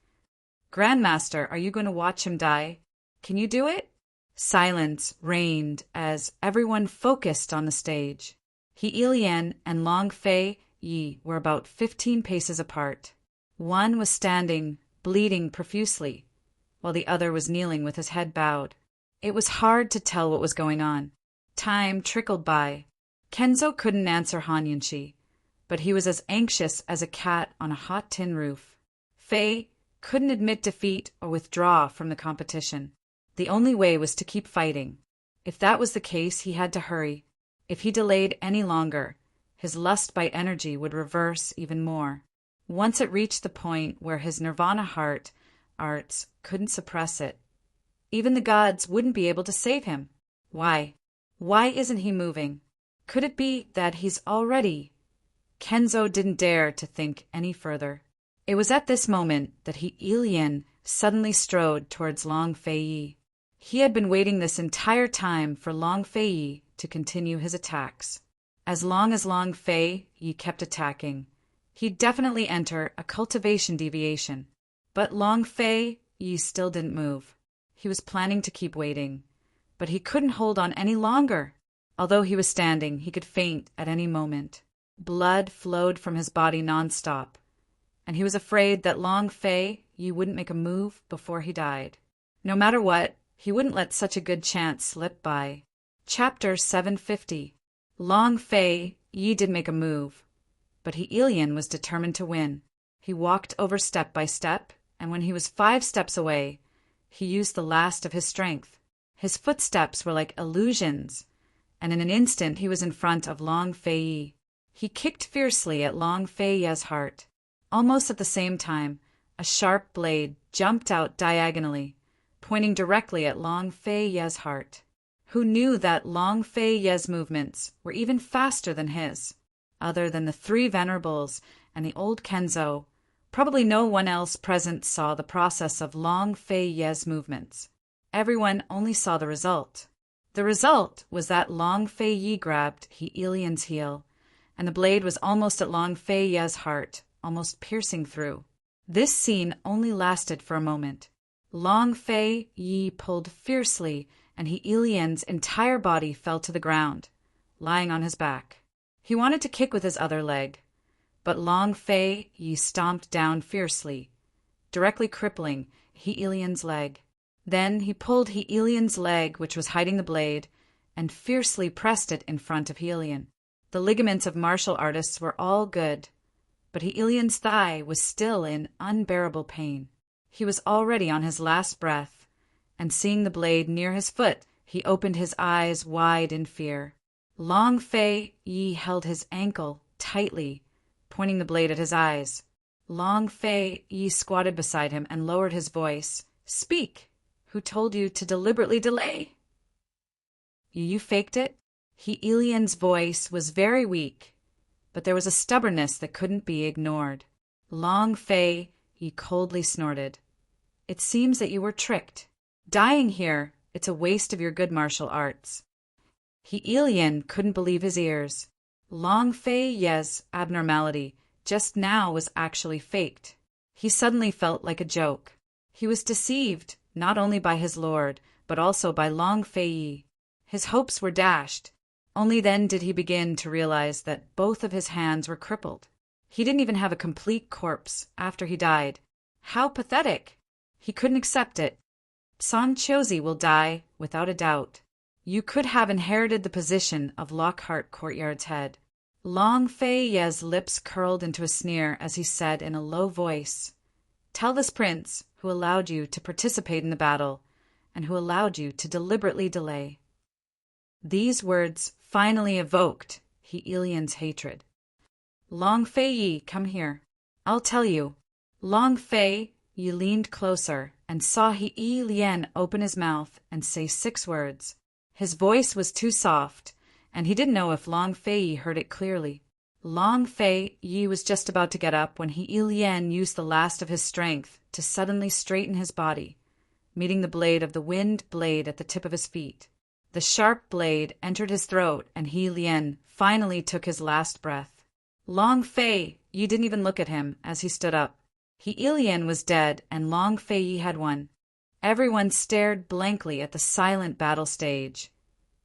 Grandmaster, are you going to watch him die? Can you do it? Silence reigned as everyone focused on the stage. He Ilian and Long Fei Yi were about 15 paces apart. One was standing, bleeding profusely, while the other was kneeling with his head bowed. It was hard to tell what was going on. Time trickled by. Kenzo couldn't answer Han Yunqi, but he was as anxious as a cat on a hot tin roof. Fei couldn't admit defeat or withdraw from the competition. The only way was to keep fighting. If that was the case, he had to hurry. If he delayed any longer, his lust by energy would reverse even more. Once it reached the point where his nirvana heart arts couldn't suppress it. Even the gods wouldn't be able to save him. Why? Why isn't he moving? Could it be that he's already? Kenzo didn't dare to think any further. It was at this moment that he Ilian suddenly strode towards Long Fei Yi. He had been waiting this entire time for Long Fei to continue his attacks. As Long Fei kept attacking, he'd definitely enter a cultivation deviation. But Long Fei still didn't move. He was planning to keep waiting, but he couldn't hold on any longer. Although he was standing, he could faint at any moment. Blood flowed from his body nonstop, and he was afraid that Long Fei wouldn't make a move before he died. No matter what, he wouldn't let such a good chance slip by. Chapter 750. Long Fei did make a move, but Heilian was determined to win. He walked over step by step, and when he was 5 steps away, he used the last of his strength. His footsteps were like illusions, and in an instant he was in front of Long Fei. He kicked fiercely at Long Fei's heart. Almost at the same time, a sharp blade jumped out diagonally, pointing directly at Long Fei's heart. Who knew that Long Fei's movements were even faster than his? Other than the 3 venerables and the old Kenzo, probably no one else present saw the process of Long Fei's movements. Everyone only saw the result. The result was that Long Fei grabbed Heilian's heel, and the blade was almost at Long Fei's heart, almost piercing through. This scene only lasted for a moment. Long Fei pulled fiercely, and Heilian's entire body fell to the ground, lying on his back. He wanted to kick with his other leg, but Long Fei stomped down fiercely, directly crippling Heilian's leg. Then he pulled Heilian's leg, which was hiding the blade, and fiercely pressed it in front of Heilian. The ligaments of martial artists were all good, but Heilian's thigh was still in unbearable pain. He was already on his last breath, and seeing the blade near his foot, he opened his eyes wide in fear. Long Fei held his ankle tightly, pointing the blade at his eyes. Long Fei squatted beside him and lowered his voice. "Speak! Who told you to deliberately delay?" You faked it?" Heilian's voice was very weak, but there was a stubbornness that couldn't be ignored. Long Fei coldly snorted. "It seems that you were tricked. Dying here, it's a waste of your good martial arts." Heilian couldn't believe his ears. Long Fei's abnormality just now was actually faked. He suddenly felt like a joke. He was deceived not only by his lord, but also by Long Fei. His hopes were dashed. Only then did he begin to realize that both of his hands were crippled. He didn't even have a complete corpse after he died. How pathetic! He couldn't accept it. San Chosi will die, without a doubt. You could have inherited the position of Lockhart Courtyard's head. Long Fei's lips curled into a sneer as he said in a low voice, "Tell this prince who allowed you to participate in the battle, and who allowed you to deliberately delay." These words finally evoked Heilian's hatred. "Long Fei, come here. I'll tell you." Long Fei leaned closer and saw Heilian open his mouth and say 6 words. His voice was too soft, and he didn't know if Long Fei heard it clearly. Long Fei was just about to get up when Heilian used the last of his strength to suddenly straighten his body, meeting the blade of the wind blade at the tip of his feet. The sharp blade entered his throat, and Heilian finally took his last breath. Long Fei didn't even look at him as he stood up. Heilian was dead, and Long Fei had won. Everyone stared blankly at the silent battle stage,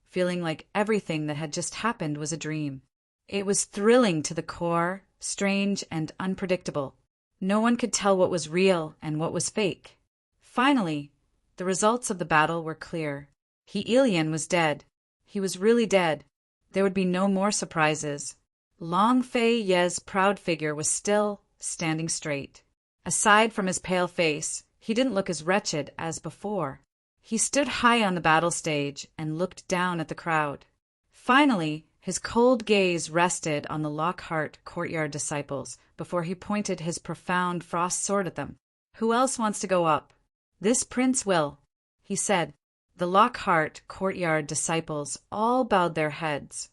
feeling like everything that had just happened was a dream. It was thrilling to the core, strange and unpredictable. No one could tell what was real and what was fake. Finally, the results of the battle were clear. Heilian was dead. He was really dead. There would be no more surprises. Long Fei's proud figure was still standing straight. Aside from his pale face, he didn't look as wretched as before. He stood high on the battle stage and looked down at the crowd. Finally, his cold gaze rested on the Lockhart Courtyard disciples before he pointed his profound frost sword at them. "Who else wants to go up?" "This prince will," he said. The Lockhart Courtyard disciples all bowed their heads,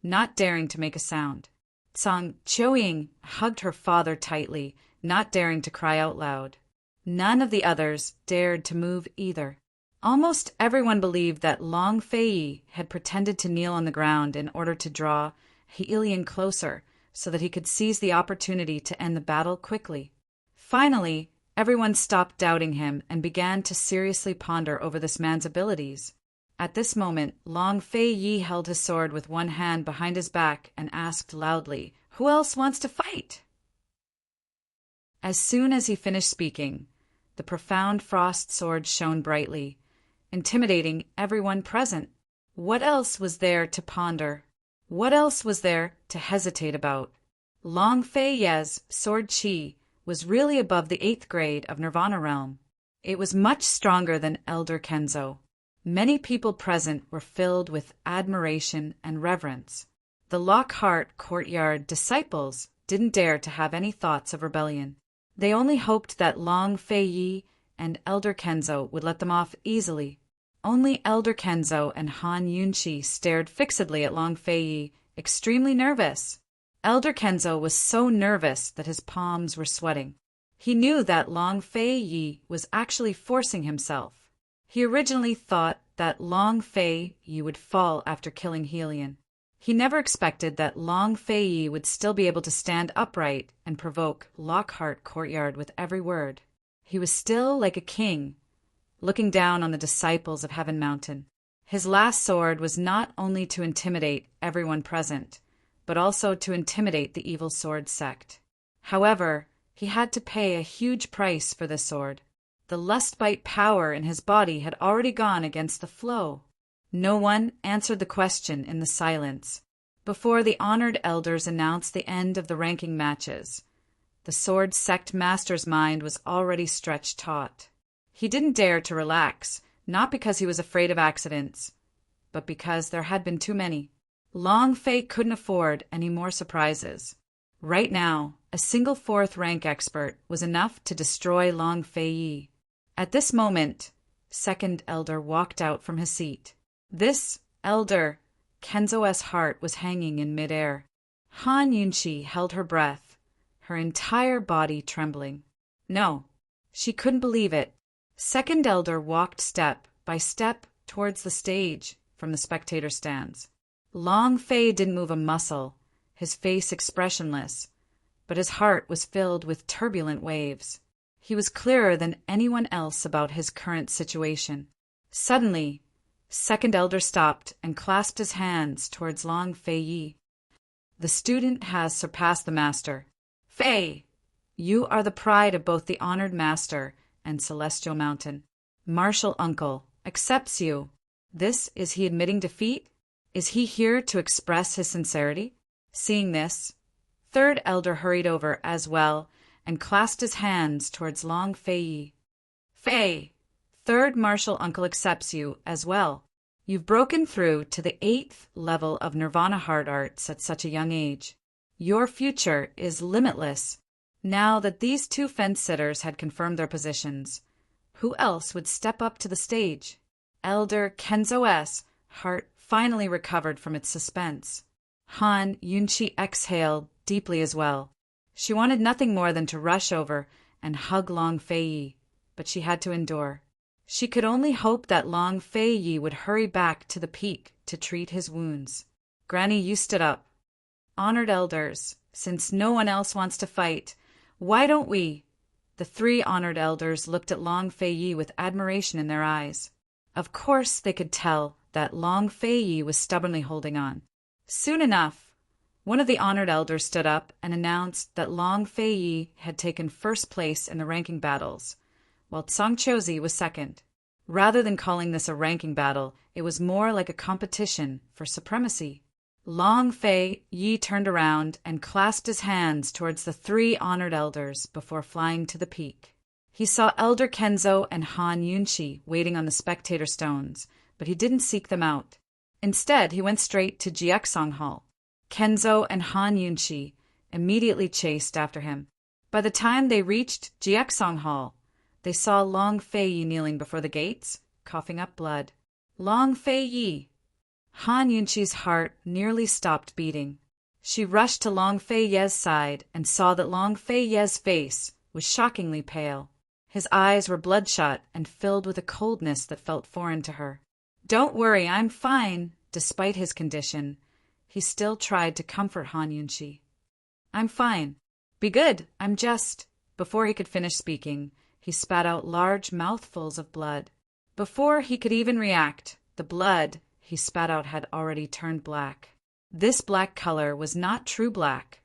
not daring to make a sound. San Choying hugged her father tightly, not daring to cry out loud. None of the others dared to move either. Almost everyone believed that Long Fei had pretended to kneel on the ground in order to draw Hylian closer so that he could seize the opportunity to end the battle quickly. Finally, everyone stopped doubting him and began to seriously ponder over this man's abilities. At this moment, Long Fei held his sword with one hand behind his back and asked loudly, "Who else wants to fight?" As soon as he finished speaking, the profound frost sword shone brightly, intimidating everyone present. What else was there to ponder? What else was there to hesitate about? Long Fei's sword chi was really above the 8th grade of Nirvana realm. It was much stronger than Elder Kenzo. Many people present were filled with admiration and reverence. The Lockhart Courtyard disciples didn't dare to have any thoughts of rebellion. They only hoped that Long Fei and Elder Kenzo would let them off easily. Only Elder Kenzo and Han Yunqi stared fixedly at Long Fei, extremely nervous. Elder Kenzo was so nervous that his palms were sweating. He knew that Long Fei was actually forcing himself. He originally thought that Long Fei would fall after killing Hylian. He never expected that Long Fei would still be able to stand upright and provoke Lockhart Courtyard with every word. He was still like a king, looking down on the disciples of Heaven Mountain. His last sword was not only to intimidate everyone present, but also to intimidate the evil sword sect. However, he had to pay a huge price for this sword. The lustbite power in his body had already gone against the flow. No one answered the question in the silence. Before the honored elders announced the end of the ranking matches, the sword sect master's mind was already stretched taut. He didn't dare to relax, not because he was afraid of accidents, but because there had been too many. Long Fei couldn't afford any more surprises. Right now, a single 4th rank expert was enough to destroy Long Fei. At this moment, 2nd Elder walked out from his seat. This Elder, Kenzo's heart was hanging in midair. Han Yunqi held her breath, her entire body trembling. No, she couldn't believe it. 2nd Elder walked step by step towards the stage from the spectator stands. Long Fei didn't move a muscle, his face expressionless, but his heart was filled with turbulent waves. He was clearer than anyone else about his current situation. Suddenly, 2nd Elder stopped and clasped his hands towards Long Fei. "The student has surpassed the master. Fei, you are the pride of both the honored master and Celestial Mountain. Martial Uncle accepts you. This is he admitting defeat? Is he here to express his sincerity?" Seeing this, 3rd Elder hurried over as well and clasped his hands towards Long Fei. "Fei, 3rd Martial Uncle accepts you as well. You've broken through to the 8th level of Nirvana Heart Arts at such a young age. Your future is limitless." Now that these 2 fence-sitters had confirmed their positions, who else would step up to the stage? Elder Kenzo's heart finally recovered from its suspense. Han Yunqi exhaled deeply as well. She wanted nothing more than to rush over and hug Long Fei, but she had to endure. She could only hope that Long Fei would hurry back to the peak to treat his wounds. "Granny, you stood up. Honored elders, since no one else wants to fight, why don't we?" The 3 honored elders looked at Long Fei with admiration in their eyes. Of course they could tell that Long Fei was stubbornly holding on. Soon enough, one of the honored elders stood up and announced that Long Fei had taken 1st place in the ranking battles, while Tsang Chozi was 2nd. Rather than calling this a ranking battle, it was more like a competition for supremacy. Long Fei turned around and clasped his hands towards the 3 honored elders before flying to the peak. He saw Elder Kenzo and Han Yunqi waiting on the spectator stones, but he didn't seek them out. Instead, he went straight to Jiexong Hall. Kenzo and Han Yunqi immediately chased after him. By the time they reached Jiexong Hall, they saw Long Fei kneeling before the gates, coughing up blood. Long Fei! Han Yunqi's heart nearly stopped beating. She rushed to Long Fei's side and saw that Long Fei's face was shockingly pale. His eyes were bloodshot and filled with a coldness that felt foreign to her. "Don't worry, I'm fine." Despite his condition, he still tried to comfort Han Yunqi. "I'm fine. Be good, I'm just—" Before he could finish speaking, he spat out large mouthfuls of blood. Before he could even react, the blood he spat out had already turned black. This black color was not true black,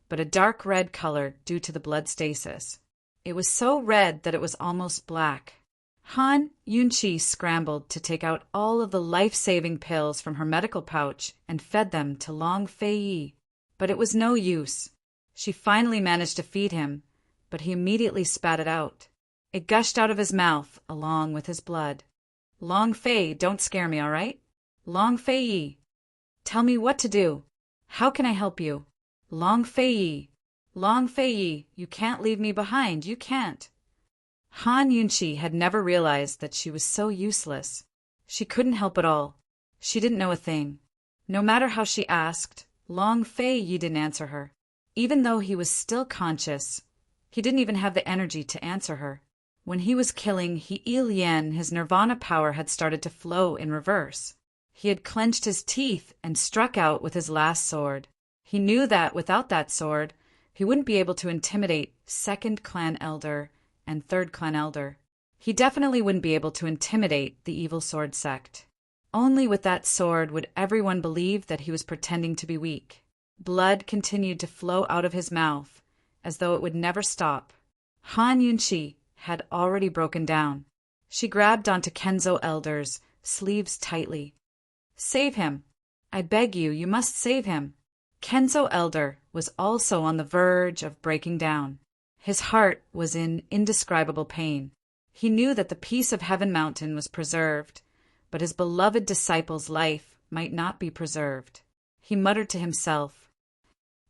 but a dark red color due to the blood stasis. It was so red that it was almost black. Han Yunqi scrambled to take out all of the life-saving pills from her medical pouch and fed them to Long Fei, but it was no use. She finally managed to feed him, but he immediately spat it out. It gushed out of his mouth along with his blood. "Long Fei, don't scare me, all right? Long Fei, tell me what to do. How can I help you? Long Fei, Long Fei, you can't leave me behind, you can't." Han Yunqi had never realized that she was so useless. She couldn't help at all. She didn't know a thing. No matter how she asked, Long Fei didn't answer her. Even though he was still conscious, he didn't even have the energy to answer her. When he was killing He Lian, his nirvana power had started to flow in reverse. He had clenched his teeth and struck out with his last sword. He knew that without that sword, he wouldn't be able to intimidate second clan elder and third clan elder. He definitely wouldn't be able to intimidate the evil sword sect. Only with that sword would everyone believe that he was pretending to be weak. Blood continued to flow out of his mouth, as though it would never stop. Han Yunqi had already broken down. She grabbed onto Kenzo Elder's sleeves tightly. "Save him! I beg you, you must save him!" Kenzo Elder was also on the verge of breaking down. His heart was in indescribable pain. He knew that the peace of Heaven Mountain was preserved, but his beloved disciple's life might not be preserved. He muttered to himself,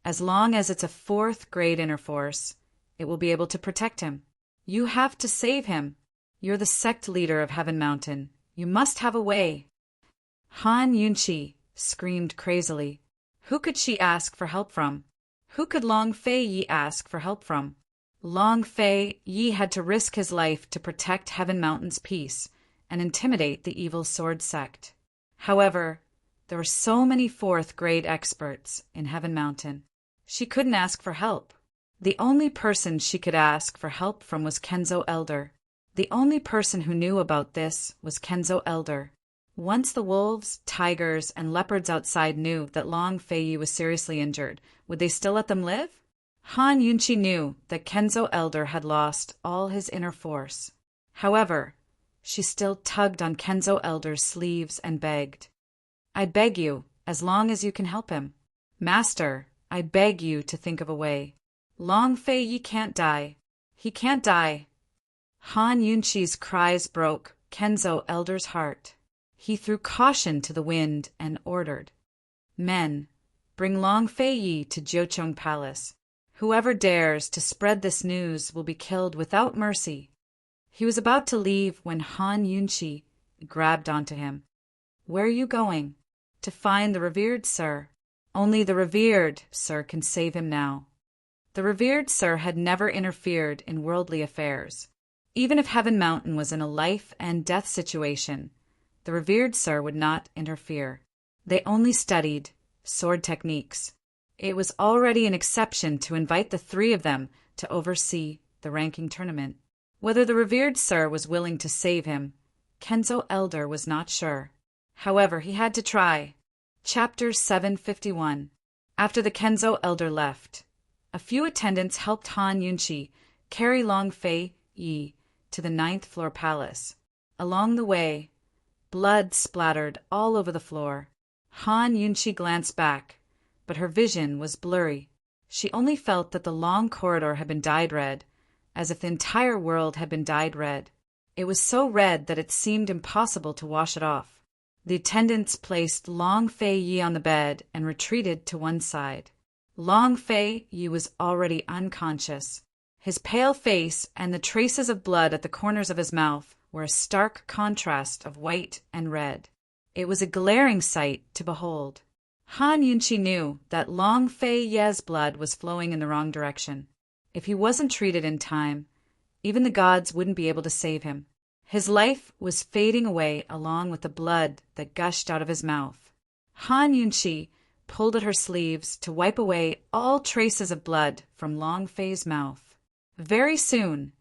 "As long as it's a fourth-grade inner force, it will be able to protect him. You have to save him. You're the sect leader of Heaven Mountain. You must have a way." Han Yunqi screamed crazily. Who could she ask for help from? Who could Long Fei ask for help from? Long Fei had to risk his life to protect Heaven Mountain's peace and intimidate the evil sword sect. However, there were so many fourth-grade experts in Heaven Mountain. She couldn't ask for help. The only person she could ask for help from was Kenzo Elder. The only person who knew about this was Kenzo Elder. Once the wolves, tigers, and leopards outside knew that Long Fei was seriously injured, would they still let them live? Han Yunqi knew that Kenzo Elder had lost all his inner force. However, she still tugged on Kenzo Elder's sleeves and begged, "I beg you, as long as you can help him. Master, I beg you to think of a way. Long Fei can't die. He can't die." Han Yunqi's cries broke Kenzo Elder's heart. He threw caution to the wind and ordered, "Men, bring Long Fei to Jiucheng Palace. Whoever dares to spread this news will be killed without mercy." He was about to leave when Han Yunqi grabbed onto him. "Where are you going?" "To find the revered sir. Only the revered sir can save him now." The revered sir had never interfered in worldly affairs. Even if Heaven Mountain was in a life and death situation, the revered sir would not interfere. They only studied sword techniques. It was already an exception to invite the three of them to oversee the ranking tournament. Whether the revered sir was willing to save him, Kenzo Elder was not sure. However, he had to try. Chapter 751. After the Kenzo Elder left, a few attendants helped Han Yunqi carry Long Fei to the 9th floor palace. Along the way, blood splattered all over the floor. Han Yunqi glanced back, but her vision was blurry. She only felt that the long corridor had been dyed red, as if the entire world had been dyed red. It was so red that it seemed impossible to wash it off. The attendants placed Long Fei on the bed and retreated to one side. Long Fei was already unconscious. His pale face and the traces of blood at the corners of his mouth were a stark contrast of white and red. It was a glaring sight to behold. Han Yunqi knew that Long Fei's blood was flowing in the wrong direction. If he wasn't treated in time, Even the gods wouldn't be able to save him. His life was fading away along with the blood that gushed out of his mouth. Han Yunqi pulled at her sleeves to wipe away all traces of blood from Long Fei's mouth. Very soon,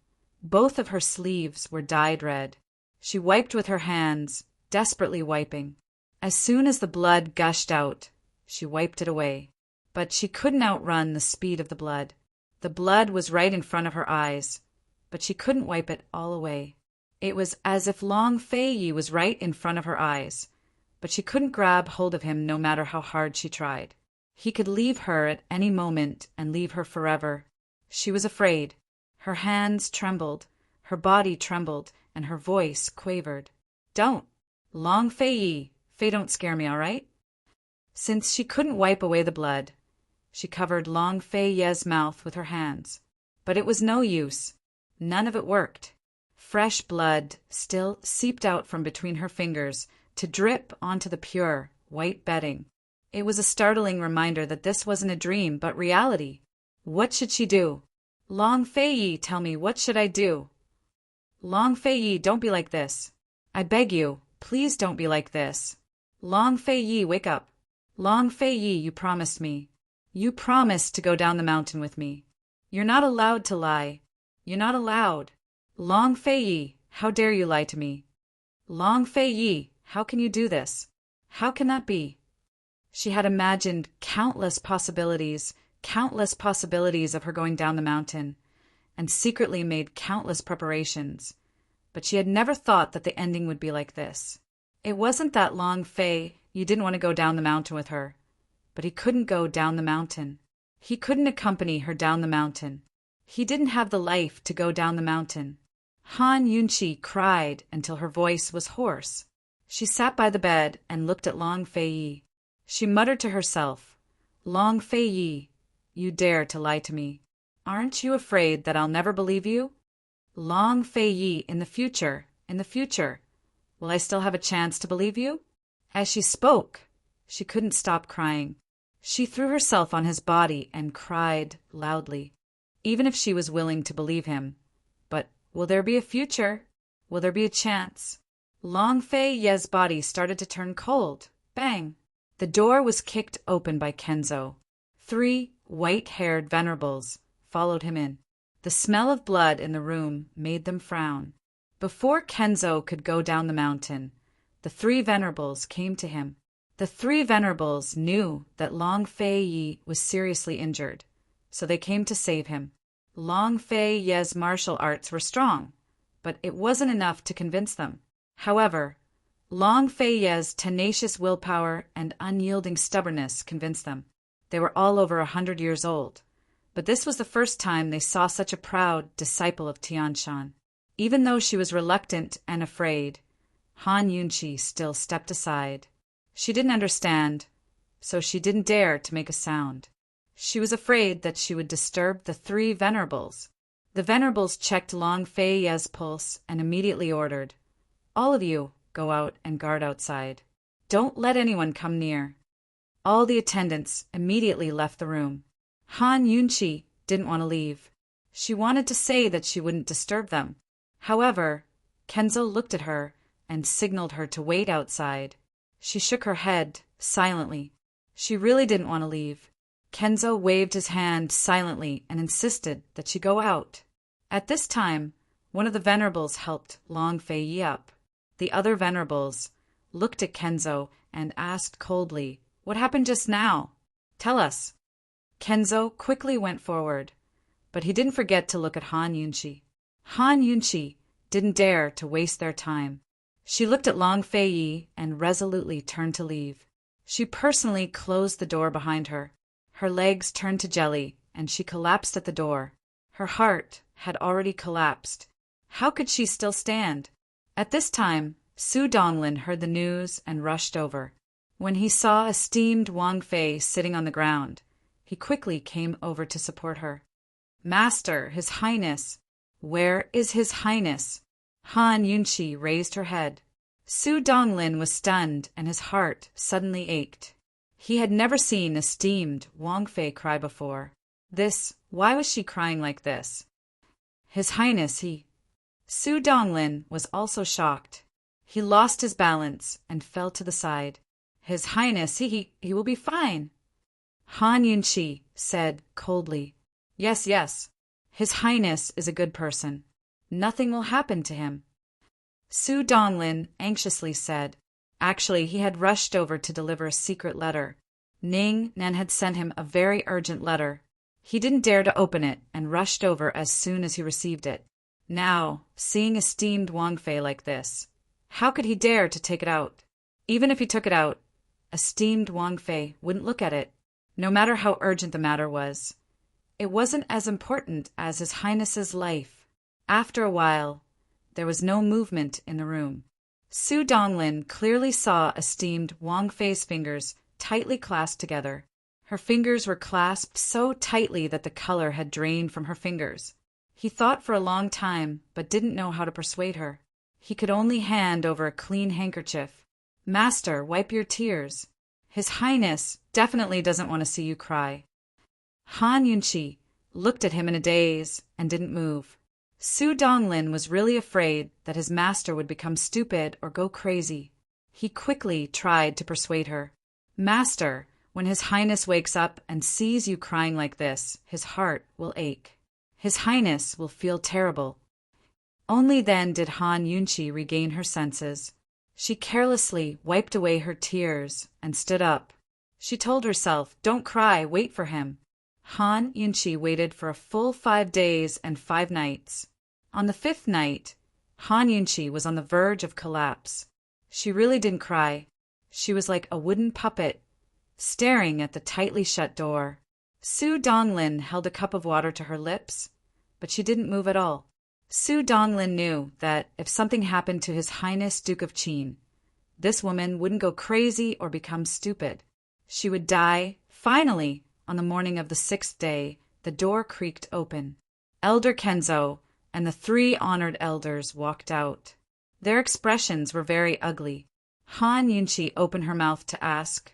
both of her sleeves were dyed red. She wiped with her hands, desperately wiping. As soon as the blood gushed out, she wiped it away. But she couldn't outrun the speed of the blood. The blood was right in front of her eyes, but she couldn't wipe it all away. It was as if Long Fei was right in front of her eyes, but she couldn't grab hold of him no matter how hard she tried. He could leave her at any moment and leave her forever. She was afraid. Her hands trembled, her body trembled, and her voice quavered. "Don't! Long Fei, don't scare me, all right?" Since she couldn't wipe away the blood, she covered Long Fei's mouth with her hands. But it was no use. None of it worked. Fresh blood still seeped out from between her fingers to drip onto the pure, white bedding. It was a startling reminder that this wasn't a dream, but reality. What should she do? "Long Fei, tell me, what should I do?" "Long Fei, don't be like this. I beg you, please don't be like this. Long Fei, wake up. Long Fei, you promised me. You promised to go down the mountain with me. You're not allowed to lie. You're not allowed. Long Fei, how dare you lie to me? Long Fei, how can you do this? How can that be?" She had imagined countless possibilities of her going down the mountain, and secretly made countless preparations. But she had never thought that the ending would be like this. It wasn't that Long Fei didn't want to go down the mountain with her, but he couldn't go down the mountain. He couldn't accompany her down the mountain. He didn't have the life to go down the mountain. Han Yunqi cried until her voice was hoarse. She sat by the bed and looked at Long Fei. She muttered to herself, "Long Fei, you dare to lie to me. Aren't you afraid that I'll never believe you? Long Fei, in the future, will I still have a chance to believe you?" As she spoke, she couldn't stop crying. She threw herself on his body and cried loudly, even if she was willing to believe him. But will there be a future? Will there be a chance? Long Fei's body started to turn cold. Bang! The door was kicked open by Kenzo. 3 white-haired venerables followed him in. The smell of blood in the room made them frown. Before Kenzo could go down the mountain, the 3 venerables came to him. The 3 venerables knew that Long Fei was seriously injured, so they came to save him. Long Fei's martial arts were strong, but it wasn't enough to convince them. However, Long Fei's tenacious willpower and unyielding stubbornness convinced them. They were all over 100 years old, but this was the first time they saw such a proud disciple of Tianshan. Even though she was reluctant and afraid, Han Yunqi still stepped aside. She didn't understand, so she didn't dare to make a sound. She was afraid that she would disturb the 3 venerables. The venerables checked Long Fei's pulse and immediately ordered, "All of you, go out and guard outside. Don't let anyone come near." All the attendants immediately left the room. Han Yunqi didn't want to leave. She wanted to say that she wouldn't disturb them. However, Kenzo looked at her and signaled her to wait outside. She shook her head silently. She really didn't want to leave. Kenzo waved his hand silently and insisted that she go out. At this time, one of the venerables helped Long Fei up. The other venerables looked at Kenzo and asked coldly, "What happened just now? Tell us." Kenzo quickly went forward, but he didn't forget to look at Han Yunqi. Han Yunqi didn't dare to waste their time. She looked at Long Fei and resolutely turned to leave. She personally closed the door behind her. Her legs turned to jelly, and she collapsed at the door. Her heart had already collapsed. How could she still stand? At this time, Su Donglin heard the news and rushed over. When he saw esteemed Wang Fei sitting on the ground, he quickly came over to support her. "Master, His Highness! Where is His Highness?" Han Yunqi raised her head. Su Donglin was stunned and his heart suddenly ached. He had never seen esteemed Wang Fei cry before. Why was she crying like this? His Highness, he... Su Donglin was also shocked. He lost his balance and fell to the side. His Highness, he will be fine. Han Yunqi said coldly. Yes, yes. His Highness is a good person. Nothing will happen to him. Su Donglin anxiously said. Actually, he had rushed over to deliver a secret letter. Ning Nan had sent him a very urgent letter. He didn't dare to open it and rushed over as soon as he received it. Now, seeing esteemed Wang Fei like this, how could he dare to take it out? Even if he took it out, esteemed Wang Fei wouldn't look at it, no matter how urgent the matter was. It wasn't as important as His Highness's life. After a while, there was no movement in the room. Su Donglin clearly saw esteemed Wang Fei's fingers tightly clasped together. Her fingers were clasped so tightly that the color had drained from her fingers. He thought for a long time, but didn't know how to persuade her. He could only hand over a clean handkerchief. Master, wipe your tears. His Highness definitely doesn't want to see you cry. Han Yunqi looked at him in a daze and didn't move. Su Donglin was really afraid that his master would become stupid or go crazy. He quickly tried to persuade her. Master, when His Highness wakes up and sees you crying like this, his heart will ache. His Highness will feel terrible. Only then did Han Yunqi regain her senses. She carelessly wiped away her tears and stood up. She told herself, don't cry, wait for him. Han Yunqi waited for a full 5 days and 5 nights. On the 5th night, Han Yunqi was on the verge of collapse. She really didn't cry. She was like a wooden puppet, staring at the tightly shut door. Su Donglin held a cup of water to her lips, but she didn't move at all. Su Donglin knew that if something happened to His Highness Duke of Qin, this woman wouldn't go crazy or become stupid. She would die. Finally, on the morning of the 6th day, the door creaked open. Elder Kenzo and the 3 honored elders walked out. Their expressions were very ugly. Han Yunqi opened her mouth to ask,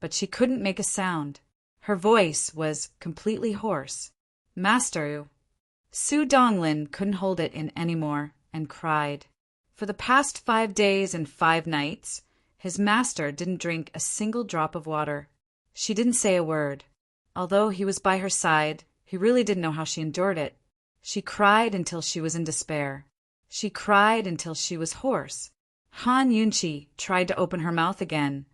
but she couldn't make a sound. Her voice was completely hoarse. Master, Su Donglin couldn't hold it in anymore and cried. For the past 5 days and 5 nights, his master didn't drink a single drop of water. She didn't say a word. Although he was by her side, he really didn't know how she endured it. She cried until she was in despair. She cried until she was hoarse. Han Yunqi tried to open her mouth again,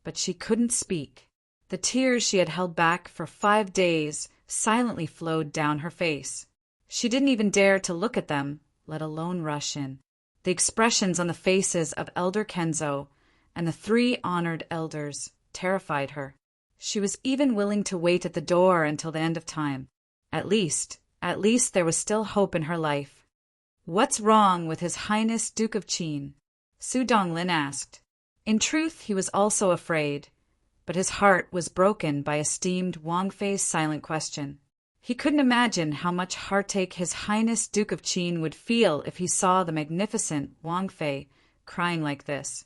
but she couldn't speak. The tears she had held back for 5 days silently flowed down her face. She didn't even dare to look at them, let alone rush in. The expressions on the faces of Elder Kenzo and the 3 honored elders terrified her. She was even willing to wait at the door until the end of time. At least there was still hope in her life. What's wrong with His Highness Duke of Qin? Su Donglin asked. In truth, he was also afraid, but his heart was broken by esteemed Wang Fei's silent question. He couldn't imagine how much heartache His Highness Duke of Qin would feel if he saw the magnificent Wang Fei crying like this.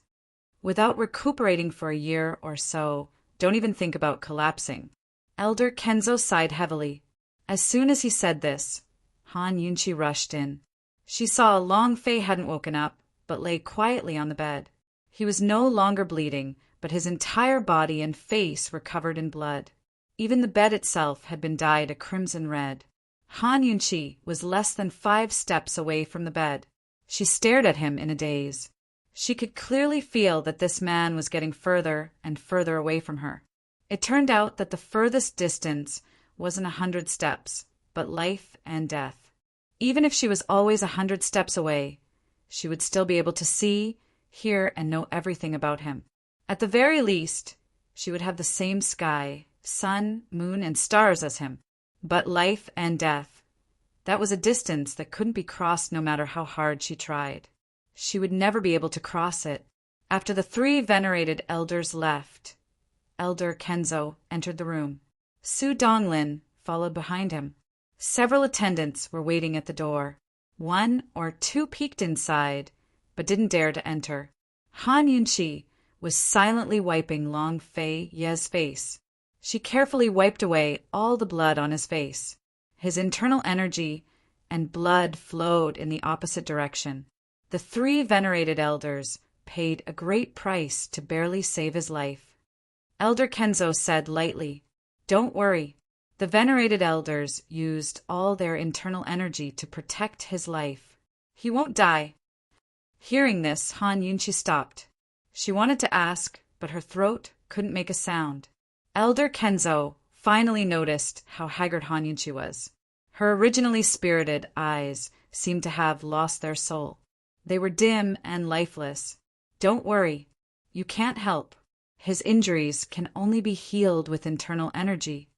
Without recuperating for a year or so, don't even think about collapsing. Elder Kenzo sighed heavily. As soon as he said this, Han Yunqi rushed in. She saw Long Fei hadn't woken up, but lay quietly on the bed. He was no longer bleeding, but his entire body and face were covered in blood. Even the bed itself had been dyed a crimson red. Han Yunqi was less than 5 steps away from the bed. She stared at him in a daze. She could clearly feel that this man was getting further and further away from her. It turned out that the furthest distance wasn't 100 steps, but life and death. Even if she was always 100 steps away, she would still be able to see, hear, and know everything about him. At the very least, she would have the same sky, sun, moon, and stars as him. But life and death, that was a distance that couldn't be crossed no matter how hard she tried. She would never be able to cross it. After the 3 venerated elders left, Elder Kenzo entered the room. Su Donglin followed behind him. Several attendants were waiting at the door. 1 or 2 peeked inside, but didn't dare to enter. Han Yunqi was silently wiping Long Fei Ye's face. She carefully wiped away all the blood on his face. His internal energy and blood flowed in the opposite direction. The three venerated elders paid a great price to barely save his life. Elder Kenzo said lightly, "Don't worry. The venerated elders used all their internal energy to protect his life. He won't die." Hearing this, Han Yunchi stopped. She wanted to ask, but her throat couldn't make a sound. Elder Kenzo finally noticed how haggard Han Yunchi was. Her originally spirited eyes seemed to have lost their soul. They were dim and lifeless. "Don't worry. You can't help. His injuries can only be healed with internal energy."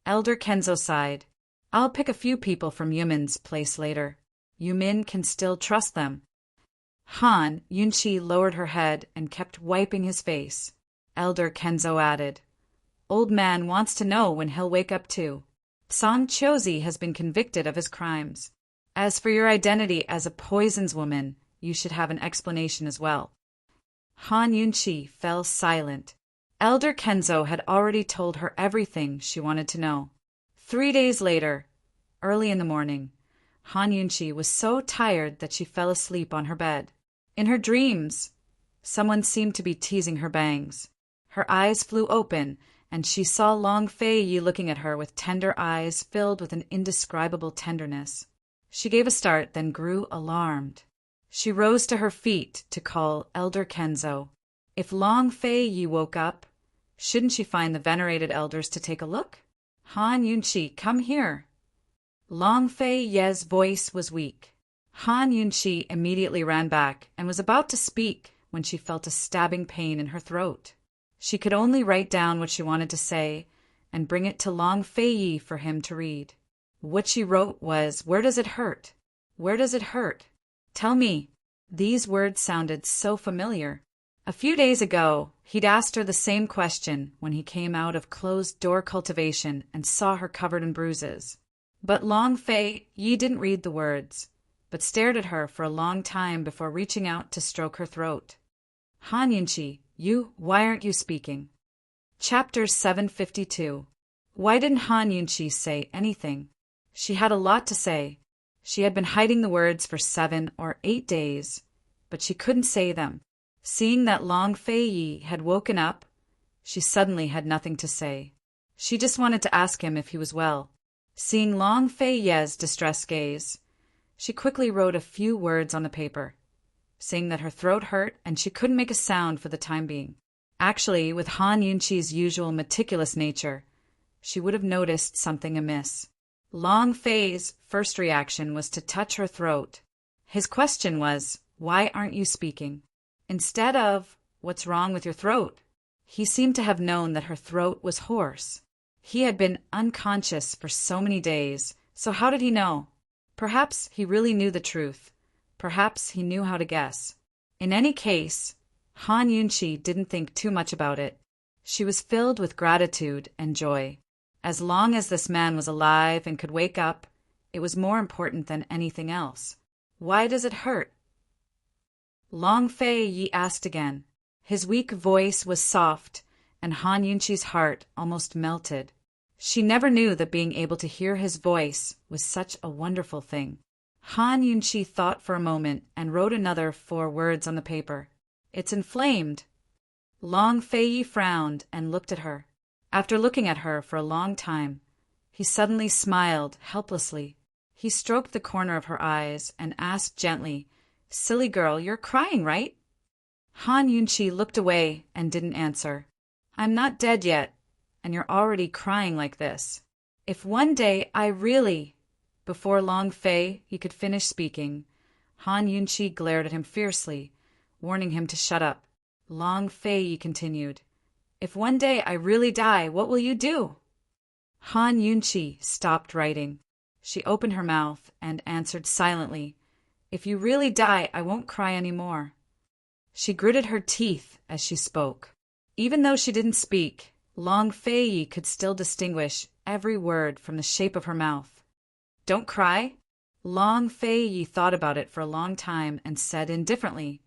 Elder Kenzo sighed. "I'll pick a few people from Yumin's place later. Yumin can still trust them." Han Yunchi lowered her head and kept wiping his face. Elder Kenzo added, "Old man wants to know when he'll wake up too. San Chozi has been convicted of his crimes. As for your identity as a poisons woman, you should have an explanation as well." Han Yunchi fell silent. Elder Kenzo had already told her everything she wanted to know. 3 days later, early in the morning, Han Yunchi was so tired that she fell asleep on her bed. In her dreams, someone seemed to be teasing her bangs. Her eyes flew open, and she saw Long Fei Yi looking at her with tender eyes filled with an indescribable tenderness. She gave a start, then grew alarmed. She rose to her feet to call Elder Kenzo. If Long Fei Yi woke up, shouldn't she find the venerated elders to take a look? "Han Yunchi, come here." Long Fei Ye's voice was weak. Han Yunchi immediately ran back and was about to speak when she felt a stabbing pain in her throat. She could only write down what she wanted to say and bring it to Long Fei Yi for him to read. What she wrote was, "Where does it hurt? Where does it hurt? Tell me." These words sounded so familiar. A few days ago, he'd asked her the same question when he came out of closed-door cultivation and saw her covered in bruises. But Long Fei Yi didn't read the words, but stared at her for a long time before reaching out to stroke her throat. "Han Yunchi, why aren't you speaking?" Chapter 752. Why didn't Han Yunchi say anything? She had a lot to say. She had been hiding the words for 7 or 8 days, but she couldn't say them. Seeing that Long Fei Yi had woken up, she suddenly had nothing to say. She just wanted to ask him if he was well. Seeing Long Fei Ye's distressed gaze, she quickly wrote a few words on the paper, saying that her throat hurt and she couldn't make a sound for the time being. Actually, with Han Yunchi's usual meticulous nature, she would have noticed something amiss. Long Fei's first reaction was to touch her throat. His question was, "Why aren't you speaking?" Instead of, "What's wrong with your throat?" He seemed to have known that her throat was hoarse. He had been unconscious for so many days, so how did he know? Perhaps he really knew the truth. Perhaps he knew how to guess. In any case, Han Yunchi didn't think too much about it. She was filled with gratitude and joy. As long as this man was alive and could wake up, it was more important than anything else. "Why does it hurt?" Long Fei Yi asked again. His weak voice was soft, and Han Yunchi's heart almost melted. She never knew that being able to hear his voice was such a wonderful thing. Han Yunchi thought for a moment and wrote another 4 words on the paper. "It's inflamed." Long Fei Yi frowned and looked at her. After looking at her for a long time, he suddenly smiled helplessly. He stroked the corner of her eyes and asked gently, "Silly girl, you're crying, right?" Han Yunchi looked away and didn't answer. "I'm not dead yet, and you're already crying like this. If one day I really—" Before Long Fei Yi could finish speaking, Han Yunchi glared at him fiercely, warning him to shut up. Long Fei Yi continued, "If one day I really die, what will you do?" Han Yunchi stopped writing. She opened her mouth and answered silently, "If you really die, I won't cry any more." She gritted her teeth as she spoke. Even though she didn't speak, Long Fei Yi could still distinguish every word from the shape of her mouth. "Don't cry?" Long Fei Yi thought about it for a long time and said indifferently,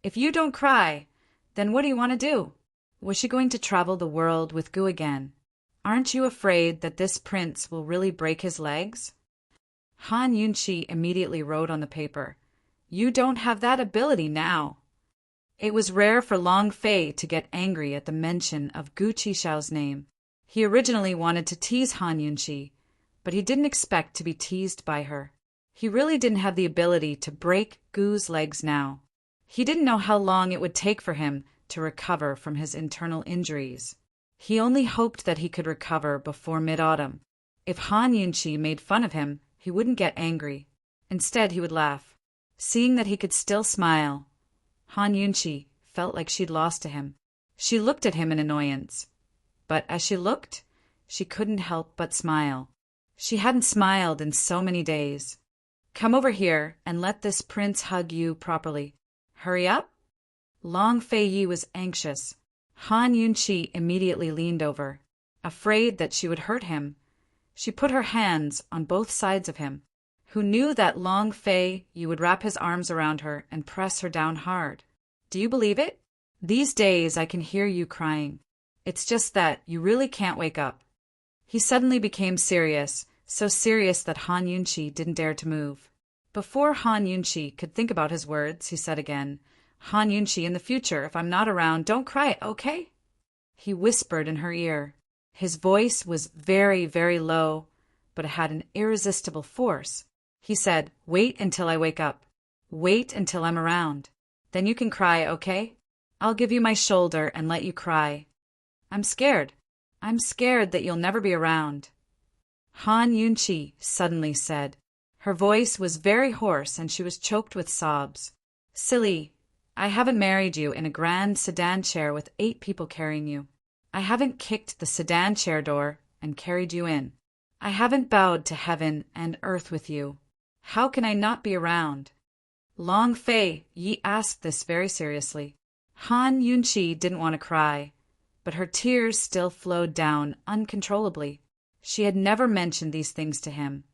"If you don't cry, then what do you want to do?" Was she going to travel the world with Gu again? "Aren't you afraid that this prince will really break his legs?" Han Yunchi immediately wrote on the paper, "You don't have that ability now." It was rare for Long Fei to get angry at the mention of Gu Qixiao's name. He originally wanted to tease Han Yunchi, but he didn't expect to be teased by her. He really didn't have the ability to break Gu's legs now. He didn't know how long it would take for him to recover from his internal injuries. He only hoped that he could recover before mid-autumn. If Han Yunchi made fun of him, he wouldn't get angry. Instead, he would laugh. Seeing that he could still smile, Han Yunchi felt like she'd lost to him. She looked at him in annoyance. But as she looked, she couldn't help but smile. She hadn't smiled in so many days. "Come over here and let this prince hug you properly. Hurry up." Long Fei Yi was anxious. Han Yunchi immediately leaned over. Afraid that she would hurt him, she put her hands on both sides of him. Who knew that Long Fei Yi would wrap his arms around her and press her down hard? "Do you believe it? These days I can hear you crying. It's just that you really can't wake up." He suddenly became serious, so serious that Han Yunchi didn't dare to move. Before Han Yunchi could think about his words, he said again, "Han Yunchi, in the future, if I'm not around, don't cry, okay?" He whispered in her ear. His voice was very, very low, but it had an irresistible force. He said, "Wait until I wake up. Wait until I'm around. Then you can cry, okay? I'll give you my shoulder and let you cry. I'm scared. I'm scared that you'll never be around." Han Yunchi suddenly said. Her voice was very hoarse and she was choked with sobs. "Silly, I haven't married you in a grand sedan chair with 8 people carrying you. I haven't kicked the sedan chair door and carried you in. I haven't bowed to heaven and earth with you. How can I not be around?" Long Fei Yi asked this very seriously. Han Yunchi didn't want to cry, but her tears still flowed down uncontrollably. She had never mentioned these things to him,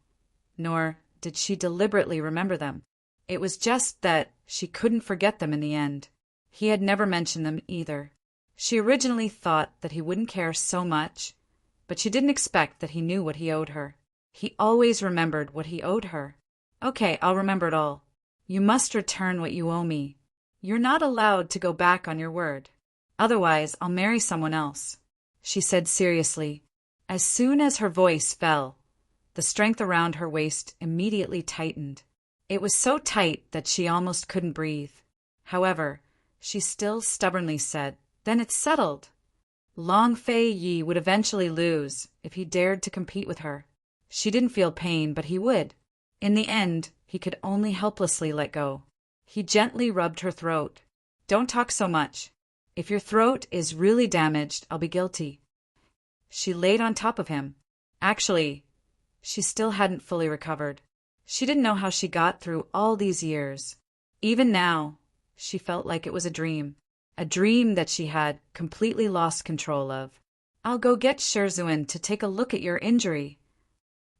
nor did she deliberately remember them. It was just that she couldn't forget them in the end. He had never mentioned them either. She originally thought that he wouldn't care so much, but she didn't expect that he knew what he owed her. He always remembered what he owed her. "Okay, I'll remember it all. You must return what you owe me. You're not allowed to go back on your word. Otherwise, I'll marry someone else," she said seriously. As soon as her voice fell, the strength around her waist immediately tightened. It was so tight that she almost couldn't breathe. However, she still stubbornly said, "Then it's settled." Long Fei Yi would eventually lose if he dared to compete with her. She didn't feel pain, but he would. In the end, he could only helplessly let go. He gently rubbed her throat. "Don't talk so much. If your throat is really damaged, I'll be guilty." She laid on top of him. Actually, she still hadn't fully recovered. She didn't know how she got through all these years. Even now, she felt like it was a dream that she had completely lost control of. "I'll go get Sherzuan to take a look at your injury."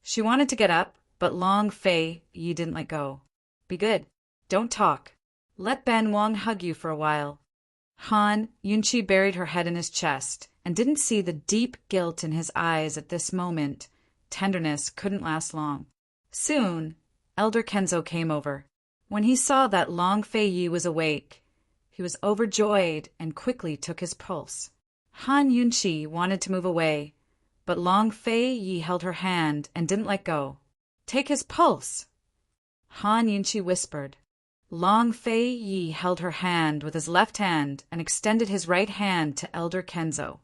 She wanted to get up, but Long Fei Yi didn't let go. "Be good. Don't talk. Let Ben Wang hug you for a while." Han Yunchi buried her head in his chest and didn't see the deep guilt in his eyes at this moment. Tenderness couldn't last long. Soon, Elder Kenzo came over. When he saw that Long Fei Yi was awake, he was overjoyed and quickly took his pulse. Han Yunchi wanted to move away, but Long Fei Yi held her hand and didn't let go. "Take his pulse," Han Yunchi whispered. Long Fei Yi held her hand with his left hand and extended his right hand to Elder Kenzo.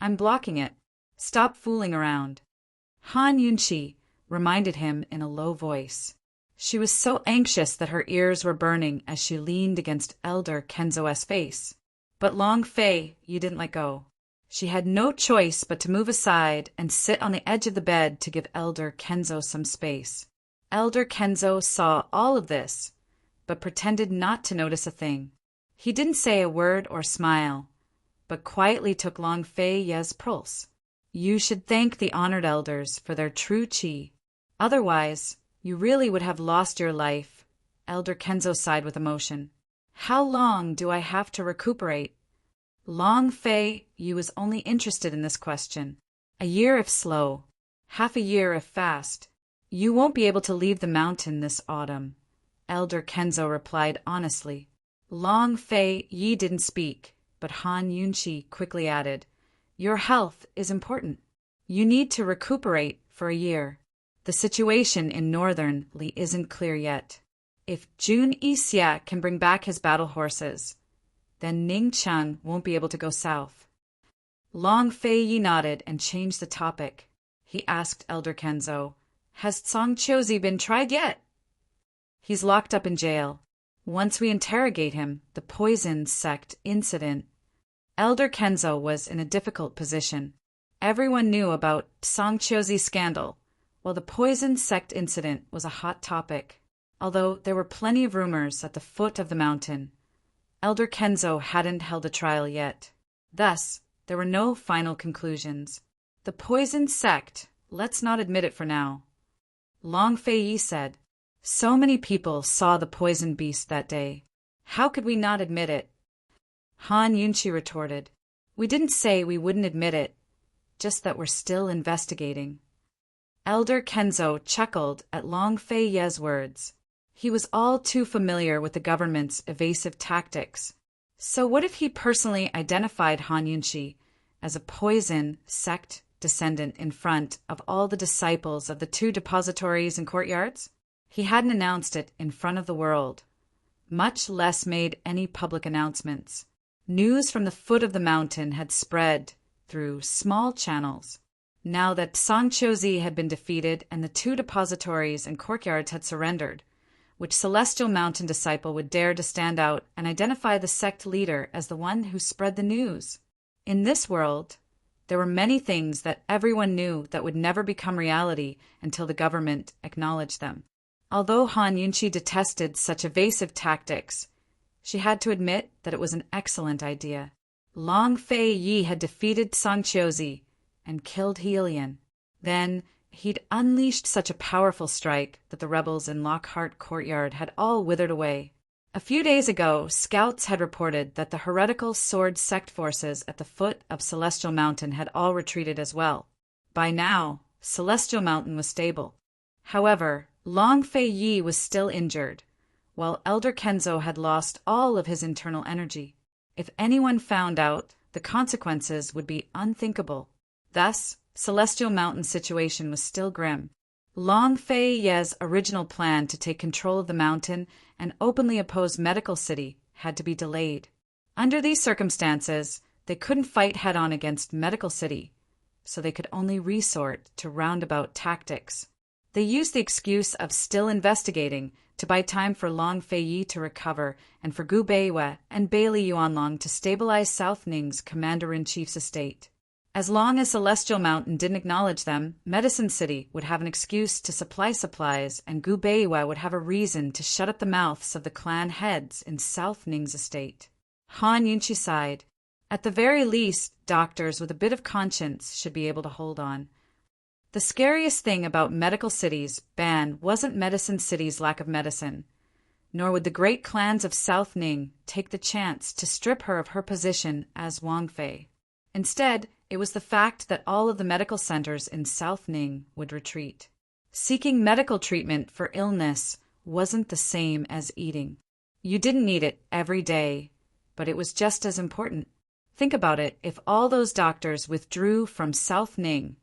"I'm blocking it. Stop fooling around," Han Yunchi reminded him in a low voice. She was so anxious that her ears were burning as she leaned against Elder Kenzo's face. But Long Fei Yi didn't let go. She had no choice but to move aside and sit on the edge of the bed to give Elder Kenzo some space. Elder Kenzo saw all of this, but pretended not to notice a thing. He didn't say a word or smile, but quietly took Long Fei Yi's pulse. "You should thank the honored elders for their true qi. Otherwise, you really would have lost your life," Elder Kenzo sighed with emotion. "How long do I have to recuperate?" Long Fei Yi was only interested in this question. A year if slow, half a year if fast. You won't be able to leave the mountain this autumn, Elder Kenzo replied honestly. Long Fei Yi didn't speak, but Han Yunqi quickly added, Your health is important. You need to recuperate for a year. The situation in Northern Li isn't clear yet. If Jun Yixia can bring back his battle horses, then Ning Cheng won't be able to go south. Long Fei Yi nodded and changed the topic. He asked Elder Kenzo, Has Song Chiozi been tried yet? He's locked up in jail. Once we interrogate him, the poison sect incident. Elder Kenzo was in a difficult position. Everyone knew about Song Chiozi's scandal, while the poison sect incident was a hot topic. Although there were plenty of rumors at the foot of the mountain, Elder Kenzo hadn't held a trial yet. Thus, there were no final conclusions. The poison sect, let's not admit it for now. Long Fei Yi said, So many people saw the poison beast that day. How could we not admit it? Han Yunqi retorted, We didn't say we wouldn't admit it, just that we're still investigating. Elder Kenzo chuckled at Long Fei Ye's words. He was all too familiar with the government's evasive tactics. So what if he personally identified Han Yunqi as a poison sect descendant in front of all the disciples of the 2 depositories and courtyards? He hadn't announced it in front of the world, much less made any public announcements. News from the foot of the mountain had spread through small channels. Now that Song Chiozi had been defeated and the 2 depositories and courtyards had surrendered, which celestial mountain disciple would dare to stand out and identify the sect leader as the one who spread the news? In this world, there were many things that everyone knew that would never become reality until the government acknowledged them. Although Han Yunqi detested such evasive tactics, she had to admit that it was an excellent idea. Long Fei Yi had defeated Song Chiozi and killed Helian. Then he'd unleashed such a powerful strike that the rebels in Lockhart Courtyard had all withered away. A few days ago, scouts had reported that the heretical sword sect forces at the foot of Celestial Mountain had all retreated as well. By now, Celestial Mountain was stable. However, Long Fei Yi was still injured, while Elder Kenzo had lost all of his internal energy. If anyone found out, the consequences would be unthinkable. Thus, Celestial Mountain's situation was still grim. Long Fei Ye's original plan to take control of the mountain and openly oppose Medical City had to be delayed. Under these circumstances, they couldn't fight head-on against Medical City, so they could only resort to roundabout tactics. They used the excuse of still investigating to buy time for Long Fei Yi to recover and for Gu Beiwe and Bailey Yuanlong to stabilize South Ning's commander-in-chief's estate. As long as Celestial Mountain didn't acknowledge them, Medicine City would have an excuse to supply supplies, and Gu Beiwe would have a reason to shut up the mouths of the clan heads in South Ning's estate. Han Yunqi sighed. At the very least, doctors with a bit of conscience should be able to hold on. The scariest thing about Medical City's ban wasn't Medicine City's lack of medicine, nor would the great clans of South Ning take the chance to strip her of her position as Wangfei. Instead, it was the fact that all of the medical centers in South Ning would retreat. Seeking medical treatment for illness wasn't the same as eating. You didn't need it every day, but it was just as important. Think about it, if all those doctors withdrew from South Ning,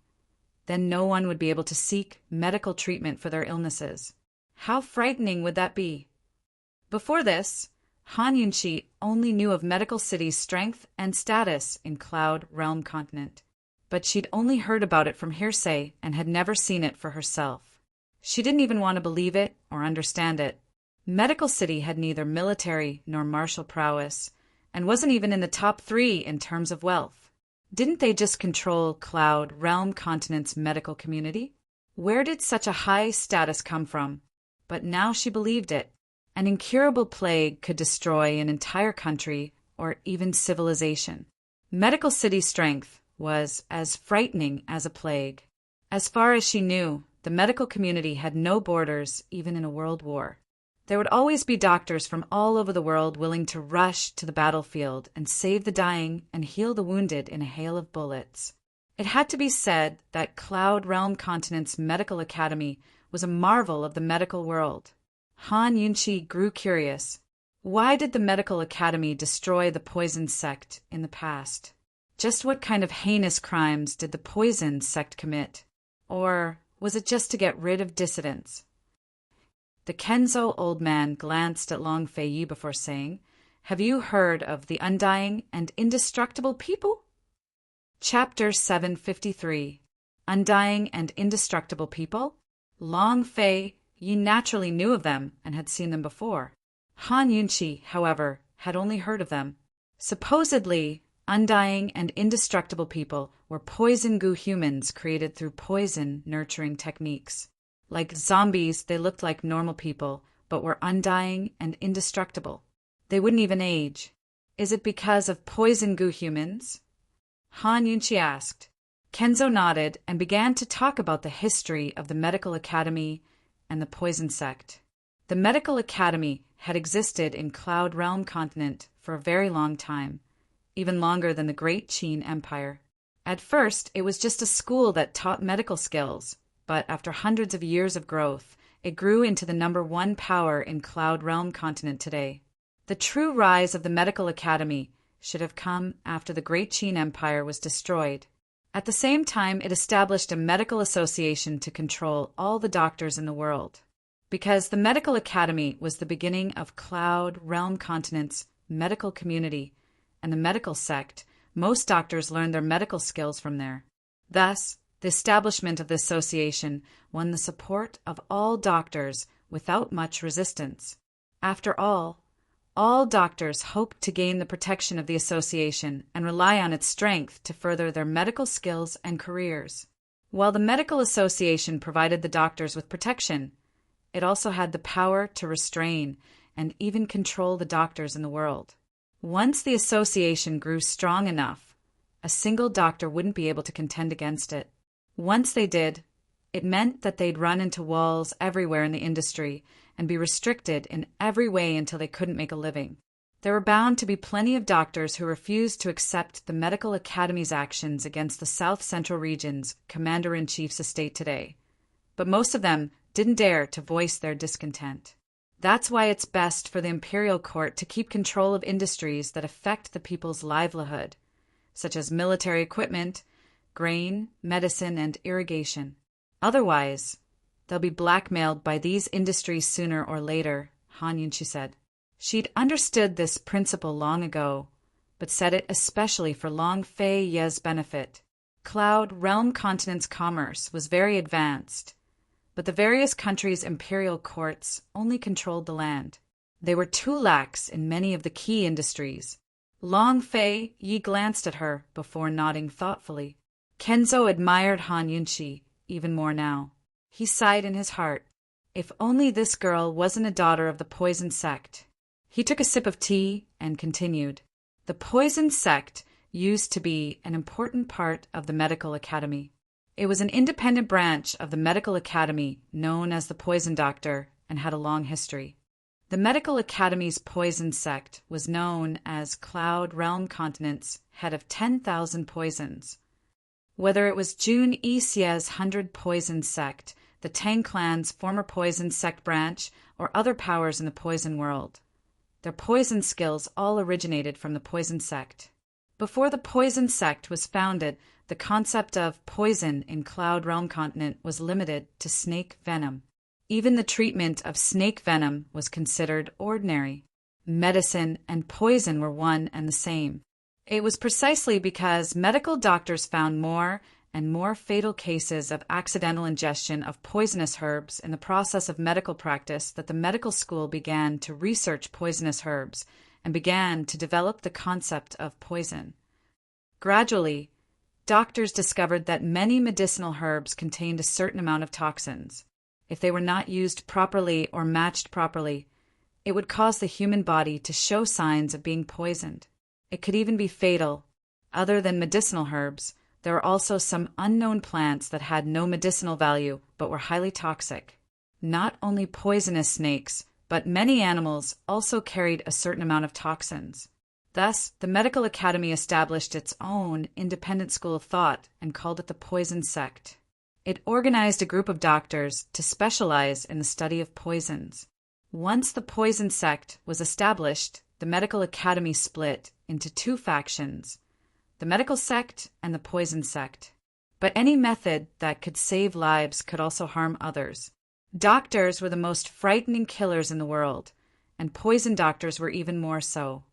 then no one would be able to seek medical treatment for their illnesses. How frightening would that be? Before this, Han Yunqi only knew of Medical City's strength and status in Cloud Realm Continent, but she'd only heard about it from hearsay and had never seen it for herself. She didn't even want to believe it or understand it. Medical City had neither military nor martial prowess, and wasn't even in the top 3 in terms of wealth. Didn't they just control Cloud Realm Continent's medical community? Where did such a high status come from? But now she believed it. An incurable plague could destroy an entire country or even civilization. Medical City's strength was as frightening as a plague. As far as she knew, the medical community had no borders even in a world war. There would always be doctors from all over the world willing to rush to the battlefield and save the dying and heal the wounded in a hail of bullets. It had to be said that Cloud Realm Continent's medical academy was a marvel of the medical world. Han Yunqi grew curious. Why did the Medical Academy destroy the poison sect in the past? Just what kind of heinous crimes did the poison sect commit? Or was it just to get rid of dissidents? The Kenzo old man glanced at Long Fei Yi before saying, "Have you heard of the undying and indestructible people?" Chapter 753. Undying and Indestructible People? Long Fei Yi naturally knew of them and had seen them before. Han Yunqi, however, had only heard of them. Supposedly, undying and indestructible people were poison goo humans created through poison nurturing techniques. Like zombies, they looked like normal people, but were undying and indestructible. They wouldn't even age. Is it because of poison goo humans? Han Yunqi asked. Kenzo nodded and began to talk about the history of the Medical Academy and the poison sect. The Medical Academy had existed in Cloud Realm continent for a very long time, even longer than the Great Qin Empire. At first, it was just a school that taught medical skills, but after hundreds of years of growth, it grew into the #1 power in Cloud Realm continent today. The true rise of the Medical Academy should have come after the Great Qin Empire was destroyed. At the same time, it established a medical association to control all the doctors in the world. Because the Medical Academy was the beginning of Cloud Realm Continent's medical community and the medical sect, most doctors learned their medical skills from there. Thus, the establishment of the association won the support of all doctors without much resistance. After all doctors hoped to gain the protection of the association and rely on its strength to further their medical skills and careers. While the medical association provided the doctors with protection, it also had the power to restrain and even control the doctors in the world. Once the association grew strong enough, a single doctor wouldn't be able to contend against it. Once they did, it meant that they'd run into walls everywhere in the industry and be restricted in every way until they couldn't make a living. There were bound to be plenty of doctors who refused to accept the Medical Academy's actions against the South Central Region's Commander-in-Chief's estate today, but most of them didn't dare to voice their discontent. That's why it's best for the imperial court to keep control of industries that affect the people's livelihood, such as military equipment, grain, medicine, and irrigation. Otherwise, they'll be blackmailed by these industries sooner or later, Han Yunqi said. She'd understood this principle long ago, but said it especially for Long Fei Ye's benefit. Cloud Realm Continent's commerce was very advanced, but the various countries' imperial courts only controlled the land. They were too lax in many of the key industries. Long Fei Ye glanced at her before nodding thoughtfully. Kenzo admired Han Yunqi even more now. He sighed in his heart. If only this girl wasn't a daughter of the poison sect. He took a sip of tea and continued. The poison sect used to be an important part of the Medical Academy. It was an independent branch of the Medical Academy known as the Poison Doctor and had a long history. The Medical Academy's poison sect was known as Cloud Realm Continent's head of 10,000 poisons. Whether it was Jun Yixie's 100 Poison Sect, the Tang clan's former poison sect branch, or other powers in the poison world, their poison skills all originated from the poison sect. Before the poison sect was founded, the concept of poison in Cloud Realm Continent was limited to snake venom. Even the treatment of snake venom was considered ordinary. Medicine and poison were one and the same. It was precisely because medical doctors found more and more fatal cases of accidental ingestion of poisonous herbs in the process of medical practice that the medical school began to research poisonous herbs and began to develop the concept of poison. Gradually, doctors discovered that many medicinal herbs contained a certain amount of toxins. If they were not used properly or matched properly, it would cause the human body to show signs of being poisoned. It could even be fatal. Other than medicinal herbs, there were also some unknown plants that had no medicinal value but were highly toxic. Not only poisonous snakes, but many animals also carried a certain amount of toxins. Thus, the Medical Academy established its own independent school of thought and called it the Poison Sect. It organized a group of doctors to specialize in the study of poisons. Once the poison sect was established, the medical academy split into two factions, the medical sect and the poison sect. But any method that could save lives could also harm others. Doctors were the most frightening killers in the world, and poison doctors were even more so.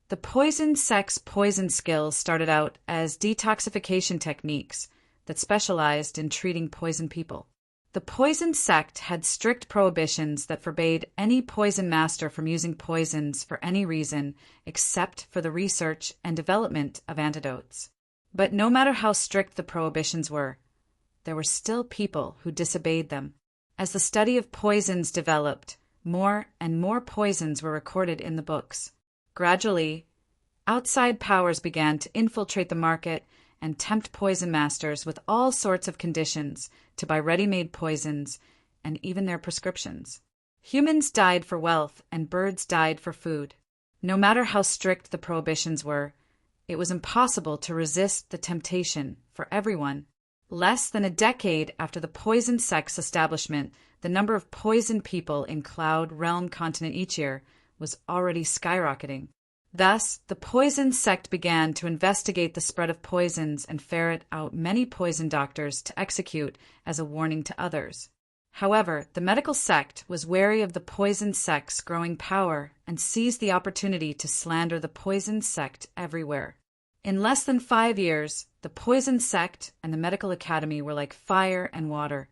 The poison sect's poison skills started out as detoxification techniques that specialized in treating poison people. The poison sect had strict prohibitions that forbade any poison master from using poisons for any reason except for the research and development of antidotes. But no matter how strict the prohibitions were, there were still people who disobeyed them. As the study of poisons developed, more and more poisons were recorded in the books. Gradually, outside powers began to infiltrate the market and tempt poison masters with all sorts of conditions to buy ready-made poisons and even their prescriptions. Humans died for wealth and birds died for food. No matter how strict the prohibitions were, it was impossible to resist the temptation for everyone. Less than a decade after the poison sect's establishment, the number of poisoned people in Cloud Realm continent each year was already skyrocketing. Thus, the poison sect began to investigate the spread of poisons and ferret out many poison doctors to execute as a warning to others. However, the medical sect was wary of the poison sect's growing power and seized the opportunity to slander the poison sect everywhere. In less than 5 years, the poison sect and the medical academy were like fire and water.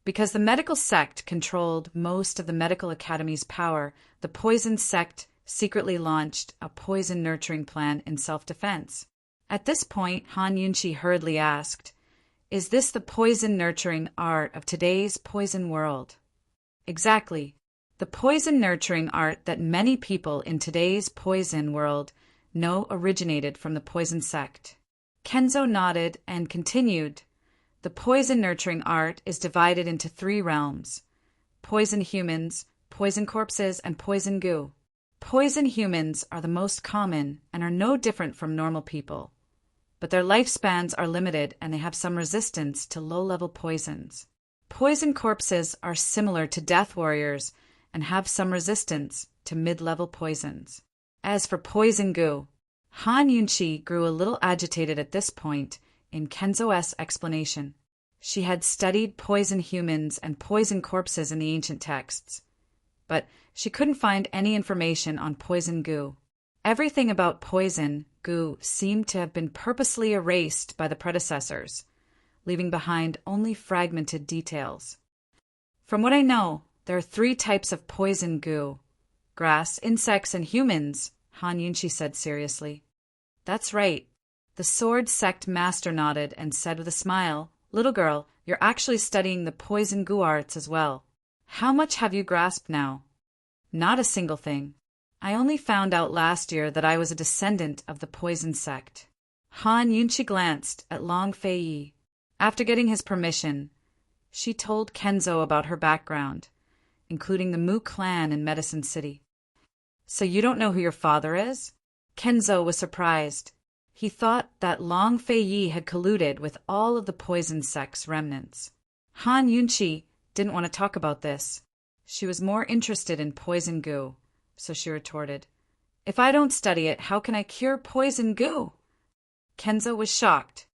Because the medical sect controlled most of the medical academy's power, the poison sect secretly launched a poison nurturing plan in self-defense. At this point, Han Yunqi hurriedly asked, "Is this the poison nurturing art of today's poison world?" Exactly. The poison nurturing art that many people in today's poison world know originated from the poison sect. Kenzo nodded and continued, "The poison nurturing art is divided into 3 realms: poison humans, poison corpses, and poison goo. Poison humans are the most common and are no different from normal people, but their lifespans are limited and they have some resistance to low-level poisons. Poison corpses are similar to death warriors and have some resistance to mid-level poisons. As for poison goo," Han Yunqi grew a little agitated at this point in Kenzo's explanation. She had studied poison humans and poison corpses in the ancient texts, but she couldn't find any information on poison goo. Everything about poison goo seemed to have been purposely erased by the predecessors, leaving behind only fragmented details. "From what I know, there are 3 types of poison goo: grass, insects, and humans," Han Yunqi said seriously. "That's right." The sword sect master nodded and said with a smile, "Little girl, you're actually studying the poison goo arts as well. How much have you grasped now?" "Not a single thing. I only found out last year that I was a descendant of the poison sect." Han Yunqi glanced at Long Fei. After getting his permission, she told Kenzo about her background, including the Mu clan in Medicine City. "So you don't know who your father is?" Kenzo was surprised. He thought that Long Fei had colluded with all of the poison sect's remnants. Han Yunqi didn't want to talk about this. She was more interested in poison goo, so she retorted, "If I don't study it, how can I cure poison goo?" Kenzo was shocked.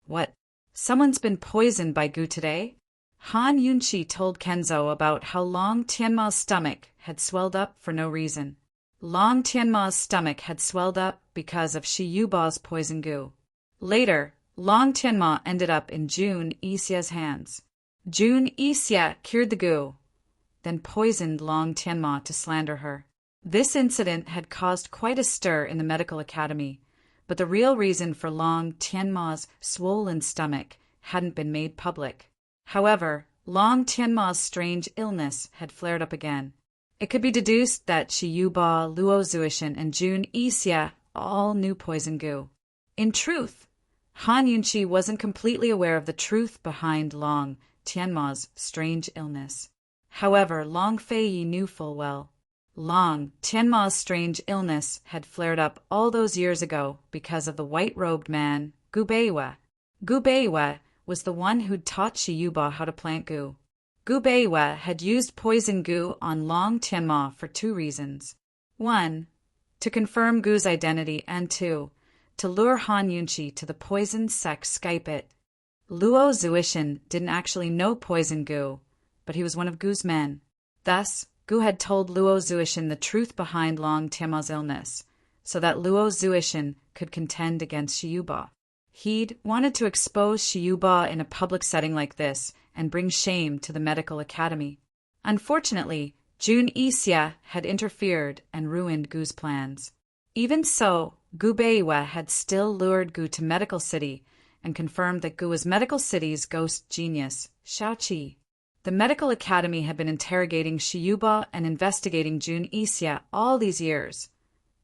"What? Someone's been poisoned by goo today?" Han Yunqi told Kenzo about how Long Tianma's stomach had swelled up for no reason. Long Tianma's stomach had swelled up because of Shi Yuba's poison goo. Later, Long Tianma ended up in Jun Yixie's hands. Jun Yixie cured the goo, then poisoned Long Tianma to slander her. This incident had caused quite a stir in the medical academy, but the real reason for Long Tianma's swollen stomach hadn't been made public. However, Long Tianma's strange illness had flared up again. It could be deduced that Shi Yuba, Luo Zuishan, and Jun Yixie all knew poison goo. In truth, Han Yunqi wasn't completely aware of the truth behind Long Tianma's strange illness. However, Long Fei knew full well. Long Tianma's strange illness had flared up all those years ago because of the white-robed man, Gu Beiwa. Gu Beiwa was the one who'd taught Shiyuba how to plant Gu. Gu Beiwa had used poison Gu on Long Tianma for 2 reasons. 1. To confirm Gu's identity, and 2. To lure Han Yunqi to the poison sect Skype it. Luo Zuishan didn't actually know poison Gu, but he was one of Gu's men. Thus, Gu had told Luo Zuishan the truth behind Long Tianma's illness, so that Luo Zuishan could contend against Shiyuba. He'd wanted to expose Shiyuba in a public setting like this and bring shame to the medical academy. Unfortunately, Jun Yixia had interfered and ruined Gu's plans. Even so, Gu Beiwa had still lured Gu to Medical City and confirmed that Gu was Medical City's ghost genius, Shaoqi. The medical academy had been interrogating Shiyuba and investigating Jun Yixia all these years,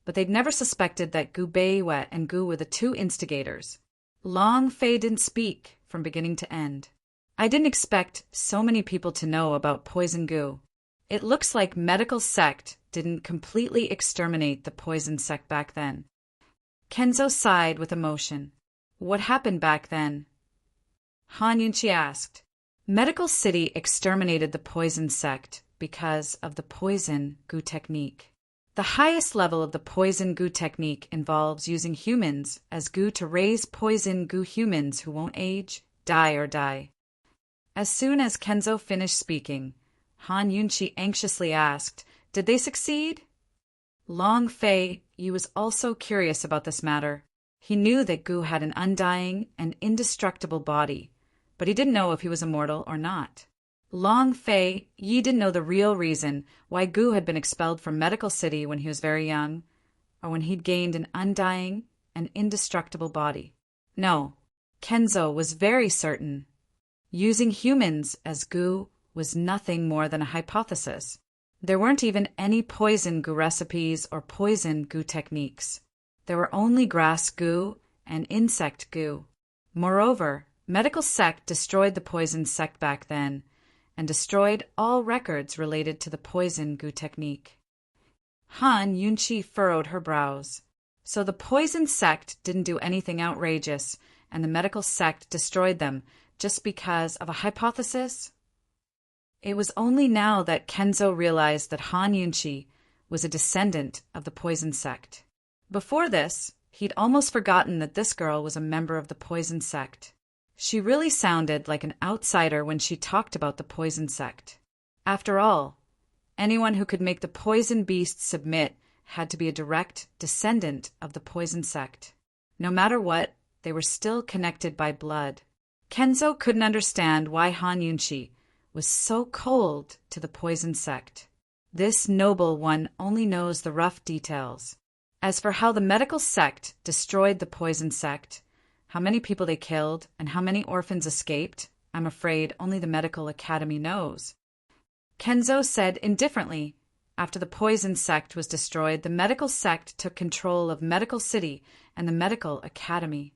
but they'd never suspected that Gu Beiwa and Gu were the 2 instigators. Long Fei didn't speak from beginning to end. I didn't expect so many people to know about poison Gu. It looks like medical sect didn't completely exterminate the poison sect back then. Kenzo sighed with emotion. What happened back then? Han Yunqi asked. Medical City exterminated the poison sect because of the poison Gu technique. The highest level of the poison Gu technique involves using humans as Gu to raise poison Gu humans who won't age, die, or die. As soon as Kenzo finished speaking, Han Yunqi anxiously asked, Did they succeed? Long Fei Yi was also curious about this matter. He knew that Gu had an undying and indestructible body, but he didn't know if he was immortal or not. Long Fei Yi didn't know the real reason why Gu had been expelled from Medical City when he was very young, or when he'd gained an undying and indestructible body. No, Kenzo was very certain. Using humans as Gu was nothing more than a hypothesis. There weren't even any poison Gu recipes or poison Gu techniques. There were only grass Gu and insect Gu. Moreover, Medical Sect destroyed the poison sect back then, and destroyed all records related to the poison Gu technique. Han Yunqi furrowed her brows. So the poison sect didn't do anything outrageous, and the medical sect destroyed them just because of a hypothesis? It was only now that Kenzo realized that Han Yunqi was a descendant of the poison sect. Before this, he'd almost forgotten that this girl was a member of the poison sect. She really sounded like an outsider when she talked about the poison sect. After all, anyone who could make the poison beast submit had to be a direct descendant of the poison sect. No matter what, they were still connected by blood. Kenzo couldn't understand why Han Yunqi was so cold to the poison sect. This noble one only knows the rough details. As for how the medical sect destroyed the poison sect, how many people they killed, and how many orphans escaped, I'm afraid only the medical academy knows. Kenzo said indifferently, after the poison sect was destroyed, the medical sect took control of Medical City and the medical academy.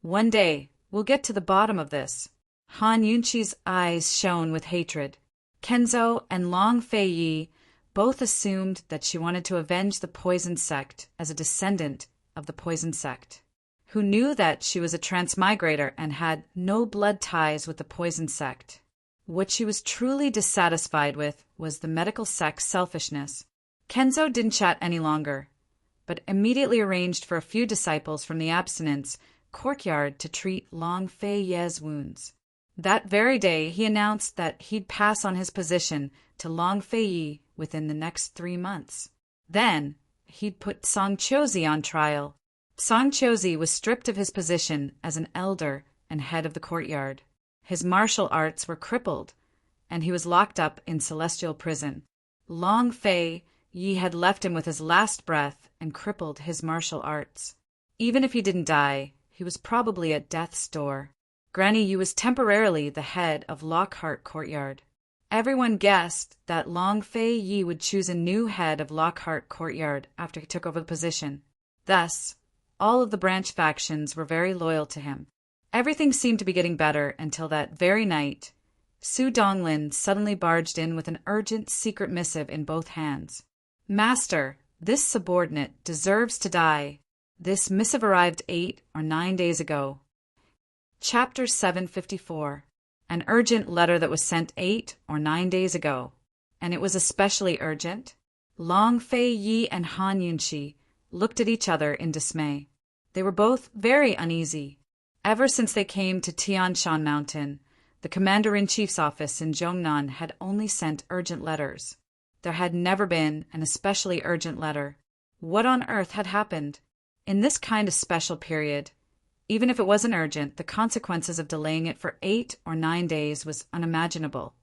One day, we'll get to the bottom of this. Han Yunqi's eyes shone with hatred. Kenzo and Long Fei Yi both assumed that she wanted to avenge the poison sect as a descendant of the poison sect, who knew that she was a transmigrator and had no blood ties with the poison sect. What she was truly dissatisfied with was the medical sect's selfishness. Kenzo didn't chat any longer, but immediately arranged for a few disciples from the abstinence courtyard to treat Long Fei Ye's wounds. That very day, he announced that he'd pass on his position to Long Fei Yi within the next 3 months. Then, he'd put Song Qiuzi on trial. Song Qiuzi was stripped of his position as an elder and head of the courtyard. His martial arts were crippled, and he was locked up in celestial prison. Long Fei Yi had left him with his last breath and crippled his martial arts. Even if he didn't die, he was probably at death's door. Granny Yu was temporarily the head of Lockhart Courtyard. Everyone guessed that Long Fei Yi would choose a new head of Lockhart Courtyard after he took over the position. Thus, all of the branch factions were very loyal to him. Everything seemed to be getting better until that very night, Su Donglin suddenly barged in with an urgent secret missive in both hands. Master, this subordinate deserves to die. This missive arrived 8 or 9 days ago. Chapter 754. An urgent letter that was sent 8 or 9 days ago. And it was especially urgent. Long Fei Yi and Han Yunqi looked at each other in dismay. They were both very uneasy. Ever since they came to Tianshan Mountain, the Commander-in-Chief's office in Zhongnan had only sent urgent letters. There had never been an especially urgent letter. What on earth had happened? In this kind of special period, even if it wasn't urgent, the consequences of delaying it for 8 or 9 days was unimaginable,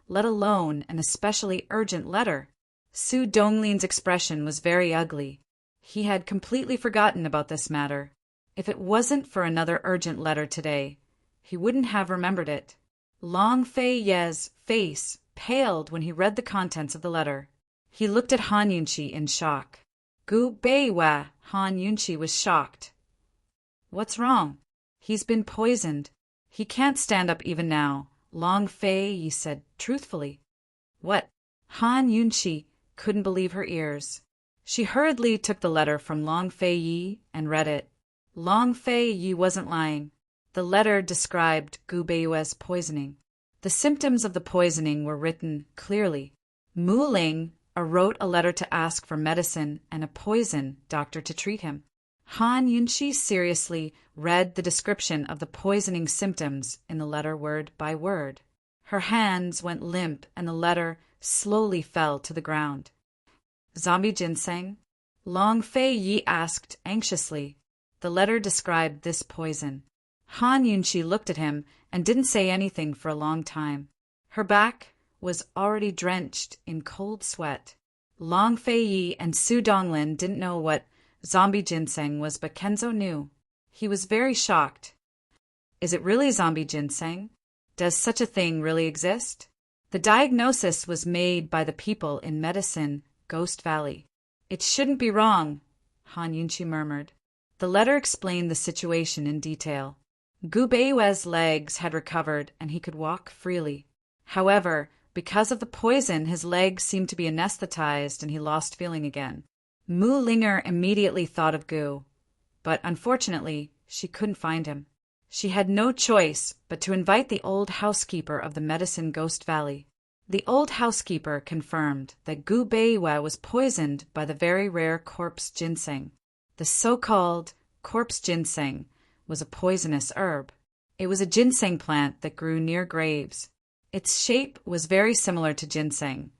let alone an especially urgent letter. Su Donglin's expression was very ugly. He had completely forgotten about this matter. If it wasn't for another urgent letter today, he wouldn't have remembered it. Long Fei Ye's face paled when he read the contents of the letter. He looked at Han Yunqi in shock. Gu Beiwa, Han Yunqi was shocked. What's wrong? He's been poisoned. He can't stand up even now, Long Fei Yi said truthfully. What? Han Yunqi couldn't believe her ears. She hurriedly took the letter from Long Fei Yi and read it. Long Fei Yi wasn't lying. The letter described Gu Beiwa's poisoning. The symptoms of the poisoning were written clearly. Mu Ling wrote a letter to ask for medicine and a poison doctor to treat him. Han Yunqi seriously read the description of the poisoning symptoms in the letter word by word. Her hands went limp and the letter slowly fell to the ground. Zombie ginseng? Long Fei Yi asked anxiously. The letter described this poison. Han Yunqi looked at him and didn't say anything for a long time. Her back was already drenched in cold sweat. Long Fei Yi and Su Donglin didn't know what zombie ginseng was, but Kenzo knew. He was very shocked. Is it really zombie ginseng? Does such a thing really exist? The diagnosis was made by the people in Medicine Ghost Valley. It shouldn't be wrong, Han Yunqi murmured. The letter explained the situation in detail. Gu Beiwa's legs had recovered and he could walk freely. However, because of the poison, his legs seemed to be anesthetized and he lost feeling again. Mu Linger immediately thought of Gu, but unfortunately, she couldn't find him. She had no choice but to invite the old housekeeper of the Medicine Ghost Valley. The old housekeeper confirmed that Gu Beiwa was poisoned by the very rare corpse ginseng. The so-called corpse ginseng was a poisonous herb. It was a ginseng plant that grew near graves. Its shape was very similar to ginseng,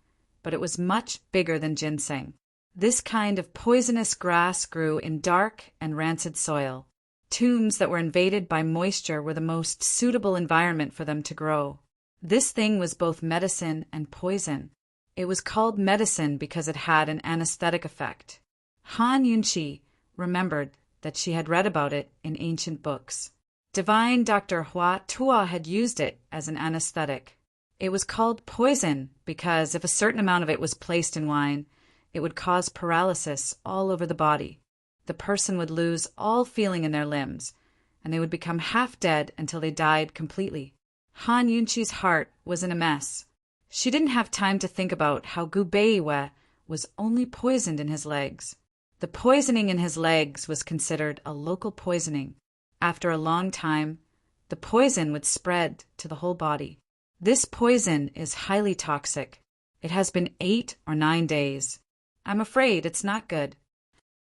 but it was much bigger than ginseng. This kind of poisonous grass grew in dark and rancid soil. Tombs that were invaded by moisture were the most suitable environment for them to grow. This thing was both medicine and poison. It was called medicine because it had an anesthetic effect. Han Yunqi remembered that she had read about it in ancient books. Divine Dr. Hua Tua had used it as an anesthetic. It was called poison because if a certain amount of it was placed in wine, it would cause paralysis all over the body. The person would lose all feeling in their limbs, and they would become half dead until they died completely. Han Yunqi's heart was in a mess. She didn't have time to think about how Gu Beiwa was only poisoned in his legs. The poisoning in his legs was considered a local poisoning. After a long time, the poison would spread to the whole body. This poison is highly toxic. It has been 8 or 9 days. I'm afraid it's not good,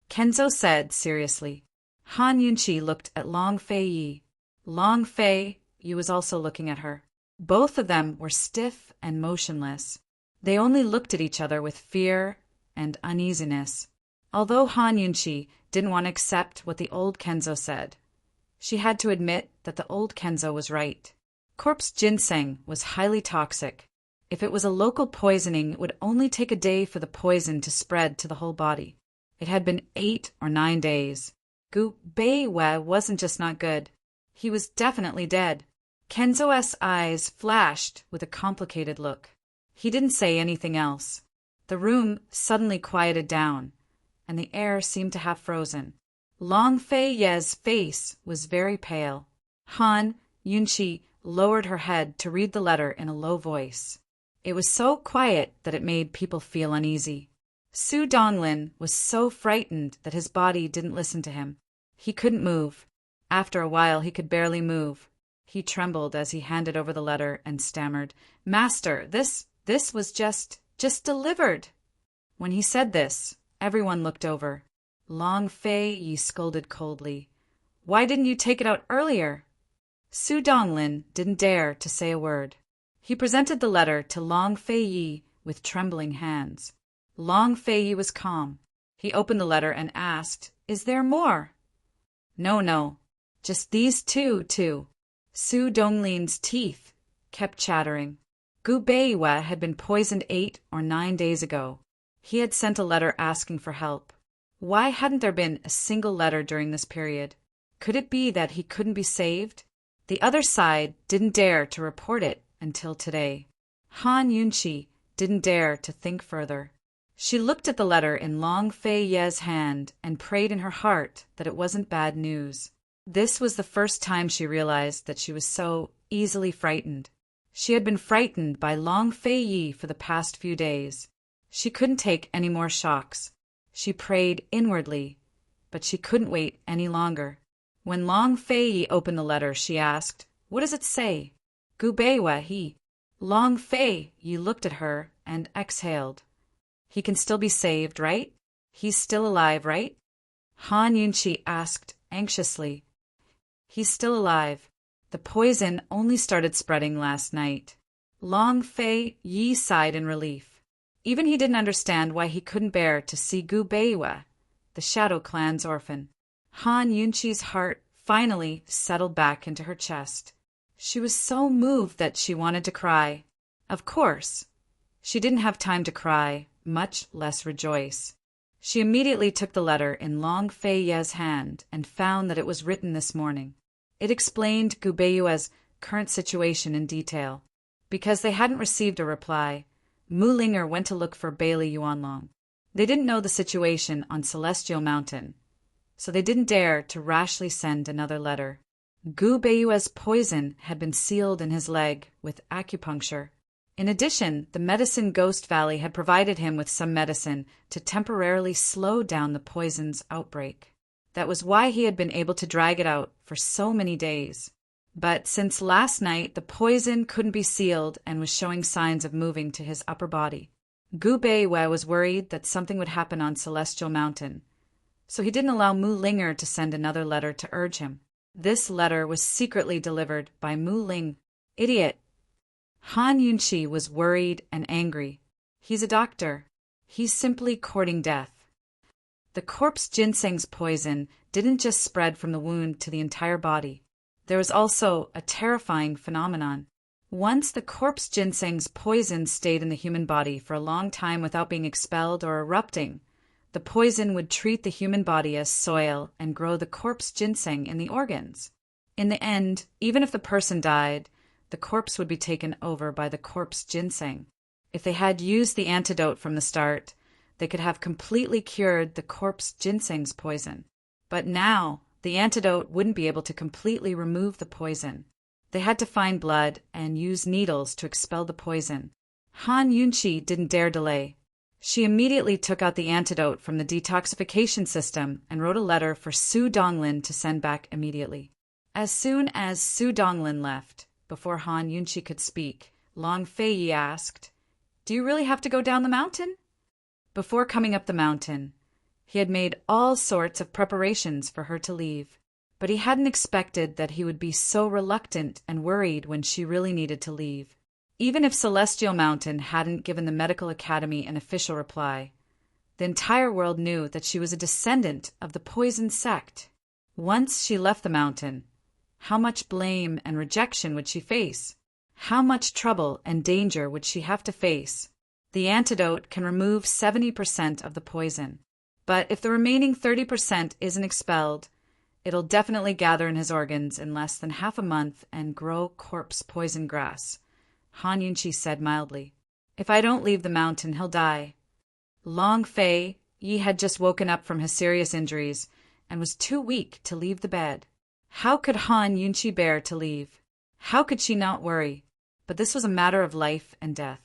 Kenzo said seriously. Han Yunqi looked at Long Fei Yi. Long Fei Yi was also looking at her. Both of them were stiff and motionless. They only looked at each other with fear and uneasiness. Although Han Yunqi didn't want to accept what the old Kenzo said, she had to admit that the old Kenzo was right. Corpse ginseng was highly toxic. If it was a local poisoning, it would only take a day for the poison to spread to the whole body. It had been 8 or 9 days. Gu Beiwa wasn't just not good. He was definitely dead. Kenzo's eyes flashed with a complicated look. He didn't say anything else. The room suddenly quieted down, and the air seemed to have frozen. Long Fei Ye's face was very pale. Han Yunqi lowered her head to read the letter in a low voice. It was so quiet that it made people feel uneasy. Su Donglin was so frightened that his body didn't listen to him. He couldn't move. After a while he could barely move. He trembled as he handed over the letter and stammered, "Master, this was just delivered." When he said this, everyone looked over. Long Fei Yi scolded coldly. "Why didn't you take it out earlier?" Su Donglin didn't dare to say a word. He presented the letter to Long Fei Yi with trembling hands. Long Fei Yi was calm. He opened the letter and asked, "Is there more?" No, just these two. Su Donglin's teeth kept chattering. Gu Beiwa had been poisoned 8 or 9 days ago. He had sent a letter asking for help. Why hadn't there been a single letter during this period? Could it be that he couldn't be saved? The other side didn't dare to report it until today. Han Yunqi didn't dare to think further. She looked at the letter in Long Fei Ye's hand and prayed in her heart that it wasn't bad news. This was the first time she realized that she was so easily frightened. She had been frightened by Long Fei Yi for the past few days. She couldn't take any more shocks. She prayed inwardly, but she couldn't wait any longer. When Long Fei Yi opened the letter, she asked, "What does it say?" "Gu Beiwa he." Long Fei Yi looked at her and exhaled. "He can still be saved, right? He's still alive, right?" Han Yunqi asked anxiously. "He's still alive. The poison only started spreading last night." Long Fei Yi sighed in relief. Even he didn't understand why he couldn't bear to see Gu Beiwa, the Shadow Clan's orphan. Han Yunqi's heart finally settled back into her chest. She was so moved that she wanted to cry. Of course, she didn't have time to cry, much less rejoice. She immediately took the letter in Long Fei Ye's hand and found that it was written this morning. It explained Gu Beiwa's current situation in detail. Because they hadn't received a reply, Mu Linger went to look for Bailey Yuanlong. They didn't know the situation on Celestial Mountain, so they didn't dare to rashly send another letter. Gu Beiwa's poison had been sealed in his leg with acupuncture. In addition, the medicine Ghost Valley had provided him with some medicine to temporarily slow down the poison's outbreak. That was why he had been able to drag it out for so many days. But since last night, the poison couldn't be sealed and was showing signs of moving to his upper body. Gu Beiwa was worried that something would happen on Celestial Mountain, so he didn't allow Mu Linger to send another letter to urge him. This letter was secretly delivered by Mu Ling. Idiot! Han Yunqi was worried and angry. He's a doctor. He's simply courting death. The corpse ginseng's poison didn't just spread from the wound to the entire body. There was also a terrifying phenomenon. Once the corpse ginseng's poison stayed in the human body for a long time without being expelled or erupting, the poison would treat the human body as soil and grow the corpse ginseng in the organs. In the end, even if the person died, the corpse would be taken over by the corpse ginseng. If they had used the antidote from the start, they could have completely cured the corpse ginseng's poison. But now, the antidote wouldn't be able to completely remove the poison. They had to find blood and use needles to expel the poison. Han Yunqi didn't dare delay. She immediately took out the antidote from the detoxification system and wrote a letter for Su Donglin to send back immediately. As soon as Su Donglin left, before Han Yunqi could speak, Long Fei Yi asked, "Do you really have to go down the mountain?" Before coming up the mountain, he had made all sorts of preparations for her to leave, but he hadn't expected that he would be so reluctant and worried when she really needed to leave. Even if Celestial Mountain hadn't given the Medical Academy an official reply, the entire world knew that she was a descendant of the poison sect. Once she left the mountain, how much blame and rejection would she face? How much trouble and danger would she have to face? The antidote can remove 70% of the poison, but if the remaining 30% isn't expelled, it'll definitely gather in his organs in less than half a month and grow corpse poison grass, Han Yunqi said mildly. "If I don't leave the mountain, he'll die." Long Fei Yi had just woken up from his serious injuries and was too weak to leave the bed. How could Han Yunqi bear to leave? How could she not worry? But this was a matter of life and death.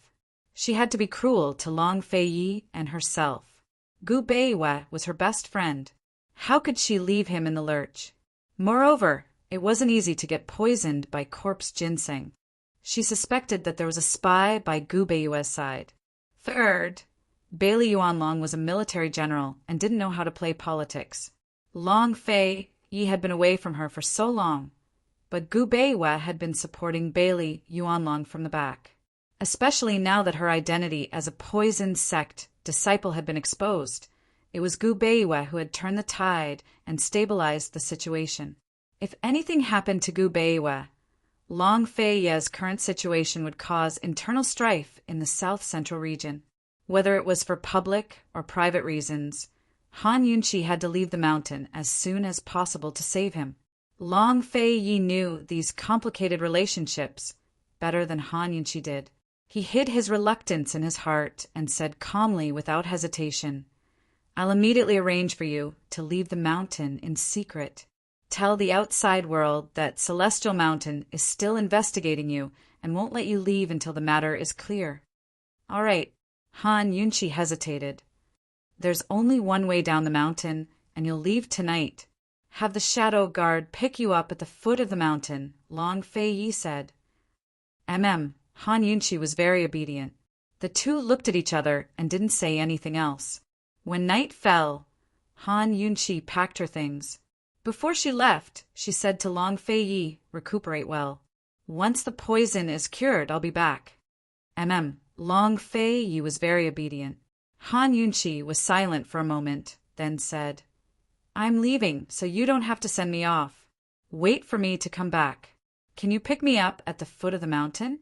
She had to be cruel to Long Fei Yi and herself. Gu Beiwa was her best friend. How could she leave him in the lurch? Moreover, it wasn't easy to get poisoned by corpse ginseng. She suspected that there was a spy by Gu Beiyue's side. Third, Bailey Yuanlong was a military general and didn't know how to play politics. Long Fei Yi had been away from her for so long, but Gu Beiyue had been supporting Bailey Yuanlong from the back. Especially now that her identity as a poison sect disciple had been exposed, it was Gu Beiyue who had turned the tide and stabilized the situation. If anything happened to Gu Beiyue, Long Fei Ye's current situation would cause internal strife in the south-central region. Whether it was for public or private reasons, Han Yunqi had to leave the mountain as soon as possible to save him. Long Fei Yi knew these complicated relationships better than Han Yunqi did. He hid his reluctance in his heart and said calmly without hesitation, "I'll immediately arrange for you to leave the mountain in secret. Tell the outside world that Celestial Mountain is still investigating you and won't let you leave until the matter is clear." "All right." Han Yunqi hesitated. "There's only one way down the mountain, and you'll leave tonight. Have the shadow guard pick you up at the foot of the mountain," Long Fei Yi said. Han Yunqi was very obedient. The two looked at each other and didn't say anything else. When night fell, Han Yunqi packed her things. Before she left, she said to Long Fei Yi, "Recuperate well. Once the poison is cured, I'll be back." Long Fei Yi was very obedient. Han Yunqi was silent for a moment, then said, "I'm leaving, so you don't have to send me off. Wait for me to come back. Can you pick me up at the foot of the mountain?"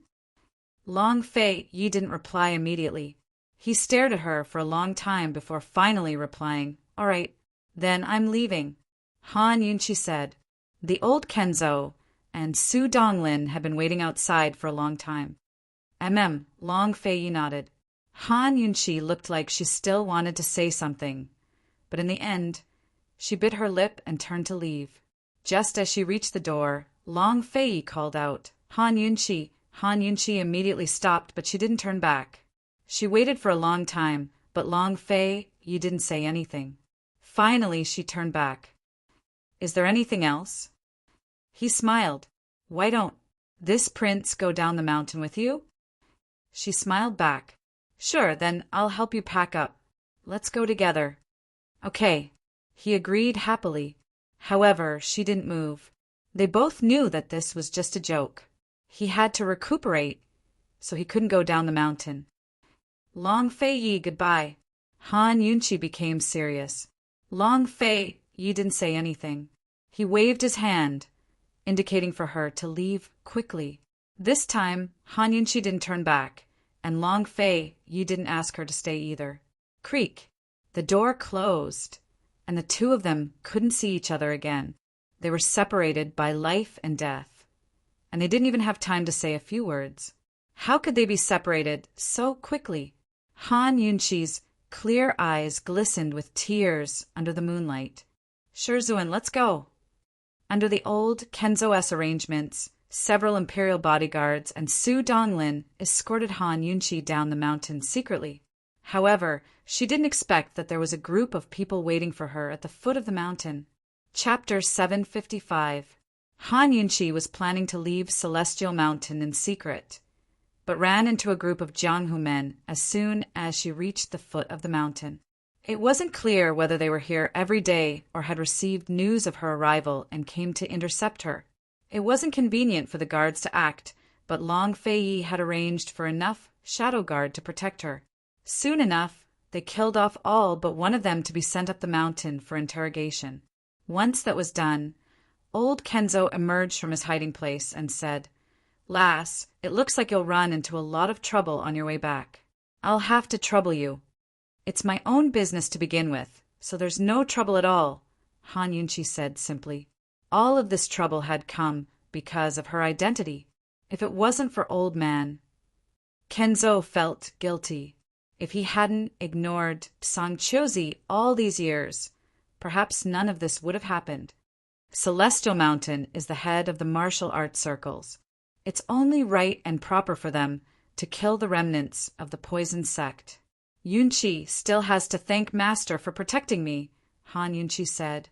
Long Fei Yi didn't reply immediately. He stared at her for a long time before finally replying, "All right, then I'm leaving." Han Yunqi said. The old Kenzo and Su Donglin had been waiting outside for a long time. Long Fei Yi nodded. Han Yunqi looked like she still wanted to say something, but in the end, she bit her lip and turned to leave. Just as she reached the door, Long Fei Yi called out, "Han Yunqi." Han Yunqi immediately stopped, but she didn't turn back. She waited for a long time, but Long Fei Yi didn't say anything. Finally, she turned back. "Is there anything else?" He smiled. "Why don't this prince go down the mountain with you?" She smiled back. "Sure, then I'll help you pack up. Let's go together." "Okay." He agreed happily. However, she didn't move. They both knew that this was just a joke. He had to recuperate, so he couldn't go down the mountain. "Long Fei Yi, goodbye." Han Yunqi became serious. Long Fei Yi didn't say anything. He waved his hand, indicating for her to leave quickly. This time, Han Yunqi didn't turn back, and Long Fei Yi didn't ask her to stay either. Creak. The door closed, and the two of them couldn't see each other again. They were separated by life and death, and they didn't even have time to say a few words. How could they be separated so quickly? Han Yunqi's clear eyes glistened with tears under the moonlight. "Shizhuan, let's go." Under the old Kenzo-S arrangements, several imperial bodyguards and Su Donglin escorted Han Yunqi down the mountain secretly. However, she didn't expect that there was a group of people waiting for her at the foot of the mountain. Chapter 755. Han Yunqi was planning to leave Celestial Mountain in secret, but ran into a group of Jianghu men as soon as she reached the foot of the mountain. It wasn't clear whether they were here every day or had received news of her arrival and came to intercept her. It wasn't convenient for the guards to act, but Long Fei Yi had arranged for enough shadow guard to protect her. Soon enough, they killed off all but one of them to be sent up the mountain for interrogation. Once that was done, old Kenzo emerged from his hiding place and said, "Lass, it looks like you'll run into a lot of trouble on your way back. I'll have to trouble you." "It's my own business to begin with, so there's no trouble at all," Han Yunqi said simply. All of this trouble had come because of her identity. If it wasn't for Old Man, Kenzo felt guilty. If he hadn't ignored Sangchozi all these years, perhaps none of this would have happened. Celestial Mountain is the head of the martial arts circles. It's only right and proper for them to kill the remnants of the poison sect. "Yunqi still has to thank Master for protecting me," Han Yunqi said.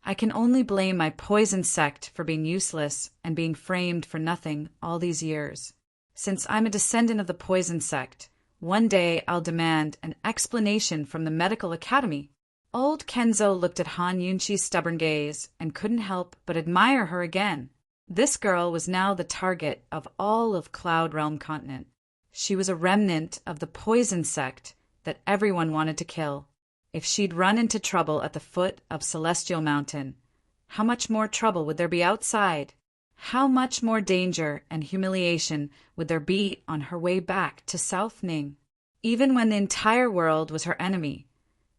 I can only blame my poison sect for being useless and being framed for nothing all these years. Since I'm a descendant of the poison sect, one day I'll demand an explanation from the medical academy. Old Kenzo looked at Han Yunqi's stubborn gaze and couldn't help but admire her again. This girl was now the target of all of Cloud Realm Continent. She was a remnant of the poison sect that everyone wanted to kill. If she'd run into trouble at the foot of Celestial Mountain, how much more trouble would there be outside? How much more danger and humiliation would there be on her way back to South Ning? Even when the entire world was her enemy,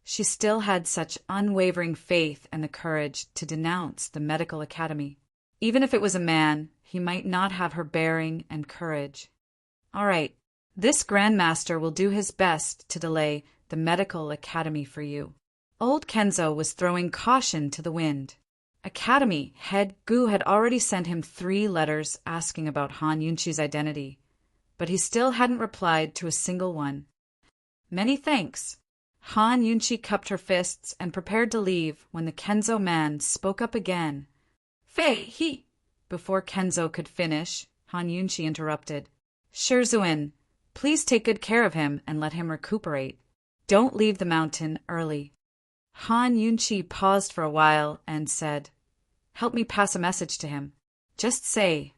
she still had such unwavering faith and the courage to denounce the medical academy. Even if it was a man, he might not have her bearing and courage. All right, this Grandmaster will do his best to delay the medical academy for you. Old Kenzo was throwing caution to the wind. Academy head Gu had already sent him 3 letters asking about Han Yunqi's identity, but he still hadn't replied to a single one. Many thanks. Han Yunqi cupped her fists and prepared to leave when the Kenzo man spoke up again. Fei, he. Before Kenzo could finish, Han Yunqi interrupted. Shizuin, please take good care of him and let him recuperate. Don't leave the mountain early. Han Yunqi paused for a while and said, Help me pass a message to him. Just say.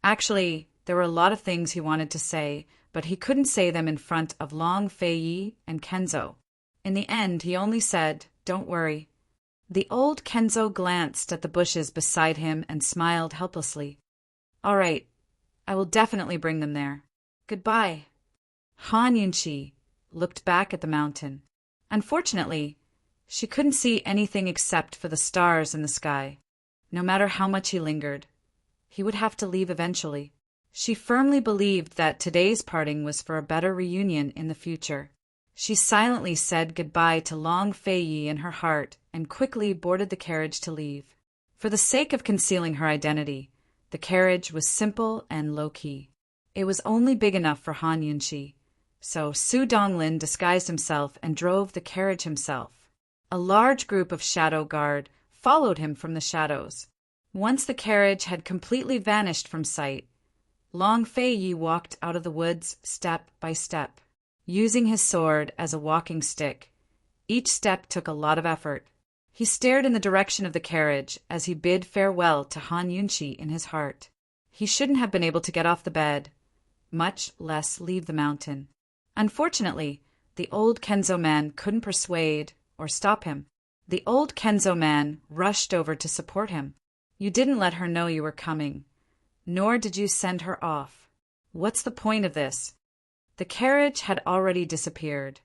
Actually, there were a lot of things he wanted to say, but he couldn't say them in front of Long Fei and Kenzo. In the end, he only said, Don't worry. The old Kenzo glanced at the bushes beside him and smiled helplessly. All right, I will definitely bring them there. Goodbye. Han Yunqi looked back at the mountain. Unfortunately, she couldn't see anything except for the stars in the sky. No matter how much he lingered, he would have to leave eventually. She firmly believed that today's parting was for a better reunion in the future. She silently said goodbye to Long Fei in her heart and quickly boarded the carriage to leave. For the sake of concealing her identity, the carriage was simple and low-key. It was only big enough for Han Yunqi, so Su Donglin disguised himself and drove the carriage himself. A large group of shadow guard followed him from the shadows. Once the carriage had completely vanished from sight, Long Fei walked out of the woods step by step, using his sword as a walking stick. Each step took a lot of effort. He stared in the direction of the carriage as he bid farewell to Han Yunqi in his heart. He shouldn't have been able to get off the bed, much less leave the mountain. Unfortunately, the old Kenzo man couldn't persuade or stop him. The old Kenzo man rushed over to support him. You didn't let her know you were coming, nor did you send her off. What's the point of this? The carriage had already disappeared,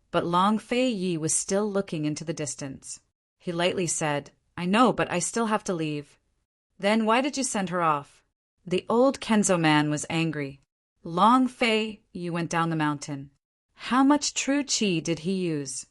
but Long Fei was still looking into the distance. He lightly said, I know, but I still have to leave. Then why did you send her off? The old Kenzo man was angry. Long Fei went down the mountain. How much true qi did he use?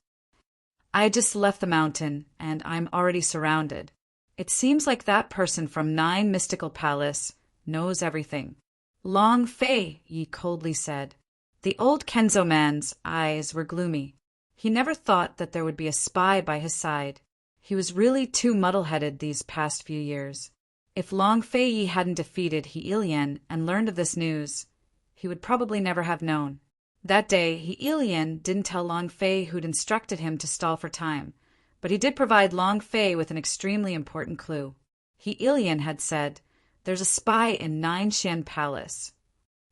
I just left the mountain, and I'm already surrounded. It seems like that person from 9 Mystical Palace knows everything. Long Fei, coldly said. The old Kenzo man's eyes were gloomy. He never thought that there would be a spy by his side. He was really too muddle-headed these past few years. If Long Fei hadn't defeated Heilian and learned of this news, he would probably never have known. That day, Heilian didn't tell Long Fei who'd instructed him to stall for time, but he did provide Long Fei with an extremely important clue. Heilian had said, There's a spy in Ninshan Palace.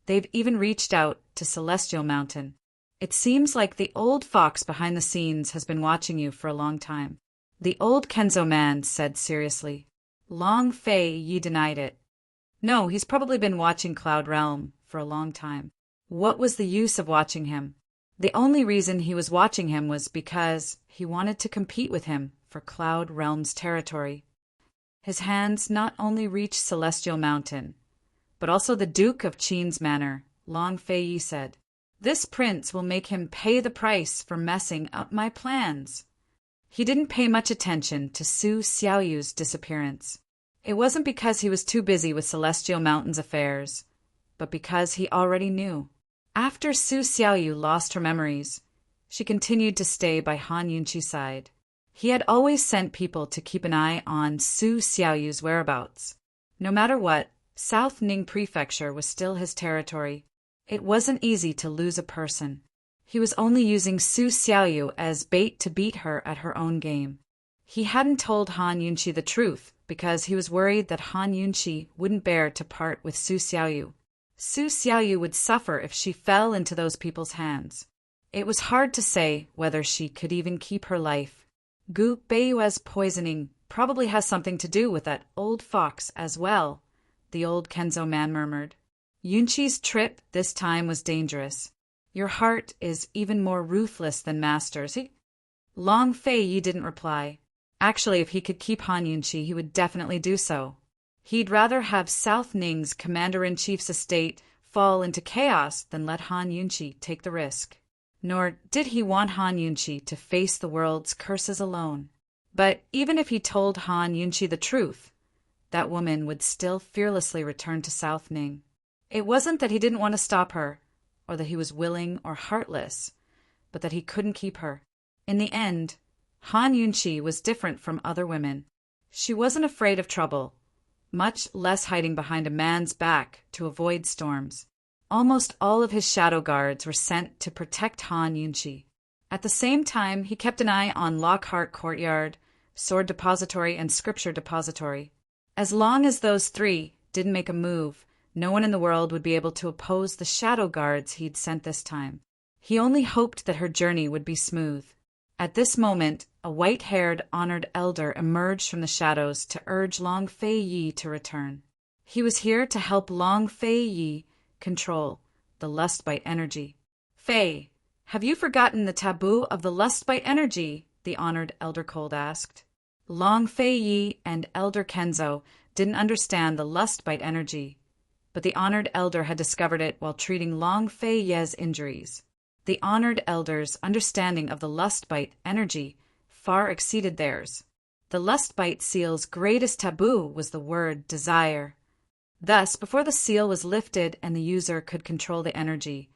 They've even reached out to Celestial Mountain. It seems like the old fox behind the scenes has been watching you for a long time. The old Kenzo man said seriously. Long Fei denied it. No, he's probably been watching Cloud Realm for a long time. What was the use of watching him? The only reason he was watching him was because he wanted to compete with him for Cloud Realm's territory. His hands not only reached Celestial Mountain, but also the Duke of Qin's manor. Long Fei said, This prince will make him pay the price for messing up my plans. He didn't pay much attention to Su Xiaoyu's disappearance. It wasn't because he was too busy with Celestial Mountain's affairs, but because he already knew. After Su Xiaoyu lost her memories, she continued to stay by Han Yunqi's side. He had always sent people to keep an eye on Su Xiaoyu's whereabouts. No matter what, South Ning Prefecture was still his territory. It wasn't easy to lose a person. He was only using Su Xiaoyu as bait to beat her at her own game. He hadn't told Han Yunqi the truth because he was worried that Han Yunqi wouldn't bear to part with Su Xiaoyu. Su Xiaoyu would suffer if she fell into those people's hands. It was hard to say whether she could even keep her life. Gu Beiyue's poisoning probably has something to do with that old fox as well, the old Kenzo man murmured. Yunqi's trip this time was dangerous. Your heart is even more ruthless than Master's. Long Fei Yi didn't reply. Actually, if he could keep Han Yunqi, he would definitely do so. He'd rather have South Ning's commander-in-chief's estate fall into chaos than let Han Yunqi take the risk. Nor did he want Han Yunqi to face the world's curses alone. But even if he told Han Yunqi the truth, that woman would still fearlessly return to South Ning. It wasn't that he didn't want to stop her, or that he was willing or heartless, but that he couldn't keep her. In the end, Han Yunqi was different from other women. She wasn't afraid of trouble, much less hiding behind a man's back to avoid storms. Almost all of his shadow guards were sent to protect Han Yunqi. At the same time, he kept an eye on Lockhart Courtyard, Sword Depository, and Scripture Depository. As long as those three didn't make a move, no one in the world would be able to oppose the shadow guards he'd sent this time. He only hoped that her journey would be smooth. At this moment, a white-haired, honored elder emerged from the shadows to urge Long Fei Yi to return. He was here to help Long Fei Yi control the lust-bite energy. Fei, have you forgotten the taboo of the lust-bite energy? The honored elder Cold asked. Long Fei Yi and Elder Kenzo didn't understand the lust-bite energy, but the honored elder had discovered it while treating Long Fei Ye's injuries. The honored elder's understanding of the lust-bite energy far exceeded theirs. The lust-bite seal's greatest taboo was the word desire. Thus, before the seal was lifted and the user could control the energy,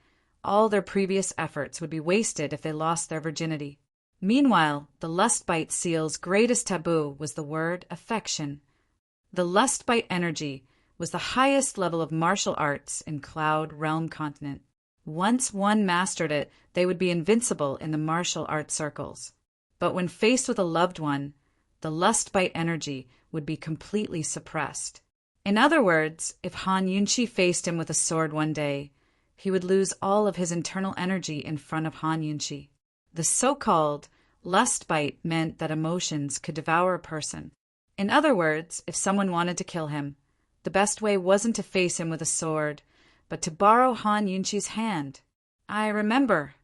all their previous efforts would be wasted if they lost their virginity. Meanwhile, the lust-bite seal's greatest taboo was the word affection. The lust-bite energy was the highest level of martial arts in Cloud Realm Continent. Once one mastered it, they would be invincible in the martial arts circles. But when faced with a loved one, the lust-bite energy would be completely suppressed. In other words, if Han Yunqi faced him with a sword one day, he would lose all of his internal energy in front of Han Yunqi. The so-called lust-bite meant that emotions could devour a person. In other words, if someone wanted to kill him, the best way wasn't to face him with a sword, but to borrow Han Yunqi's hand. I remember.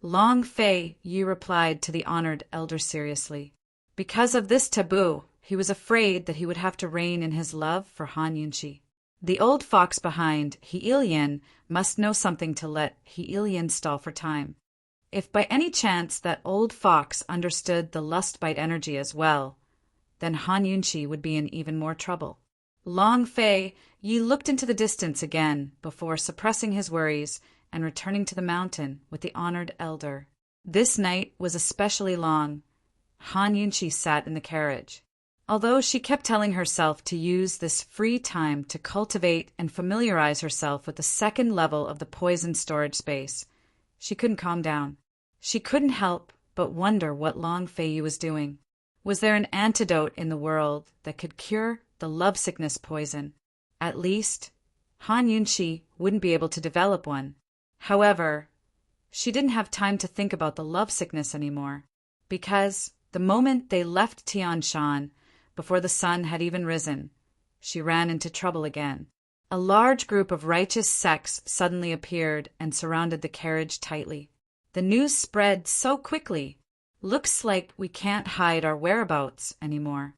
Long Fei Yi replied to the honored elder seriously. Because of this taboo, he was afraid that he would have to rein in his love for Han Yunqi. The old fox behind Heilian must know something to let Heilian stall for time. If by any chance that old fox understood the lust-bite energy as well, then Han Yunqi would be in even more trouble. Long Fei Yi looked into the distance again before suppressing his worries and returning to the mountain with the honored elder. This night was especially long. Han Yunqi sat in the carriage. Although she kept telling herself to use this free time to cultivate and familiarize herself with the second level of the poison storage space, she couldn't calm down. She couldn't help but wonder what Long Fei Yi was doing. Was there an antidote in the world that could cure the lovesickness poison? At least, Han Yunqi wouldn't be able to develop one. However, she didn't have time to think about the lovesickness anymore, because the moment they left Tianshan, before the sun had even risen, she ran into trouble again. A large group of righteous sects suddenly appeared and surrounded the carriage tightly. The news spread so quickly. Looks like we can't hide our whereabouts anymore.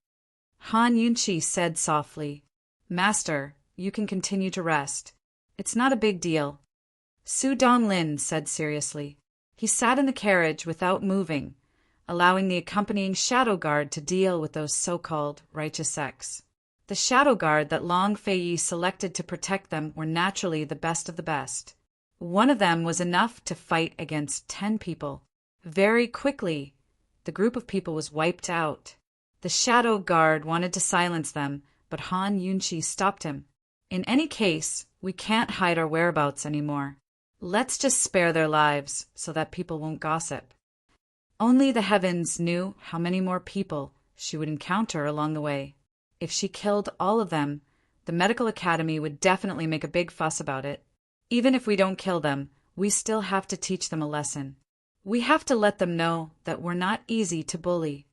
Han Yunqi said softly, Master, you can continue to rest. It's not a big deal. Su Donglin said seriously. He sat in the carriage without moving, allowing the accompanying shadow guard to deal with those so-called righteous sects. The shadow guard that Long Fei Yi selected to protect them were naturally the best of the best. One of them was enough to fight against 10 people. Very quickly, the group of people was wiped out. The Shadow Guard wanted to silence them, but Han Yunqi stopped him. In any case, we can't hide our whereabouts anymore. Let's just spare their lives so that people won't gossip. Only the heavens knew how many more people she would encounter along the way. If she killed all of them, the medical academy would definitely make a big fuss about it. Even if we don't kill them, we still have to teach them a lesson. We have to let them know that we're not easy to bully.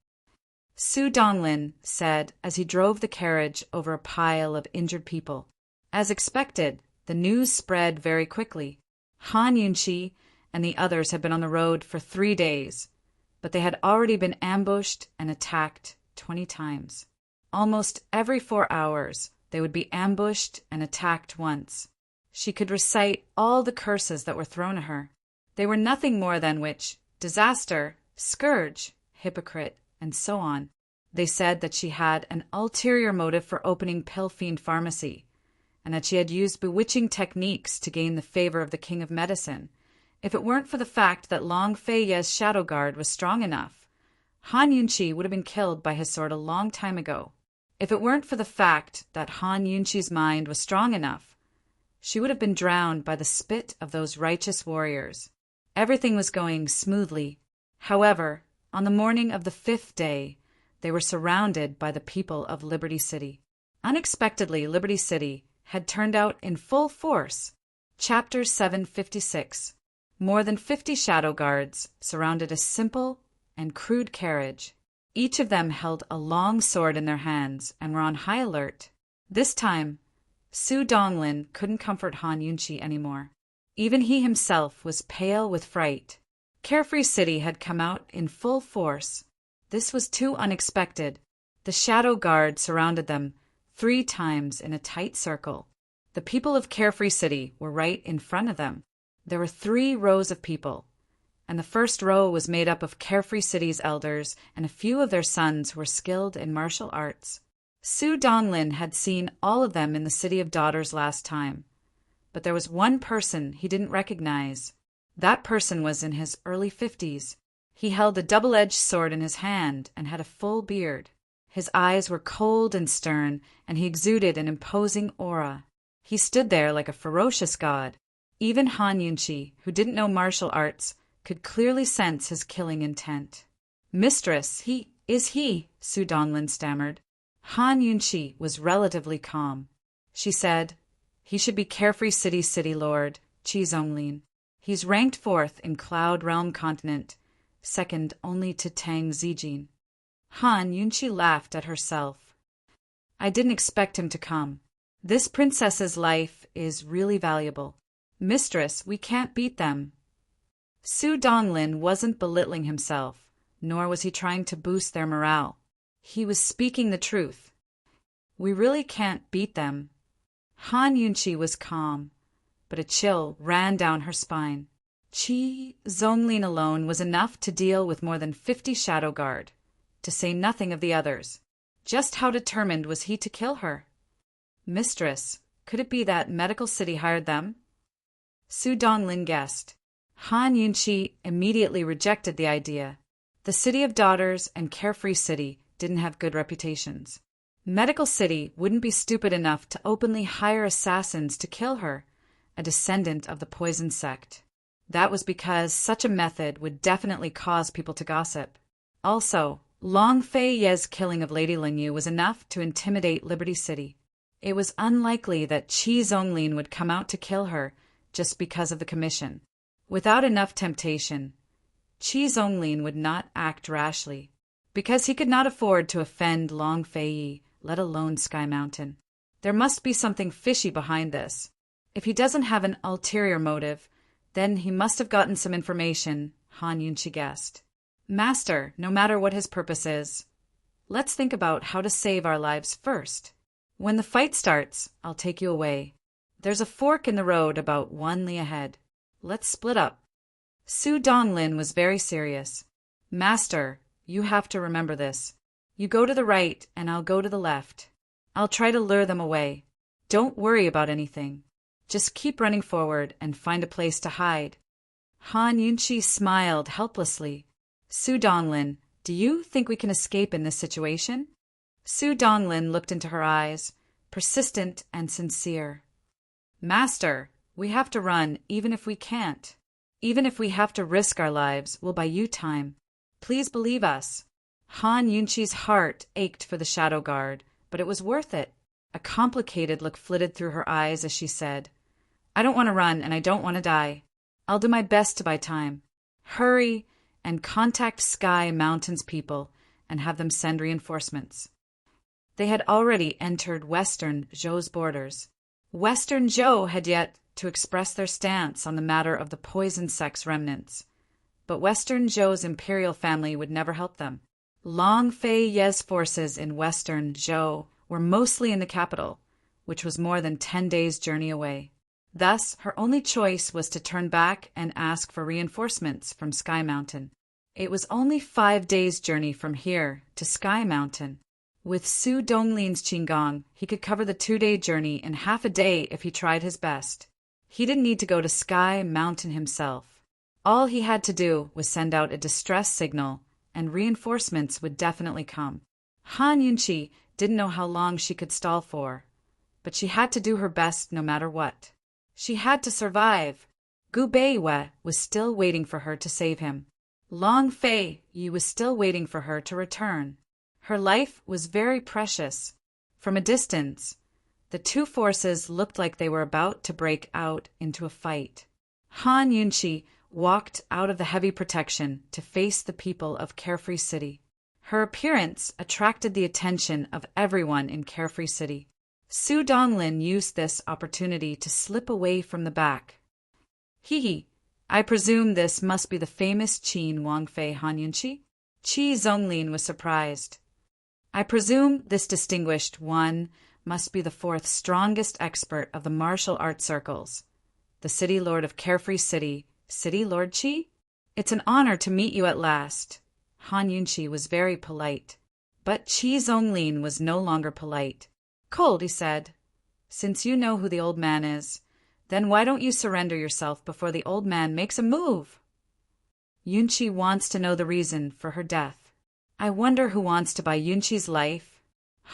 Su Donglin said as he drove the carriage over a pile of injured people. As expected, the news spread very quickly. Han Yunqi and the others had been on the road for 3 days, but they had already been ambushed and attacked 20 times. Almost every 4 hours, they would be ambushed and attacked once. She could recite all the curses that were thrown at her. They were nothing more than witch, disaster, scourge, hypocrite, and so on. They said that she had an ulterior motive for opening Pill Fiend Pharmacy, and that she had used bewitching techniques to gain the favor of the King of Medicine. If it weren't for the fact that Long Fei Ye's shadow guard was strong enough, Han Yunqi would have been killed by his sword a long time ago. If it weren't for the fact that Han Yunqi's mind was strong enough, she would have been drowned by the spit of those righteous warriors. Everything was going smoothly. However, on the morning of the 5th day, they were surrounded by the people of Liberty City. Unexpectedly, Liberty City had turned out in full force. Chapter 756. More than 50 shadow guards surrounded a simple and crude carriage. Each of them held a long sword in their hands and were on high alert. This time, Su Donglin couldn't comfort Han Yunqi anymore. Even he himself was pale with fright. Carefree City had come out in full force. This was too unexpected. The shadow guard surrounded them 3 times in a tight circle. The people of Carefree City were right in front of them. There were 3 rows of people, and the first row was made up of Carefree City's elders and a few of their sons who were skilled in martial arts. Su Donglin had seen all of them in the City of Daughters last time, but there was one person he didn't recognize. That person was in his early 50s. He held a double-edged sword in his hand and had a full beard. His eyes were cold and stern, and he exuded an imposing aura. He stood there like a ferocious god. Even Han Yunqi, who didn't know martial arts, could clearly sense his killing intent. "Mistress, is he, Su Donglin stammered. Han Yunqi was relatively calm. She said, "He should be Carefree City's city lord, Qi Zonglin. He's ranked 4th in Cloud Realm Continent, second only to Tang Zijin." Han Yunqi laughed at herself. "I didn't expect him to come. This princess's life is really valuable. Mistress, we can't beat them." Su Donglin wasn't belittling himself, nor was he trying to boost their morale. He was speaking the truth. "We really can't beat them." Han Yunqi was calm, but a chill ran down her spine. Qi Zonglin alone was enough to deal with more than 50 shadow guard, to say nothing of the others. Just how determined was he to kill her? "Mistress, could it be that Medical City hired them?" Su Donglin guessed. Han Yunqi immediately rejected the idea. The City of Daughters and Carefree City didn't have good reputations. Medical City wouldn't be stupid enough to openly hire assassins to kill her, a descendant of the poison sect. That was because such a method would definitely cause people to gossip. Also, Long Fei Ye's killing of Lady Lingyu was enough to intimidate Liberty City. It was unlikely that Qi Zonglin would come out to kill her just because of the commission. Without enough temptation, Qi Zonglin would not act rashly, because he could not afford to offend Long Fei Yi, let alone Sky Mountain. There must be something fishy behind this. If he doesn't have an ulterior motive, then he must have gotten some information, Han Yunqi guessed. "Master, no matter what his purpose is, let's think about how to save our lives first. When the fight starts, I'll take you away. There's a fork in the road about 1 li ahead. Let's split up." Su Donglin was very serious. "Master, you have to remember this. You go to the right and I'll go to the left. I'll try to lure them away. Don't worry about anything. Just keep running forward and find a place to hide." Han Yunqi smiled helplessly. Su Donglin, Do you think we can escape in this situation? Su Donglin looked into her eyes, persistent and sincere. Master, we have to run, even if we can't. Even if we have to risk our lives, we'll buy you time. Please believe us. Han Yunqi's heart ached for the Shadow Guard, but it was worth it. A complicated look flitted through her eyes as she said, I don't want to run and I don't want to die. I'll do my best to buy time. Hurry and contact Sky Mountain's people and have them send reinforcements. They had already entered Western Zhou's borders. Western Zhou had yet to express their stance on the matter of the poison sex remnants, but Western Zhou's imperial family would never help them. Long Fei Ye's forces in Western Zhou were mostly in the capital, which was more than 10 days' journey away. Thus, her only choice was to turn back and ask for reinforcements from Sky Mountain. It was only 5 days' journey from here to Sky Mountain. With Su Donglin's Qinggong, he could cover the 2-day journey in half a day if he tried his best. He didn't need to go to Sky Mountain himself. All he had to do was send out a distress signal, and reinforcements would definitely come. Han Yunqi didn't know how long she could stall for, but she had to do her best no matter what. She had to survive. Gu Beiwe was still waiting for her to save him. Long Fei Yi was still waiting for her to return. Her life was very precious. From a distance, the two forces looked like they were about to break out into a fight. Han Yunqi walked out of the heavy protection to face the people of Carefree City. Her appearance attracted the attention of everyone in Carefree City. Su Donglin used this opportunity to slip away from the back. Hee, I presume this must be the famous Qin Wangfei Han Yunqi? Qi Zonglin was surprised. I presume this distinguished one must be the 4th strongest expert of the martial arts circles, the City Lord of Carefree City, City Lord Qi? It's an honor to meet you at last. Han Yunqi was very polite, but Qi Zonglin was no longer polite. Cold, he said. Since you know who the old man is, then why don't you surrender yourself before the old man makes a move? Yunqi wants to know the reason for her death. I wonder who wants to buy Yunqi's life?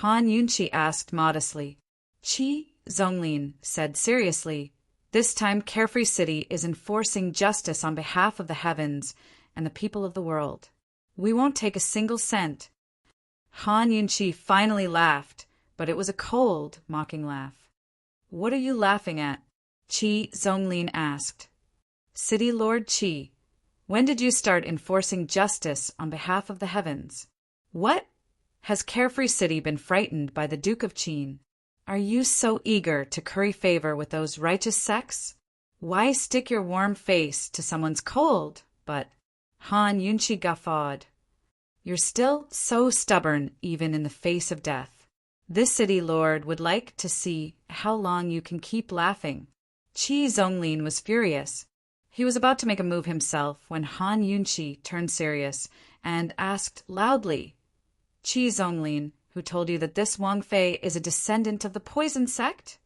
Han Yunqi asked modestly. Qi Zonglin said seriously, this time Carefree City is enforcing justice on behalf of the heavens and the people of the world. We won't take a single cent. Han Yunqi finally laughed, but it was a cold, mocking laugh. What are you laughing at? Qi Zonglin asked. City Lord Qi, when did you start enforcing justice on behalf of the heavens? What? Has Carefree City been frightened by the Duke of Qin? Are you so eager to curry favor with those righteous sects? Why stick your warm face to someone's cold? But Han Yunqi guffawed. You're still so stubborn even in the face of death. This city lord would like to see how long you can keep laughing. Qi Zonglin was furious. He was about to make a move himself when Han Yunqi turned serious and asked loudly, Qi Zonglin, who told you that this Wang Fei is a descendant of the poison sect?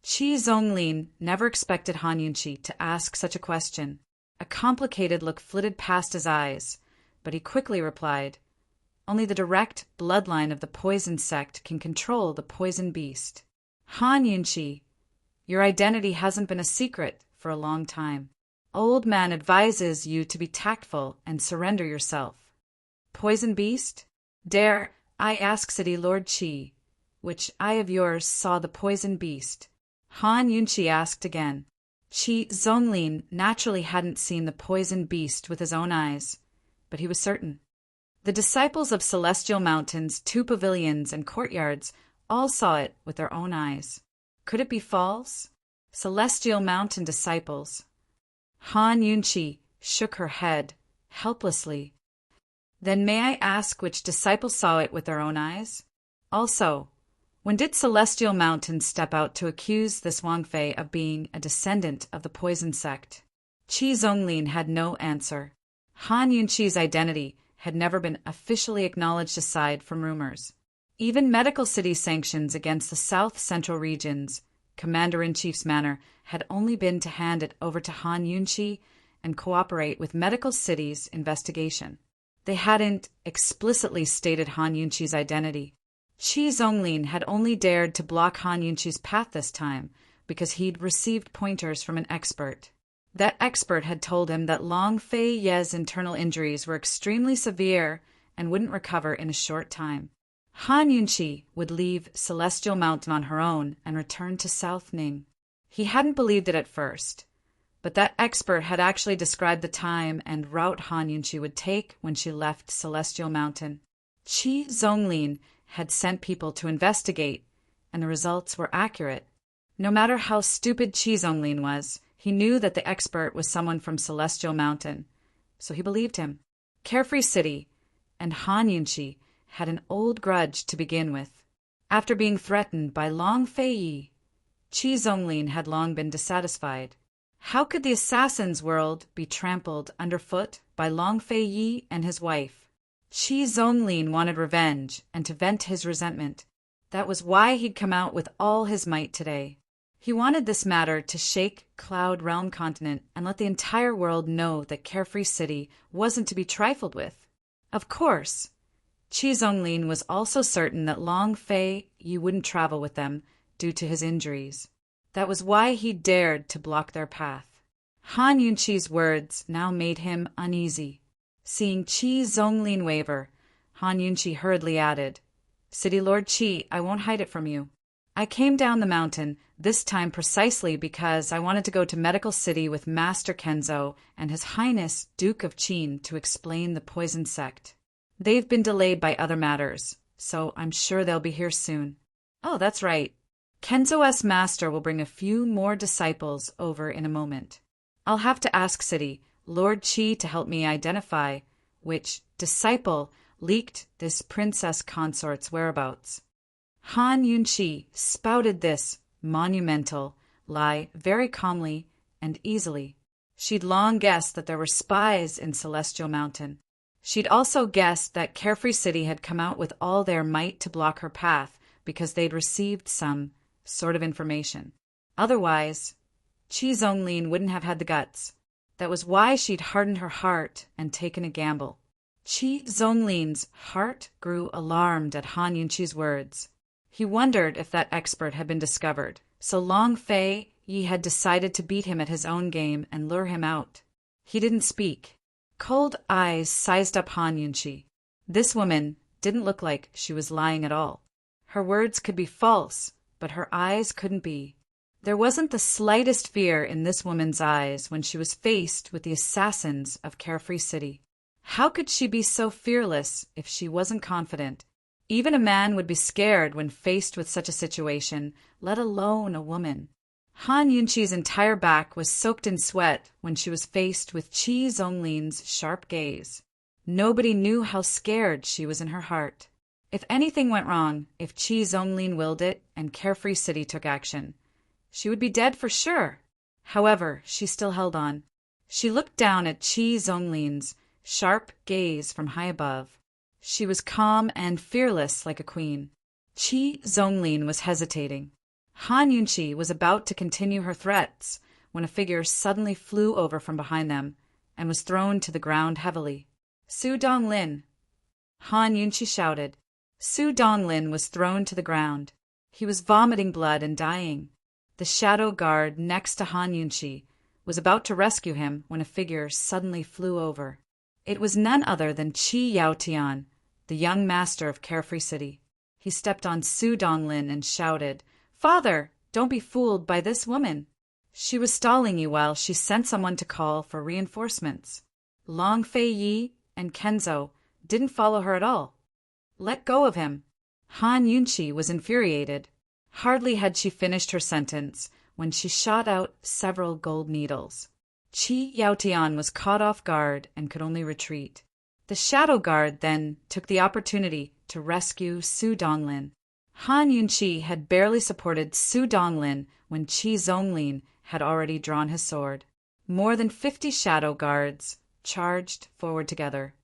Qi Zonglin never expected Han Yunqi to ask such a question. A complicated look flitted past his eyes, but he quickly replied, only the direct bloodline of the poison sect can control the poison beast. Han Yunqi, your identity hasn't been a secret for a long time. Old man advises you to be tactful and surrender yourself. Poison beast? Dare I ask City Lord Qi, which eye of yours saw the poison beast? Han Yunqi asked again. Qi Zonglin naturally hadn't seen the poison beast with his own eyes, but he was certain. The disciples of Celestial Mountain's 2 pavilions and courtyards all saw it with their own eyes. Could it be false? Celestial Mountain disciples. Han Yunqi shook her head, helplessly. Then may I ask which disciples saw it with their own eyes? Also, when did Celestial Mountain step out to accuse this Wang Fei of being a descendant of the poison sect? Qi Zonglin had no answer. Han Yunqi's identity had never been officially acknowledged aside from rumors. Even Medical City sanctions against the South Central regions, Commander-in-Chief's manner had only been to hand it over to Han Yunqi and cooperate with Medical City's investigation. They hadn't explicitly stated Han Yunqi's identity. Qi Zonglin had only dared to block Han Yunqi's path this time because he'd received pointers from an expert. That expert had told him that Long Fei Ye's internal injuries were extremely severe and wouldn't recover in a short time. Han Yunqi would leave Celestial Mountain on her own and return to South Ning. He hadn't believed it at first, but that expert had actually described the time and route Han Yunqi would take when she left Celestial Mountain. Qi Zonglin had sent people to investigate, and the results were accurate. No matter how stupid Qi Zonglin was, he knew that the expert was someone from Celestial Mountain, so he believed him. Carefree City and Han Yunqi had an old grudge to begin with. After being threatened by Long Fei Yi, Qi Zonglin had long been dissatisfied. How could the assassin's world be trampled underfoot by Long Fei Yi and his wife? Qi Zonglin wanted revenge and to vent his resentment. That was why he'd come out with all his might today. He wanted this matter to shake Cloud Realm Continent and let the entire world know that Carefree City wasn't to be trifled with. Of course, Qi Zonglin was also certain that Long Fei Yi wouldn't travel with them due to his injuries. That was why he dared to block their path. Han Yunqi's words now made him uneasy. Seeing Qi Zonglin waver, Han Yunqi hurriedly added, "City Lord Qi, I won't hide it from you. I came down the mountain, this time precisely because I wanted to go to Medical City with Master Kenzo and His Highness Duke of Qin to explain the poison sect. They've been delayed by other matters, so I'm sure they'll be here soon. Oh, that's right. Kenzo's master will bring a few more disciples over in a moment. I'll have to ask City Lord Qi to help me identify which disciple leaked this Princess Consort's whereabouts." Han Yunqi spouted this monumental lie very calmly and easily. She'd long guessed that there were spies in Celestial Mountain. She'd also guessed that Carefree City had come out with all their might to block her path because they'd received some sort of information. Otherwise, Qi Zonglin wouldn't have had the guts. That was why she'd hardened her heart and taken a gamble. Qi Zonglin's heart grew alarmed at Han Yunqi's words. He wondered if that expert had been discovered, so Long Fei Yi had decided to beat him at his own game and lure him out. He didn't speak. Cold eyes sized up Han Yunqi. This woman didn't look like she was lying at all. Her words could be false, but her eyes couldn't be. There wasn't the slightest fear in this woman's eyes when she was faced with the assassins of Carefree City. How could she be so fearless if she wasn't confident? Even a man would be scared when faced with such a situation, let alone a woman. Han Yunqi's entire back was soaked in sweat when she was faced with Qi Zonglin's sharp gaze. Nobody knew how scared she was in her heart. If anything went wrong, if Qi Zonglin willed it and Carefree City took action, she would be dead for sure. However, she still held on. She looked down at Qi Zonglin's sharp gaze from high above. She was calm and fearless like a queen. Qi Zonglin was hesitating. Han Yunqi was about to continue her threats when a figure suddenly flew over from behind them and was thrown to the ground heavily. "Su Donglin!" Han Yunqi shouted. Su Donglin was thrown to the ground. He was vomiting blood and dying. The shadow guard next to Han Yunqi was about to rescue him when a figure suddenly flew over. It was none other than Qi Yaotian, the young master of Carefree City. He stepped on Su Donglin and shouted, "Father, don't be fooled by this woman. She was stalling you while she sent someone to call for reinforcements. Long Fei Yi and Kenzo didn't follow her at all. Let go of him." Han Yunqi was infuriated. Hardly had she finished her sentence when she shot out several gold needles. Qi Yaotian was caught off guard and could only retreat. The shadow guard then took the opportunity to rescue Su Donglin. Han Yunqi had barely supported Su Donglin when Qi Zonglin had already drawn his sword. More than 50 shadow guards charged forward together.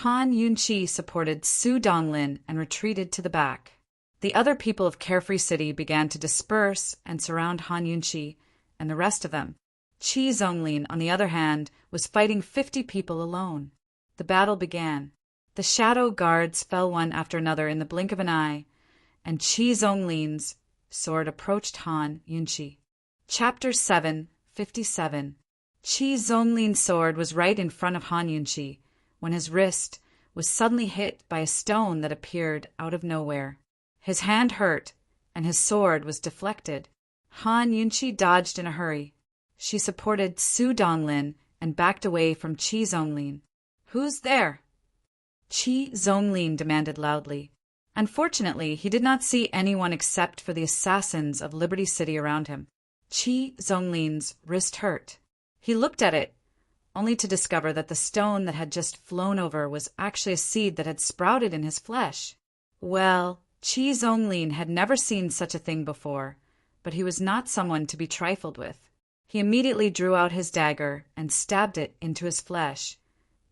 Han Yunqi supported Su Donglin and retreated to the back. The other people of Carefree City began to disperse and surround Han Yunqi and the rest of them. Qi Zonglin, on the other hand, was fighting 50 people alone. The battle began. The shadow guards fell one after another in the blink of an eye, and Chi Zonglin's sword approached Han Yunqi. Chapter 7:57. Chi Zonglin's sword was right in front of Han Yunqi when his wrist was suddenly hit by a stone that appeared out of nowhere. His hand hurt, and his sword was deflected. Han Yunqi dodged in a hurry. She supported Su Donglin and backed away from Chi Zonglin. "Who's there?" Chi Zonglin demanded loudly. Unfortunately, he did not see anyone except for the assassins of Liberty City around him. Chi Zonglin's wrist hurt. He looked at it, only to discover that the stone that had just flown over was actually a seed that had sprouted in his flesh. Well, Chi Zonglin had never seen such a thing before, but he was not someone to be trifled with. He immediately drew out his dagger and stabbed it into his flesh,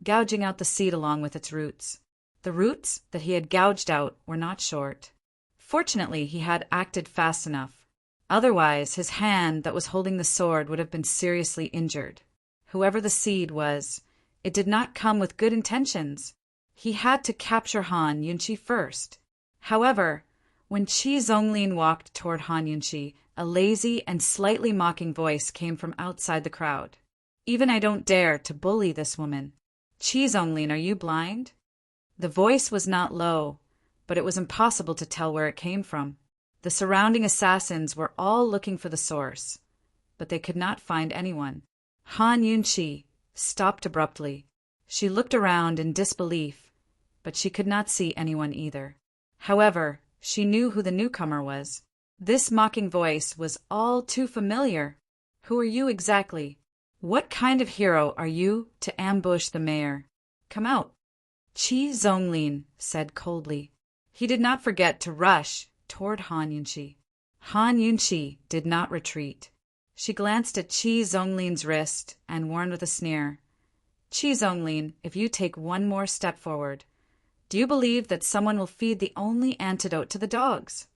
gouging out the seed along with its roots. The roots that he had gouged out were not short. Fortunately, he had acted fast enough. Otherwise, his hand that was holding the sword would have been seriously injured. Whoever the seed was, it did not come with good intentions. He had to capture Han Yunqi first. However, when Chi Zonglin walked toward Han Yunqi, a lazy and slightly mocking voice came from outside the crowd. "Even I don't dare to bully this woman. Chi Zonglin, are you blind?" The voice was not low, but it was impossible to tell where it came from. The surrounding assassins were all looking for the source, but they could not find anyone. Han Yunqi stopped abruptly. She looked around in disbelief, but she could not see anyone either. However, she knew who the newcomer was. This mocking voice was all too familiar. "Who are you exactly? What kind of hero are you to ambush the mayor? Come out." Chi Zonglin said coldly. He did not forget to rush toward Han Yunqi. Han Yunqi did not retreat. She glanced at Chi Zonglin's wrist and warned with a sneer, "Chi Zonglin, if you take one more step forward, do you believe that someone will feed the only antidote to the dogs?"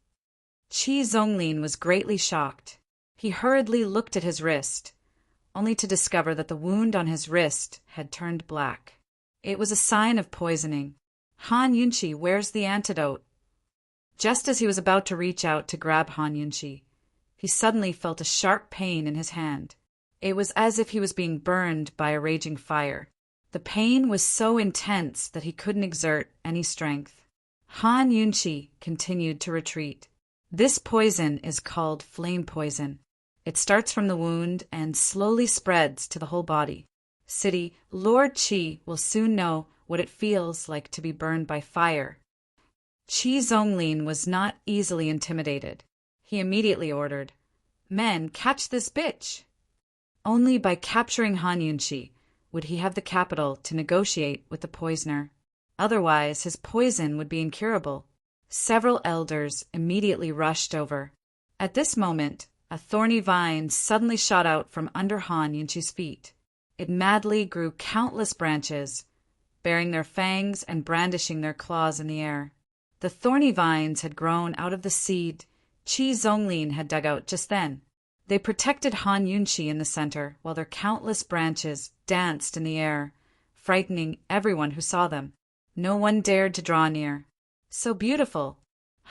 Chi Zonglin was greatly shocked. He hurriedly looked at his wrist, only to discover that the wound on his wrist had turned black. It was a sign of poisoning. "Han Yunqi, where's the antidote?" Just as he was about to reach out to grab Han Yunqi, he suddenly felt a sharp pain in his hand. It was as if he was being burned by a raging fire. The pain was so intense that he couldn't exert any strength. Han Yunqi continued to retreat. This poison is called flame poison. It starts from the wound and slowly spreads to the whole body. City, Lord Chi will soon know what it feels like to be burned by fire. Chi Zonglin was not easily intimidated. He immediately ordered, "Men, catch this bitch!" Only by capturing Han Yunqi would he have the capital to negotiate with the poisoner. Otherwise, his poison would be incurable. Several elders immediately rushed over. At this moment, a thorny vine suddenly shot out from under Han Yunqi's feet. It madly grew countless branches, bearing their fangs and brandishing their claws in the air. The thorny vines had grown out of the seed Chi Zonglin had dug out just then. They protected Han Yunqi in the center, while their countless branches danced in the air, frightening everyone who saw them. No one dared to draw near. So beautiful!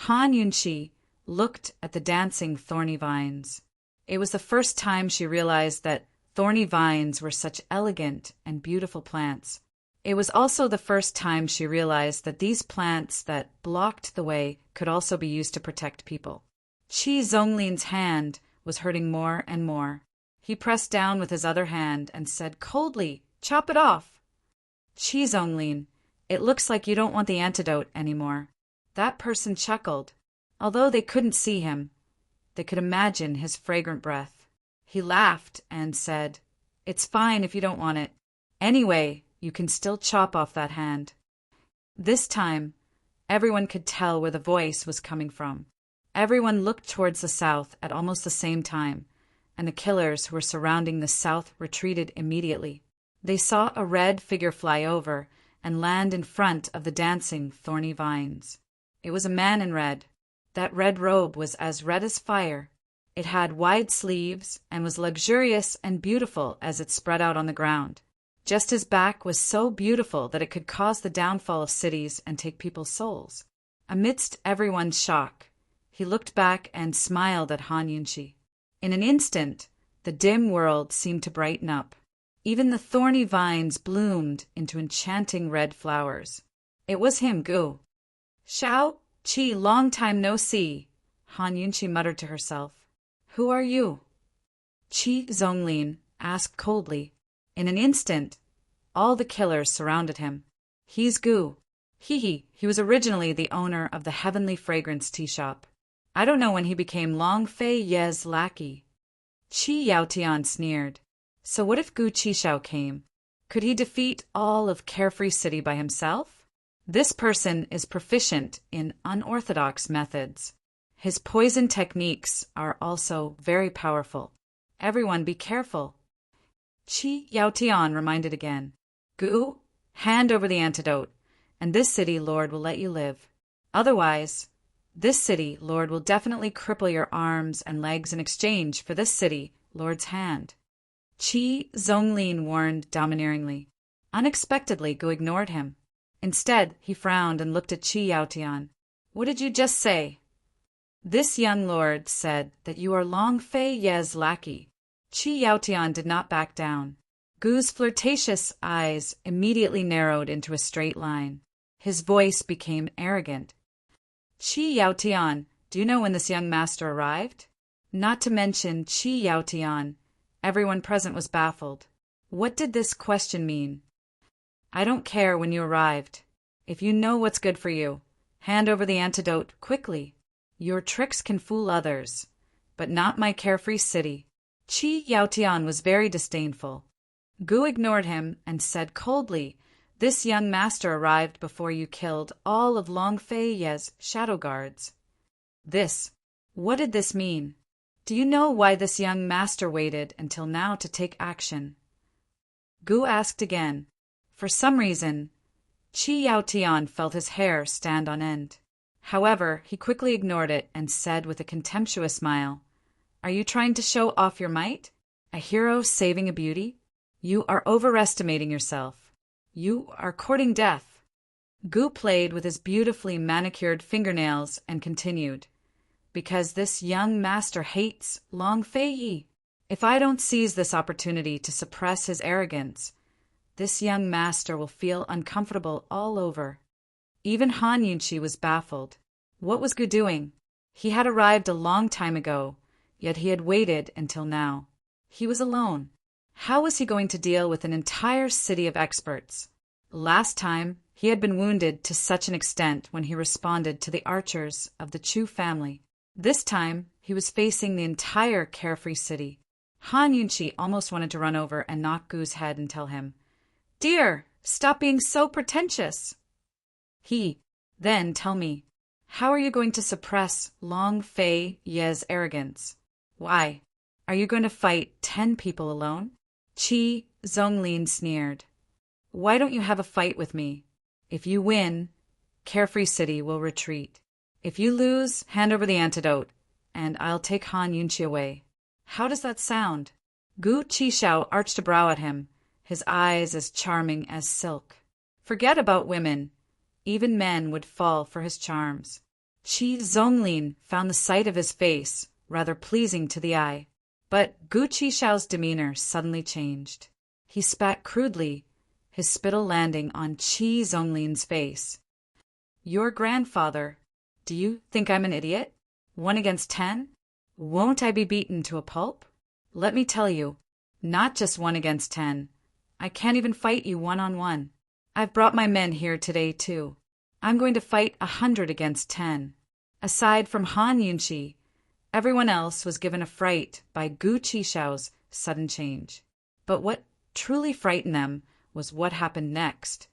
Han Yunqi looked at the dancing thorny vines. It was the first time she realized that thorny vines were such elegant and beautiful plants. It was also the first time she realized that these plants that blocked the way could also be used to protect people. Chi Zonglin's hand was hurting more and more. He pressed down with his other hand and said coldly, "Chop it off." "Chi Zonglin, it looks like you don't want the antidote anymore." That person chuckled. Although they couldn't see him, they could imagine his fragrant breath. He laughed and said, "It's fine if you don't want it. Anyway, you can still chop off that hand." This time, everyone could tell where the voice was coming from. Everyone looked towards the south at almost the same time, and the killers who were surrounding the south retreated immediately. They saw a red figure fly over and land in front of the dancing thorny vines. It was a man in red. That red robe was as red as fire. It had wide sleeves and was luxurious and beautiful as it spread out on the ground. just his back was so beautiful that it could cause the downfall of cities and take people's souls. Amidst everyone's shock, he looked back and smiled at Han Yunshi. In an instant, the dim world seemed to brighten up. Even the thorny vines bloomed into enchanting red flowers. It was him, Gu. "Shao, Qi, long time no see," Han Yunshi muttered to herself. "Who are you?" Qi Zonglin asked coldly. In an instant, all the killers surrounded him. "He's Gu. He was originally the owner of the Heavenly Fragrance tea shop. I don't know when he became Long Fei Ye's lackey." Qi Yaotian sneered. So what if Gu Qishao came? Could he defeat all of Carefree City by himself? This person is proficient in unorthodox methods. His poison techniques are also very powerful. Everyone be careful. Qi Yaotian reminded again. "Gu, hand over the antidote, and this city lord will let you live. Otherwise, this city lord will definitely cripple your arms and legs in exchange for this city lord's hand." Qi Zonglin warned domineeringly. Unexpectedly, Gu ignored him. Instead, he frowned and looked at Qi Yaotian. "What did you just say?" "This young lord said that you are Long Fei Ye's lackey." Qi Yaotian did not back down. Gu's flirtatious eyes immediately narrowed into a straight line. His voice became arrogant. "Qi Yaotian, do you know when this young master arrived?" Not to mention Qi Yaotian, everyone present was baffled. What did this question mean? "I don't care when you arrived. If you know what's good for you, hand over the antidote quickly. Your tricks can fool others, but not my Carefree City." Qi Yaotian was very disdainful. Gu ignored him and said coldly, "This young master arrived before you killed all of Long Fei Ye's shadow guards." What did this mean? Do you know why this young master waited until now to take action? Gu asked again. For some reason, Qi Yaotian felt his hair stand on end. However, he quickly ignored it and said with a contemptuous smile, "Are you trying to show off your might? A hero saving a beauty? You are overestimating yourself. You are courting death." Gu played with his beautifully manicured fingernails and continued, "Because this young master hates Long Fei Yi. If I don't seize this opportunity to suppress his arrogance, this young master will feel uncomfortable all over." Even Han Yunshi was baffled. What was Gu doing? He had arrived a long time ago, yet he had waited until now. He was alone. How was he going to deal with an entire city of experts? Last time, he had been wounded to such an extent when he responded to the archers of the Chu family. This time, he was facing the entire Carefree City. Han Yunshi almost wanted to run over and knock Gu's head and tell him, "Dear, stop being so pretentious." Then tell me, how are you going to suppress Long Fei Ye's arrogance? Why, are you going to fight 10 people alone? Qi Zonglin sneered. "Why don't you have a fight with me? If you win, Carefree City will retreat. If you lose, hand over the antidote, and I'll take Han Yunshi away." How does that sound? Gu Qishao arched a brow at him, his eyes as charming as silk. Forget about women. Even men would fall for his charms. Qi Zonglin found the sight of his face rather pleasing to the eye. But Gu Qishao's demeanor suddenly changed. He spat crudely, his spittle landing on Qi Zonglin's face. "Your grandfather. Do you think I'm an idiot? 1 against 10? Won't I be beaten to a pulp? Let me tell you, not just 1 against 10. I can't even fight you one-on-one. I've brought my men here today, too. I'm going to fight 100 against 10. Aside from Han Yunshi, everyone else was given a fright by Gu Qishao's sudden change. But what truly frightened them was what happened next.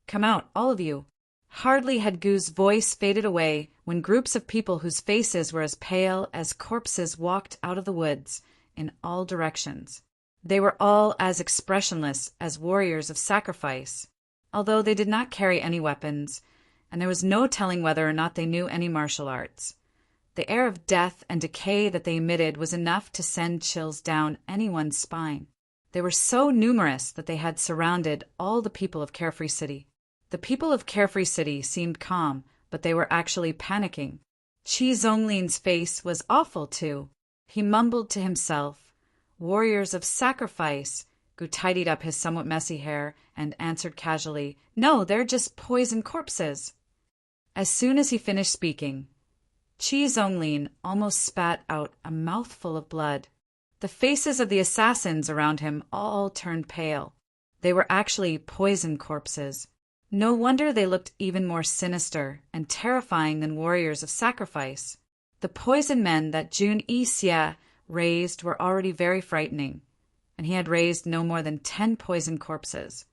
"Come out, all of you." Hardly had Gu's voice faded away when groups of people whose faces were as pale as corpses walked out of the woods in all directions. They were all as expressionless as warriors of sacrifice, although they did not carry any weapons, and there was no telling whether or not they knew any martial arts. The air of death and decay that they emitted was enough to send chills down anyone's spine. They were so numerous that they had surrounded all the people of Carefree City. The people of Carefree City seemed calm, but they were actually panicking. Chi Zonglin's face was awful too. He mumbled to himself, "Warriors of sacrifice." Gu tidied up his somewhat messy hair and answered casually, "No, they're just poison corpses." As soon as he finished speaking, Chi Zonglin almost spat out a mouthful of blood. The faces of the assassins around him all turned pale. They were actually poison corpses. No wonder they looked even more sinister and terrifying than warriors of sacrifice. The poison men that Jun Yixia raised were already very frightening, and he had raised no more than 10 poison corpses.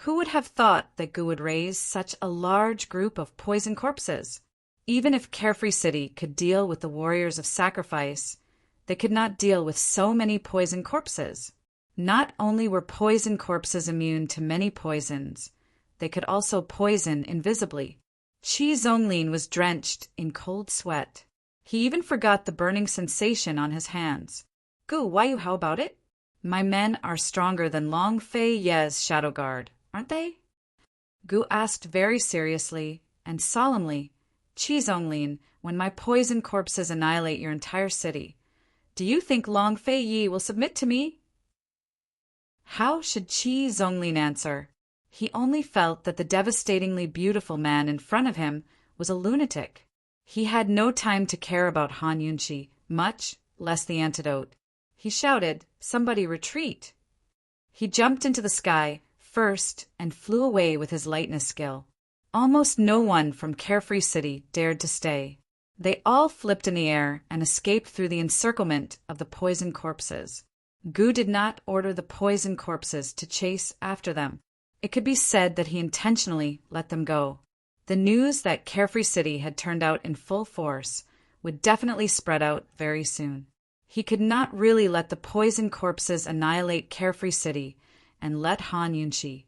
Who would have thought that Gu would raise such a large group of poison corpses? Even if Carefree City could deal with the warriors of sacrifice, they could not deal with so many poison corpses. Not only were poison corpses immune to many poisons, they could also poison invisibly. Chi Zonglin was drenched in cold sweat. He even forgot the burning sensation on his hands. "Gu, why how about it? My men are stronger than Long Fei Ye's shadow guard, aren't they?" Gu asked very seriously and solemnly, "Chi Zonglin, when my poison corpses annihilate your entire city, do you think Long Fei Yi will submit to me?" How should Chi Zonglin answer? He only felt that the devastatingly beautiful man in front of him was a lunatic. He had no time to care about Han Yunqi, much less the antidote. He shouted, "Somebody retreat!" He jumped into the sky first and flew away with his lightness skill. Almost no one from Carefree City dared to stay. They all flipped in the air and escaped through the encirclement of the poison corpses. Gu did not order the poison corpses to chase after them. It could be said that he intentionally let them go. The news that Carefree City had turned out in full force would definitely spread out very soon. He could not really let the poison corpses annihilate Carefree City and let Han Yunqi,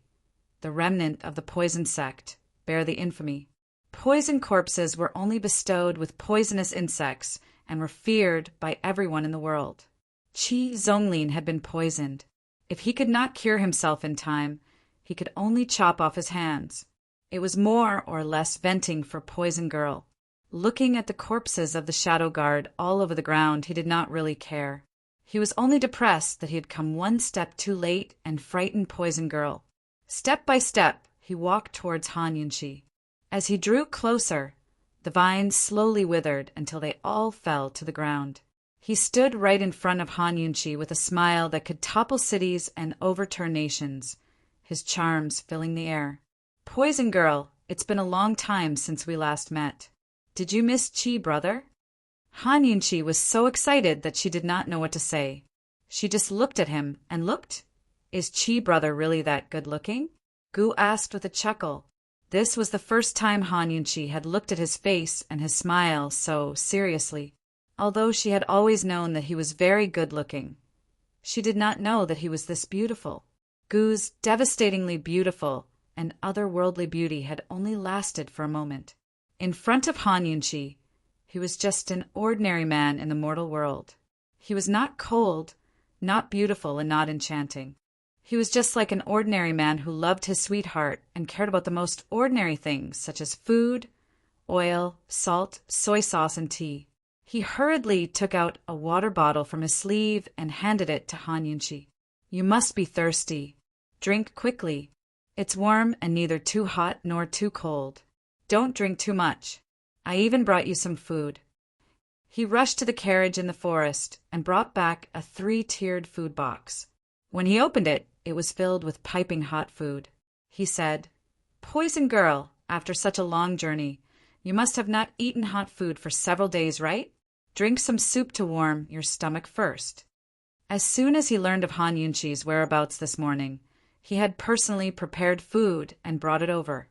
the remnant of the poison sect, bear the infamy. Poison corpses were only bestowed with poisonous insects and were feared by everyone in the world. Chi Zonglin had been poisoned. If he could not cure himself in time, he could only chop off his hands. It was more or less venting for Poison Girl. Looking at the corpses of the Shadow Guard all over the ground, he did not really care. He was only depressed that he had come one step too late and frightened Poison Girl. Step by step, he walked towards Han Yunqi. As he drew closer, the vines slowly withered until they all fell to the ground. He stood right in front of Han Yunqi with a smile that could topple cities and overturn nations, his charms filling the air. "Poison Girl, it's been a long time since we last met. Did you miss Chi, brother?" Han Yunqi was so excited that she did not know what to say. She just looked at him and looked. "Is Chi brother really that good-looking?" Gu asked with a chuckle. This was the first time Han Yunqi had looked at his face and his smile so seriously. Although she had always known that he was very good-looking, she did not know that he was this beautiful. Gu's devastatingly beautiful and otherworldly beauty had only lasted for a moment. In front of Han Yunqi, he was just an ordinary man in the mortal world. He was not cold, not beautiful, and not enchanting. He was just like an ordinary man who loved his sweetheart and cared about the most ordinary things, such as food, oil, salt, soy sauce, and tea. He hurriedly took out a water bottle from his sleeve and handed it to Han Yunqi. "You must be thirsty. Drink quickly. It's warm and neither too hot nor too cold. Don't drink too much. I even brought you some food." He rushed to the carriage in the forest and brought back a 3-tiered food box. When he opened it, it was filled with piping hot food. He said, "Poison Girl, after such a long journey, you must have not eaten hot food for several days, right? Drink some soup to warm your stomach first." As soon as he learned of Han Yunqi's whereabouts this morning, he had personally prepared food and brought it over.